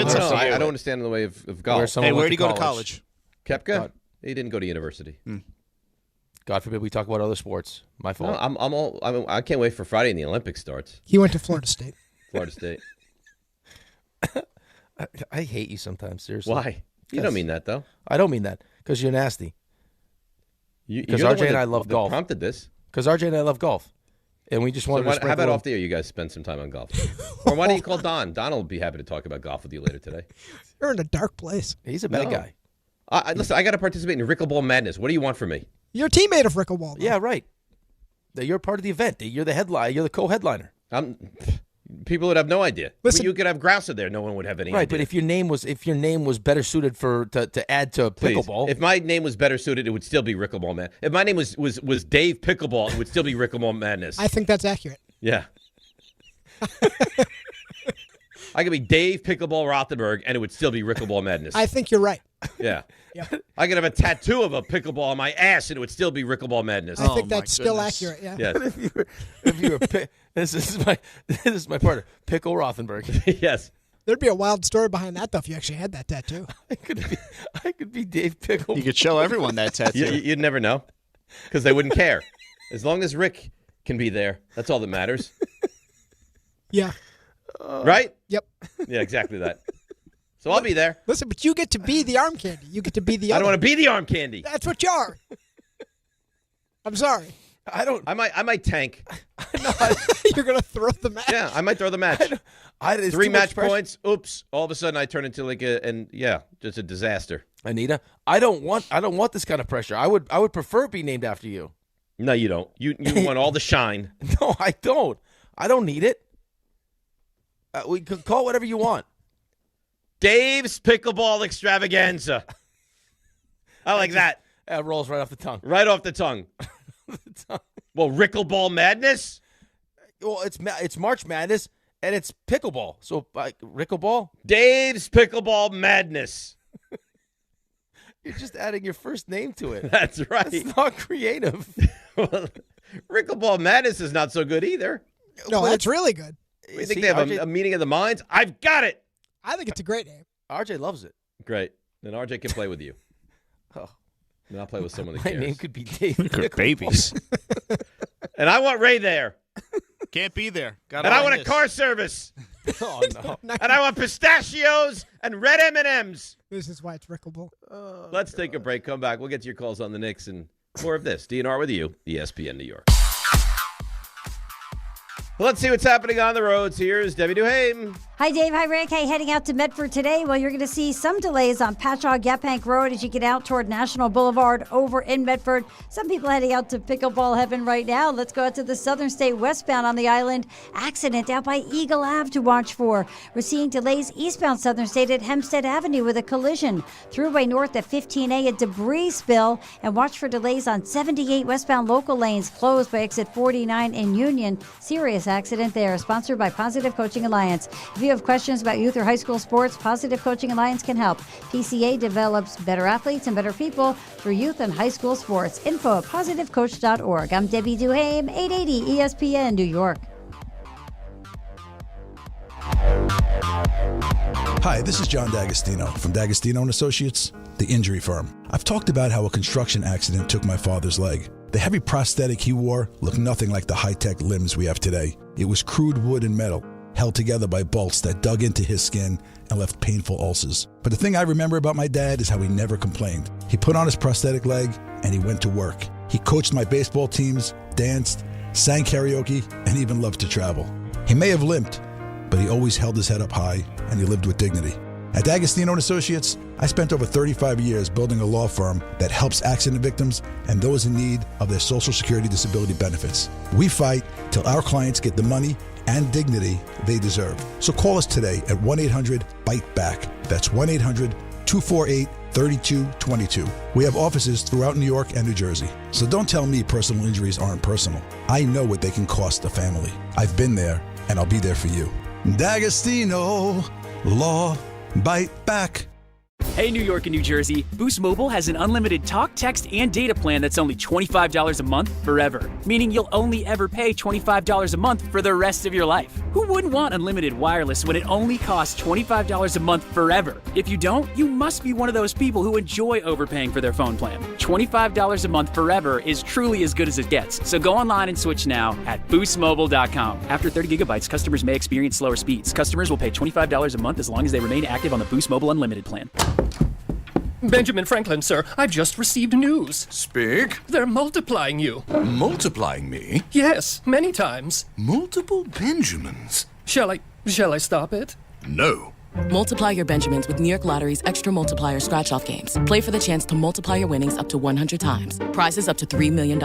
don't understand in the way of golf. Hey, where did he go to college? Koepka? He didn't go to university. God forbid we talk about other sports. My fault. No, I can't wait for Friday and the Olympics starts. He went to Florida State. Florida State. I hate you sometimes, seriously. Why? You don't mean that, though. I don't mean that, because you're nasty. Because RJ and I love golf. Prompted this. Because RJ and I love golf. And we just wanted to how about off the air you guys spend some time on golf? Or why don't you call Don? Don will be happy to talk about golf with you later today. You're in a dark place. He's a bad guy. Listen, I got to participate in Pickleball Madness. What do you want from me? You're a teammate of Pickleball. Yeah, right. You're part of the event. You're the headline. You're the co-headliner. People would have no idea. Listen, you could have Grouser there. No one would have any idea. Right, but if your name was better suited to add to Pickleball. If my name was better suited, it would still be Pickleball Man. If my name was Dave Pickleball, it would still be Pickleball Madness. I think that's accurate. Yeah. I could be Dave Pickleball Rothenberg, and it would still be Pickleball Madness. I think you're right. Yeah. I could have a tattoo of a pickleball on my ass, and it would still be Pickleball Madness. I think that's still accurate. Yeah. Yes. if you were this is my partner, Pickle Rothenberg. Yes. There'd be a wild story behind that, though, if you actually had that tattoo. I could be Dave Pickle. You could show everyone that tattoo. You'd never know, because they wouldn't care. As long as Rick can be there, that's all that matters. Yeah. Right? Yep. Yeah, exactly that. So I'll be there. Listen, but you get to be the arm candy. You get to be the I don't want to be the arm candy. That's what you are. I'm sorry. I might tank. You're going to throw the match? Yeah, I might throw the match. 3 match points. Oops. All of a sudden I turn into just a disaster. Anita, I don't want this kind of pressure. I would prefer it be named after you. No, you don't. You want all the shine. No, I don't. I don't need it. We can call it whatever you want. Dave's Pickleball Extravaganza. I like that. It rolls right off the tongue. Right off the tongue. Well, Rickleball Madness? Well, it's March Madness, and it's pickleball. So, Rickleball? Dave's Pickleball Madness. You're just adding your first name to it. That's right. It's not creative. Well, Rickleball Madness is not so good either. No, that's really good. You think they have a meeting of the minds? I've got it. I think it's a great name. RJ loves it. Great. Then RJ can play with you. Oh. And I'll play with someone that My cares. name could be Dave. Good babies. And I want Ray there. Can't be there. And I want a car service. Oh, no. And I want pistachios and red M&Ms. This is why it's Rickable. Let's take a break. Come back. We'll get to your calls on the Knicks and more of this. DNR with you, ESPN New York. Let's see what's happening on the roads. Here's Debbie Duhame. Hi, Dave. Hi, Rick. Hey, heading out to Medford today. Well, you're going to see some delays on Patchogue-Yaphank Road as you get out toward National Boulevard over in Medford. Some people heading out to pickleball heaven right now. Let's go out to the Southern State westbound on the island. Accident out by Eagle Ave to watch for. We're seeing delays eastbound Southern State at Hempstead Avenue with a collision. Thruway north at 15A, a debris spill. And watch for delays on 78 westbound local lanes closed by exit 49 in Union. Serious accident there. Sponsored by Positive Coaching Alliance. If you have questions about youth or high school sports, Positive Coaching Alliance can help. PCA develops better athletes and better people through youth and high school sports. Info at positivecoach.org. I'm Debbie Duhame, 880 ESPN, New York. Hi, this is John D'Agostino from D'Agostino & Associates, the injury firm. I've talked about how a construction accident took my father's leg. The heavy prosthetic he wore looked nothing like the high-tech limbs we have today. It was crude wood and metal. held together by bolts that dug into his skin and left painful ulcers. But the thing I remember about my dad is how he never complained. He put on his prosthetic leg and he went to work. He coached my baseball teams, danced, sang karaoke, and even loved to travel. He may have limped, but he always held his head up high and he lived with dignity. At D'Agostino & Associates, I spent over 35 years building a law firm that helps accident victims and those in need of their Social Security disability benefits. We fight till our clients get the money and dignity they deserve. So call us today at 1-800-BITE-BACK. That's 1-800-248-3222. We have offices throughout New York and New Jersey. So don't tell me personal injuries aren't personal. I know what they can cost a family. I've been there, and I'll be there for you. D'Agostino Law. Bite back. Hey, New York and New Jersey, Boost Mobile has an unlimited talk, text, and data plan that's only $25 a month forever. Meaning you'll only ever pay $25 a month for the rest of your life. Who wouldn't want unlimited wireless when it only costs $25 a month forever? If you don't, you must be one of those people who enjoy overpaying for their phone plan. $25 a month forever is truly as good as it gets. So go online and switch now at boostmobile.com. After 30 gigabytes, customers may experience slower speeds. Customers will pay $25 a month as long as they remain active on the Boost Mobile Unlimited plan. Benjamin Franklin, sir, I've just received news. Speak. They're multiplying you. Multiplying me? Yes, many times. Multiple Benjamins? Shall I stop it? No. Multiply your Benjamins with New York Lottery's Extra Multiplier Scratch-Off games. Play for the chance to multiply your winnings up to 100 times. Prizes up to $3 million.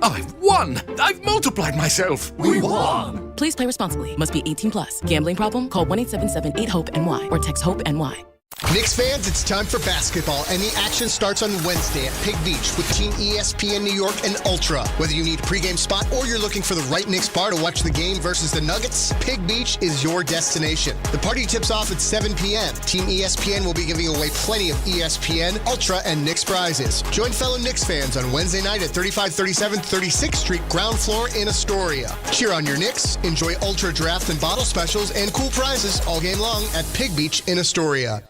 I've won! I've multiplied myself! We won! Please play responsibly. Must be 18 plus. Gambling problem? Call 1-877-8-HOPE-NY or text HOPE-NY. Knicks fans, it's time for basketball, and the action starts on Wednesday at Pig Beach with Team ESPN New York and Ultra. Whether you need a pregame spot or you're looking for the right Knicks bar to watch the game versus the Nuggets, Pig Beach is your destination. The party tips off at 7 p.m. Team ESPN will be giving away plenty of ESPN, Ultra, and Knicks prizes. Join fellow Knicks fans on Wednesday night at 3537 36th Street, ground floor in Astoria. Cheer on your Knicks, enjoy Ultra draft and bottle specials, and cool prizes all game long at Pig Beach in Astoria.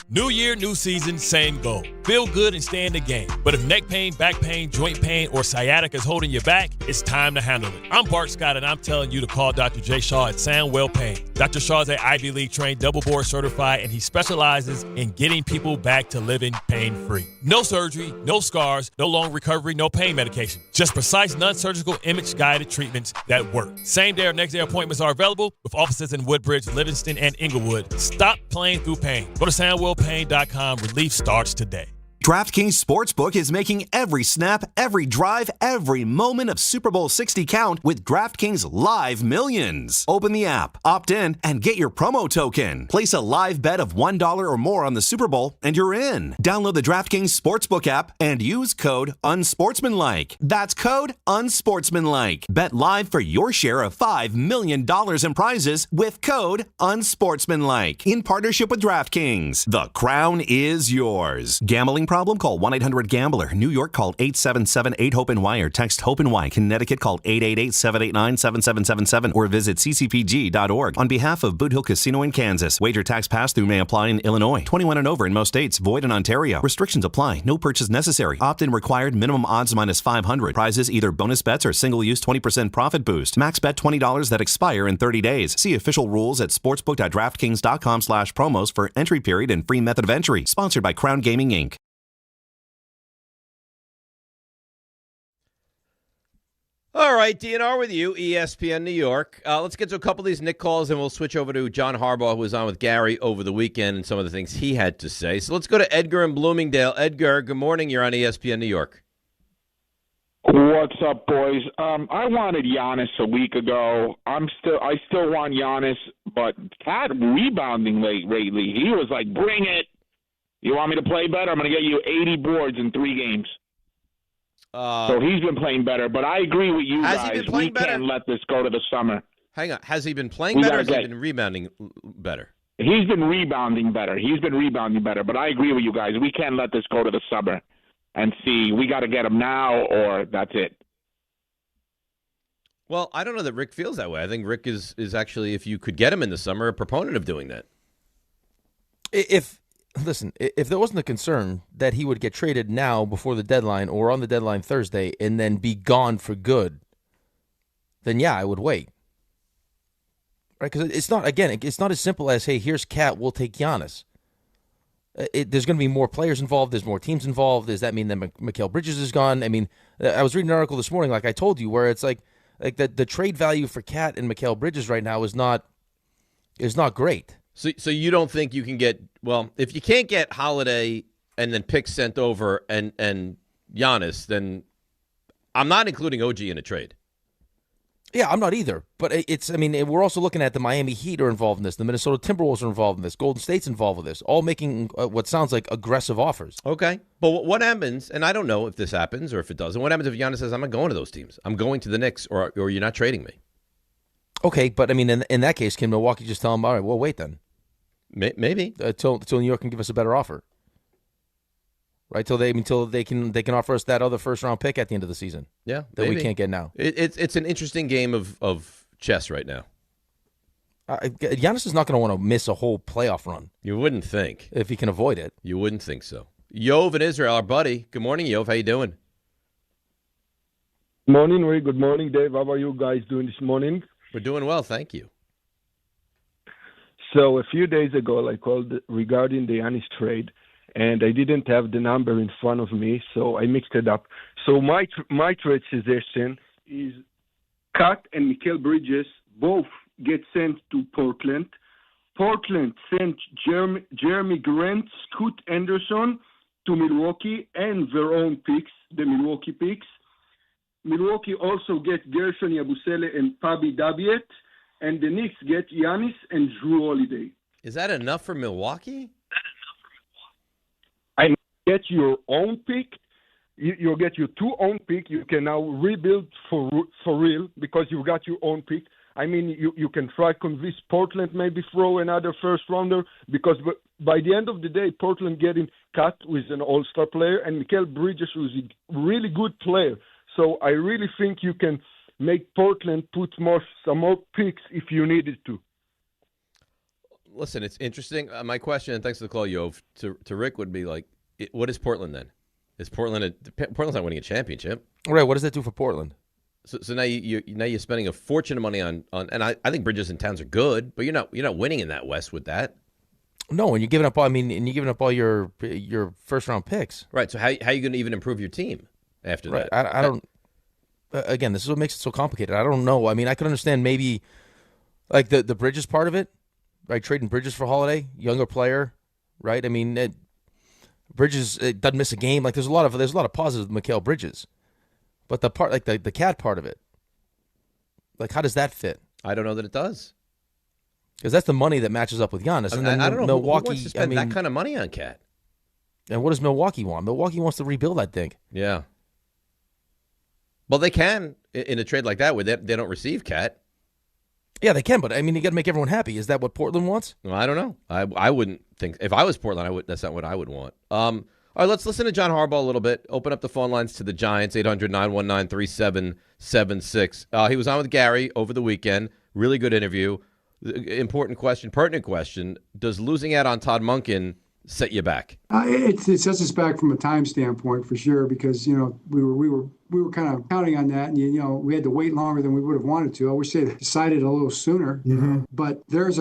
New year, new season, same goal. Feel good and stay in the game. But if neck pain, back pain, joint pain, or sciatica is holding you back, it's time to handle it. I'm Bart Scott, and I'm telling you to call Dr. J. Shaw at Sandwell Pain. Dr. Shaw is an Ivy League trained, double board certified, and he specializes in getting people back to living pain-free. No surgery, no scars, no long recovery, no pain medication. Just precise, non-surgical, image-guided treatments that work. Same day or next day appointments are available with offices in Woodbridge, Livingston, and Inglewood. Stop playing through pain. Go to SandwellPain.com. Relief starts today. DraftKings Sportsbook is making every snap, every drive, every moment of Super Bowl 60 count with DraftKings Live Millions. Open the app, opt in, and get your promo token. Place a live bet of $1 or more on the Super Bowl, and you're in. Download the DraftKings Sportsbook app and use code UNSPORTSMANLIKE. That's code UNSPORTSMANLIKE. Bet live for your share of $5 million in prizes with code UNSPORTSMANLIKE. In partnership with DraftKings. The crown is yours. Gambling problem? Call 1-800-GAMBLER. New York, call 877-8-HOPE-NY or text HOPE-NY. Connecticut, call 888-789-7777 or visit ccpg.org. On behalf of Boot Hill Casino in Kansas, wager tax pass-through may apply in Illinois. 21 and over in most states. Void in Ontario. Restrictions apply. No purchase necessary. Opt-in required. Minimum odds minus 500. Prizes either bonus bets or single-use 20% profit boost. Max bet $20 that expire in 30 days. See official rules at sportsbook.draftkings.com/promos for entry period and free method of entry. Sponsored by Crown Gaming, Inc. All right, DNR with you, ESPN New York. Let's get to a couple of these Knick calls, and we'll switch over to John Harbaugh, who was on with Gary over the weekend, and some of the things he had to say. So let's go to Edgar in Bloomingdale. Edgar, good morning. You're on ESPN New York. What's up, boys? I wanted Giannis a week ago. I still want Giannis, but Cat rebounding lately. He was like, bring it. You want me to play better? I'm going to get you 80 boards in 3 games. So he's been playing better, but I agree with you guys. We can't let this go to the summer. Hang on. Has he been playing better or has he been rebounding better? He's been rebounding better. But I agree with you guys. We can't let this go to the summer and see. We got to get him now or that's it. Well, I don't know that Rick feels that way. I think Rick is actually, if you could get him in the summer, a proponent of doing that. Listen, if there wasn't a concern that he would get traded now before the deadline or on the deadline Thursday and then be gone for good, then yeah, I would wait. right? Because it's not, again, it's not as simple as, hey, here's Cat, we'll take Giannis. There's going to be more players involved. There's more teams involved. Does that mean that Mikal Bridges is gone? I mean, I was reading an article this morning, like I told you, where it's like the trade value for Cat and Mikal Bridges right now is not great. So you don't think you can get, well, if you can't get Holiday and then picks sent over and Giannis, then I'm not including OG in a trade. Yeah, I'm not either. But we're also looking at the Miami Heat are involved in this. The Minnesota Timberwolves are involved in this. Golden State's involved with this, all making what sounds like aggressive offers. Okay. But what happens, and I don't know if this happens or if it doesn't, what happens if Giannis says, I'm not going to those teams? I'm going to the Knicks, or you're not trading me? Okay, but, I mean, in that case, can Milwaukee just tell him, all right, well, wait then? Maybe. Till New York can give us a better offer. Right, till they can offer us that other first-round pick at the end of the season. Yeah, that we can't get now. It's an interesting game of chess right now. Giannis is not going to want to miss a whole playoff run. You wouldn't think, if he can avoid it. You wouldn't think so. Yov in Israel, our buddy. Good morning, Yov. How you doing? Morning, Ray. Good morning, Dave. How are you guys doing this morning? We're doing well, thank you. So a few days ago, I called regarding the Giannis trade, and I didn't have the number in front of me, so I mixed it up. So my trade suggestion is Cat and Mikal Bridges both get sent to Portland. Portland sent Jeremy Grant, Scoot Anderson to Milwaukee and their own picks, the Milwaukee picks. Milwaukee also get Gershon Yabusele and Pabi Dabiet, and the Knicks get Giannis and Drew Holiday. Is that enough for Milwaukee? I get your own pick. You'll get your two own pick. You can now rebuild for real because you got your own pick. I mean, you can try convince Portland maybe throw another first rounder because by the end of the day, Portland getting Cat with an all-star player and Mikal Bridges was a really good player. So I really think you can make Portland put some more picks if you needed to. Listen, it's interesting. My question, and thanks for the call, Yov, to Rick would be like, what is Portland then? Is Portland's not winning a championship? Right. What does that do for Portland? So now you're spending a fortune of money on and I think Bridges and Towns are good, but you're not winning in that West with that. No, and you're giving up all your first round picks. Right. So how are you going to even improve your team after that? I don't. Again, this is what makes it so complicated. I don't know. I mean, I could understand maybe like the Bridges part of it, right? Trading Bridges for Holiday, younger player, right? I mean, Bridges doesn't miss a game. Like there's a lot of positives with Mikal Bridges, but the part like the Cat part of it, like how does that fit? I don't know that it does. Because that's the money that matches up with Giannis. And then I don't know Milwaukee who wants to spend that kind of money on Cat. And what does Milwaukee want? Milwaukee wants to rebuild, I think. Yeah. Well, they can in a trade like that where they don't receive Cat. Yeah, they can, but I mean, you got to make everyone happy. Is that what Portland wants? Well, I don't know. I wouldn't think if I was Portland, that's not what I would want. All right, let's listen to John Harbaugh a little bit. Open up the phone lines to the Giants, 800-919-3776. He was on with Gary over the weekend. Really good interview. Important question, pertinent question. Does losing out on Todd Monken set you back? It sets us back from a time standpoint for sure because we were kind of counting on that, and we had to wait longer than we would have wanted to. I wish they had decided a little sooner. Mm-hmm. But there's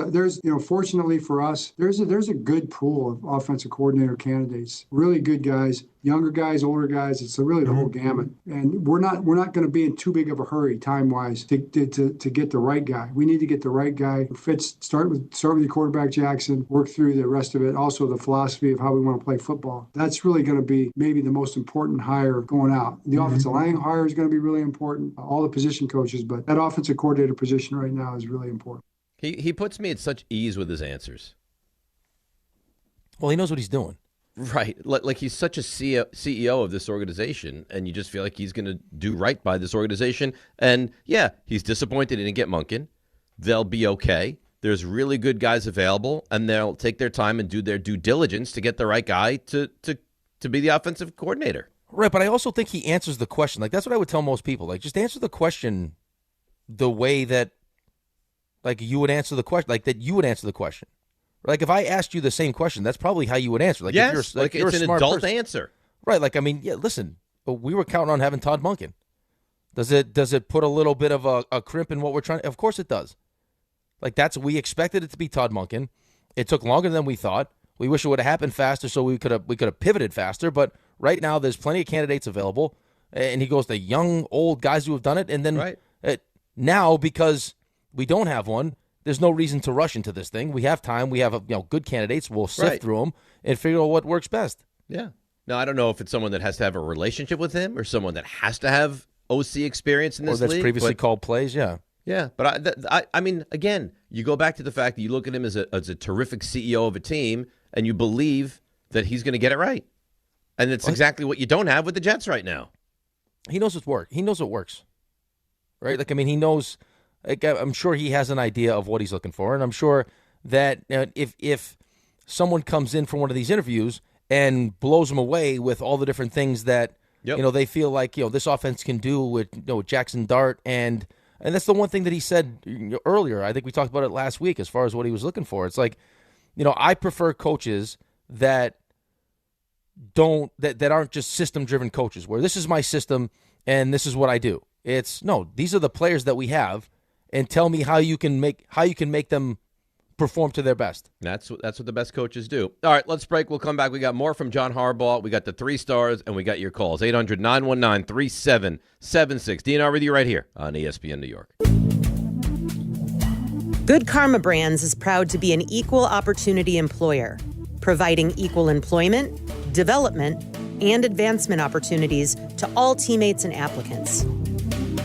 fortunately for us, there's a good pool of offensive coordinator candidates. Really good guys, younger guys, older guys. It's really the whole gamut. And we're not going to be in too big of a hurry time wise to get the right guy. We need to get the right guy who fits. Start with your quarterback Jackson. Work through the rest of it. Also the philosophy of how we want to play football. That's really going to be maybe the most important hire going out. The offensive line hire is going to be really important. All the position coaches, but that offensive coordinator position right now is really important. He puts me at such ease with his answers. Well, he knows what he's doing. Right. Like he's such a CEO of this organization, and you just feel like he's going to do right by this organization. And, yeah, he's disappointed he didn't get Monken. They'll be okay. There's really good guys available, and they'll take their time and do their due diligence to get the right guy to be the offensive coordinator. Right, but I also think he answers the question. Like, that's what I would tell most people. Like, just answer the question the way that, like, you would answer the question. Like, that you would answer the question. Like, if I asked you the same question, that's probably how you would answer. Like, yes, if you're it's a an smart adult person. answer. Right, like, I mean, yeah, listen, we were counting on having Todd Monken. Does it put a little bit of a crimp in what we're trying? Of course it does. Like we expected it to be Todd Monken. It took longer than we thought. We wish it would have happened faster, so we could have pivoted faster. But right now, there's plenty of candidates available, and he goes to young, old guys who have done it. And then now, because we don't have one, there's no reason to rush into this thing. We have time. We have good candidates. We'll sift through them and figure out what works best. Yeah. Now, I don't know if it's someone that has to have a relationship with him or someone that has to have OC experience in this league. Or that's previously called plays, yeah. Yeah, but I mean, again, you go back to the fact that you look at him as a terrific CEO of a team, and you believe that he's going to get it right. And it's exactly what you don't have with the Jets right now. He knows what's work. He knows what works, right? Like, I mean, he knows. Like, I'm sure he has an idea of what he's looking for, and I'm sure that if someone comes in for one of these interviews and blows him away with all the different things that they feel like this offense can do with Jackson Dart, and that's the one thing that he said earlier. I think we talked about it last week as far as what he was looking for. It's like, I prefer coaches that aren't just system-driven coaches, where this is my system and this is what I do. It's no, these are the players that we have, and tell me how you can make them perform to their best. That's what the best coaches do. All right, let's break. We'll come back. We got more from John Harbaugh. We got the 3 stars, and we got your calls. 800-919-3776. DNR with you right here on ESPN New York. Good Karma Brands is proud to be an equal opportunity employer, providing equal employment, development, and advancement opportunities to all teammates and applicants.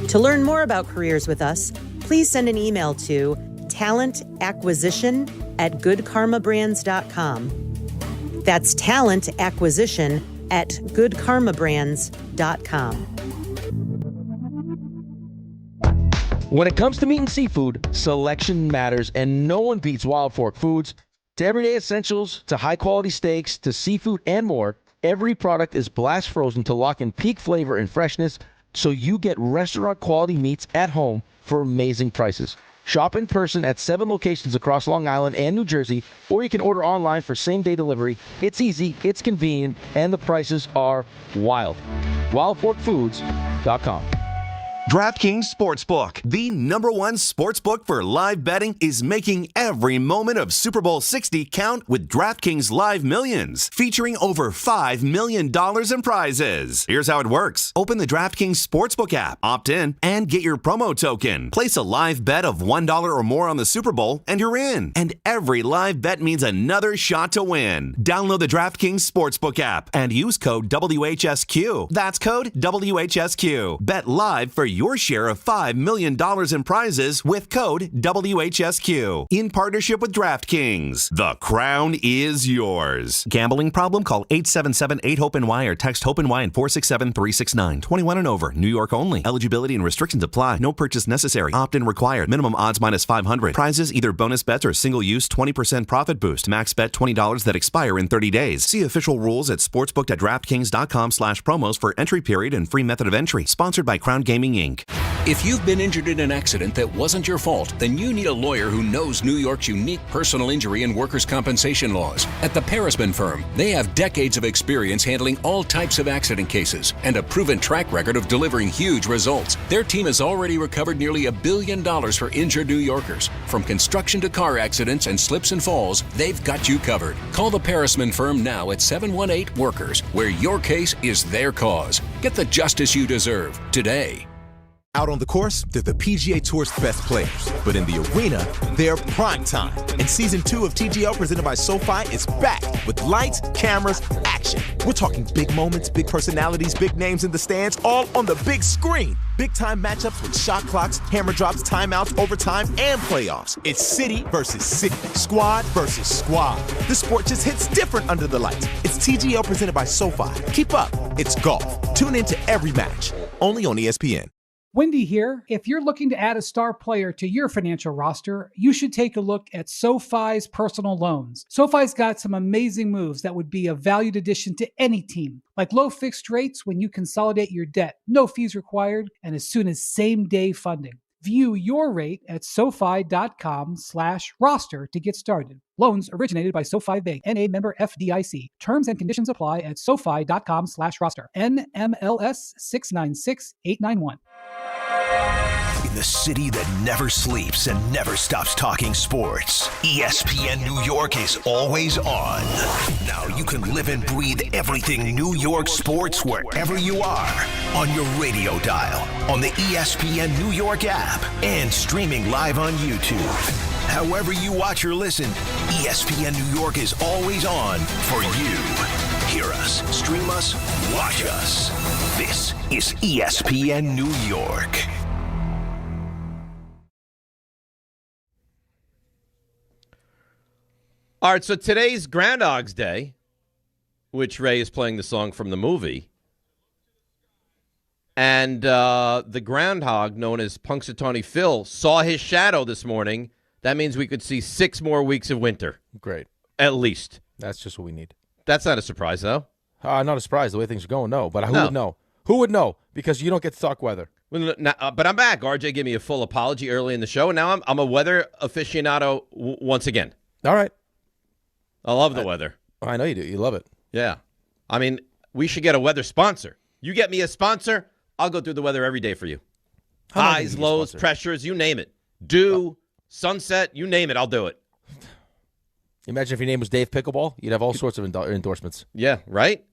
To learn more about careers with us, please send an email to talentacquisition@goodkarmabrands.com. That's talentacquisition@goodkarmabrands.com. When it comes to meat and seafood, selection matters, and no one beats Wild Fork Foods. To everyday essentials, to high-quality steaks, to seafood and more, every product is blast frozen to lock in peak flavor and freshness, so you get restaurant-quality meats at home for amazing prices. Shop in person at 7 locations across Long Island and New Jersey, or you can order online for same-day delivery. It's easy, it's convenient, and the prices are wild. WildForkFoods.com. DraftKings Sportsbook, the #1 sportsbook for live betting, is making every moment of Super Bowl 60 count with DraftKings Live Millions, featuring over $5 million in prizes. Here's how it works. Open the DraftKings Sportsbook app, opt in, and get your promo token. Place a live bet of $1 or more on the Super Bowl, and you're in. And every live bet means another shot to win. Download the DraftKings Sportsbook app and use code WHSQ. That's code WHSQ. Bet live for your share of $5 million in prizes with code WHSQ. In partnership with DraftKings. The crown is yours. Gambling problem? Call 877-8-HOPE-NY or text HOPE-NY and 467-369. 21 and over. New York only. Eligibility and restrictions apply. No purchase necessary. Opt-in required. Minimum odds minus 500. Prizes either bonus bets or single use 20% profit boost. Max bet $20 that expire in 30 days. See official rules at sportsbook.draftkings.com/promos for entry period and free method of entry. Sponsored by Crown Gaming Inc. If you've been injured in an accident that wasn't your fault, then you need a lawyer who knows New York's unique personal injury and workers' compensation laws. At the Parisman Firm, they have decades of experience handling all types of accident cases and a proven track record of delivering huge results. Their team has already recovered nearly $1 billion for injured New Yorkers. From construction to car accidents and slips and falls, they've got you covered. Call the Parisman Firm now at 718-WORKERS, where your case is their cause. Get the justice you deserve today. Out on the course, they're the PGA Tour's best players. But in the arena, they're prime time. And Season 2 of TGL presented by SoFi is back with lights, cameras, action. We're talking big moments, big personalities, big names in the stands, all on the big screen. Big-time matchups with shot clocks, hammer drops, timeouts, overtime, and playoffs. It's city versus city, squad versus squad. The sport just hits different under the lights. It's TGL presented by SoFi. Keep up. It's golf. Tune into every match. Only on ESPN. Wendy here. If you're looking to add a star player to your financial roster, you should take a look at SoFi's personal loans. SoFi's got some amazing moves that would be a valued addition to any team, like low fixed rates when you consolidate your debt, no fees required, and as soon as same-day funding. View your rate at SoFi.com/roster to get started. Loans originated by SoFi Bank, N.A. member FDIC. Terms and conditions apply at SoFi.com/roster. NMLS 696891. In the city that never sleeps and never stops talking sports, ESPN New York is always on. Now you can live and breathe everything New York sports wherever you are. On your radio dial, on the ESPN New York app, and streaming live on YouTube. However you watch or listen, ESPN New York is always on for you. Hear us, stream us, watch us. This is ESPN New York. All right, so today's Groundhog's Day, which Ray is playing the song from the movie. And the groundhog, known as Punxsutawney Phil, saw his shadow this morning. That means we could see 6 more weeks of winter. Great. At least. That's just what we need. That's not a surprise, though. Not a surprise the way things are going, no. But who would know? Who would know? Because you don't get to talk weather. Well, but I'm back. RJ gave me a full apology early in the show, and now I'm a weather aficionado once again. All right. I love the weather. I know you do. You love it. Yeah. I mean, we should get a weather sponsor. You get me a sponsor, I'll go through the weather every day for you. Highs, lows, pressures, you name it. Dew, sunset, you name it, I'll do it. Imagine if your name was Dave Pickleball. You'd have all sorts of endorsements. Yeah, right?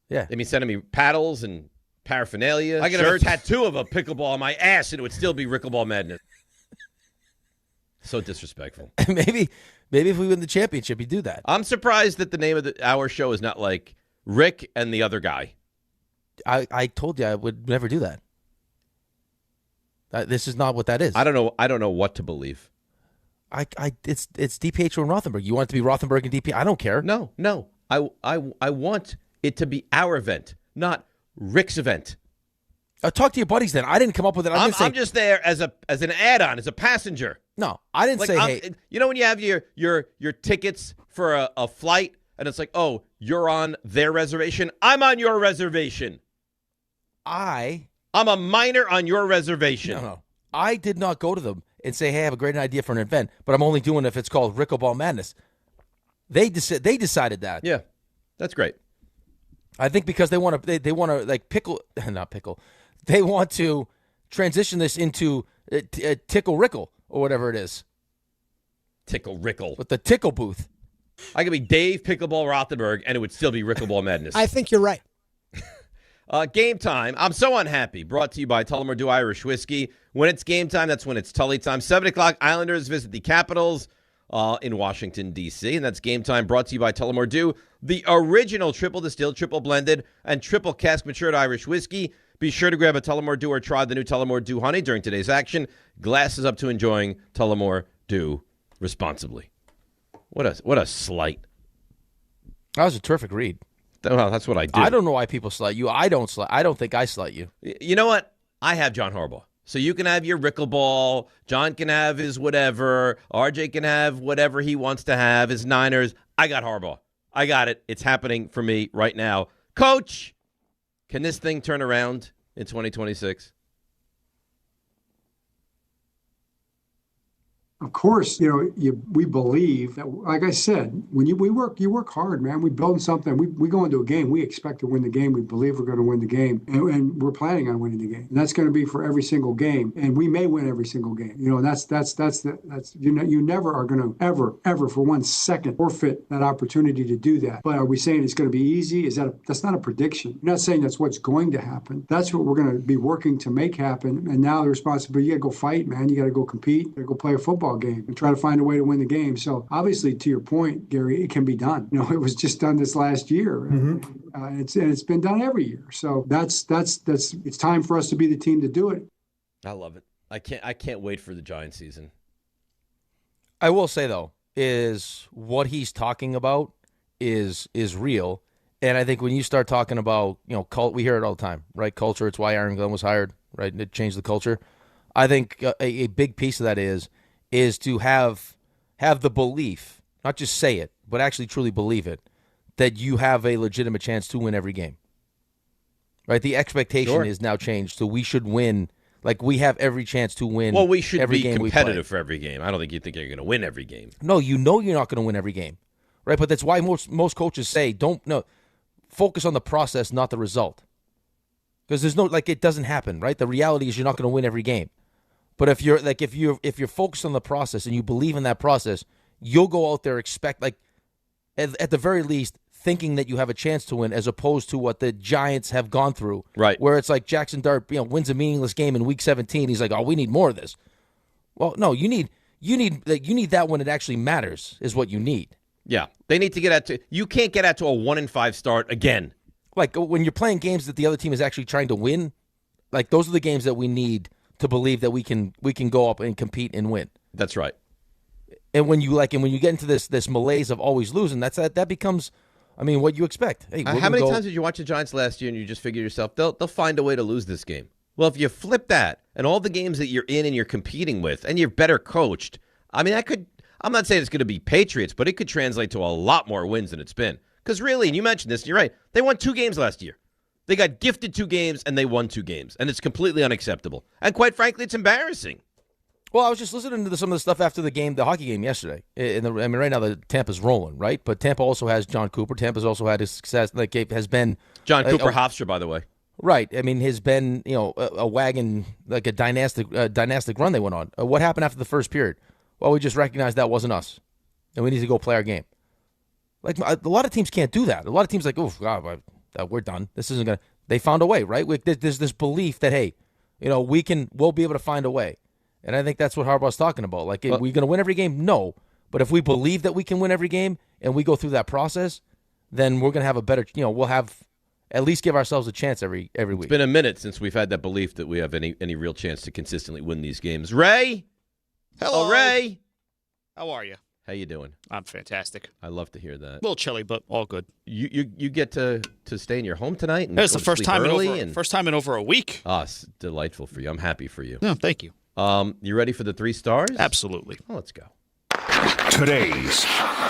Yeah. They'd be sending me paddles and paraphernalia. I could have a tattoo of a pickleball on my ass, and it would still be Rickleball Madness. So disrespectful. Maybe if we win the championship, you do that. I'm surprised that the name of our show is not like Rick and the other guy. I told you I would never do that. This is not what that is. I don't know what to believe. It's DiPietro and Rothenberg. You want it to be Rothenberg and DiPietro? I don't care. No. I want it to be our event, not Rick's event. Talk to your buddies then. I didn't come up with it. I'm just there as an add-on, as a passenger. No, I didn't say, hey. You know when you have your tickets for a flight, and it's like, oh, you're on their reservation? I'm on your reservation. I'm a minor on your reservation. No. I did not go to them and say, hey, I have a great idea for an event, but I'm only doing it if it's called Rickleball Madness. They decided that. Yeah, that's great. I think because they want to like They want to transition this into Tickle Rickle or whatever it is. Tickle Rickle. With the Tickle booth. I could be Dave Pickleball Rothenberg, and it would still be Rickleball Madness. I think you're right. Game time. I'm so unhappy. Brought to you by Tullamore Dew Irish Whiskey. When it's game time, that's when it's Tully time. 7 o'clock, Islanders visit the Capitals in Washington, D.C., and that's game time brought to you by Tullamore Dew, the original triple distilled, triple blended, and triple cask matured Irish whiskey. Be sure to grab a Tullamore Dew or try the new Tullamore Dew Honey during today's action. Glasses up to enjoying Tullamore Dew responsibly. What a slight. That was a terrific read. Well, that's what I do. I don't know why people slight you. I don't think I slight you. You know what? I have John Harbaugh. So you can have your Rickleball. John can have his whatever. RJ can have whatever he wants to have, his Niners. I got Harbaugh. I got it. It's happening for me right now. Coach, can this thing turn around in 2026? Of course, we believe that, like I said, when you work hard, man. We build something. We go into a game. We expect to win the game. We believe we're going to win the game, and we're planning on winning the game. And that's going to be for every single game. And we may win every single game. You never are going to ever for 1 second forfeit that opportunity to do that. But are we saying it's going to be easy? That's not a prediction. You're not saying that's what's going to happen. That's what we're going to be working to make happen. And now the responsibility, you got to go fight, man. You got to go compete. You got to go play a football game and try to find a way to win the game. So obviously, to your point, Gary, it can be done. It was just done this last year. Mm-hmm. It's been done every year. So that's it's time for us to be the team to do it. I love it. I can't wait for the Giants season. I will say though, is what he's talking about is real. And I think when you start talking about, we hear it all the time, right? Culture. It's why Aaron Glenn was hired, right? It changed the culture. I think a big piece of that is to have the belief, not just say it, but actually truly believe it, that you have a legitimate chance to win every game. Right? The expectation is now changed, so we should win. Like, we have every chance to win. Well, we should every be game competitive for every game. I don't think you think you're going to win every game. No, you're not going to win every game, right? But that's why most coaches say, focus on the process, not the result. Because there's it doesn't happen, right? The reality is you're not going to win every game. But if you're focused on the process and you believe in that process, you'll go out there at the very least thinking that you have a chance to win, as opposed to what the Giants have gone through. Right. Where it's like Jackson Dart, wins a meaningless game in Week 17. He's like, oh, we need more of this. Well, no, you need that when it actually matters is what you need. Yeah, they need to get out to. You can't get out to a 1-5 start again. Like when you're playing games that the other team is actually trying to win, like those are the games that we need to believe that we can go up and compete and win. That's right. And when you get into this malaise of always losing, that becomes, what you expect. Hey, how many times did you watch the Giants last year and you just figure to yourself, they'll find a way to lose this game? Well, if you flip that and all the games that you're in and you're competing with and you're better coached, I'm not saying it's going to be Patriots, but it could translate to a lot more wins than it's been. Because really, and you mentioned this, and you're right, they won 2 games last year. They got gifted 2 games and they won 2 games. And it's completely unacceptable. And quite frankly, it's embarrassing. Well, I was just listening to some of the stuff after the hockey game yesterday. Right now the Tampa's rolling, right? But Tampa also has John Cooper. Tampa's also had his success. Has been John Cooper Hofstra, by the way. Right. Has been a wagon, like a dynastic run they went on. What happened after the first period? Well, we just recognized that wasn't us, and we need to go play our game. Like a lot of teams can't do that. A lot of teams like, oh God, we're done. This isn't gonna. They found a way, right? There's this belief that hey, we'll be able to find a way. And I think that's what Harbaugh's talking about. Like, are we going to win every game? No. But if we believe that we can win every game and we go through that process, then we're going to have a better, we'll have at least give ourselves a chance every week. It's been a minute since we've had that belief that we have any real chance to consistently win these games. Ray? Hello. Oh, Ray. How are you? How you doing? I'm fantastic. I love to hear that. A little chilly, but all good. You get to stay in your home tonight? And it's the first time in over a week. Oh, it's delightful for you. I'm happy for you. No, thank you. You ready for the 3 stars? Absolutely. Well, let's go. Today's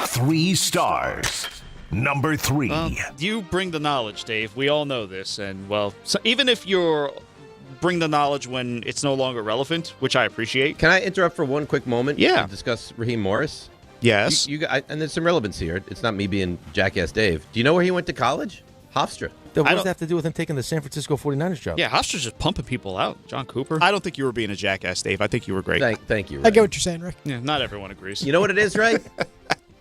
3 stars. Number 3. You bring the knowledge, Dave. We all know this. And, so even if you're bring the knowledge when it's no longer relevant, which I appreciate. Can I interrupt for one quick moment? Yeah. To discuss Raheem Morris? Yes. And there's some relevance here. It's not me being Jackass Dave. Do you know where he went to college? Hofstra. What does that have to do with him taking the San Francisco 49ers job? Yeah, Hofstra's just pumping people out. John Cooper. I don't think you were being a jackass, Dave. I think you were great. Thank you, Ray. I get what you're saying, Rick. Yeah, not everyone agrees. You know what it is, Ray?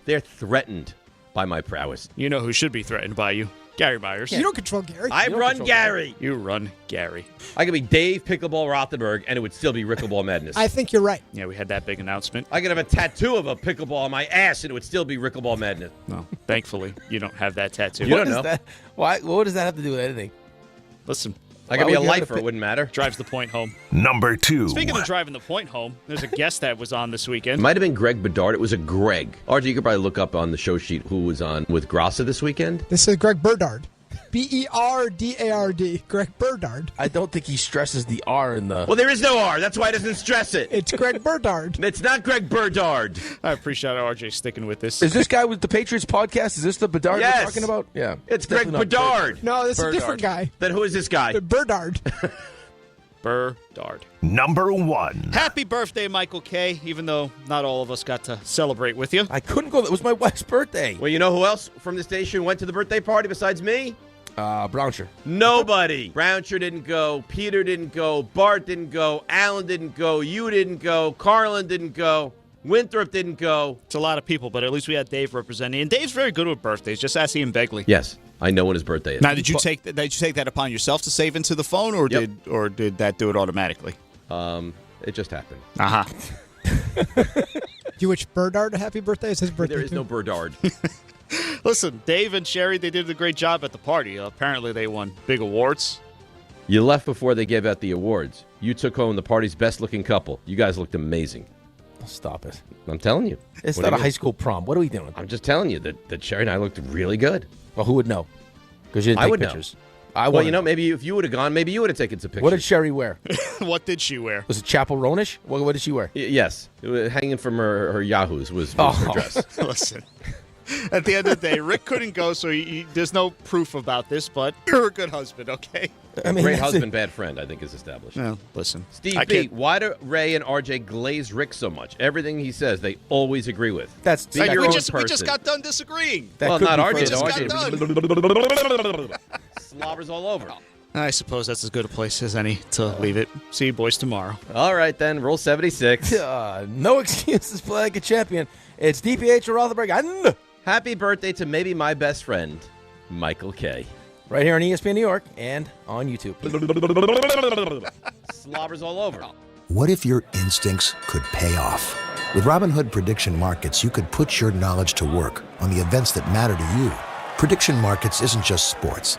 They're threatened by my prowess. You know who should be threatened by you? Gary Myers. You don't control Gary. I run Gary. You run Gary. I could be Dave Pickleball Rothenberg, and it would still be Rickleball Madness. I think you're right. Yeah, we had that big announcement. I could have a tattoo of a pickleball on my ass, and it would still be Rickleball Madness. No, thankfully, you don't have that tattoo. You don't know. What does that have to do with anything? Listen. I could be a lifer. It wouldn't matter. Drives the point home. Number 2. Speaking of driving the point home, there's a guest that was on this weekend. It might have been Greg Bedard. It was a Greg. RJ, you could probably look up on the show sheet who was on with Grassa this weekend. This is Greg Berdard. Berdard. Greg Berdard. I don't think he stresses the R in the... Well, there is no R. That's why he doesn't stress it. It's Greg Berdard. It's not Greg Berdard. I appreciate RJ sticking with this. Is this guy with the Patriots podcast? Is this the Bedard Yes. we're talking about? Yeah. It's Greg Bedard. No, this is a different guy. Then who is this guy? Berdard. Berdard. Number 1. Happy birthday, Michael K., even though not all of us got to celebrate with you. I couldn't go. It was my wife's birthday. Well, you know who else from the station went to the birthday party besides me? Brownshire. Nobody. Brownshire didn't go. Peter didn't go. Bart didn't go. Alan didn't go. You didn't go. Carlin didn't go. Winthrop didn't go. It's a lot of people, but at least we had Dave representing. And Dave's very good with birthdays. Just ask Ian Begley. Yes, I know when his birthday is. Now, did you take that upon yourself to save into the phone, or did that do it automatically? It just happened. Do you wish Berdard a happy birthday? It's his birthday. There is no Berdard. Listen, Dave and Sherry, they did a great job at the party. Apparently, they won big awards. You left before they gave out the awards. You took home the party's best-looking couple. You guys looked amazing. Stop it. I'm telling you. It's not a high school prom. What are we doing? I'm just telling you that Sherry and I looked really good. Well, who would know? Because you didn't take pictures. Well, maybe if you would have gone, maybe you would have taken some pictures. What did Sherry wear? What did she wear? Was it Chapel Ronish? What did she wear? Yes. It was hanging from her Yahoos was her dress. Listen. At the end of the day, Rick couldn't go, so there's no proof about this, but you're a good husband, okay? Great husband, bad friend, I think is established. No, listen. Steve B., why do Ray and RJ glaze Rick so much? Everything he says, they always agree with. That's we just got done disagreeing. Well, not RJ. We just got done. Slobbers all over. I suppose that's as good a place as any to leave it. See you boys tomorrow. All right, then. Rule 76. No excuses. Play like a champion. It's DiPietro Rothenberg. And happy birthday to maybe my best friend, Michael K. Right here on ESPN New York and on YouTube. Slobbers all over. What if your instincts could pay off? With Robinhood Prediction Markets, you could put your knowledge to work on the events that matter to you. Prediction Markets isn't just sports.